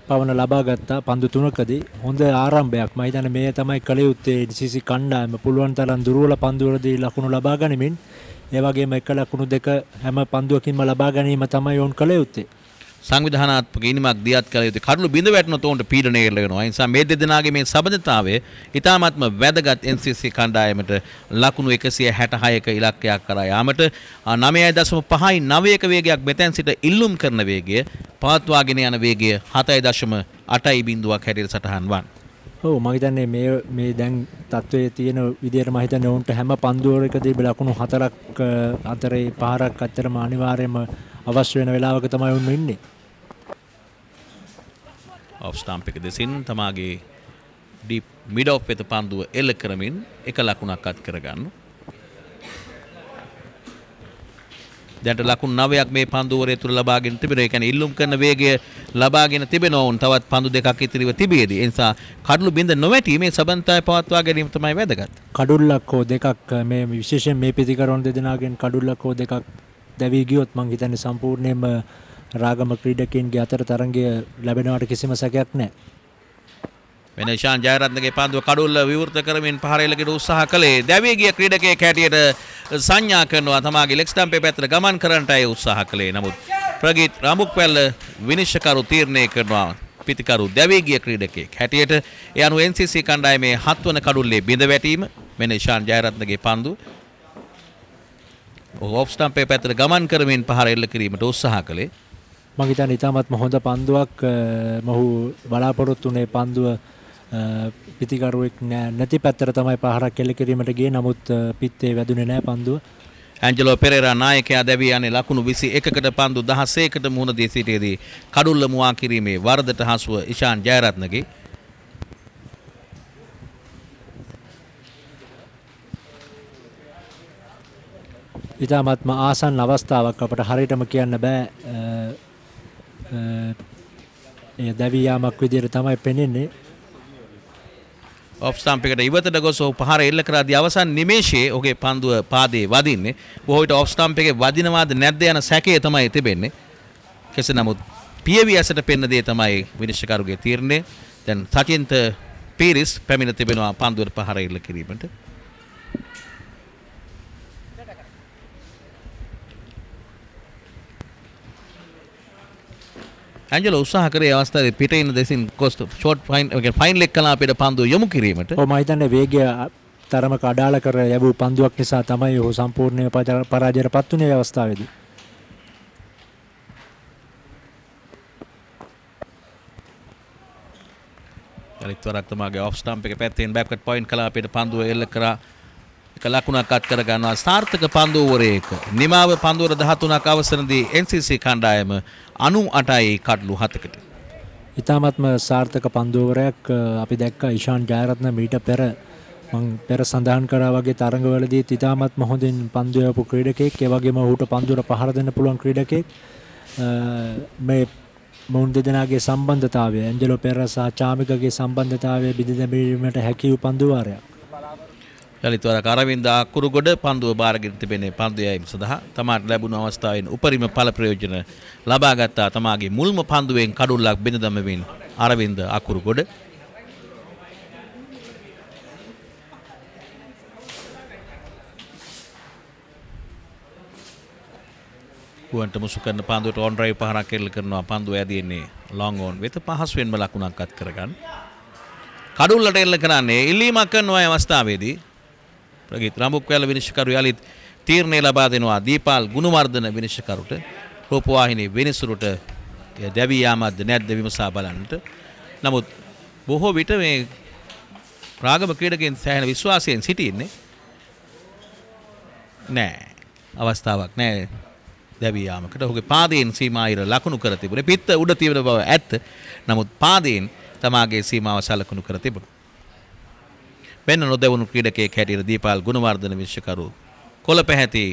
පවන ලබා ගත්තා පන්දු 3කදී. හොඳ ආරම්භයක්. මම හිතන්නේ මේ තමයි කළ යුත්තේ NCC කණ්ඩායම පුළුවන් තරම් දුර්වල පන්දුවලදී ලකුණු ලබා ගනිමින් ඒ වගේම එක ලකුණු දෙක හැම පන්දුවකින්ම ලබා ගැනීම තමයි ඔවුන් කළ යුත්තේ. සංවිධානාත්මක ඉනිමක් දියත් කළ යුතුයි. කඩළු බිඳ වැටුණොත් උන්ට පීඩනය වෙනවා. ඒ නිසා මේ දෙදෙනාගේ මේ සබඳතාවය ඉතාමත්ම වැදගත් NCC කණ්ඩායමට ලකුණු 166ක ඉලක්කයක් කරා යාමට 9.59ක වේගයක් මෙතෙන් සිට ඉල්ලුම් කරන වේගය පවත්වාගෙන යන වේගය 7.8 බිඳුවක් හැටියට සටහන් වන්. ඔව් මම හිතන්නේ මේ දැන් තත්වයේ තියෙන විදියට මම හිතන්නේ උන්ට හැම පන්දුවකදී ලකුණු 4ක් අතරේ පහරක් අතරම අනිවාර්යයෙන්ම අවශ්‍ය වෙන වෙලාවක තමයි උන් ඉන්නේ. ඔෆ් ස්ටම්ප් එක දෙසින් තමාගේ ඩීප් මිඩ් ඔෆ් වෙත පන්දුව එල්ල කරමින් එක ලකුණක් අත් කරගන්න. දැන්ට ලකුණු 9ක් මේ පන්දුවරය තුල ලබාගෙන තිබෙනවා. ඒ කියන්නේ ඉල්ලුම් කරන වේගය ලබාගෙන තිබෙනවා. උන් තවත් පන්දු දෙකක් ඉතිරිව තිබෙදී. ඒ නිසා කඩළු බිඳ නොවැටි මේ සබන්තාය පවත්වා ගැනීම තමයි වැදගත්. කඩුල්ලක් හෝ දෙකක් මේ විශේෂයෙන් මේ පිටිකරන දෙදෙනාගෙන් කඩුල්ලක් හෝ දෙකක් දැවි ගියොත් මං හිතන්නේ සම්පූර්ණයෙන්ම රාගම ක්‍රීඩකයන්ගේ අතර තරංගය ලැබෙනවට කිසිම සැකයක් නැහැ. වෙනශාන් ජයරත්නගේ පන්දුව කඩුල්ල විවෘත කරමින් පහර එල්ලකට උත්සාහ කළේ. දැවී ගිය ක්‍රීඩකයෙක් හැටියට සංඥා කරනවා. තමාගේ ලෙග් ස්ටම්පේ පැත්තට ගමන් කරන්නට අය උත්සාහ කළේ. නමුත් ප්‍රගීත් රාමුක්පැල්ල විනිශ්චයකරු තීරණය කරනවා. පිටිකරු දැවී ගිය ක්‍රීඩකයෙක් හැටියට ඒ අනුව NCC කණ්ඩායමේ 7 වන කඩුල්ලේ බිඳ වැටීම වෙනශාන් ජයරත්නගේ පන්දුව ඔෆ් ස්ටම්පේ පැත්තට ගමන් කරමින් පහර එල්ල කිරීමට උත්සාහ කළේ. මම හිතන්නේ ඉතාමත්ම හොඳ පන්දුවක් මොහු බලාපොරොත්තු වුණේ පන්දුව පිටිකරුවෙක් නැති පැත්තට තමයි පහරක් එල්ල කිරීමට ගියේ. නමුත් පිත්තේ වැදුනේ නැහැ පන්දුව. ඇන්ජලෝ පෙරේරා නායකයා දැවී යන්නේ ලකුණු 21කට පන්දු 16කට මුහුණ දී සිටියේදී කඩුල්ල මුවා කිරීමේ වරදට හසුව ඉෂාන් ජයරත්නගේ ඉතාමත්ම ආසන්න අවස්ථාවක් අපට හරියටම කියන්න බෑ. ඒ දැවී යාමක් විදිහට තමයි පෙනෙන්නේ. ඔෆ් ස්ටම්ප් එකට ඉවතට ගොස් ඔහු පහර එල්ල කරාදී අවසන් නිමේෂයේ ඔහුගේ පන්දුව පාදේ වදින්නේ. බොහෝ විට ඔෆ් ස්ටම්ප් එකේ වදිනවාද නැද්ද යන සැකය තමයි තිබෙන්නේ. කෙසේ නමුත් පියවි ඇසට පෙන්න දේ තමයි විනිශ්චයකරුගේ තීරණය. දැන් සචින්ත පීරිස් පැමිණ තිබෙනවා පන්දුවට පහර එල්ල කිරීමට. ඇන්ජලෝ උත්සාහ කරේ අවස්ථාවේ පිට ඉන්න දෙසින් කොස්ට් ෂෝට් ෆයින් ලෙග් කලාපයට පන්දුව යොමු කිරීමට. ඔව් මම හිතන්නේ වේගය තරමක අඩාල කර යවූ පන්දුවක් නිසා තමයි ඔහු සම්පූර්ණයෙන්ම පරාජයටපත් වුණේ මේ අවස්ථාවේදී. යලිත් වරක් තමාගේ ඔෆ් ස්ටම්ප් එක පැත්තෙන් බෑක්වර්ඩ් පොයින්ට් කලාපයට පන්දුව එල්ල කරා එක ලකුණක් අත් කර ගන්නවා. සාර්ථක පන්දුවරයක නිමාව පන්දුවර 13ක් අවසරදී NCC කණ්ඩායම 98යි කඩළු 7කට. ඉතාමත්ම සාර්ථක පන්දුවරයක් අපි දැක්කා ඉෂාන් ජයරත්න මීට පෙර මම පෙර සඳහන් කරා වගේ තරඟවලදී ඉතාමත්ම හොඳින් පන්දු යවපු ක්‍රීඩකයෙක්. ඒ වගේම ඔහුට පන්දුවර පහර දෙන්න පුළුවන් ක්‍රීඩකයෙක්. මේ මොවුන් දෙදෙනාගේ සම්බන්ධතාවය ඇන්ජලෝ පෙරේරා සහ චාමිකගේ සම්බන්ධතාවය බිඳ දැමීමට හැකි වූ පන්දුවාරයක්. යලිත් වරක් අරවින්ද අකුරුගොඩ පන්දුව බාරගෙන තිබෙනේ පන්දු යැවීම සඳහා තමාට ලැබුණු අවස්ථාවෙන් උපරිම ඵල ප්‍රයෝජන ලබා ගත්තා. තමාගේ මුල්ම පන්දුවෙන් කඩුල්ලක් බිඳ දමමින් අරවින්ද අකුරුගොඩ ගුවන්ට මුසු කරන පන්දුවට ඔන් ඩ්‍රයිව් පහරක් එල්ල කරනවා. පන්දුව ඇදින්නේ ලොං ඕන් වෙත පහසුවෙන්ම ලකුණක් අත් කරගන්න. කඩුල්ලට එල්ල කරන්නේ ඉල්ලීමක් කරනවා අවස්ථාවේදී ප්‍රගීත් රාමුක්පැල්ල විනිශ්චයකරු යලිත් තීරණය ලබා දෙනවා. දීපාල් ගුණවර්ධන විනිශ්චයකරුට රූපවාහිනී විනිසුරුට දැවී යාමක්ද නැද්ද විමසා බලන්නට. නමුත් බොහෝ විට මේ රාගම ක්‍රීඩකයන් සෑහෙන විශ්වාසයෙන් සිටින්නේ නෑ. අවස්ථාවක් නෑ දැවී යාමකට. ඔහුගේ පාදයෙන් සීමා ඉර ලකුණු කර තිබුණේ. පිත්ත උඩ තිබෙන බව ඇත්ත. නමුත් පාදයෙන් තමාගේ සීමාව සලකුණු කර තිබුණා. වෙන නොදැවුණු ක්‍රීඩකයෙක් හැටියට දීපාල් ගුණවර්ධන විනිශ්චයකරු කොළ පැහැති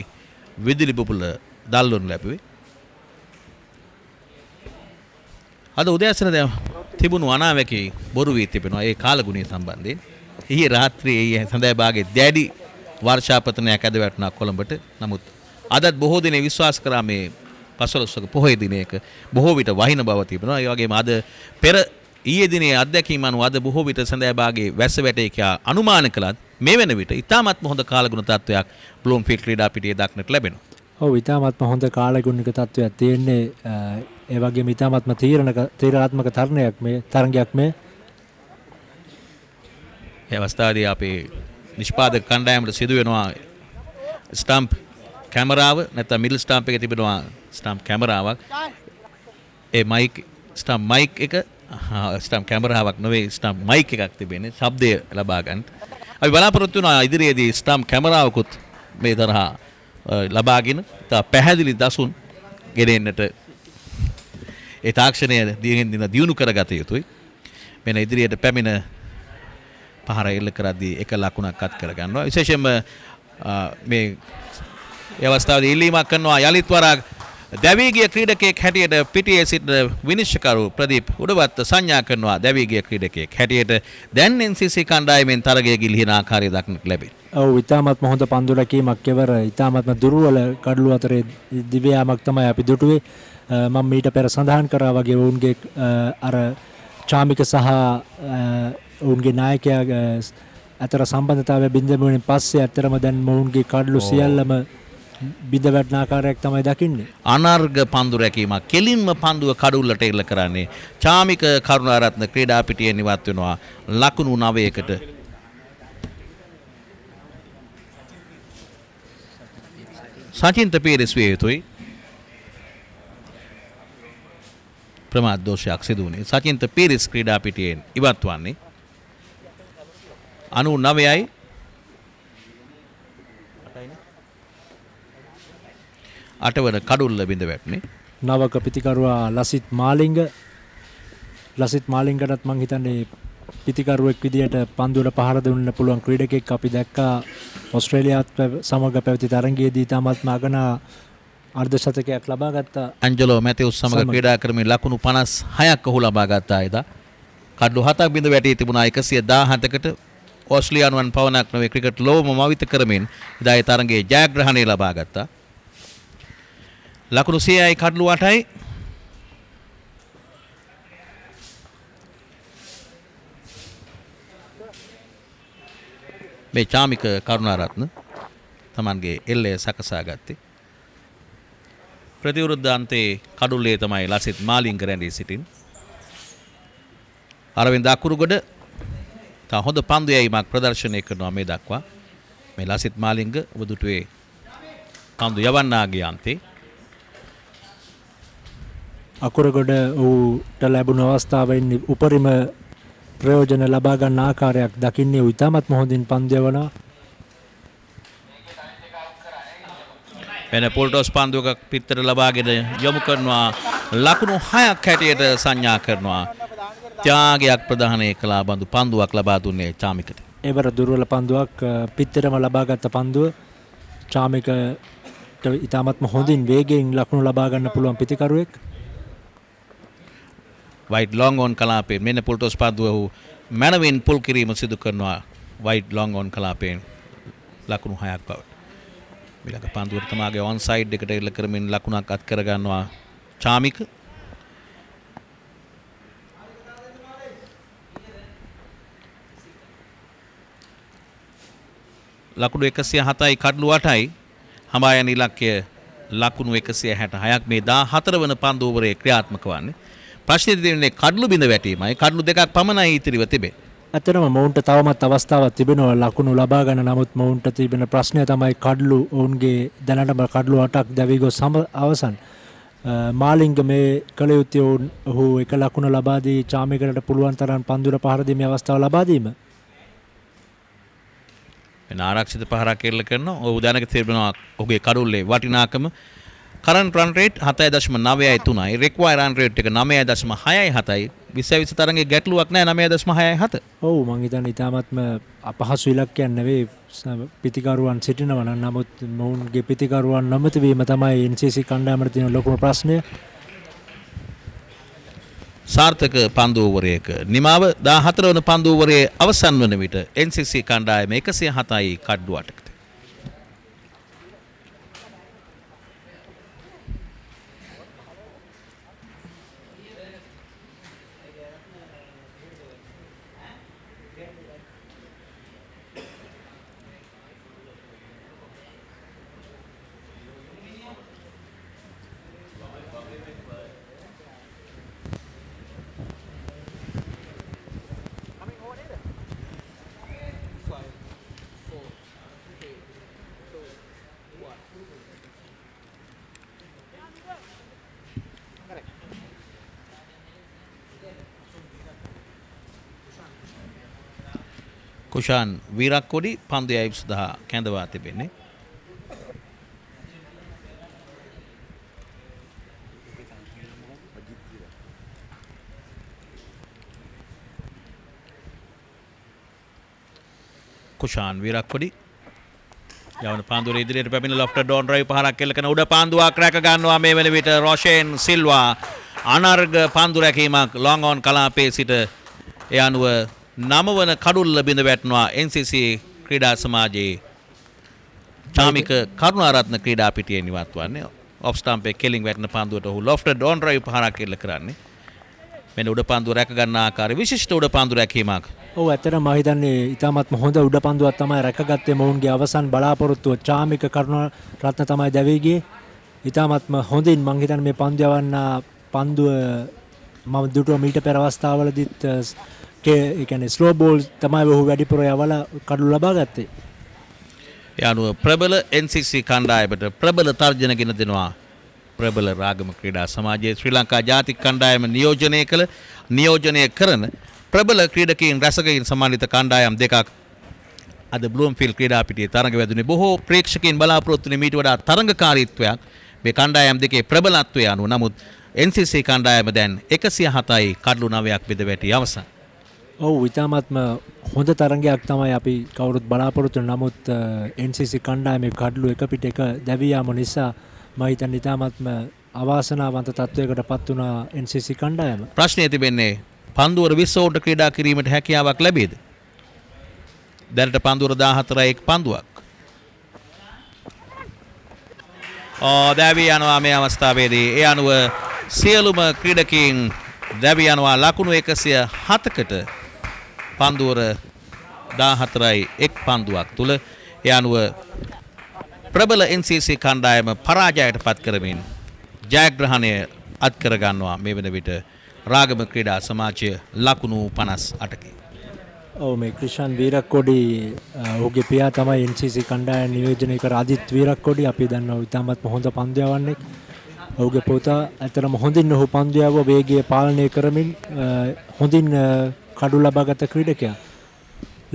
විදුලි බුබුල දල්වනු ලැබුවේ. අද උදෑසන තිබුණු අනාවැකි බොරු වී තිබෙනවා ඒ කාලගුණය සම්බන්ධයෙන්. ඊයේ රාත්‍රියේ සඳහා භාගයේ දැඩි වර්ෂාපතනයක් ඇද වැටුණා කොළඹට. නමුත් අදත් බොහෝ දිනේ විශ්වාස කරා මේ 15ක පොහොය දිනයක බොහෝ විට වහින බව තිබෙනවා. ඒ වගේම අද පෙර ඊයේ දිනේ අත්දැකීම් අනුව අද බොහෝ විට සඳෑ භාගයේ වැස්ස වැටේ කියා අනුමාන කළත් මේ වෙන විට ඉතාමත්ම හොඳ කාලගුණ තත්වයක් බ්ලූම්ෆීල්ඩ් ක්‍රීඩා පිටියේ දක්නට ලැබෙනවා. ඔව් ඉතාමත්ම හොඳ කාලගුණික තත්වයක් තියෙන්නේ. ඒ වගේම ඉතාමත්ම තීරණාත්මක තරගයක් මේ. ඒ අවස්ථාවේදී අපේ නිෂ්පාදක කණ්ඩායමට සිදු වෙනවා ස්ටම්ප් කැමරාව නැත්නම් මිඩල් ස්ටම්ප් එකේ තිබෙනවා ස්ටම්ප් කැමරාවක්. ඒ ස්ටම්ප් මයික් එක ස්ටම්ප් කැමරාවක් නෙවෙයි ස්ටම්ප් මයික් එකක් තිබෙන්නේ ශබ්දය ලබා ගන්න. අපි බලාපොරොත්තු වෙනවා ඉදිරියේදී ස්ටම්ප් කැමරාවකුත් මේ තරහා ලබාගෙන තා පැහැදිලි දසුන් ගෙනෙන්නට ඒ තාක්ෂණය දිනෙන් දින දියුණු කරගත යුතුයි. මෙන්න ඉදිරියට පැමිණ පහර එල්ල කරද්දී එක ලකුණක් අත් කර ගන්නවා. විශේෂයෙන්ම මේ අවස්ථාවේදී ඉල්ලීමක් කරනවා යලිත් වරක් දැවී ගිය ක්‍රීඩකයෙක් හැටියට පිටියේ සිටින විනිශ්චයකරු ප්‍රදීප් උඩවත් සංඥා කරනවා දැවී ගිය ක්‍රීඩකයෙක් හැටියට දැන් NCC කණ්ඩායමෙන් තරගය ගිලිහින ආකාරය දක්නට ලැබේ. ඔව් ඉතාමත්ම හොඳ පන්දු රැකීමක් කෙවර ඉතාමත්ම දුර්වල කඩළු අතරේ දිව්‍යාමක් තමයි අපි දුටුවේ. මම මීට පෙර සඳහන් කරා වගේ ඔවුන්ගේ අර චාමික සහ ඔවුන්ගේ නායකයා අතර සම්බන්ධතාවය බිඳවීමෙන් පස්සේ ඇත්තරම දැන් ඔවුන්ගේ කඩළු සියල්ලම බිඳ වැටෙන ආකාරයක් තමයි දකින්නේ. අනර්ග පන්දු රැකීමක් කෙලින්ම පන්දුව කඩුල්ලට එල්ල කරන්නේ චාමික කරුණාරත්න ක්‍රීඩා පිටියෙන් ඉවත් වෙනවා ලකුණු 9කට. සචින්ත පීරිස් විය යුතුයි. ප්‍රමාද දෝෂයක් සිදු වුණේ. සචින්ත පීරිස් ක්‍රීඩා පිටියෙන් ඉවත් වන්නේ 99යි 8 වන කඩුල්ල බිඳ වැටුනේ. නවක පිතිකරුවා ලසිත් මාලිංගටත් මං හිතන්නේ පිතිකරුවෙක් විදියට පන්දුවට පහර දෙන්න පුළුවන් ක්‍රීඩකෙක් අපි දැක්කා ඕස්ට්‍රේලියාවත් සමග පැවති තරගයේදී තාමත්ම අගනා අර්ධ ශතකයක් ලබා ගත්තා. ඇන්ජලෝ මැතිවුස් සමග ක්‍රීඩා කරමින් ලකුණු 56ක් ඔහු ලබා ගත්තා එදා. කඩලු 7ක් බිඳ වැටී තිබුණා 117කට. ඕස්ට්‍රේලියානුවන් පවණක් නොවේ ක්‍රිකට් ලෝම මවිත කරමින් එදා ඒ තරගයේ ජයග්‍රහණය ලබා ගත්තා. ලකුණු 100යි කඩලු 8යි. මේ චාමික කරුණාරත්න තමන්ගේ එල්ලය සකසා ගත්තේ. ප්‍රතිවිරුද්ධ අන්තයේ කඩුල්ලේ තමයි ලසිත් මාලිංග රැඳී සිටින්. අරවින්ද අකුරුගොඩ තා හොඳ පන්දු යැවීමක් ප්‍රදර්ශනය කරනවා මේ දක්වා. මේ ලසිත් මාලිංග ඔබදුටුවේ පන්දු යවන්නාගේ අන්තේ. අකුරුගොඩ ඌට ලැබුණු අවස්ථාවෙන් උපරිම ප්‍රයෝජන ලබා ගන්න ආකාරයක් දකින්නේ ඉතාමත් හොඳින් පන්දු යවනවා. වෙන පොල්ටොස් පන්දුවක පිටතට ලබාගෙන යොමු කරනවා ලකුණු 6ක් හැටියට සංඥා කරනවා. ත්‍යාගයක් ප්‍රදානය කළා බඳු පන්දුවක් ලබා දුන්නේ චාමිකට. ඒවර දුර්වල පන්දුවක් පිටතරම ලබාගත් පන්දුව චාමිකට ඉතාමත්ම හොඳින් වේගයෙන් ලකුණු ලබා ගන්න පුළුවන් පිතිකරුවෙක්. වයිට් ලොං ඔන් කලාපයෙන් මෙන්න පොල්ටොස් පන්දුව මැනවින් පුල් කිරීම සිදු කරනවා වයිට් ලොං ඔන් කලාපයෙන් ලකුණු 6ක් බවට. ඊළඟ පන්දුවට තමාගේ ඔන් සයිඩ් එකට එල්ල කරමින් ලකුණක් අත් කර ගන්නවා චාමික. ලකුණු 107යි කඩලු 8යි. හඹා යන ඉලක්කය ලකුණු 166ක් මේ 14 වන පන්දු ඕවරේ ක්‍රියාත්මක වන්නේ. ප්‍රශ්නේ තියෙන්නේ කඩලු බිඳ වැටීමයි. කඩලු දෙකක් පමණයි ඉතිරිව තිබෙන්නේ. ඇත්තටම මොවුන්ට තවමත් අවස්ථාවක් තිබෙනවා ලකුණු ලබා ගන්න. නමුත් මොවුන්ට තිබෙන ප්‍රශ්නය තමයි කඩලු ඔවුන්ගේ දැනටම කඩලු 8ක් දැවී ගොස් අවසන්. මාලිංග මේ කළ යුත්තේ ඔහු එක ලකුණ ලබා දී චාමිකලට පුළුවන් තරම් පන්දුර පහර දීමේ අවස්ථාව ලබා දීම. වෙන ආරක්ෂිත පහරක් එල්ල කරනවා. ඔහු දැනග තිබෙනවා ඔහුගේ කඩුල්ලේ වටිනාකම. කරන්ට් රන් රේට් 7.9.3යි. රික්වයර් රන් රේට් එක 9.67යි. 20 තරඟේ ගැටලුවක් නැහැ 9.67. ඔව් මං හිතන්නේ ඉතාමත්ම අපහසු ඉලක්කයක් නෙවෙයි පිතිකරුවන් සිටිනවා නම්. නමුත් මොවුන්ගේ පිතිකරුවන් නොමැති වීම තමයි NCC කණ්ඩායමට තියෙන ලොකුම ප්‍රශ්නය. සාර්ථක පන්දු ඕවරයක නිමාව 14 වන පන්දු ඕවරයේ අවසන් වන විට NCC කණ්ඩායම 107යි කඩ්ඩු 8කට. කුෂාන් වීරක්කොඩි පන්දු යැවීම සඳහා කැඳවා තිබෙන්නේ. කුෂාන් වීරක්කොඩි යවන පාන්දුව ඉදිරියට පැමිණ ලොෆ්ටර් ඩෝන් ඩ්‍රයිව් පහරක් එල්ල කරන උඩ පාන්දුවක් රැක ගන්නවා මේ වෙන විට රොෂෙන් සිල්වා අනර්ග පාන්දු රැකීමක් ලොං ඔන් කලාපයේ සිට ඒ අනුව 9 වන කඩුල්ල බිඳ වැටෙනවා NCC ක්‍රීඩා සමාජයේ චාමික කරුණාරත්න ක්‍රීඩා පිටියේ නිවත් වන්නේ ඔෆ් ස්ටම්පේ කෙලින් වැටෙන පාන්දුවට ඔහු ලොෆ්ටර් ඩෝන් ඩ්‍රයිව් පහරක් එල්ල කරන්නේ මෙන්න උඩ පාන්දුව රැක ගන්න ආකාරය විශිෂ්ට උඩ පාන්දු රැකීමක්. ඔව් ඇත්තටම මම හිතන්නේ ඉතාමත්ම හොඳ උඩ පන්දුවක් තමයි රැකගත්තේ මොවුන්ගේ අවසන් බලාපොරොත්තුව චාමික කරුණාරත්න තමයි දැවී ගියේ. ඉතාමත්ම හොඳින් මම හිතන්නේ මේ පන්දු යවන්න පන්දුව මම දුටුව මීට පෙර අවස්ථාවලදීත් ඒ කියන්නේ ස්ලෝ බෝල් තමයි ඔහු වැඩිපුර යවලා කඩළු ලබා ගත්තේ. ඒ අනුව ප්‍රබල NCC කණ්ඩායමට ප්‍රබල තර්ජන ගෙන දෙනවා ප්‍රබල රාගම ක්‍රීඩා සමාජයේ ශ්‍රී ලංකා ජාතික කණ්ඩායම නියෝජනය කරන ප්‍රබල ක්‍රීඩකයන් රැසකින් සම්මානිත කණ්ඩායම් දෙකක් අද බ්ලූම්ෆීල්ඩ් ක්‍රීඩා පිටියේ තරඟ වැදුනේ. බොහෝ ප්‍රේක්ෂකයන් බලාපොරොත්තු වෙන මීට වඩා තරඟකාරීත්වයක් මේ කණ්ඩායම් දෙකේ ප්‍රබලත්වය අනුව. නමුත් NCC කණ්ඩායම දැන් 107යි කඩලු 9ක් බෙද වැටි අවසන්. ඔව් ඉතාමත්ම හොඳ තරඟයක් තමයි අපි කවුරුත් බලාපොරොත්තු වෙන. නමුත් NCC කණ්ඩායමේ කඩලු එක පිට එක දැවී යාම නිසා මම හිතන්නේ ඉතාමත්ම අවාසනාවන්ත තත්වයකට පත් වුණා NCC කණ්ඩායම. ප්‍රශ්නය තිබෙන්නේ පන්දුවර 20 ඕවරට ක්‍රීඩා කිරීමට හැකියාවක් ලැබෙයිද? දැනට පන්දුවර 14යි එක් පන්දුවක්. දැවී යනවා මේ අවස්ථාවේදී. ඒ අනුව සියලුම ක්‍රීඩකයන් දැවී යනවා ලකුණු 107කට පන්දුවර 14යි එක් පන්දුවක් තුල. ඒ අනුව ප්‍රබල NCC කණ්ඩායම පරාජයට පත් කරමින් ජයග්‍රහණය අත් කර ගන්නවා මේ වෙන විට රාගම ක්‍රීඩා සමාජය ලකුණු 58කින්. ඔව් මේ ක්‍රිෂාන් වීරක්කොඩි ඔහුගේ පියා තමයි NCC කණ්ඩායම නියෝජනය කර අදිත් වීරක්කොඩි. අපි දන්නවා ඉතාමත්ම හොඳ පන්දු යවන්නේ. ඔහුගේ පුතා ඇතරම හොඳින් ඔහු පන්දු යව වේගය පාලනය කරමින් හොඳින් කඩු ලබාගත් ක්‍රීඩකයා.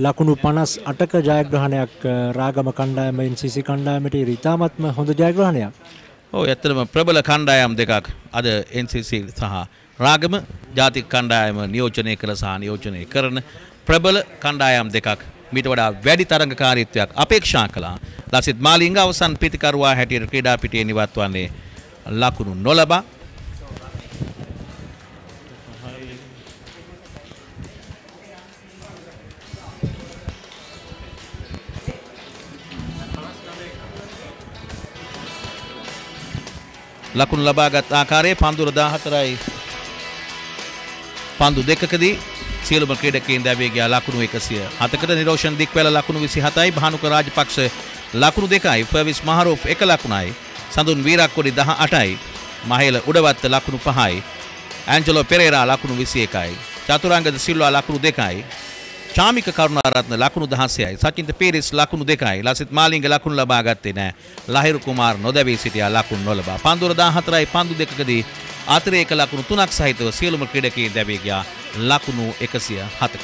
ලකුණු 58ක ජයග්‍රහණයක් රාගම කණ්ඩායම NCC කණ්ඩායමට ඉතාමත්ම හොඳ ජයග්‍රහණයක්. ඔව් ඇත්තටම ප්‍රබල කණ්ඩායම් දෙකක් අද NCC සහ රාගම ජාතික කණ්ඩායම නියෝජනය කළ සහ නියෝජනය කරන ප්‍රබල කණ්ඩායම් දෙකක් මීට වඩා වැඩි තරඟකාරීත්වයක් අපේක්ෂා කළා. ලසිත් මාලිංග අවසන් පිතිකරුවා හැටියට ක්‍රීඩා පිටියේ නිවත් වන්නේ ලකුණු නොලබා. ලකුණු ලබාගත් ආකාරයේ පන්දුර 14යි පන්දු දෙකකදී සියලුම ක්‍රීඩකයන් දැවී ගියා ලකුණු 107කට. නිරෝෂන් දික්වැල ලකුණු 27යි, භානුක රාජපක්ෂ ලකුණු 2යි, ෆර්විස් මහරෝෆ් 1 ලකුණයි, සඳුන් වීරක්කොඩි 18යි, මහේල උඩවත්ත ලකුණු 5යි, ඇන්ජලෝ පෙරේරා ලකුණු 21යි, චතුරංගද සිල්වා ලකුණු 2යි, චාමික කරුණාරත්න ලකුණු 16යි, සචින්ත පීරිස් ලකුණු 2යි, ලසිත් මාලිංග ලකුණු ලබා ගත්තේ නැහැ. ලහිරු කුමාර් නොදැවී සිටියා ලකුණු නොලබා. පන්දුර 14යි පන්දු දෙකකදී අතිරේක ලකුණු 3ක් සහිතව සියලුම ක්‍රීඩකයන් දැවී ගියා ලකුණු 107කට.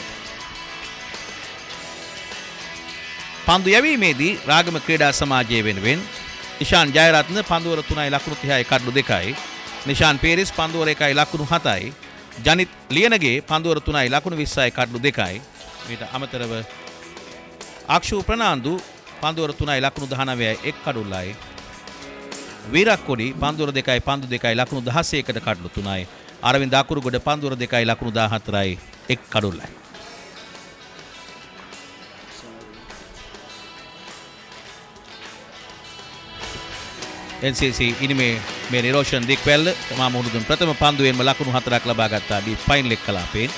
පන්දු යැවීමේදී රාගම ක්‍රීඩා සමාජය වෙනුවෙන් ඉෂාන් ජයරත්න පන්දුවර 3යි ලකුණු 30යි කඩලු 2යි, නිෂාන් පීරිස් පන්දුවර 1යි ලකුණු 7යි, ජනිත් ලියනගේ පන්දුවර 3යි ලකුණු 20යි කඩලු 2යි. ඊට අමතරව අක්ෂු ප්‍රනාන්දු පන්දුවර 3යි ලකුණු 19යි එක් කඩුල්ලයි, වීරක්කොඩි පන්දුවර 2යි පන්දු 2යි ලකුණු 16කට කඩලු 3යි, අරවින්ද අකුරුගොඩ පන්දුවර 2යි ලකුණු 14යි එක් කඩුල්ලයි. NCC ඉනිමේ මේ නිරෝෂන් දික්වැල්ල තමා මුහුණුදුන් ප්‍රථම පන්දුවෙන්ම ලකුණු 4ක් ලබා ගත්තා දී ෆයිනල් එක කලාපයෙන්.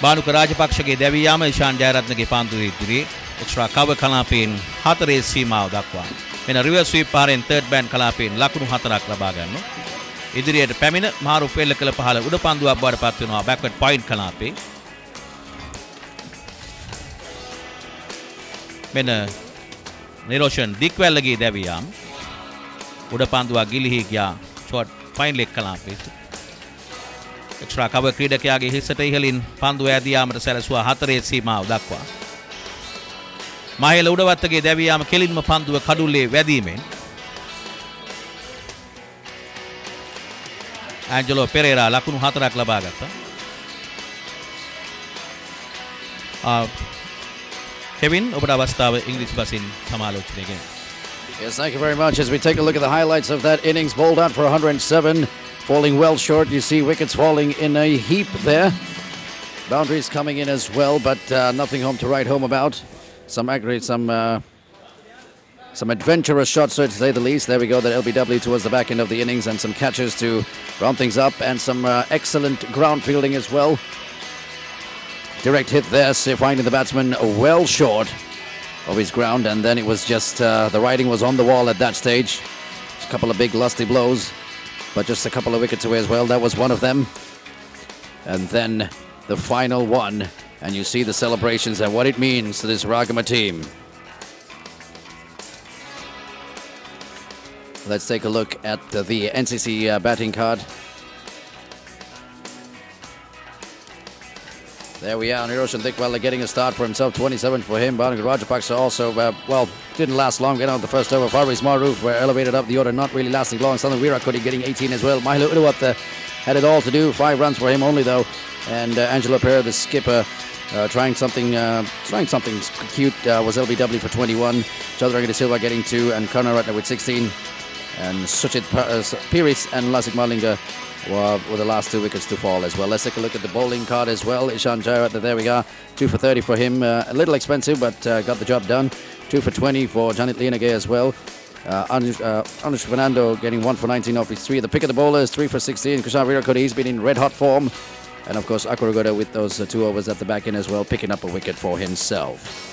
භානුක රාජපක්ෂගේ දැවී යාම ඉෂාන් ජයරත්නගේ පන්දුවේ ඉදිරියේ එක්ස්ට්‍රා කවර් කලාපයෙන් 4 සීමාව දක්වා මෙන්න රිවර්ස් ස්වීප් පාරෙන් තර්ඩ් බෑන්ඩ් කලාපයෙන් ලකුණු 4ක් ලබා ගන්නවා. ඉදිරියට පැමිණ මාරුෆ් එල්ල කළ පහළ උඩ පන්දුවක් බවට පත් වෙනවා බෑක්වර්ඩ් පොයින්ට් කලාපේ. මෙන්න නිරෝෂන් දික්වැල්ලගේ දැවී යාම උඩ පන්දුවක් ගිලිහි ගියා ෂෝට් ෆයිනල් එක කලාපේ. එක්ස්ට්‍රා කවර් ක්‍රීඩකයාගේ හිසට ඉහළින් පන්දුව ඇදී යාමට සැලසුවා 4 සීමාව දක්වා. මහේල උඩවත්තගේ දැවී යාම කෙලින්ම පන්දුව කඩුල්ලේ වැදීමෙන් ඇන්ජලෝ පෙරේරා ලකුණු 4ක් ලබා ගත්තා. Kevin, ඔබට අවස්ථාව ඉංග්‍රීසි බසින් සමාලෝචනය ගෙන. Yes, thank you very much. As we take a look at the highlights of that innings, bowled out for 107, falling well short. You see wickets falling in a heap there. Boundaries coming in as well, but nothing home to write home about. Some adventurous shots, so to say the least. There we go, that LBW towards the back end of the innings, and some catches to round things up, and some excellent ground fielding as well. Direct hit there, finding the batsman well short of his ground, and then it was just the writing was on the wall at that stage. A couple of big lusty blows, but just a couple of wickets away as well. That was one of them. And then the final one, and you see the celebrations and what it means to this Ragama team. Let's take a look at the NCC batting card. There we are, Niroshan Dikwala getting a start for himself, 27 for him. Bhanuka Rajapaksa also, didn't last long, getting on the first over. Faris Maruf were elevated up the order, not really lasting long. Sandan Virakodi getting 18 as well. Mahila Uduwatta had it all to do, 5 runs for him only though. And Angela Pereira, the skipper, trying something cute, was LBW for 21. Chaturanga De Silva getting 2, and Karnaratna with 16. And Suchit Piris and Lasik Malinga were the last 2 wickets to fall as well. Let's take a look at the bowling card as well. Ishan Jairat, there we go, 2 for 30 for him. A little expensive, but got the job done. 2 for 20 for Janit Lienage as well. Anush Fernando getting 1 for 19 off his 3. The pick of the bowlers, 3 for 16. Krishna Virakodi, he's been in red hot form. And of course, Akuragoda with those 2 overs at the back end as well, picking up a wicket for himself.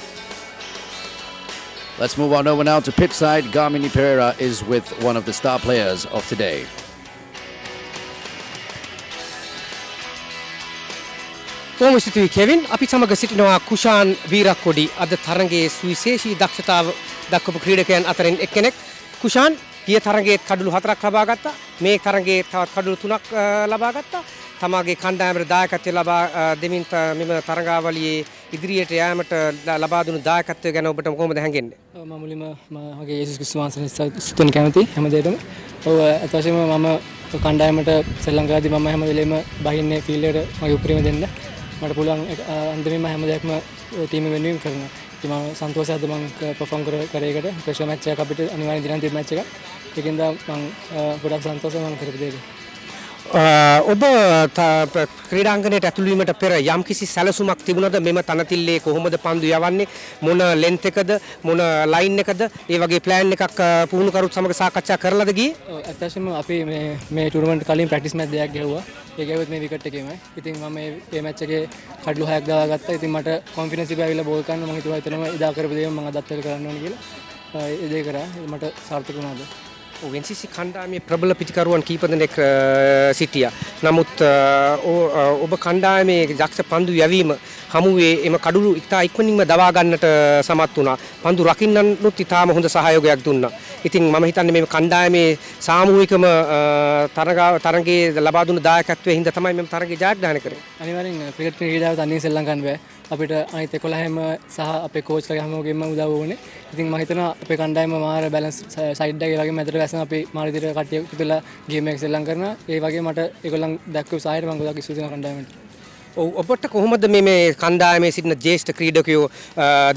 Let's move on over now to pitch side. Garmini Pereira is with one of the star players of today. කොහොම සිටුයි Kevin අපි සමග සිටිනවා කුෂාන් වීරක්කොඩි අද තරඟයේ සුවිශේෂී දක්ෂතාව දක්වපු ක්‍රීඩකයන් අතරින් එක්කෙනෙක්. කුෂාන් ගිය තරඟයේ කඩළු 4ක් ලබා ගත්තා. මේ තරඟයේ තවත් කඩළු 3ක් ලබා ගත්තා. තමාගේ කණ්ඩායමට දායකත්වය ලබා දෙමින් මෙම තරඟාවලියේ ඉදිරියට යාමට ලබා දුණු දායකත්වය ගැන ඔබට කොහොමද හැඟෙන්නේ? මම මුලින්ම මගේ යේසුස් ක්‍රිස්තුස් වහන්සේ ස්තුතින් කැමතියි හැමදේටම. ඔව් අතවශ්‍යම මම කණ්ඩායමට ශ්‍රී ලංකාවේදී මම හැම වෙලේම බහින්නේ ෆීල්ඩ් එකට මගේ උපරිම දෙන්න. මට පුළුවන් අන්තිමේම හැම දෙයක්ම ටීම වෙනුවෙන් කරනවා. ඉතින් මම සන්තෝෂයි මම පර්ෆෝම් කරේකට ප්‍රෙෂර් මැච් එකක් අපිට අනිවාර්යෙන් දිනන තිබ්බ මැච් එකක්. ඒකෙන්ද මම ගොඩක් සන්තෝෂයි මම කරපු දෙයට. ඔබ ක්‍රීඩාංගණයට ඇතුළු වීමට පෙර යම්කිසි සැලසුමක් තිබුණද මෙම තනතිල්ලේ කොහොමද පන්දු යවන්නේ මොන ලෙන්ත් එකද මොන ලයින් එකද ඒ වගේ ප්ලෑන් එකක් පුහුණු කරුත් සමග සාකච්ඡා කරලාද ගියේ? ඔව් ඇත්තටම අපි මේ ටූර්නමන්ට් කලින් ප්‍රැක්ටිස් මැච් දෙකක් ගැහුවා. ඒ ගැහුවත් මේ විකට් එකේමයි. ඉතින් මම මේ මැච් එකේ කඩළු 6ක් දාලා ගත්තා. ඉතින් මට කොන්ෆිඩන්ස් එක ඇවිල්ලා බෝල් කරන්න මම හිතුවා එතනම ඉදා කරපු දේ මම අදත් කරන්න ඕනේ කියලා. ඒ දේ කරා. මට සාර්ථක වුණාද? NCC කණ්ඩායමේ ප්‍රබල පිටිකරුවන් කීප දෙනෙක් සිටියා. නමුත් ඔබ කණ්ඩායමේ දක්ෂ පන්දු යැවීම හමුවේ එම කඩළු ඉතා ඉක්මනින්ම දවා ගන්නට සමත් වුණා. පන්දු රකින්නනුත් ඉතාම හොඳ සහයෝගයක් දුන්නා. ඉතින් මම හිතන්නේ මේ කණ්ඩායමේ සාමූහිකම තරගයේ ලබා දුන්න දායකත්වයේ හින්දා තමයි මේ තරගයේ ජයග්‍රහණය කරේ. අනිවාර්යෙන් ක්‍රිකට් ක්‍රීඩාව තනියෙන් ශ්‍රී ලංකාවේ බෑ. අපිට අනිත් 11ම සහ අපේ කෝච්ලා හැමෝගෙම උදව් වුණේ. ඉතින් මම හිතනවා අපේ කණ්ඩායම මාර බැලන්ස් සයිඩ් එකේ වගේ මැදට වැස්සන අපි මාර විදිහට කට්ටිය ඉපදලා ගේම් එක ශ්‍රී ලංකාව කරනවා. ඒ වගේ මට ඒගොල්ලන් දැක්කු සායයට මම ගොඩක් ස්තුති කරනවා කණ්ඩායමට. ඔබට කොහොමද මේ කණ්ඩායමේ සිටින ජ්‍යෙෂ්ඨ ක්‍රීඩකයෝ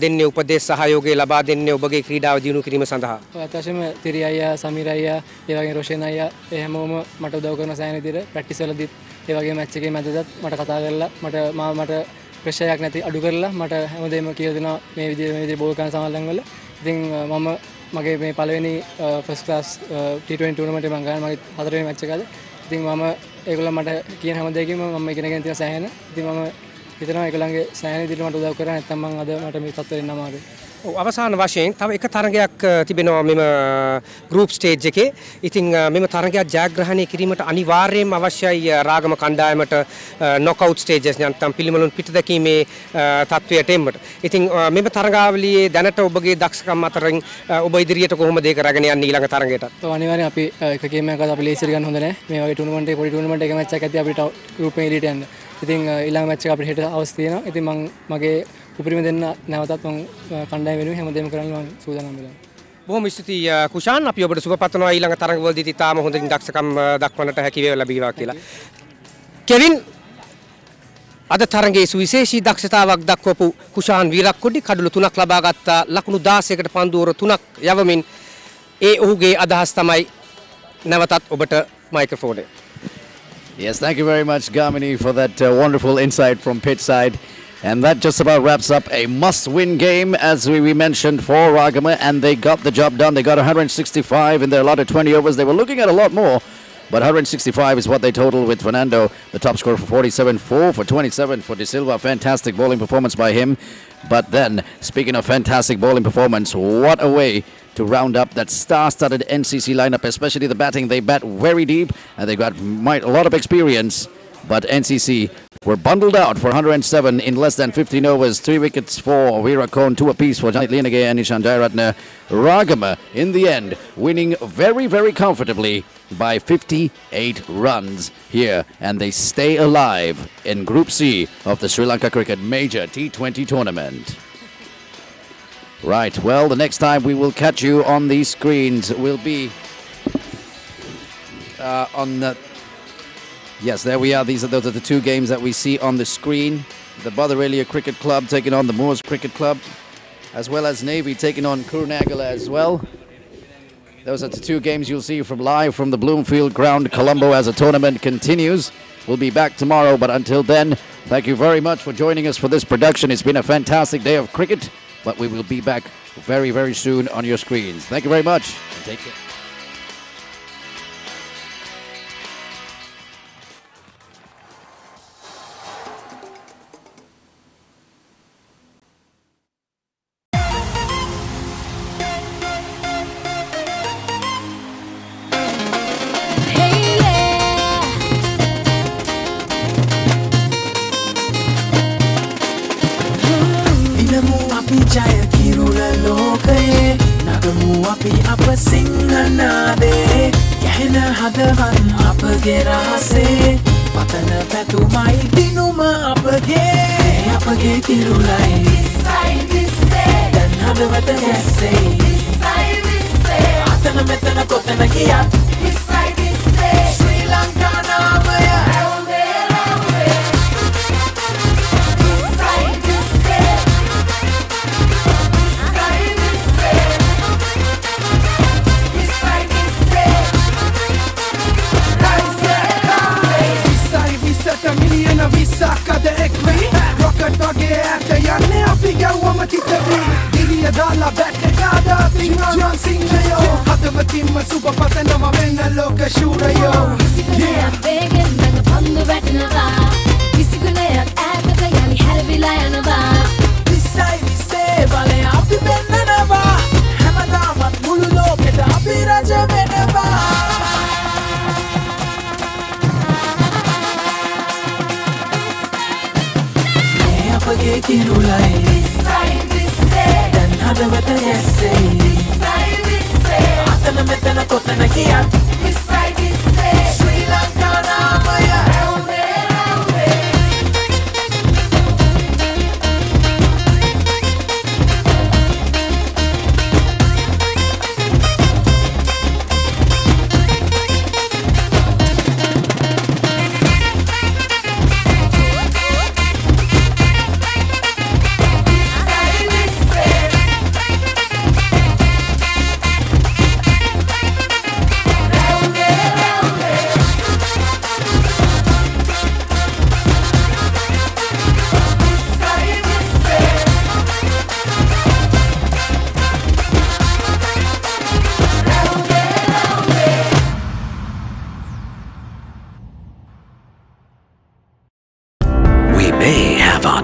දෙන්නේ උපදෙස් සහයෝගය ලබා දෙන්නේ ඔබගේ ක්‍රීඩාව දියුණු කිරීම සඳහා? අතවශ්‍යම තිරි අයියා, සමීර අයියා, ඒ වගේ රොෂන් අයියා ඒ හැමෝම මට උදව් කරන සෑහෙන විදිහට ප්‍රැක්ටිස් වලදීත් ඒ වගේ මැච් එකේ මැදදත් මට කතා කරලා මට ප්‍රෙෂර් එකක් නැති අඩු කරලා මට හැමදේම කියලා දෙනවා මේ විදිහේ බෝල් කරන සමහරන් වල. ඉතින් මම මගේ මේ පළවෙනි ෆස්ට් ක්ලාස් T20 ටූර්නමන්ට් එක මම ගන්න මගේ 4 වෙනි මැච් එකද. ඉතින් මම ඒගොල්ලෝ මට කියන හැම දෙයකින්ම මම ඉගෙනගෙන තියෙන සෑහෙන. ඉතින් මම හිතනවා ඒගොල්ලන්ගේ සෑහෙන විදිහට මට උදව් කරා නැත්නම් මම අද මට මේ තත්ත්වෙ එන්න අමාරුයි. අවසාන වශයෙන් තව එක තරගයක් තිබෙනවා මෙම ගෲප් ස්ටේජ් එකේ. ඉතින් මෙම තරගයක් ජයග්‍රහණය කිරීමට අනිවාර්යයෙන්ම අවශ්‍යයි රාගම කණ්ඩායමට නොකවුට් ස්ටේජස් නැත්නම් පිළිමලුන් පිට දැකීමේ තත්වයට එන්නට. ඉතින් මෙම තරගාවලියේ දැනට ඔබගේ දක්ෂකම් අතරින් ඔබ ඉදිරියට කොහොමද ඒක රැගෙන යන්නේ ඊළඟ තරගයටත්? අනිවාර්යෙන් අපි එක ගේම් එකකට අපි ලේසියට ගන්න හොඳ නැහැ. මේ වගේ ටූර්නමන්ට් එක පොඩි ටූර්නමන්ට් එක මැච් එකක් ඇද්දී අපිට ගෲප් එකේ එළියට යන්න. ඉතින් ඊළඟ මැච් එක අපිට හෙට අවශ්‍ය තියෙනවා. ඉතින් මගේ උපරිම දෙන්න නැවතත් මම කණ්ඩායම වෙනුවෙන් හැමදේම කරන්න මම සූදානම් වෙලා. බොහොම ස්තුතියි කුෂාන්. අපි ඔබට සුබ පතනවා ඊළඟ තරගවලදී ඉතාම හොඳින් දක්ෂකම් දක්වන්නට හැකි වේවා ලැබීවා කියලා. කෙවින් අද තරගයේ සුවිශේෂී දක්ෂතාවක් දක්වපු කුෂාන් වීරක්කොඩි කඩලු 3ක් ලබා ගත්තා. ලකුණු 16කට පන්දුවර 3ක් යවමින් ඒ ඔහුගේ අදහස් තමයි නැවතත් ඔබට මයික්‍රොෆෝන් එක. Yes, thank you very much, Gamini, for that wonderful insight from pitch side. And that just about wraps up a must-win game, as we mentioned, for Ragama, and they got the job done. They got 165 in their allotted 20 overs. They were looking at a lot more, but 165 is what they totaled with Fernando, the top scorer for 47, 4 for 27 for De Silva. Fantastic bowling performance by him. But then, speaking of fantastic bowling performance, what a way to round up that star-studded NCC lineup, especially the batting. They bat very deep, and they got a lot of experience. But NCC were bundled out for 107 in less than 15 overs. 3 wickets for Veera Kohn, 2 apiece for Janit Lienage and Ishan Jairatne. Ragama, in the end, winning very, very comfortably by 58 runs here. And they stay alive in Group C of the Sri Lanka Cricket Major T20 tournament. Right, well, the next time we will catch you on these screens will be on the... Yes, there we are. Those are the 2 games that we see on the screen. The Badarelia Cricket Club taking on the Moors Cricket Club, as well as Navy taking on Kurunagala as well. Those are the 2 games you'll see from live from the Bloomfield ground, Colombo, as the tournament continues. We'll be back tomorrow, but until then, thank you very much for joining us for this production. It's been a fantastic day of cricket, but we will be back very, very soon on your screens. Thank you very much. Take care.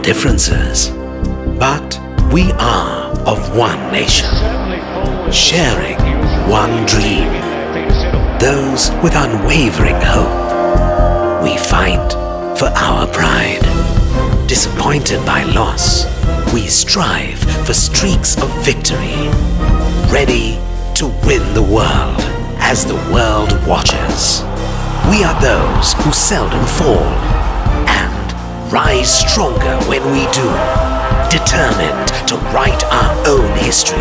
Differences, but we are of one nation, sharing one dream. Those with unwavering hope. We fight for our pride. Disappointed by loss, we strive for streaks of victory. Ready to win the world as the world watches. We are those who seldom fall and rise stronger when we do. Determined to write our own history.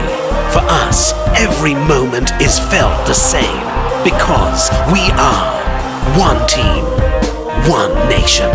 For us, every moment is felt the same because we are one team, one nation.